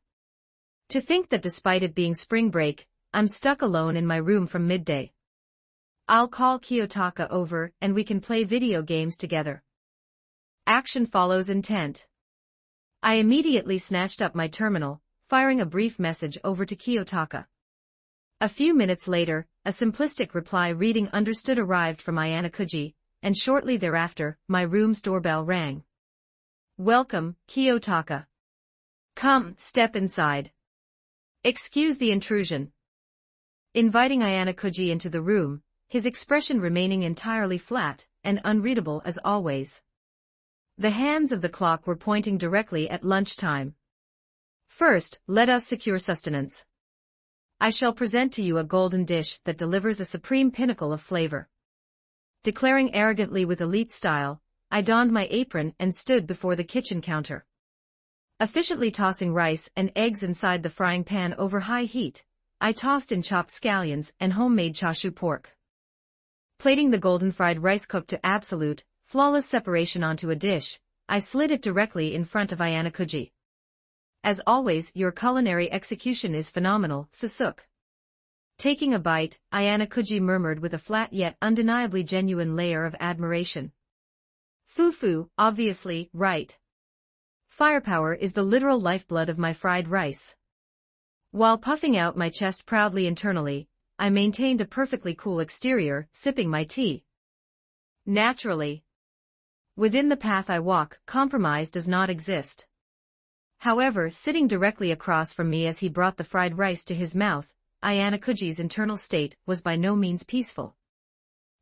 To think that despite it being spring break, I'm stuck alone in my room from midday. I'll call Kiyotaka over and we can play video games together. Action follows intent. I immediately snatched up my terminal, firing a brief message over to Kiyotaka. A few minutes later, a simplistic reply reading understood arrived from Ayanakuji, and shortly thereafter, my room's doorbell rang. Welcome, Kiyotaka. Come, step inside. Excuse the intrusion. Inviting Ayanakuji into the room, his expression remaining entirely flat and unreadable as always. The hands of the clock were pointing directly at lunchtime. First, let us secure sustenance. I shall present to you a golden dish that delivers a supreme pinnacle of flavor. Declaring arrogantly with elite style, I donned my apron and stood before the kitchen counter. Efficiently tossing rice and eggs inside the frying pan over high heat, I tossed in chopped scallions and homemade chashu pork. Plating the golden fried rice cooked to absolute, flawless separation onto a dish, I slid it directly in front of Ayanakuji. As always, your culinary execution is phenomenal, Sōsuke. Taking a bite, Ayanakuji murmured with a flat yet undeniably genuine layer of admiration. Fufu, obviously, right. Firepower is the literal lifeblood of my fried rice. While puffing out my chest proudly internally, I maintained a perfectly cool exterior, sipping my tea. Naturally. Within the path I walk, compromise does not exist. However, sitting directly across from me as he brought the fried rice to his mouth, Ayanakuji's internal state was by no means peaceful.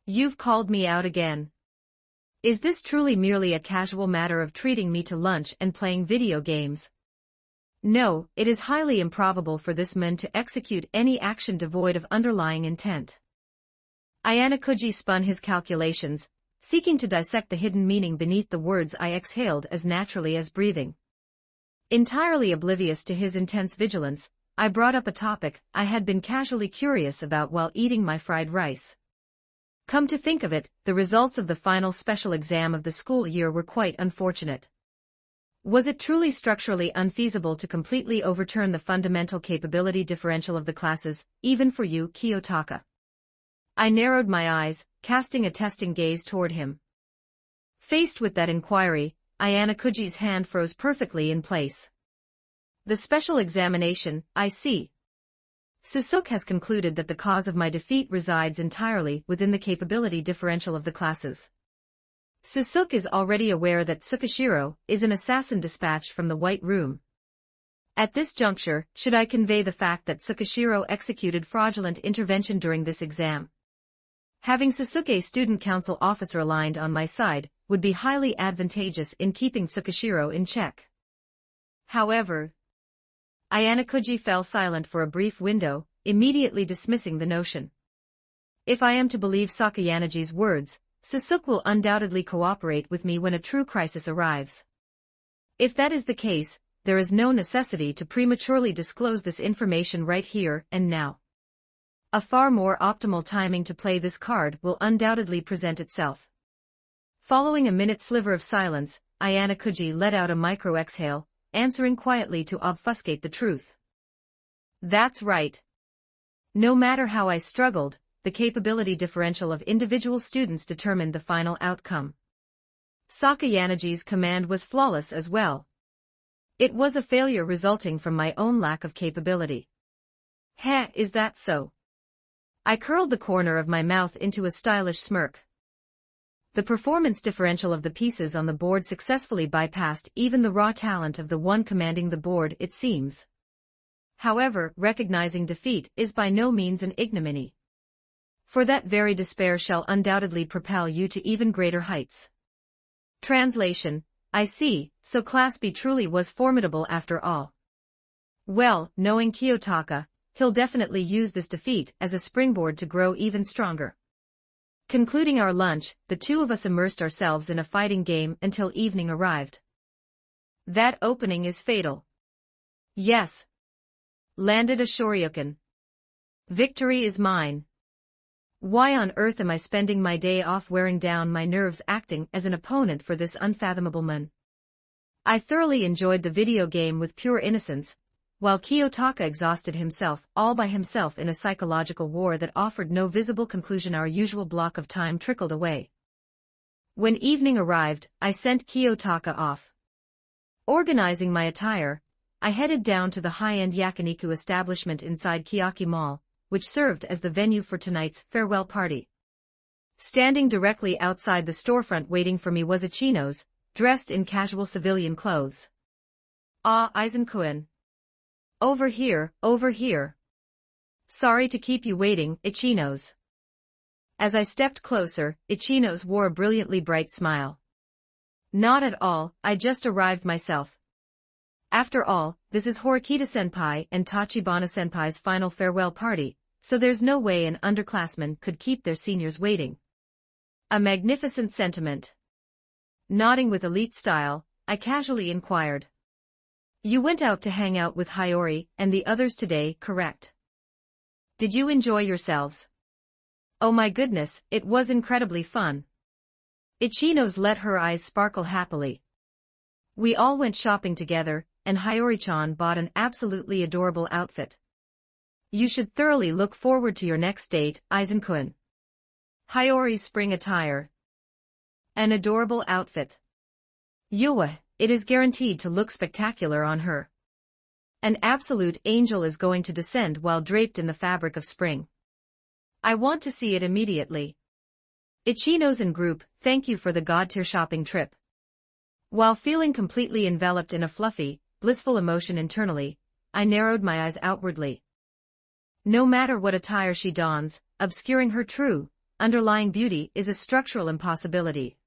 You've called me out again. Is this truly merely a casual matter of treating me to lunch and playing video games? No, it is highly improbable for this man to execute any action devoid of underlying intent. Ayanakuji spun his calculations, seeking to dissect the hidden meaning beneath the words I exhaled as naturally as breathing. Entirely oblivious to his intense vigilance, I brought up a topic I had been casually curious about while eating my fried rice. Come to think of it, the results of the final special exam of the school year were quite unfortunate. Was it truly structurally unfeasible to completely overturn the fundamental capability differential of the classes, even for you, Kiyotaka? I narrowed my eyes, casting a testing gaze toward him. Faced with that inquiry, Ayanakuji's hand froze perfectly in place. The special examination, I see. Sōsuke has concluded that the cause of my defeat resides entirely within the capability differential of the classes. Sōsuke is already aware that Tsukishiro is an assassin dispatched from the White Room. At this juncture, should I convey the fact that Tsukishiro executed fraudulent intervention during this exam? Having Sōsuke student council officer aligned on my side would be highly advantageous in keeping Tsukishiro in check. However, Ayanakuji fell silent for a brief window, immediately dismissing the notion. If I am to believe Sakayanagi's words, Sōsuke will undoubtedly cooperate with me when a true crisis arrives. If that is the case, there is no necessity to prematurely disclose this information right here and now. A far more optimal timing to play this card will undoubtedly present itself. Following a minute sliver of silence, Ayanakuji let out a micro-exhale, answering quietly to obfuscate the truth. That's right. No matter how I struggled, the capability differential of individual students determined the final outcome. Sakayanagi's command was flawless as well. It was a failure resulting from my own lack of capability. Heh, is that so? I curled the corner of my mouth into a stylish smirk. The performance differential of the pieces on the board successfully bypassed even the raw talent of the one commanding the board, it seems. However, recognizing defeat is by no means an ignominy. For that very despair shall undoubtedly propel you to even greater heights. Translation: I see, so Class B truly was formidable after all. Well, knowing Kiyotaka, he'll definitely use this defeat as a springboard to grow even stronger. Concluding our lunch, the two of us immersed ourselves in a fighting game until evening arrived. That opening is fatal. Yes. Landed a shoryuken. Victory is mine. Why on earth am I spending my day off wearing down my nerves acting as an opponent for this unfathomable man? I thoroughly enjoyed the video game with pure innocence, while Kiyotaka exhausted himself all by himself in a psychological war that offered no visible conclusion. Our usual block of time trickled away. When evening arrived, I sent Kiyotaka off. Organizing my attire, I headed down to the high-end yakiniku establishment inside Kiyaki Mall, which served as the venue for tonight's farewell party. Standing directly outside the storefront waiting for me was Ichinos, dressed in casual civilian clothes. "Ah, Aizen-kun. Over here, over here. Sorry to keep you waiting, Ichinos." As I stepped closer, Ichinos wore a brilliantly bright smile. "Not at all, I just arrived myself. After all, this is Horikita-senpai and Tachibana-senpai's final farewell party, so there's no way an underclassman could keep their seniors waiting." A magnificent sentiment. Nodding with elite style, I casually inquired. "You went out to hang out with Hiyori and the others today, correct? Did you enjoy yourselves?" "Oh my goodness, it was incredibly fun." Ichinos let her eyes sparkle happily. "We all went shopping together, and Hiyori-chan bought an absolutely adorable outfit. You should thoroughly look forward to your next date, Aizen-kun." Hiyori's spring attire. An adorable outfit. Yuwa, it is guaranteed to look spectacular on her. An absolute angel is going to descend while draped in the fabric of spring. I want to see it immediately. Ichinos and group, thank you for the god-tier shopping trip. While feeling completely enveloped in a fluffy, blissful emotion internally, I narrowed my eyes outwardly. No matter what attire she dons, obscuring her true, underlying beauty is a structural impossibility.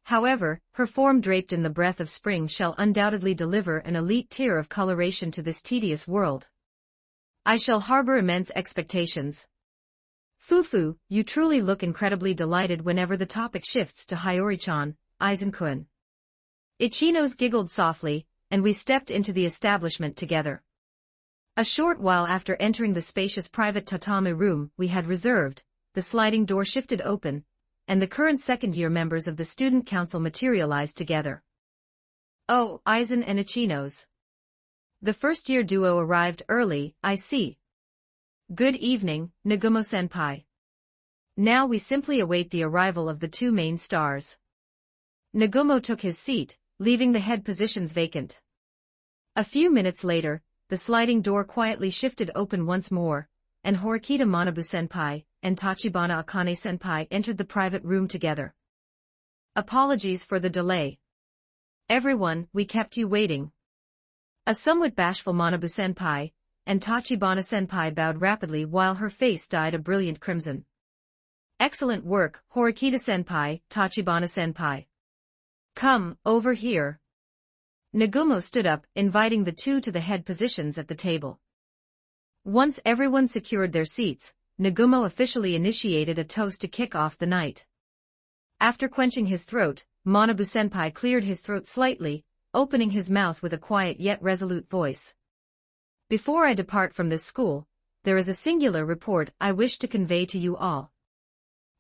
However, her form draped in the breath of spring shall undoubtedly deliver an elite tier of coloration to this tedious world. I shall harbor immense expectations. Fufu, you truly look incredibly delighted whenever the topic shifts to Hiyori-chan, Aizen-kun. Ichinos giggled softly, and we stepped into the establishment together. A short while after entering the spacious private tatami room we had reserved, the sliding door shifted open, and the current second-year members of the student council materialized together. "Oh, Aizen and Ichinos. The first-year duo arrived early, I see. Good evening, Nagumo-senpai. Now we simply await the arrival of the two main stars." Nagumo took his seat, leaving the head positions vacant. A few minutes later, the sliding door quietly shifted open once more, and Horikita Manabu-senpai and Tachibana Akane-senpai entered the private room together. "Apologies for the delay. Everyone, we kept you waiting." A somewhat bashful Manabu-senpai and Tachibana-senpai bowed rapidly while her face dyed a brilliant crimson. "Excellent work, Horikita-senpai, Tachibana-senpai. Come, over here." Nagumo stood up, inviting the two to the head positions at the table. Once everyone secured their seats, Nagumo officially initiated a toast to kick off the night. After quenching his throat, Manabu-senpai cleared his throat slightly, opening his mouth with a quiet yet resolute voice. "Before I depart from this school, there is a singular report I wish to convey to you all."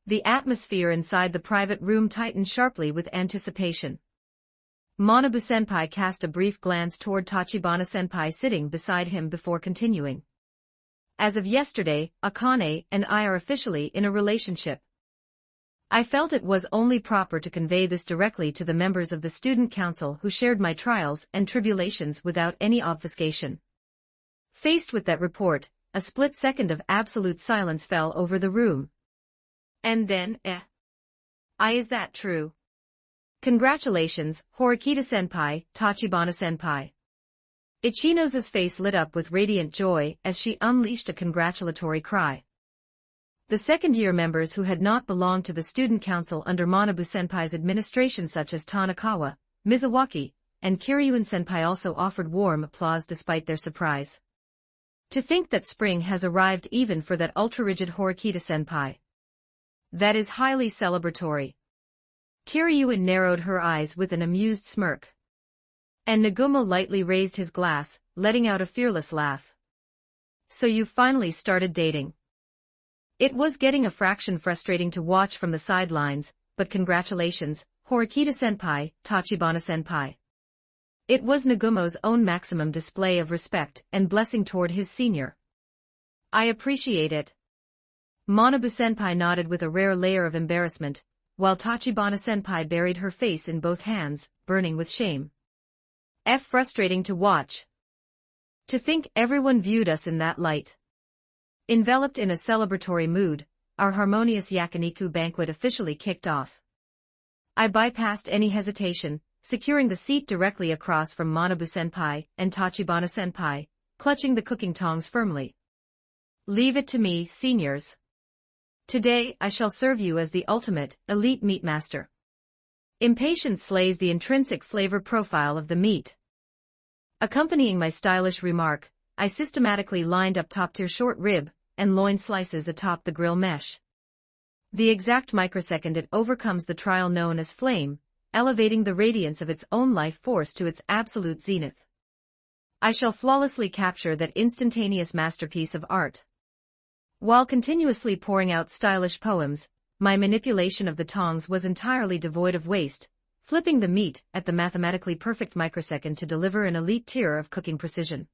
The atmosphere inside the private room tightened sharply with anticipation. Manabu-senpai cast a brief glance toward Tachibana-senpai sitting beside him before continuing. "As of yesterday, Akane and I are officially in a relationship. I felt it was only proper to convey this directly to the members of the student council who shared my trials and tribulations without any obfuscation." Faced with that report, a split second of absolute silence fell over the room. And then, is that true? Congratulations, Horikita-senpai, Tachibana-senpai. Ichinos' face lit up with radiant joy as she unleashed a congratulatory cry. The second-year members who had not belonged to the student council under Manabu-senpai's administration such as Tanakawa, Mizawaki, and Kiryuin-senpai also offered warm applause despite their surprise. To think that spring has arrived even for that ultra-rigid Horikita-senpai. That is highly celebratory. Kiryuin narrowed her eyes with an amused smirk. And Nagumo lightly raised his glass, letting out a fearless laugh. "So you finally started dating." It was getting a fraction frustrating to watch from the sidelines, but congratulations, Horikita-senpai, Tachibana-senpai. It was Nagumo's own maximum display of respect and blessing toward his senior. I appreciate it. Manabu-senpai nodded with a rare layer of embarrassment, while Tachibana-senpai buried her face in both hands, burning with shame. Frustrating to watch. To think everyone viewed us in that light. Enveloped in a celebratory mood, our harmonious yakiniku banquet officially kicked off. I bypassed any hesitation, securing the seat directly across from Manabu-senpai and Tachibana-senpai, clutching the cooking tongs firmly. Leave it to me, seniors. Today I shall serve you as the ultimate, elite meat master. Impatience slays the intrinsic flavor profile of the meat. Accompanying my stylish remark, I systematically lined up top-tier short rib and loin slices atop the grill mesh. The exact microsecond it overcomes the trial known as flame, elevating the radiance of its own life force to its absolute zenith. I shall flawlessly capture that instantaneous masterpiece of art. While continuously pouring out stylish poems, my manipulation of the tongs was entirely devoid of waste, flipping the meat at the mathematically perfect microsecond to deliver an elite tier of cooking precision.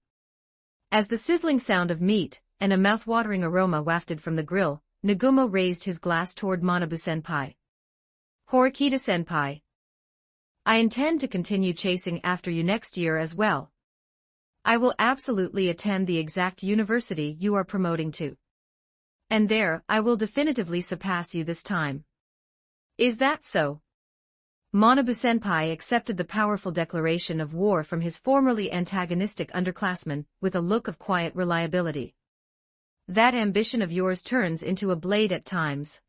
As the sizzling sound of meat and a mouth-watering aroma wafted from the grill, Nagumo raised his glass toward Manabu-senpai. Horikita-senpai. I intend to continue chasing after you next year as well. I will absolutely attend the exact university you are promoting to. And there, I will definitively surpass you this time. Is that so? Manabu-senpai accepted the powerful declaration of war from his formerly antagonistic underclassman with a look of quiet reliability. That ambition of yours turns into a blade at times.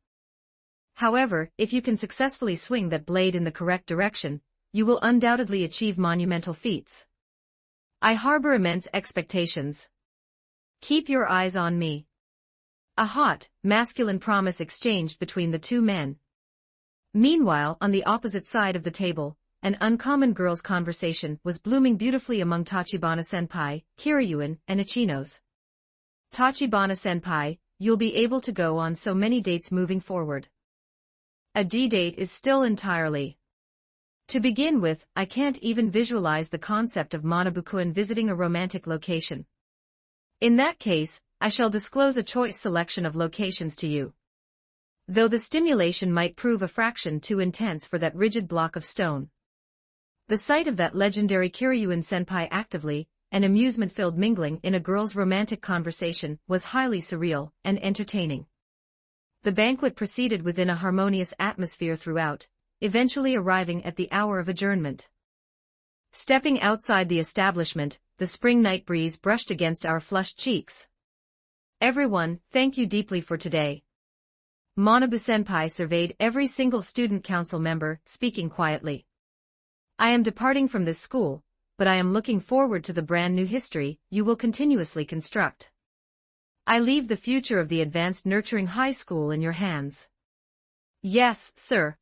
However, if you can successfully swing that blade in the correct direction, you will undoubtedly achieve monumental feats. I harbor immense expectations. Keep your eyes on me. A hot, masculine promise exchanged between the two men. Meanwhile, on the opposite side of the table, an uncommon girl's conversation was blooming beautifully among Tachibana-senpai, Kiryuin, and Ichinos. Tachibana-senpai, you'll be able to go on so many dates moving forward. A D-date is still entirely. To begin with, I can't even visualize the concept of Manabu-kun visiting a romantic location. In that case, I shall disclose a choice selection of locations to you. Though the stimulation might prove a fraction too intense for that rigid block of stone. The sight of that legendary Kiryuin-senpai actively and amusement-filled mingling in a girl's romantic conversation was highly surreal and entertaining. The banquet proceeded within a harmonious atmosphere throughout, eventually arriving at the hour of adjournment. Stepping outside the establishment, the spring night breeze brushed against our flushed cheeks. Everyone, thank you deeply for today. Manabu-senpai surveyed every single student council member, speaking quietly. I am departing from this school, but I am looking forward to the brand new history you will continuously construct. I leave the future of the advanced nurturing high school in your hands. Yes, sir.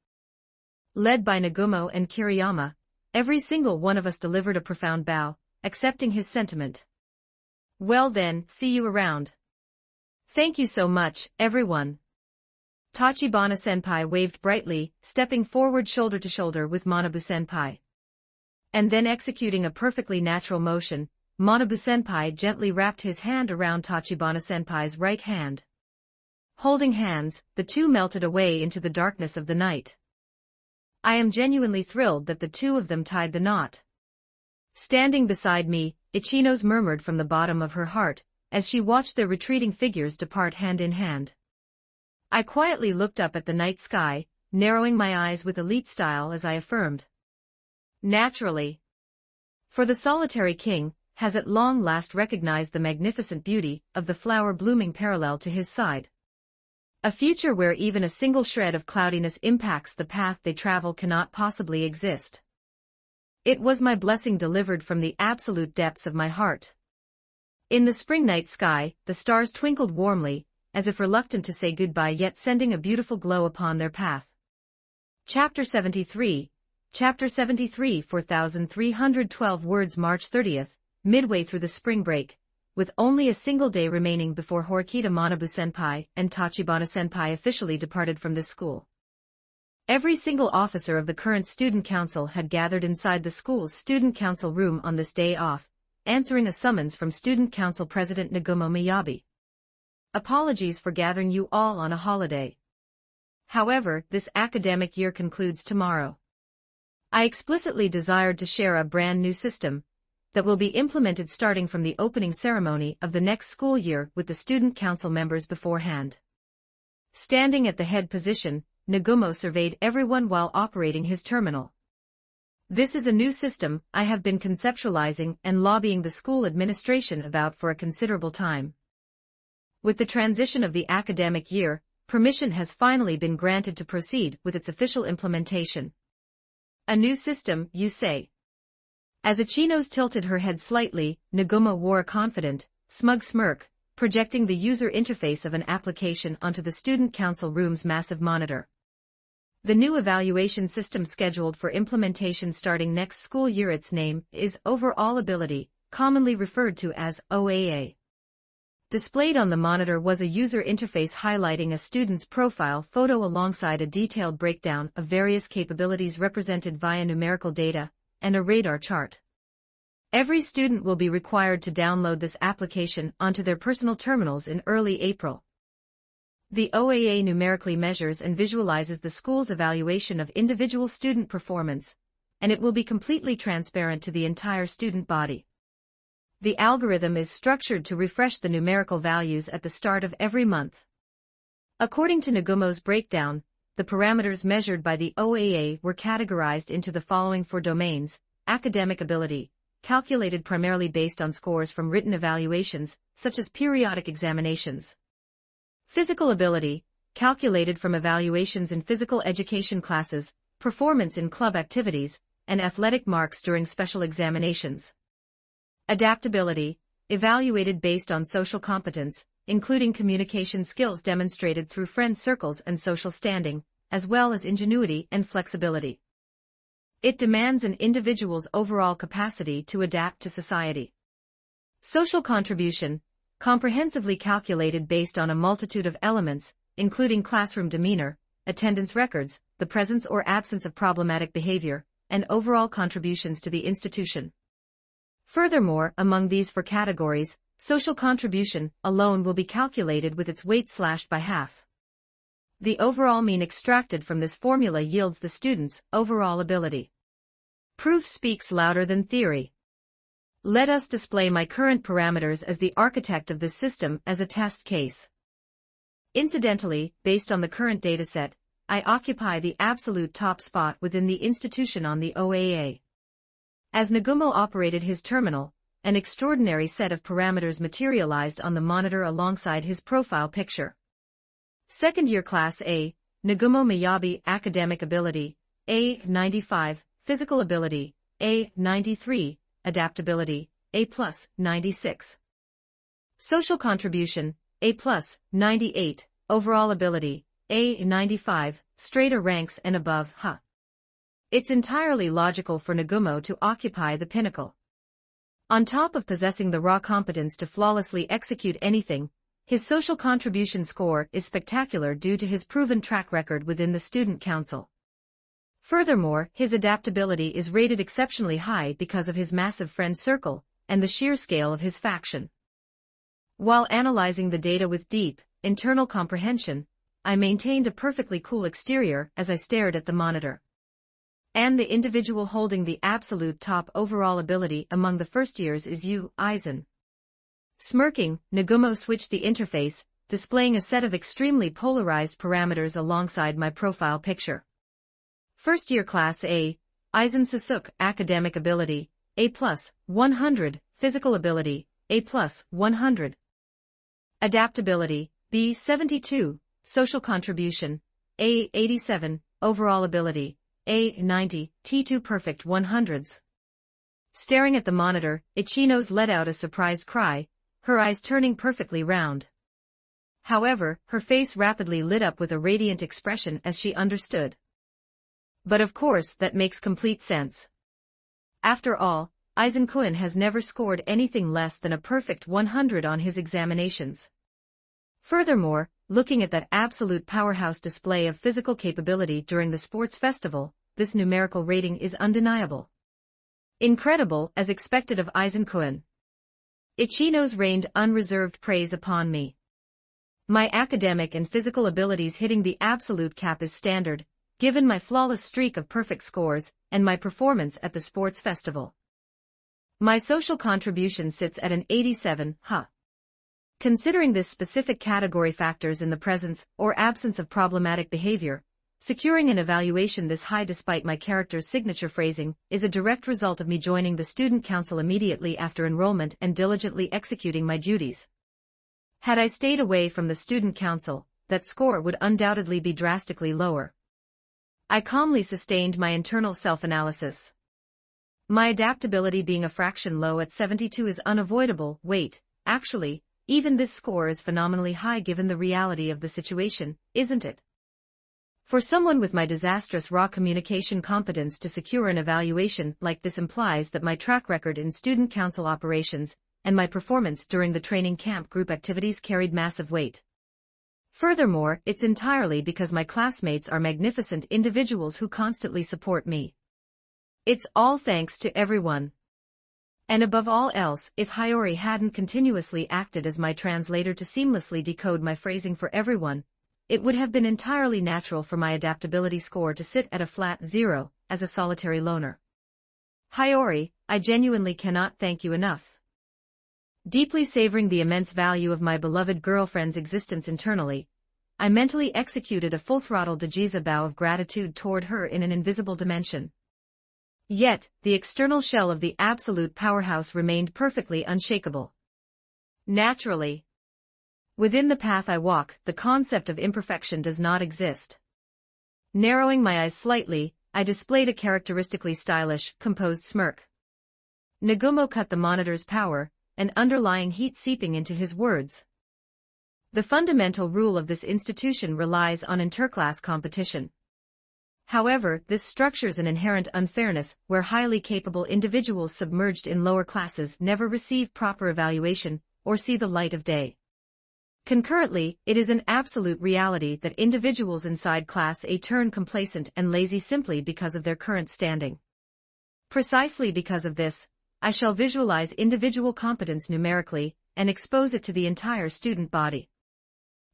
Led by Nagumo and Kiriyama, every single one of us delivered a profound bow, accepting his sentiment. Well then, see you around. Thank you so much, everyone. Tachibana-senpai waved brightly, stepping forward shoulder to shoulder with Manabu-senpai. And then executing a perfectly natural motion, Manabu-senpai gently wrapped his hand around Tachibana-senpai's right hand. Holding hands, the two melted away into the darkness of the night. I am genuinely thrilled that the two of them tied the knot. Standing beside me, Ichinos murmured from the bottom of her heart, as she watched their retreating figures depart hand in hand. I quietly looked up at the night sky, narrowing my eyes with elite style as I affirmed. Naturally. For the solitary king has at long last recognized the magnificent beauty of the flower blooming parallel to his side. A future where even a single shred of cloudiness impacts the path they travel cannot possibly exist. It was my blessing delivered from the absolute depths of my heart. In the spring night sky, the stars twinkled warmly, as if reluctant to say goodbye yet sending a beautiful glow upon their path. Chapter 73, 4,312 words March 30th, midway through the spring break, with only a single day remaining before Horikita Manabu-senpai and Tachibana-senpai officially departed from this school. Every single officer of the current student council had gathered inside the school's student council room on this day off, answering a summons from student council president Nagumo Miyabi. Apologies for gathering you all on a holiday. However, this academic year concludes tomorrow. I explicitly desired to share a brand new system that will be implemented starting from the opening ceremony of the next school year with the student council members beforehand. Standing at the head position, Nagumo surveyed everyone while operating his terminal. This is a new system I have been conceptualizing and lobbying the school administration about for a considerable time. With the transition of the academic year, permission has finally been granted to proceed with its official implementation. A new system, you say? As Ichinos tilted her head slightly, Nagumo wore a confident, smug smirk, projecting the user interface of an application onto the student council room's massive monitor. The new evaluation system scheduled for implementation starting next school year, its name is Overall Ability, commonly referred to as OAA. Displayed on the monitor was a user interface highlighting a student's profile photo alongside a detailed breakdown of various capabilities represented via numerical data, and a radar chart. Every student will be required to download this application onto their personal terminals in early April. The OAA numerically measures and visualizes the school's evaluation of individual student performance, and it will be completely transparent to the entire student body. The algorithm is structured to refresh the numerical values at the start of every month. According to Nagumo's breakdown, the parameters measured by the OAA were categorized into the following four domains: academic ability, calculated primarily based on scores from written evaluations, such as periodic examinations. Physical ability, calculated from evaluations in physical education classes, performance in club activities, and athletic marks during special examinations. Adaptability, evaluated based on social competence, including communication skills demonstrated through friend circles and social standing, as well as ingenuity and flexibility. It demands an individual's overall capacity to adapt to society. Social contribution, comprehensively calculated based on a multitude of elements, including classroom demeanor, attendance records, the presence or absence of problematic behavior, and overall contributions to the institution. Furthermore, among these four categories, social contribution alone will be calculated with its weight slashed by half. The overall mean extracted from this formula yields the student's overall ability. Proof speaks louder than theory. Let us display my current parameters as the architect of this system as a test case. Incidentally, based on the current dataset, I occupy the absolute top spot within the institution on the OAA. As Nagumo operated his terminal, an extraordinary set of parameters materialized on the monitor alongside his profile picture. Second year Class A, Nagumo Miyabi. Academic ability, A95, physical ability, A93, adaptability, A+, 96. Social contribution, A+, 98, overall ability, A95, straighter ranks and above, It's entirely logical for Nagumo to occupy the pinnacle. On top of possessing the raw competence to flawlessly execute anything, his social contribution score is spectacular due to his proven track record within the student council. Furthermore, his adaptability is rated exceptionally high because of his massive friend circle and the sheer scale of his faction. While analyzing the data with deep, internal comprehension, I maintained a perfectly cool exterior as I stared at the monitor. And the individual holding the absolute top overall ability among the first years is you, Aizen. Smirking, Nagumo switched the interface, displaying a set of extremely polarized parameters alongside my profile picture. First year Class A, Aizen Sōsuke. Academic ability, A+, 100, physical ability, A+, 100. Adaptability, B, 72, social contribution, A, 87, overall ability, A, 90, T2 perfect 100s. Staring at the monitor, Ichinos let out a surprised cry, her eyes turning perfectly round. However, her face rapidly lit up with a radiant expression as she understood. But of course that makes complete sense. After all, Aizen-kun has never scored anything less than a perfect 100 on his examinations. Furthermore, looking at that absolute powerhouse display of physical capability during the sports festival, this numerical rating is undeniable. Incredible, as expected of Aizen-kun. Ichino's rained unreserved praise upon me. My academic and physical abilities hitting the absolute cap is standard, given my flawless streak of perfect scores, and my performance at the sports festival. My social contribution sits at an 87, Considering this specific category factors in the presence or absence of problematic behavior, securing an evaluation this high despite my character's signature phrasing is a direct result of me joining the student council immediately after enrollment and diligently executing my duties. Had I stayed away from the student council, that score would undoubtedly be drastically lower. I calmly sustained my internal self-analysis. My adaptability being a fraction low at 72 is unavoidable. Wait, actually, even this score is phenomenally high given the reality of the situation, isn't it? For someone with my disastrous raw communication competence to secure an evaluation like this implies that my track record in student council operations and my performance during the training camp group activities carried massive weight. Furthermore, it's entirely because my classmates are magnificent individuals who constantly support me. It's all thanks to everyone. And above all else, if Hiyori hadn't continuously acted as my translator to seamlessly decode my phrasing for everyone, it would have been entirely natural for my adaptability score to sit at a flat 0, as a solitary loner. Hiyori, I genuinely cannot thank you enough. Deeply savoring the immense value of my beloved girlfriend's existence internally, I mentally executed a full-throttle Dajiza bow of gratitude toward her in an invisible dimension. Yet, the external shell of the absolute powerhouse remained perfectly unshakable. Naturally. Within the path I walk, the concept of imperfection does not exist. Narrowing my eyes slightly, I displayed a characteristically stylish, composed smirk. Nagumo cut the monitor's power, an underlying heat seeping into his words. The fundamental rule of this institution relies on interclass competition. However, this structures an inherent unfairness where highly capable individuals submerged in lower classes never receive proper evaluation or see the light of day. Concurrently, it is an absolute reality that individuals inside Class A turn complacent and lazy simply because of their current standing. Precisely because of this, I shall visualize individual competence numerically and expose it to the entire student body.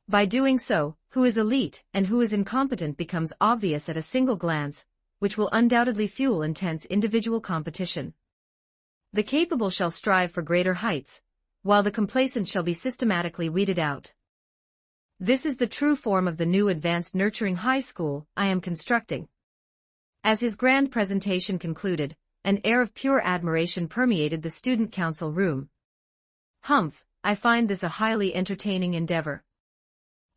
By doing so, who is elite and who is incompetent becomes obvious at a single glance, which will undoubtedly fuel intense individual competition. The capable shall strive for greater heights, while the complacent shall be systematically weeded out. This is the true form of the new advanced nurturing high school I am constructing. As his grand presentation concluded, an air of pure admiration permeated the student council room. Humph, I find this a highly entertaining endeavor.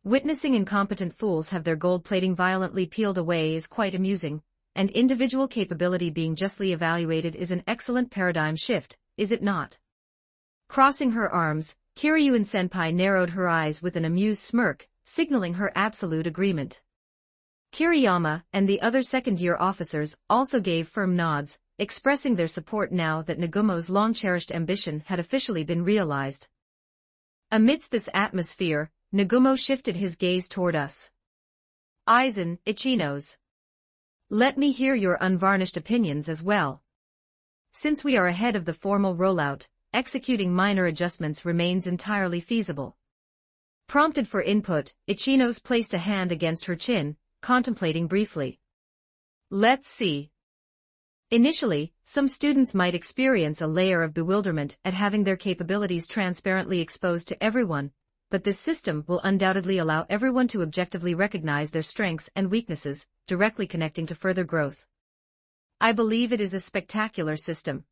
Witnessing incompetent fools have their gold plating violently peeled away is quite amusing, and individual capability being justly evaluated is an excellent paradigm shift, is it not? Crossing her arms, Kiryuin-senpai narrowed her eyes with an amused smirk, signaling her absolute agreement. Kiriyama and the other second-year officers also gave firm nods, expressing their support now that Nagumo's long-cherished ambition had officially been realized. Amidst this atmosphere, Nagumo shifted his gaze toward us. Aizen, Ichinos. Let me hear your unvarnished opinions as well. Since we are ahead of the formal rollout, executing minor adjustments remains entirely feasible. Prompted for input, Ichinos placed a hand against her chin, contemplating briefly. Let's see. Initially, some students might experience a layer of bewilderment at having their capabilities transparently exposed to everyone, but this system will undoubtedly allow everyone to objectively recognize their strengths and weaknesses, directly connecting to further growth. I believe it is a spectacular system.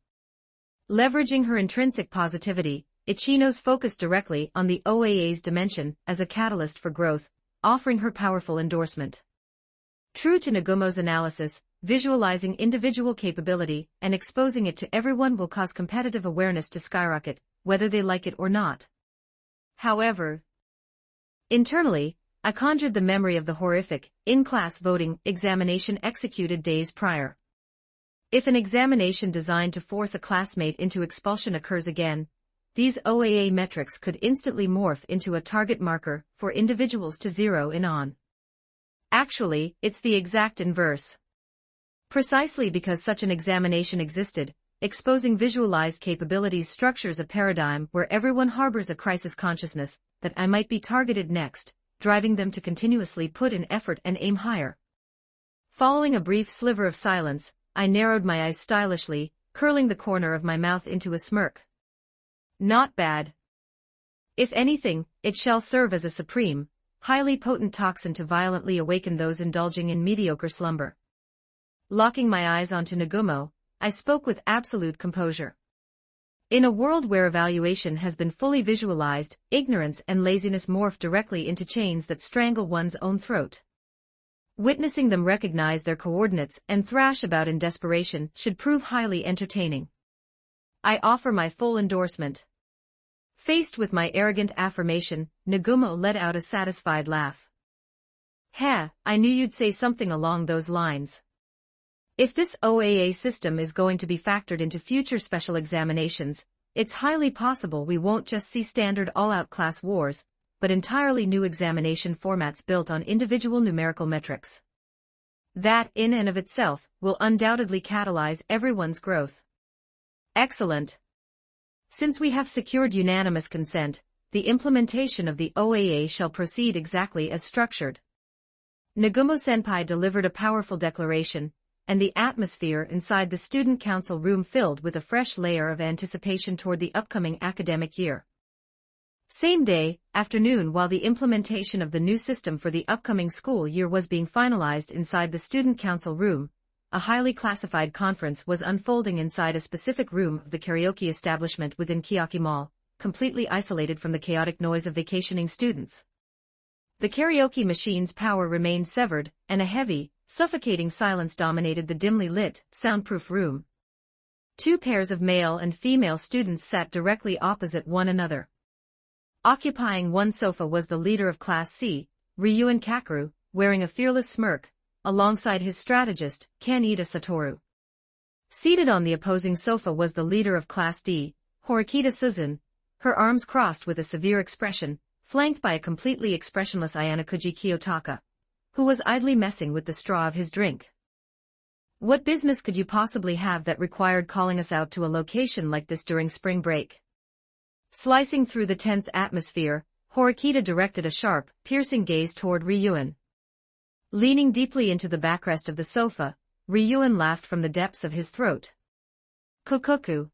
Leveraging her intrinsic positivity, Ichinos focused directly on the OAA's dimension as a catalyst for growth, offering her powerful endorsement. True to Nagumo's analysis, visualizing individual capability and exposing it to everyone will cause competitive awareness to skyrocket, whether they like it or not. However, internally, I conjured the memory of the horrific, in-class voting examination executed days prior. If an examination designed to force a classmate into expulsion occurs again, these OAA metrics could instantly morph into a target marker for individuals to zero in on. Actually, it's the exact inverse. Precisely because such an examination existed, exposing visualized capabilities structures a paradigm where everyone harbors a crisis consciousness that I might be targeted next, driving them to continuously put in effort and aim higher. Following a brief sliver of silence, I narrowed my eyes stylishly, curling the corner of my mouth into a smirk. Not bad. If anything, it shall serve as a supreme, highly potent toxin to violently awaken those indulging in mediocre slumber. Locking my eyes onto Nagumo, I spoke with absolute composure. In a world where evaluation has been fully visualized, ignorance and laziness morph directly into chains that strangle one's own throat. Witnessing them recognize their coordinates and thrash about in desperation should prove highly entertaining. I offer my full endorsement. Faced with my arrogant affirmation, Nagumo let out a satisfied laugh. Heh, I knew you'd say something along those lines. If this OAA system is going to be factored into future special examinations, it's highly possible we won't just see standard all-out class wars, but entirely new examination formats built on individual numerical metrics. That, in and of itself, will undoubtedly catalyze everyone's growth. Excellent. Since we have secured unanimous consent, the implementation of the OAA shall proceed exactly as structured. Nagumo-senpai delivered a powerful declaration, and the atmosphere inside the student council room filled with a fresh layer of anticipation toward the upcoming academic year. Same day, afternoon, while the implementation of the new system for the upcoming school year was being finalized inside the student council room, a highly classified conference was unfolding inside a specific room of the karaoke establishment within Kiyaki Mall, completely isolated from the chaotic noise of vacationing students. The karaoke machine's power remained severed, and a heavy, suffocating silence dominated the dimly lit, soundproof room. Two pairs of male and female students sat directly opposite one another. Occupying one sofa was the leader of Class C, Ryuan Kakeru, wearing a fearless smirk, alongside his strategist, Kaneda Satoru. Seated on the opposing sofa was the leader of Class D, Horikita Suzun, her arms crossed with a severe expression, flanked by a completely expressionless Ayanokuji Kiyotaka, who was idly messing with the straw of his drink. What business could you possibly have that required calling us out to a location like this during spring break? Slicing through the tense atmosphere, Horikita directed a sharp, piercing gaze toward Ryuan. Leaning deeply into the backrest of the sofa, Ryuan laughed from the depths of his throat. Kokoku.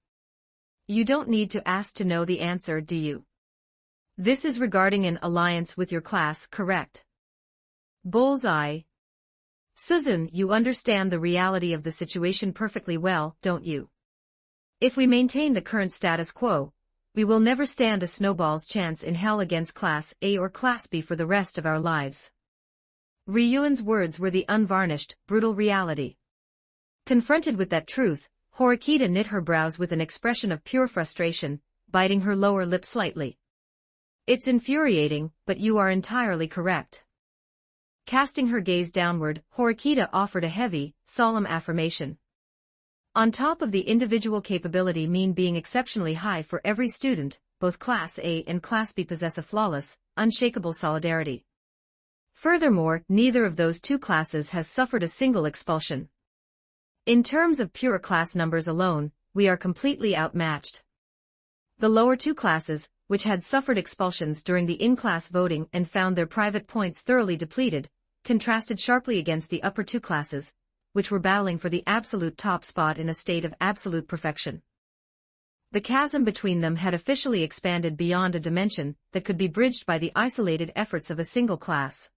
You don't need to ask to know the answer, do you? This is regarding an alliance with your class, correct? Bullseye. Suzun, you understand the reality of the situation perfectly well, don't you? If we maintain the current status quo, we will never stand a snowball's chance in hell against Class A or Class B for the rest of our lives. Ryuan's words were the unvarnished, brutal reality. Confronted with that truth, Horikita knit her brows with an expression of pure frustration, biting her lower lip slightly. It's infuriating, but you are entirely correct. Casting her gaze downward, Horikita offered a heavy, solemn affirmation. On top of the individual capability mean being exceptionally high for every student, both Class A and Class B possess a flawless, unshakable solidarity. Furthermore, neither of those two classes has suffered a single expulsion. In terms of pure class numbers alone, we are completely outmatched. The lower two classes, which had suffered expulsions during the in-class voting and found their private points thoroughly depleted, contrasted sharply against the upper two classes, which were battling for the absolute top spot in a state of absolute perfection. The chasm between them had officially expanded beyond a dimension that could be bridged by the isolated efforts of a single class.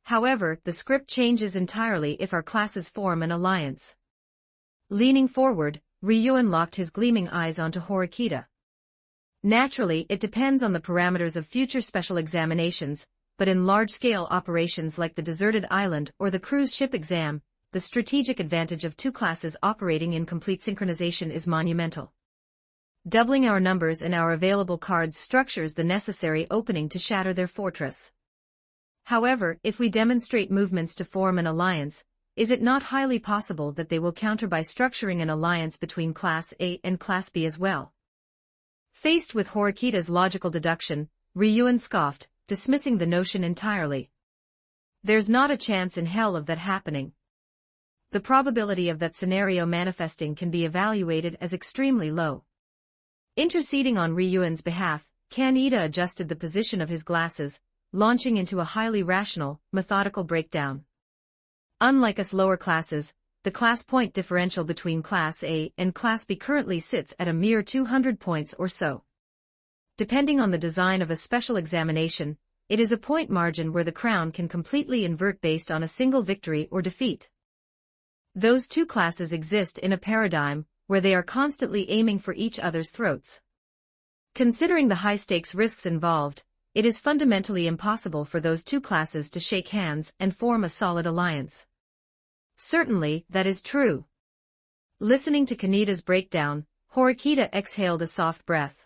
However, the script changes entirely if our classes form an alliance. Leaning forward, Ryuan locked his gleaming eyes onto Horikita. Naturally, it depends on the parameters of future special examinations, but in large-scale operations like the deserted island or the cruise ship exam, the strategic advantage of two classes operating in complete synchronization is monumental. Doubling our numbers and our available cards structures the necessary opening to shatter their fortress. However, if we demonstrate movements to form an alliance, is it not highly possible that they will counter by structuring an alliance between Class A and Class B as well? Faced with Horikita's logical deduction, Ryuan scoffed, dismissing the notion entirely. There's not a chance in hell of that happening. The probability of that scenario manifesting can be evaluated as extremely low. Interceding on Ryuan's behalf, Kaneda adjusted the position of his glasses, launching into a highly rational, methodical breakdown. Unlike us lower classes, the class point differential between Class A and Class B currently sits at a mere 200 points or so. Depending on the design of a special examination, it is a point margin where the crown can completely invert based on a single victory or defeat. Those two classes exist in a paradigm where they are constantly aiming for each other's throats. Considering the high-stakes risks involved, it is fundamentally impossible for those two classes to shake hands and form a solid alliance. Certainly, that is true. Listening to Kaneda's breakdown, Horikita exhaled a soft breath.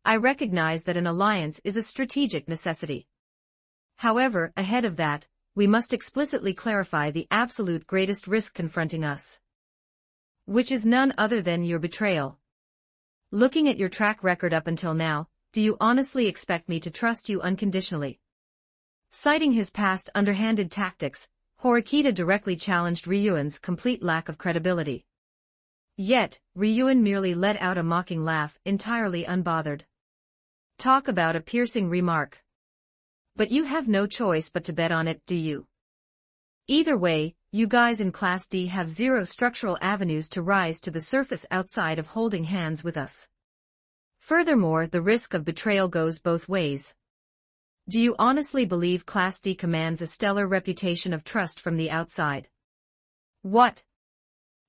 I recognize that an alliance is a strategic necessity. However, ahead of that, we must explicitly clarify the absolute greatest risk confronting us. Which is none other than your betrayal. Looking at your track record up until now, do you honestly expect me to trust you unconditionally? Citing his past underhanded tactics, Horikita directly challenged Ryuan's complete lack of credibility. Yet, Ryuan merely let out a mocking laugh, entirely unbothered. Talk about a piercing remark. But you have no choice but to bet on it, do you? Either way, you guys in Class D have zero structural avenues to rise to the surface outside of holding hands with us. Furthermore, the risk of betrayal goes both ways. Do you honestly believe Class D commands a stellar reputation of trust from the outside? What?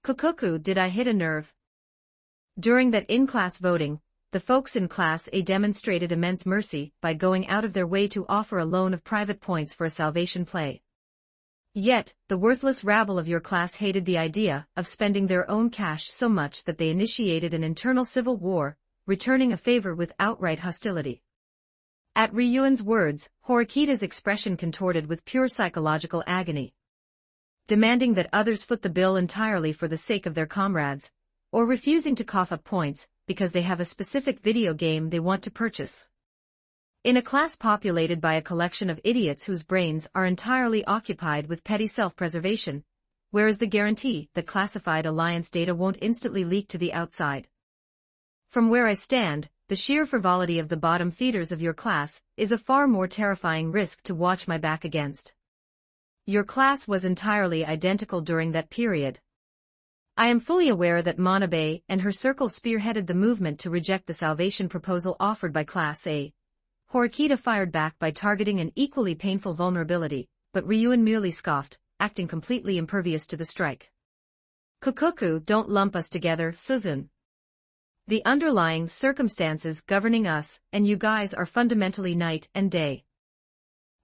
Kokoku, did I hit a nerve? During that in-class voting, the folks in Class A demonstrated immense mercy by going out of their way to offer a loan of private points for a salvation play. Yet, the worthless rabble of your class hated the idea of spending their own cash so much that they initiated an internal civil war, returning a favor with outright hostility. At Ryuan's words, Horikita's expression contorted with pure psychological agony. Demanding that others foot the bill entirely for the sake of their comrades, or refusing to cough up points because they have a specific video game they want to purchase. In a class populated by a collection of idiots whose brains are entirely occupied with petty self-preservation, where is the guarantee that classified alliance data won't instantly leak to the outside? From where I stand, the sheer frivolity of the bottom feeders of your class is a far more terrifying risk to watch my back against. Your class was entirely identical during that period. I am fully aware that Manabe and her circle spearheaded the movement to reject the salvation proposal offered by Class A. Horikita fired back by targeting an equally painful vulnerability, but Ryuan merely scoffed, acting completely impervious to the strike. Kokoku, don't lump us together, Suzun. The underlying circumstances governing us and you guys are fundamentally night and day.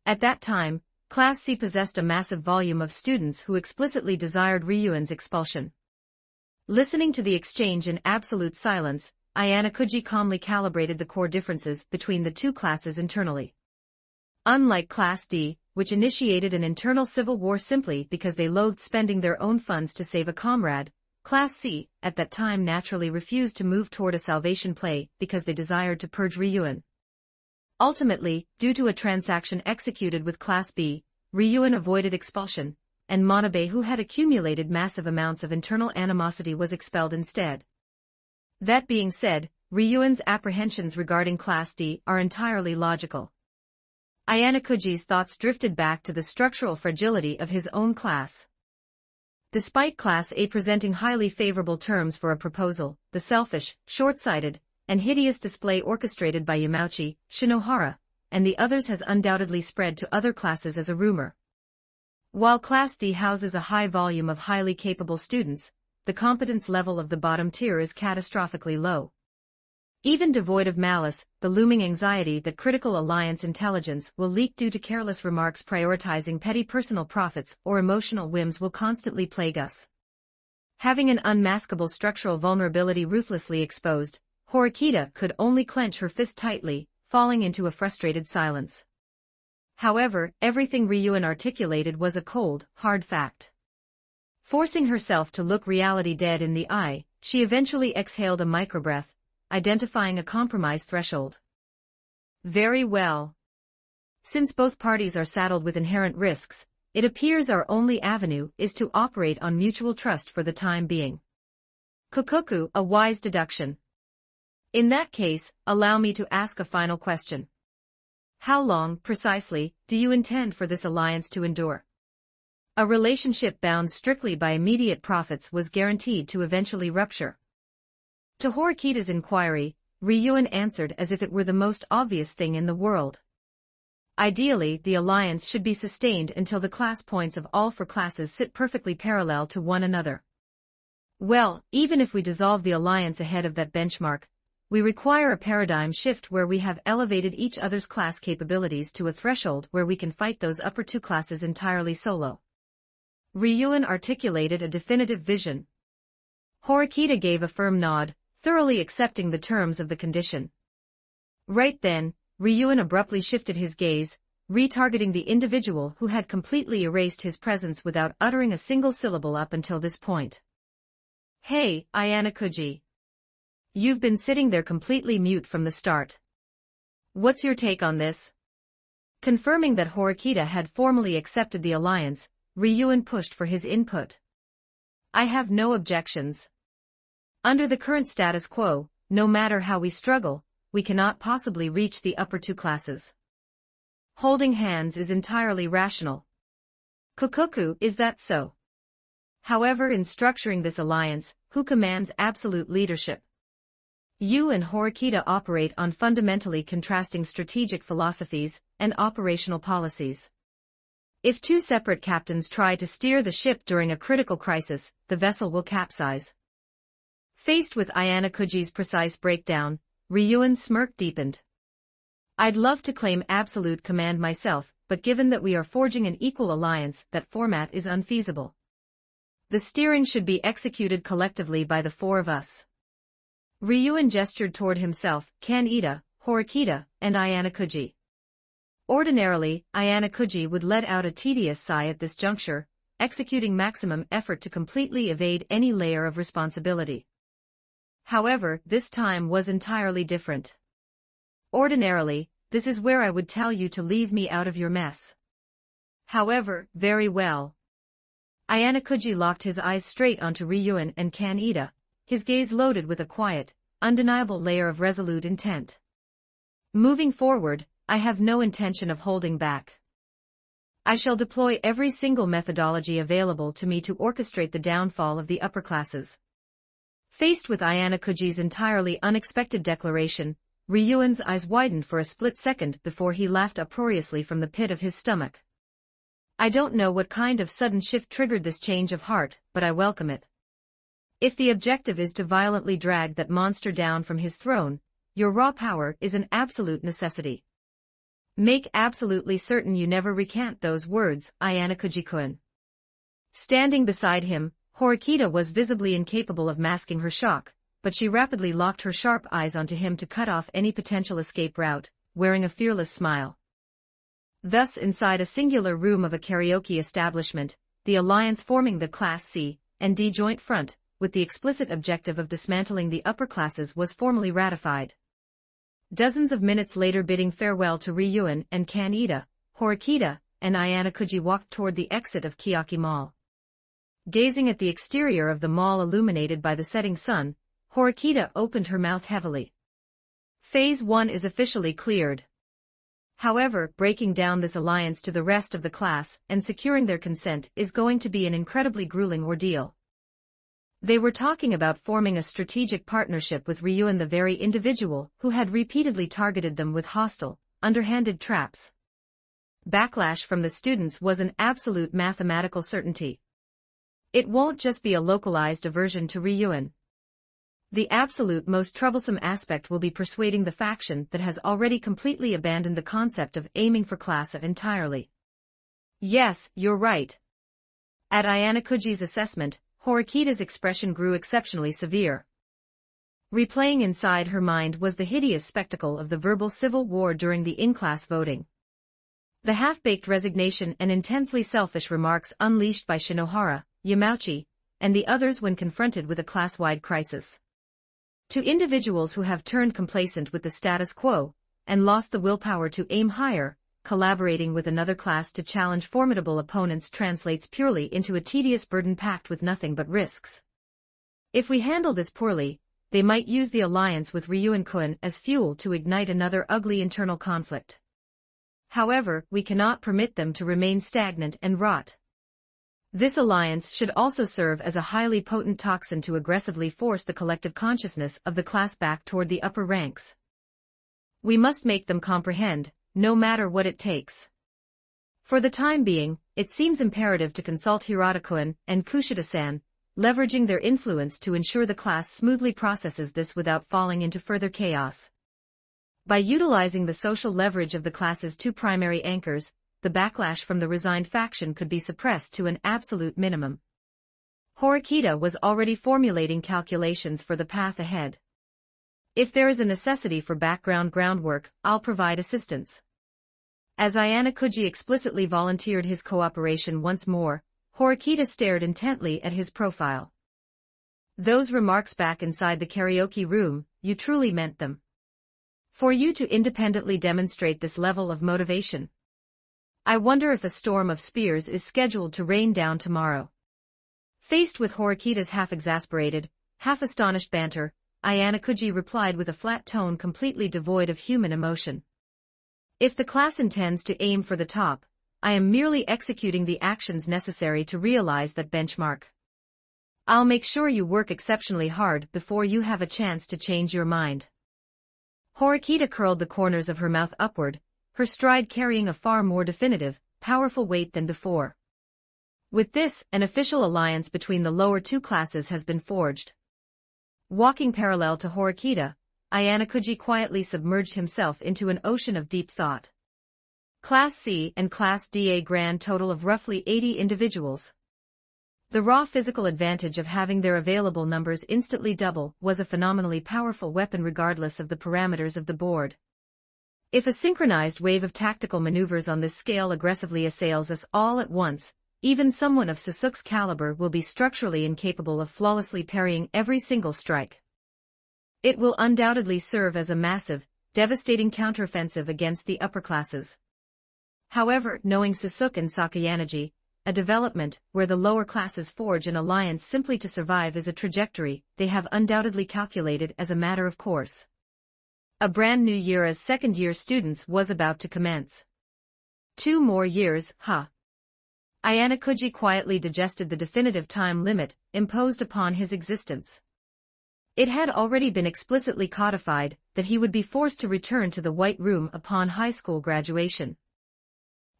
At that time, Class C possessed a massive volume of students who explicitly desired Ryuan's expulsion. Listening to the exchange in absolute silence, Ayanokuji calmly calibrated the core differences between the two classes internally. Unlike Class D, which initiated an internal civil war simply because they loathed spending their own funds to save a comrade, Class C, at that time naturally refused to move toward a salvation play because they desired to purge Ryuan. Ultimately, due to a transaction executed with Class B, Ryuan avoided expulsion, and Manabe, who had accumulated massive amounts of internal animosity, was expelled instead. That being said, Ryuan's apprehensions regarding Class D are entirely logical. Ayanokuji's thoughts drifted back to the structural fragility of his own class. Despite Class A presenting highly favorable terms for a proposal, the selfish, short-sighted, and hideous display orchestrated by Yamauchi, Shinohara, and the others has undoubtedly spread to other classes as a rumor. While Class D houses a high volume of highly capable students, the competence level of the bottom tier is catastrophically low. Even devoid of malice, the looming anxiety that critical alliance intelligence will leak due to careless remarks prioritizing petty personal profits or emotional whims will constantly plague us. Having an unmaskable structural vulnerability ruthlessly exposed, Horikita could only clench her fist tightly, falling into a frustrated silence. However, everything Ryuan articulated was a cold, hard fact. Forcing herself to look reality dead in the eye, she eventually exhaled a microbreath, identifying a compromise threshold. Very well. Since both parties are saddled with inherent risks, it appears our only avenue is to operate on mutual trust for the time being. Kokoku, a wise deduction. In that case, allow me to ask a final question. How long, precisely, do you intend for this alliance to endure? A relationship bound strictly by immediate profits was guaranteed to eventually rupture. To Horikita's inquiry, Ryuan answered as if it were the most obvious thing in the world. Ideally, the alliance should be sustained until the class points of all four classes sit perfectly parallel to one another. Well, even if we dissolve the alliance ahead of that benchmark, we require a paradigm shift where we have elevated each other's class capabilities to a threshold where we can fight those upper two classes entirely solo. Ryuan articulated a definitive vision. Horikita gave a firm nod, thoroughly accepting the terms of the condition. Right then, Ryuan abruptly shifted his gaze, retargeting the individual who had completely erased his presence without uttering a single syllable up until this point. Hey, Ayanakuji. You've been sitting there completely mute from the start. What's your take on this? Confirming that Horikita had formally accepted the alliance, Ryuan pushed for his input. I have no objections. Under the current status quo, no matter how we struggle, we cannot possibly reach the upper two classes. Holding hands is entirely rational. Kokoku, is that so? However, in structuring this alliance, who commands absolute leadership? You and Horikita operate on fundamentally contrasting strategic philosophies and operational policies. If two separate captains try to steer the ship during a critical crisis, the vessel will capsize. Faced with Ayanakuji's precise breakdown, Ryuan's smirk deepened. I'd love to claim absolute command myself, but given that we are forging an equal alliance, that format is unfeasible. The steering should be executed collectively by the four of us. Ryuan gestured toward himself, Kaneda, Horikita, and Ayanakuji. Ordinarily, Ayanakuji would let out a tedious sigh at this juncture, executing maximum effort to completely evade any layer of responsibility. However, this time was entirely different. Ordinarily, this is where I would tell you to leave me out of your mess. However, very well. Ayanakuji locked his eyes straight onto Ryuan and Kaneda, his gaze loaded with a quiet, undeniable layer of resolute intent. Moving forward, I have no intention of holding back. I shall deploy every single methodology available to me to orchestrate the downfall of the upper classes. Faced with Ayanakuji's entirely unexpected declaration, Ryuan's eyes widened for a split second before he laughed uproariously from the pit of his stomach. I don't know what kind of sudden shift triggered this change of heart, but I welcome it. If the objective is to violently drag that monster down from his throne, your raw power is an absolute necessity. Make absolutely certain you never recant those words, Ayanakuji-kun. Standing beside him, Horikita was visibly incapable of masking her shock, but she rapidly locked her sharp eyes onto him to cut off any potential escape route, wearing a fearless smile. Thus, inside a singular room of a karaoke establishment, the alliance forming the Class C and D joint front, with the explicit objective of dismantling the upper classes, was formally ratified. Dozens of minutes later, bidding farewell to Ryuan and Kaneda, Horikita and Ayanakuji walked toward the exit of Kiyaki Mall. Gazing at the exterior of the mall illuminated by the setting sun, Horikita opened her mouth heavily. Phase 1 is officially cleared. However, breaking down this alliance to the rest of the class and securing their consent is going to be an incredibly grueling ordeal. They were talking about forming a strategic partnership with Ryuan, the very individual who had repeatedly targeted them with hostile, underhanded traps. Backlash from the students was an absolute mathematical certainty. It won't just be a localized aversion to Ryuan. The absolute most troublesome aspect will be persuading the faction that has already completely abandoned the concept of aiming for class entirely. Yes, you're right. At Ayanakuji's assessment, Horikita's expression grew exceptionally severe. Replaying inside her mind was the hideous spectacle of the verbal civil war during the in-class voting. The half-baked resignation and intensely selfish remarks unleashed by Shinohara, Yamauchi, and the others when confronted with a class-wide crisis. To individuals who have turned complacent with the status quo, and lost the willpower to aim higher, collaborating with another class to challenge formidable opponents translates purely into a tedious burden packed with nothing but risks. If we handle this poorly, they might use the alliance with Ryuan-kun as fuel to ignite another ugly internal conflict. However, we cannot permit them to remain stagnant and rot. This alliance should also serve as a highly potent toxin to aggressively force the collective consciousness of the class back toward the upper ranks. We must make them comprehend, no matter what it takes. For the time being, it seems imperative to consult Hirata-kun and Kushida-san, leveraging their influence to ensure the class smoothly processes this without falling into further chaos. By utilizing the social leverage of the class's two primary anchors, the backlash from the resigned faction could be suppressed to an absolute minimum. Horikita was already formulating calculations for the path ahead. If there is a necessity for background groundwork, I'll provide assistance. As Ayana-kuji explicitly volunteered his cooperation once more, Horikita stared intently at his profile. Those remarks back inside the karaoke room, you truly meant them. For you to independently demonstrate this level of motivation. I wonder if a storm of spears is scheduled to rain down tomorrow. Faced with Horikita's half-exasperated, half-astonished banter, Ayana-kuji replied with a flat tone completely devoid of human emotion. If the class intends to aim for the top, I am merely executing the actions necessary to realize that benchmark. I'll make sure you work exceptionally hard before you have a chance to change your mind. Horikita curled the corners of her mouth upward, her stride carrying a far more definitive, powerful weight than before. With this, an official alliance between the lower two classes has been forged. Walking parallel to Horikita, Ayana-kuji quietly submerged himself into an ocean of deep thought. Class C and Class D, a grand total of roughly 80 individuals. The raw physical advantage of having their available numbers instantly double was a phenomenally powerful weapon regardless of the parameters of the board. If a synchronized wave of tactical maneuvers on this scale aggressively assails us all at once, even someone of Sōsuke's caliber will be structurally incapable of flawlessly parrying every single strike. It will undoubtedly serve as a massive, devastating counteroffensive against the upper classes. However, knowing Sōsuke and Sakayanagi, a development where the lower classes forge an alliance simply to survive is a trajectory they have undoubtedly calculated as a matter of course. A brand new year as second-year students was about to commence. 2 more years, huh? Ayana-kuji quietly digested the definitive time limit imposed upon his existence. It had already been explicitly codified that he would be forced to return to the White Room upon high school graduation.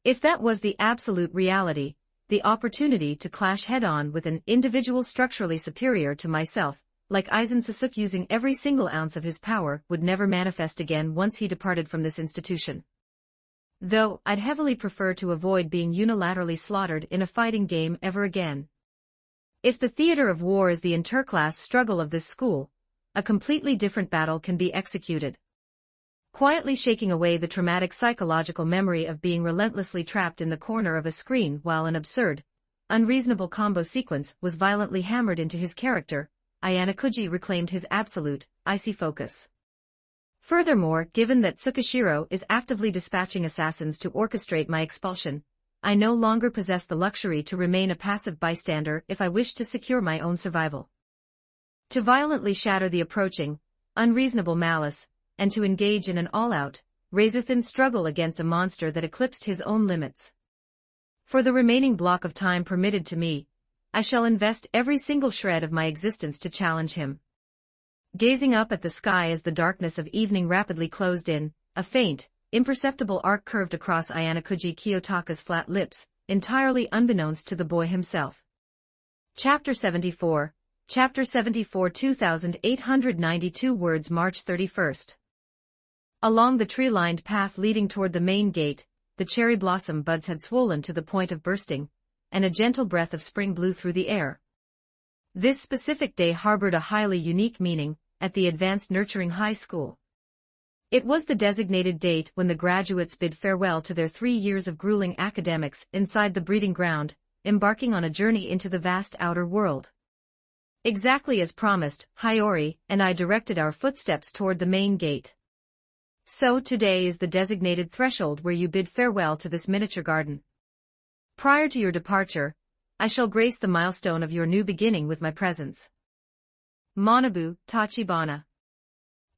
If that was the absolute reality, the opportunity to clash head-on with an individual structurally superior to myself, like Aizen Sōsuke using every single ounce of his power, would never manifest again once he departed from this institution. Though, I'd heavily prefer to avoid being unilaterally slaughtered in a fighting game ever again. If the theater of war is the interclass struggle of this school, a completely different battle can be executed. Quietly shaking away the traumatic psychological memory of being relentlessly trapped in the corner of a screen while an absurd, unreasonable combo sequence was violently hammered into his character, Ayana-kuji reclaimed his absolute, icy focus. Furthermore, given that Tsukishiro is actively dispatching assassins to orchestrate my expulsion, I no longer possess the luxury to remain a passive bystander if I wish to secure my own survival. To violently shatter the approaching, unreasonable malice, and to engage in an all-out, razor-thin struggle against a monster that eclipsed his own limits. For the remaining block of time permitted to me, I shall invest every single shred of my existence to challenge him. Gazing up at the sky as the darkness of evening rapidly closed in, a faint, imperceptible arc curved across Ayana-kuji Kiyotaka's flat lips, entirely unbeknownst to the boy himself. Chapter 74, 2,892 words, March 31st. Along the tree-lined path leading toward the main gate, the cherry blossom buds had swollen to the point of bursting, and a gentle breath of spring blew through the air. This specific day harbored a highly unique meaning at the Advanced Nurturing High School. It was the designated date when the graduates bid farewell to their 3 years of grueling academics inside the breeding ground, embarking on a journey into the vast outer world. Exactly as promised, Hiyori and I directed our footsteps toward the main gate. So today is the designated threshold where you bid farewell to this miniature garden. Prior to your departure, I shall grace the milestone of your new beginning with my presence. Manabu Tachibana.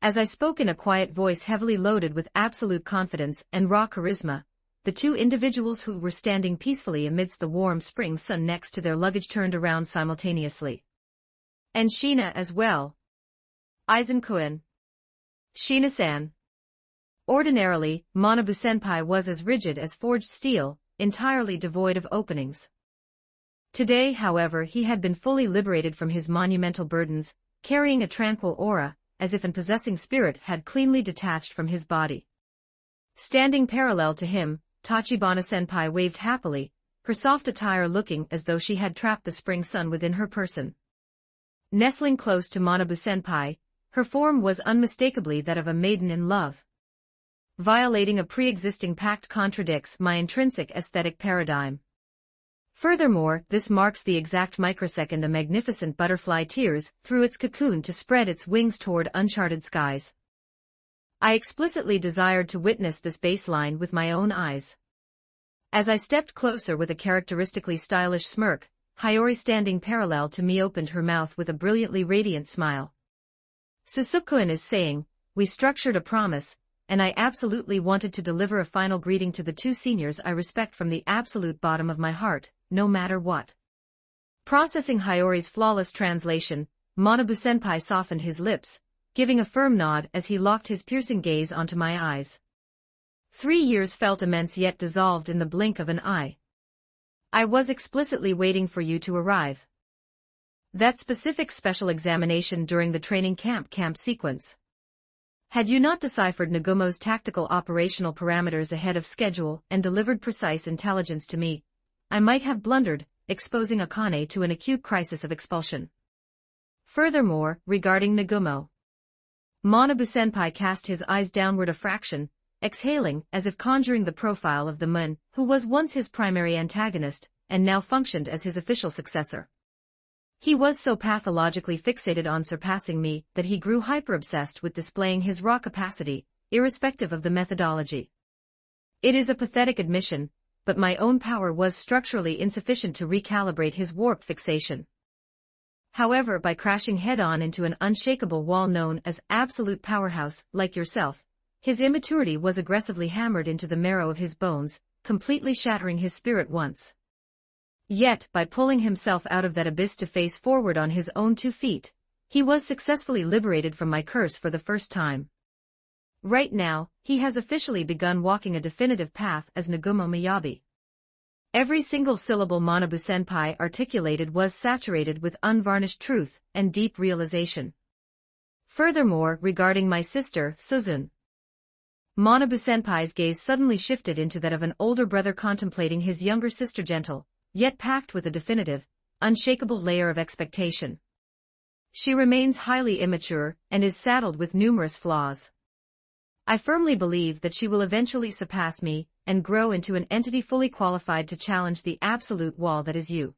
As I spoke in a quiet voice heavily loaded with absolute confidence and raw charisma, the two individuals who were standing peacefully amidst the warm spring sun next to their luggage turned around simultaneously. And Sheena as well. Aizen-kun. Sheena-san. Ordinarily, Manabu-senpai was as rigid as forged steel, entirely devoid of openings. Today, however, he had been fully liberated from his monumental burdens, carrying a tranquil aura, as if an possessing spirit had cleanly detached from his body. Standing parallel to him, Tachibana-senpai waved happily, her soft attire looking as though she had trapped the spring sun within her person. Nestling close to Manabu-senpai, her form was unmistakably that of a maiden in love. Violating a pre-existing pact contradicts my intrinsic aesthetic paradigm. Furthermore, this marks the exact microsecond a magnificent butterfly tears through its cocoon to spread its wings toward uncharted skies. I explicitly desired to witness this baseline with my own eyes. As I stepped closer with a characteristically stylish smirk, Hiyori standing parallel to me opened her mouth with a brilliantly radiant smile. Sōsuke is saying, we structured a promise, and I absolutely wanted to deliver a final greeting to the two seniors I respect from the absolute bottom of my heart, no matter what. Processing Hiyori's flawless translation, Manabu-senpai softened his lips, giving a firm nod as he locked his piercing gaze onto my eyes. 3 years felt immense yet dissolved in the blink of an eye. I was explicitly waiting for you to arrive. That specific special examination during the training camp sequence. Had you not deciphered Nagumo's tactical operational parameters ahead of schedule and delivered precise intelligence to me, I might have blundered, exposing Akane to an acute crisis of expulsion. Furthermore, regarding Nagumo. Manabu-senpai cast his eyes downward a fraction, exhaling as if conjuring the profile of the man who was once his primary antagonist and now functioned as his official successor. He was so pathologically fixated on surpassing me that he grew hyper-obsessed with displaying his raw capacity, irrespective of the methodology. It is a pathetic admission, but my own power was structurally insufficient to recalibrate his warped fixation. However, by crashing head-on into an unshakable wall known as absolute powerhouse, like yourself, his immaturity was aggressively hammered into the marrow of his bones, completely shattering his spirit once. Yet, by pulling himself out of that abyss to face forward on his own 2 feet, he was successfully liberated from my curse for the first time. Right now, he has officially begun walking a definitive path as Nagumo Miyabi. Every single syllable Manabu-senpai articulated was saturated with unvarnished truth and deep realization. Furthermore, regarding my sister, Suzune. Manabu-senpai's gaze suddenly shifted into that of an older brother contemplating his younger sister, gentle, yet packed with a definitive, unshakable layer of expectation. She remains highly immature and is saddled with numerous flaws. I firmly believe that she will eventually surpass me and grow into an entity fully qualified to challenge the absolute wall that is you.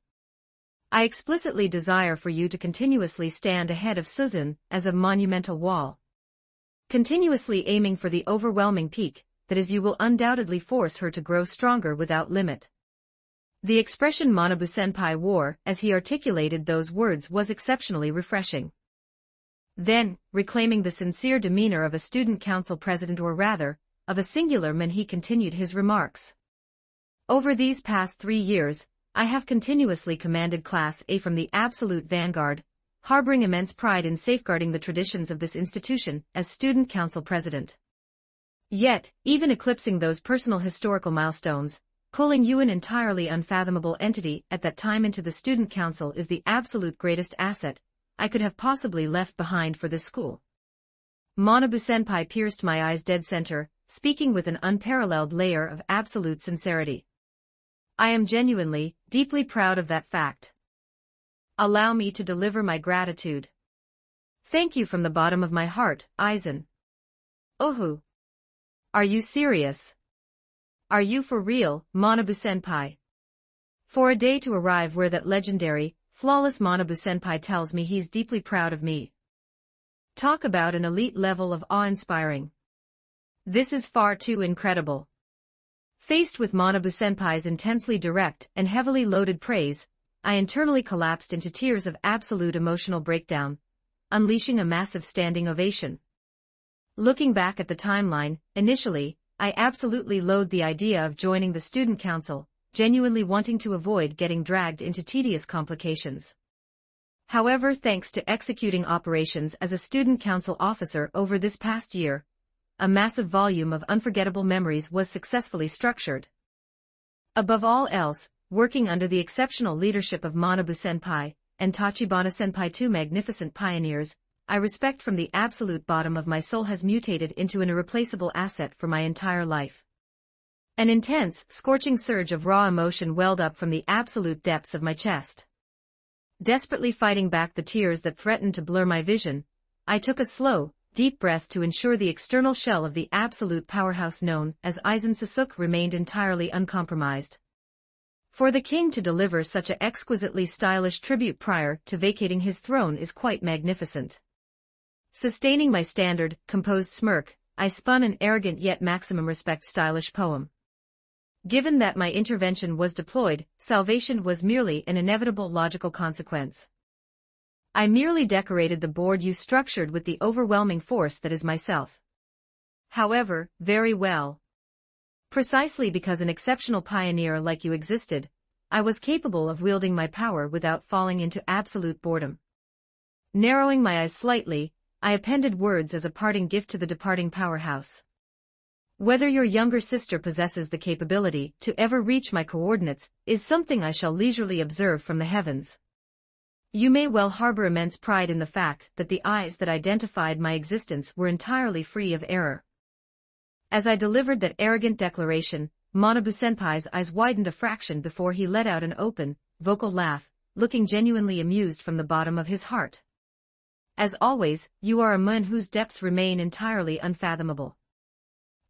I explicitly desire for you to continuously stand ahead of Suzune as a monumental wall. Continuously aiming for the overwhelming peak that is you will undoubtedly force her to grow stronger without limit. The expression Manabu-senpai wore as he articulated those words was exceptionally refreshing. Then, reclaiming the sincere demeanor of a student council president, or rather, of a singular man, he continued his remarks. Over these past 3 years, I have continuously commanded Class A from the absolute vanguard, harboring immense pride in safeguarding the traditions of this institution as student council president. Yet, even eclipsing those personal historical milestones, pulling you, an entirely unfathomable entity at that time, into the student council is the absolute greatest asset I could have possibly left behind for this school. Manabu-senpai pierced my eyes dead center, speaking with an unparalleled layer of absolute sincerity. I am genuinely, deeply proud of that fact. Allow me to deliver my gratitude. Thank you from the bottom of my heart, Aizen. Ohu. Are you serious? Are you for real, Manabu-senpai? For a day to arrive where that legendary, flawless Manabu-senpai tells me he's deeply proud of me. Talk about an elite level of awe-inspiring. This is far too incredible. Faced with Manabu-senpai's intensely direct and heavily loaded praise, I internally collapsed into tears of absolute emotional breakdown, unleashing a massive standing ovation. Looking back at the timeline, initially, I absolutely loathed the idea of joining the student council, genuinely wanting to avoid getting dragged into tedious complications. However, thanks to executing operations as a student council officer over this past year, a massive volume of unforgettable memories was successfully structured. Above all else, working under the exceptional leadership of Manabu-senpai and Tachibana-senpai, two magnificent pioneers, I respect from the absolute bottom of my soul has mutated into an irreplaceable asset for my entire life. An intense, scorching surge of raw emotion welled up from the absolute depths of my chest. Desperately fighting back the tears that threatened to blur my vision, I took a slow, deep breath to ensure the external shell of the absolute powerhouse known as Aizen Sōsuke remained entirely uncompromised. For the king to deliver such an exquisitely stylish tribute prior to vacating his throne is quite magnificent. Sustaining my standard, composed smirk, I spun an arrogant yet maximum respect stylish poem. Given that my intervention was deployed, salvation was merely an inevitable logical consequence. I merely decorated the board you structured with the overwhelming force that is myself. However, very well. Precisely because an exceptional pioneer like you existed, I was capable of wielding my power without falling into absolute boredom. Narrowing my eyes slightly, I appended words as a parting gift to the departing powerhouse. Whether your younger sister possesses the capability to ever reach my coordinates is something I shall leisurely observe from the heavens. You may well harbor immense pride in the fact that the eyes that identified my existence were entirely free of error. As I delivered that arrogant declaration, Manabu-senpai's eyes widened a fraction before he let out an open, vocal laugh, looking genuinely amused from the bottom of his heart. As always, you are a man whose depths remain entirely unfathomable.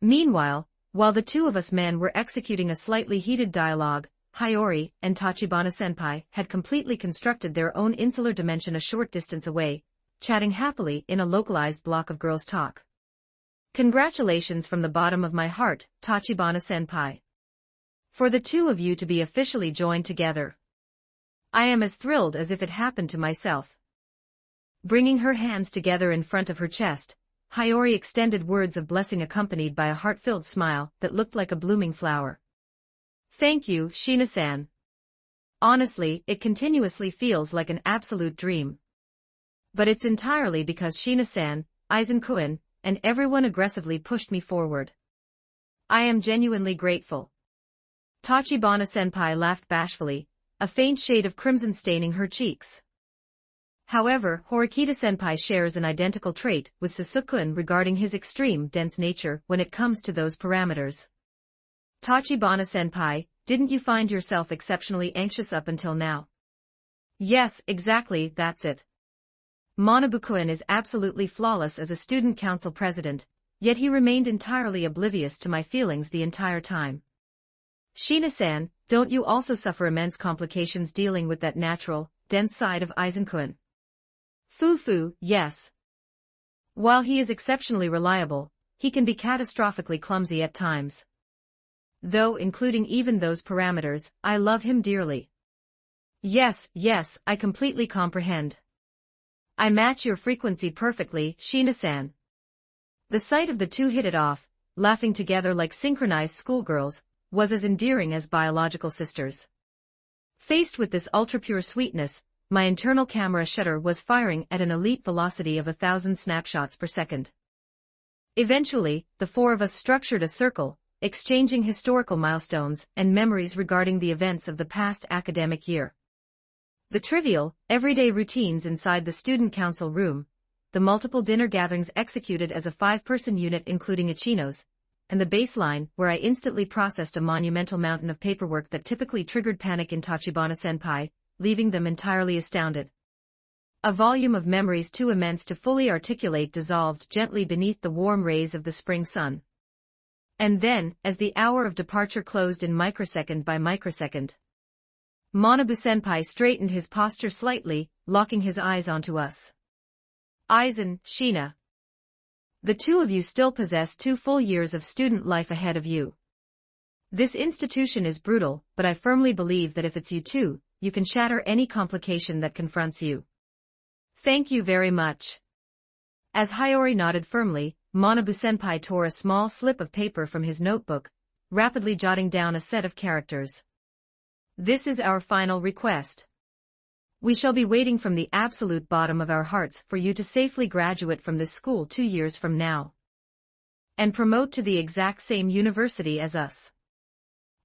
Meanwhile, while the two of us men were executing a slightly heated dialogue, Hiyori and Tachibana-senpai had completely constructed their own insular dimension a short distance away, chatting happily in a localized block of girls' talk. Congratulations from the bottom of my heart, Tachibana-senpai. For the two of you to be officially joined together. I am as thrilled as if it happened to myself. Bringing her hands together in front of her chest, Hiyori extended words of blessing accompanied by a heart-filled smile that looked like a blooming flower. Thank you, Shina-san. Honestly, it continuously feels like an absolute dream. But it's entirely because Shina-san, Aizen-kun, and everyone aggressively pushed me forward. I am genuinely grateful. Tachibana-senpai laughed bashfully, a faint shade of crimson staining her cheeks. However, Horikita-senpai shares an identical trait with Sōsuke regarding his extreme dense nature when it comes to those parameters. Tachibana-senpai, didn't you find yourself exceptionally anxious up until now? Yes, exactly, that's it. Manabu-kun is absolutely flawless as a student council president, yet he remained entirely oblivious to my feelings the entire time. Shina-san, don't you also suffer immense complications dealing with that natural, dense side of Aizen-kun? Foo-foo, yes. While he is exceptionally reliable, he can be catastrophically clumsy at times. Though including even those parameters, I love him dearly. Yes, I completely comprehend. I match your frequency perfectly, Shina-san. The sight of the two hit it off, laughing together like synchronized schoolgirls, was as endearing as biological sisters. Faced with this ultra-pure sweetness, my internal camera shutter was firing at an elite velocity of 1,000 snapshots per second. Eventually, the four of us structured a circle, exchanging historical milestones and memories regarding the events of the past academic year. The trivial, everyday routines inside the student council room, the multiple dinner gatherings executed as a 5-person unit including Ichinos, and the baseline where I instantly processed a monumental mountain of paperwork that typically triggered panic in Tachibana-senpai, leaving them entirely astounded. A volume of memories too immense to fully articulate dissolved gently beneath the warm rays of the spring sun. And then, as the hour of departure closed in microsecond by microsecond, Manabu-senpai straightened his posture slightly, locking his eyes onto us. Aizen, Shina. The two of you still possess 2 full years of student life ahead of you. This institution is brutal, but I firmly believe that if it's you two, you can shatter any complication that confronts you. Thank you very much. As Hiyori nodded firmly, Manabu-senpai tore a small slip of paper from his notebook, rapidly jotting down a set of characters. This is our final request. We shall be waiting from the absolute bottom of our hearts for you to safely graduate from this school 2 years from now. And promote to the exact same university as us.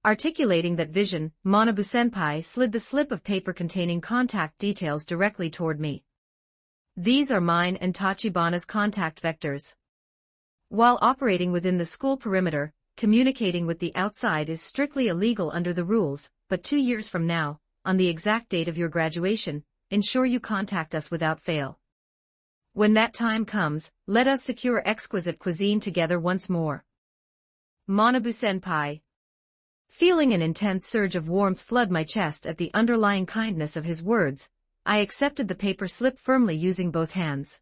Articulating that vision, Manabu-senpai slid the slip of paper containing contact details directly toward me. These are mine and Tachibana's contact vectors. While operating within the school perimeter, communicating with the outside is strictly illegal under the rules, but 2 years from now, on the exact date of your graduation, ensure you contact us without fail. When that time comes, let us secure exquisite cuisine together once more. Manabu-senpai. Feeling an intense surge of warmth flood my chest at the underlying kindness of his words, I accepted the paper slip firmly using both hands.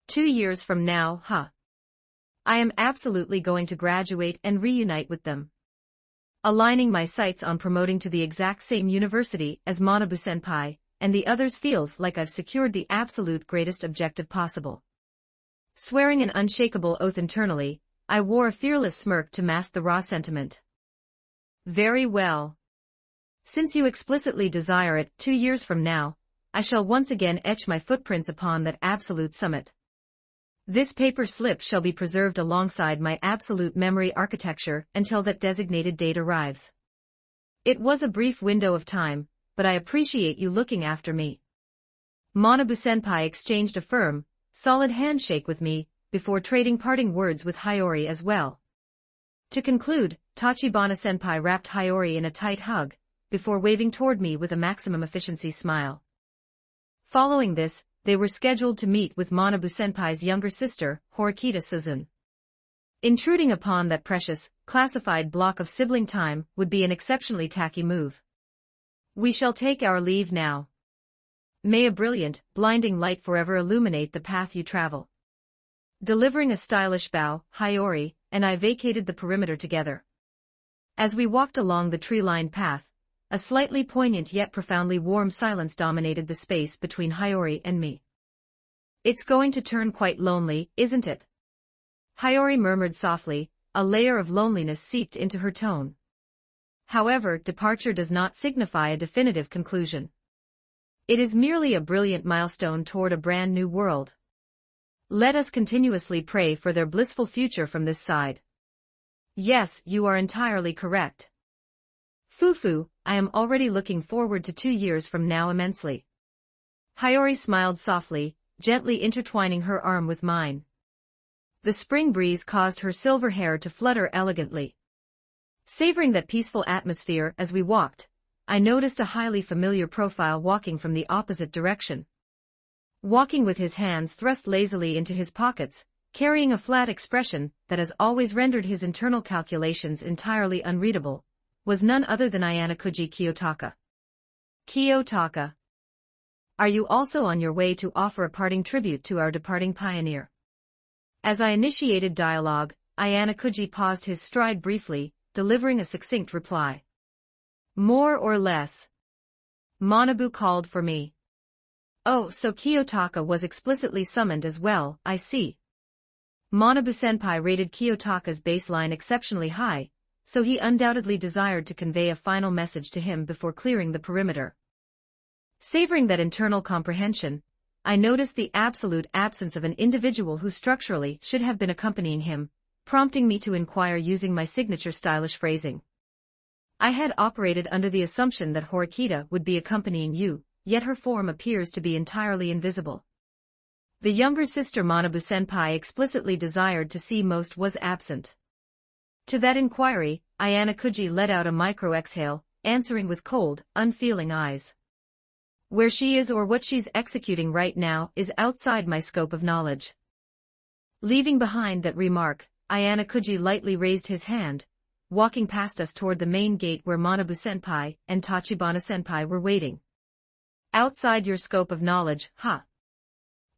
2 years from now, huh? I am absolutely going to graduate and reunite with them. Aligning my sights on promoting to the exact same university as Manabu-senpai, and the others feels like I've secured the absolute greatest objective possible. Swearing an unshakable oath internally, I wore a fearless smirk to mask the raw sentiment. Very well. Since you explicitly desire it, 2 years from now, I shall once again etch my footprints upon that absolute summit. This paper slip shall be preserved alongside my absolute memory architecture until that designated date arrives. It was a brief window of time, but I appreciate you looking after me. Manabu-senpai exchanged a firm, solid handshake with me, before trading parting words with Hiyori as well. To conclude, Tachibana-senpai wrapped Hiyori in a tight hug, before waving toward me with a maximum efficiency smile. Following this, they were scheduled to meet with Manabu-senpai's younger sister, Horikita Suzun. Intruding upon that precious, classified block of sibling time would be an exceptionally tacky move. We shall take our leave now. May a brilliant, blinding light forever illuminate the path you travel. Delivering a stylish bow, Hiyori and I vacated the perimeter together. As we walked along the tree-lined path, a slightly poignant yet profoundly warm silence dominated the space between Hiyori and me. It's going to turn quite lonely, isn't it? Hiyori murmured softly, a layer of loneliness seeped into her tone. However, departure does not signify a definitive conclusion. It is merely a brilliant milestone toward a brand new world. Let us continuously pray for their blissful future from this side. Yes, you are entirely correct. Fufu, I am already looking forward to 2 years from now immensely. Hiyori smiled softly, gently intertwining her arm with mine. The spring breeze caused her silver hair to flutter elegantly. Savoring that peaceful atmosphere as we walked, I noticed a highly familiar profile walking from the opposite direction. Walking with his hands thrust lazily into his pockets, carrying a flat expression that has always rendered his internal calculations entirely unreadable, was none other than Ayanakuji Kiyotaka. Kiyotaka. Are you also on your way to offer a parting tribute to our departing pioneer? As I initiated dialogue, Ayanakuji paused his stride briefly, delivering a succinct reply. More or less. Manabu called for me. Oh, so Kiyotaka was explicitly summoned as well, I see. Manabu-senpai rated Kiyotaka's baseline exceptionally high, so he undoubtedly desired to convey a final message to him before clearing the perimeter. Savoring that internal comprehension, I noticed the absolute absence of an individual who structurally should have been accompanying him, prompting me to inquire using my signature stylish phrasing. I had operated under the assumption that Horikita would be accompanying you, yet her form appears to be entirely invisible. The younger sister Manabu-senpai explicitly desired to see most was absent. To that inquiry, Ayanakuji let out a micro-exhale, answering with cold, unfeeling eyes. Where she is or what she's executing right now is outside my scope of knowledge. Leaving behind that remark, Ayanakuji lightly raised his hand, walking past us toward the main gate where Manabu-senpai and Tachibana-senpai were waiting. Outside your scope of knowledge, huh?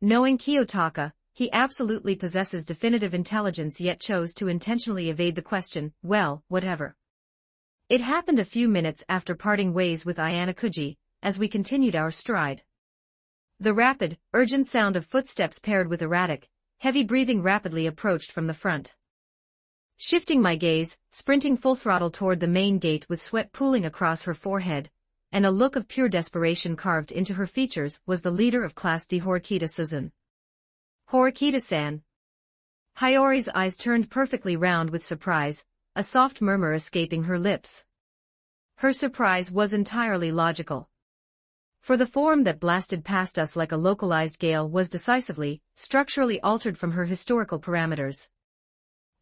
Knowing Kiyotaka, he absolutely possesses definitive intelligence yet chose to intentionally evade the question, well, whatever. It happened a few minutes after parting ways with Ayano-kuji, as we continued our stride. The rapid, urgent sound of footsteps paired with erratic, heavy breathing rapidly approached from the front. Shifting my gaze, sprinting full throttle toward the main gate with sweat pooling across her forehead, and a look of pure desperation carved into her features was the leader of Class D Horikita Suzun. Horikita-san. Hiyori's eyes turned perfectly round with surprise, a soft murmur escaping her lips. Her surprise was entirely logical. For the form that blasted past us like a localized gale was decisively, structurally altered from her historical parameters.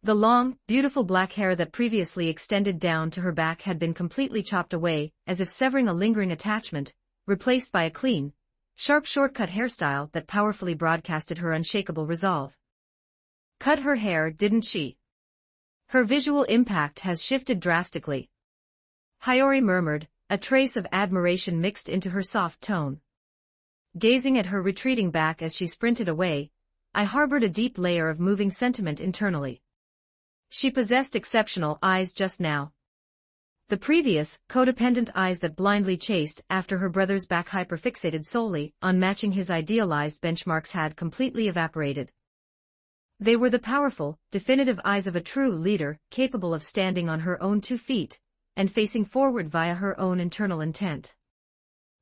The long, beautiful black hair that previously extended down to her back had been completely chopped away, as if severing a lingering attachment, replaced by a clean, sharp shortcut hairstyle that powerfully broadcasted her unshakable resolve. Cut her hair, didn't she? Her visual impact has shifted drastically. Hiyori murmured, a trace of admiration mixed into her soft tone. Gazing at her retreating back as she sprinted away, I harbored a deep layer of moving sentiment internally. She possessed exceptional eyes just now. The previous, codependent eyes that blindly chased after her brother's back hyperfixated solely on matching his idealized benchmarks had completely evaporated. They were the powerful, definitive eyes of a true leader, capable of standing on her own 2 feet, and facing forward via her own internal intent.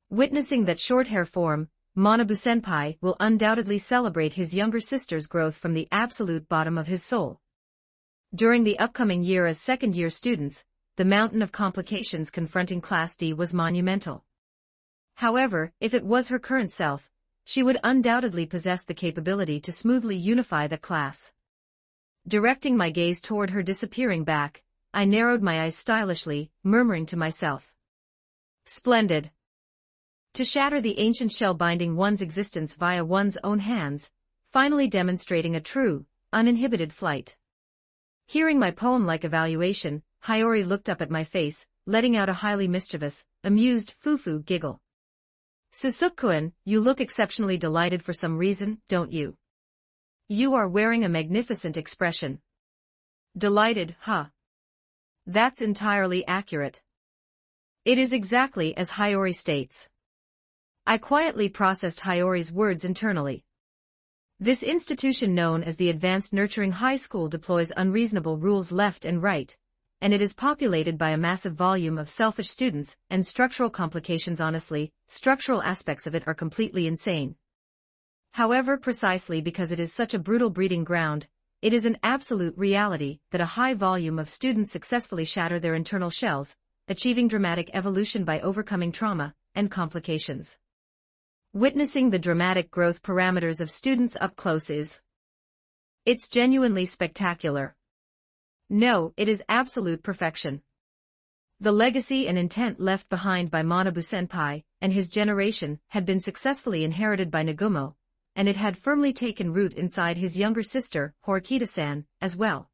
Witnessing that short-hair form, Manabu-senpai will undoubtedly celebrate his younger sister's growth from the absolute bottom of his soul. During the upcoming year as second-year students, the mountain of complications confronting Class D was monumental. However, if it was her current self, she would undoubtedly possess the capability to smoothly unify the class. Directing my gaze toward her disappearing back, I narrowed my eyes stylishly, murmuring to myself. Splendid. To shatter the ancient shell binding one's existence via one's own hands, finally demonstrating a true, uninhibited flight. Hearing my poem-like evaluation, Hiyori looked up at my face, letting out a highly mischievous, amused, foo-foo giggle. Sōsuke-kun, you look exceptionally delighted for some reason, don't you? You are wearing a magnificent expression. Delighted, huh? That's entirely accurate. It is exactly as Hiyori states. I quietly processed Hiyori's words internally. This institution known as the Advanced Nurturing High School deploys unreasonable rules left and right, and it is populated by a massive volume of selfish students and structural complications. Honestly, structural aspects of it are completely insane. However, precisely because it is such a brutal breeding ground, it is an absolute reality that a high volume of students successfully shatter their internal shells, achieving dramatic evolution by overcoming trauma and complications. Witnessing the dramatic growth parameters of students up close it's genuinely spectacular. No, it is absolute perfection. The legacy and intent left behind by Manabu-senpai and his generation had been successfully inherited by Nagumo, and it had firmly taken root inside his younger sister, Horikita-san, as well.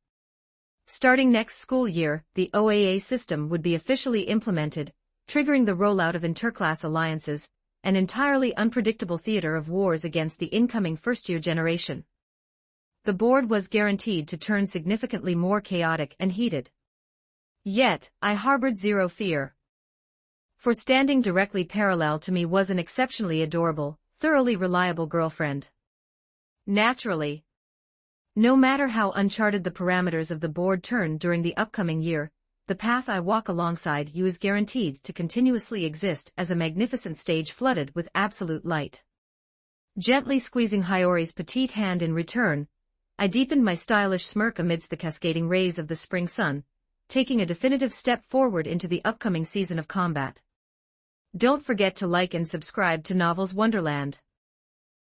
Starting next school year, the OAA system would be officially implemented, triggering the rollout of interclass alliances, an entirely unpredictable theater of wars against the incoming first-year generation. The board was guaranteed to turn significantly more chaotic and heated. Yet, I harbored zero fear. For standing directly parallel to me was an exceptionally adorable, thoroughly reliable girlfriend. Naturally. No matter how uncharted the parameters of the board turn during the upcoming year, the path I walk alongside you is guaranteed to continuously exist as a magnificent stage flooded with absolute light. Gently squeezing Hiyori's petite hand in return, I deepened my stylish smirk amidst the cascading rays of the spring sun, taking a definitive step forward into the upcoming season of combat. Don't forget to like and subscribe to Novels Wonderland.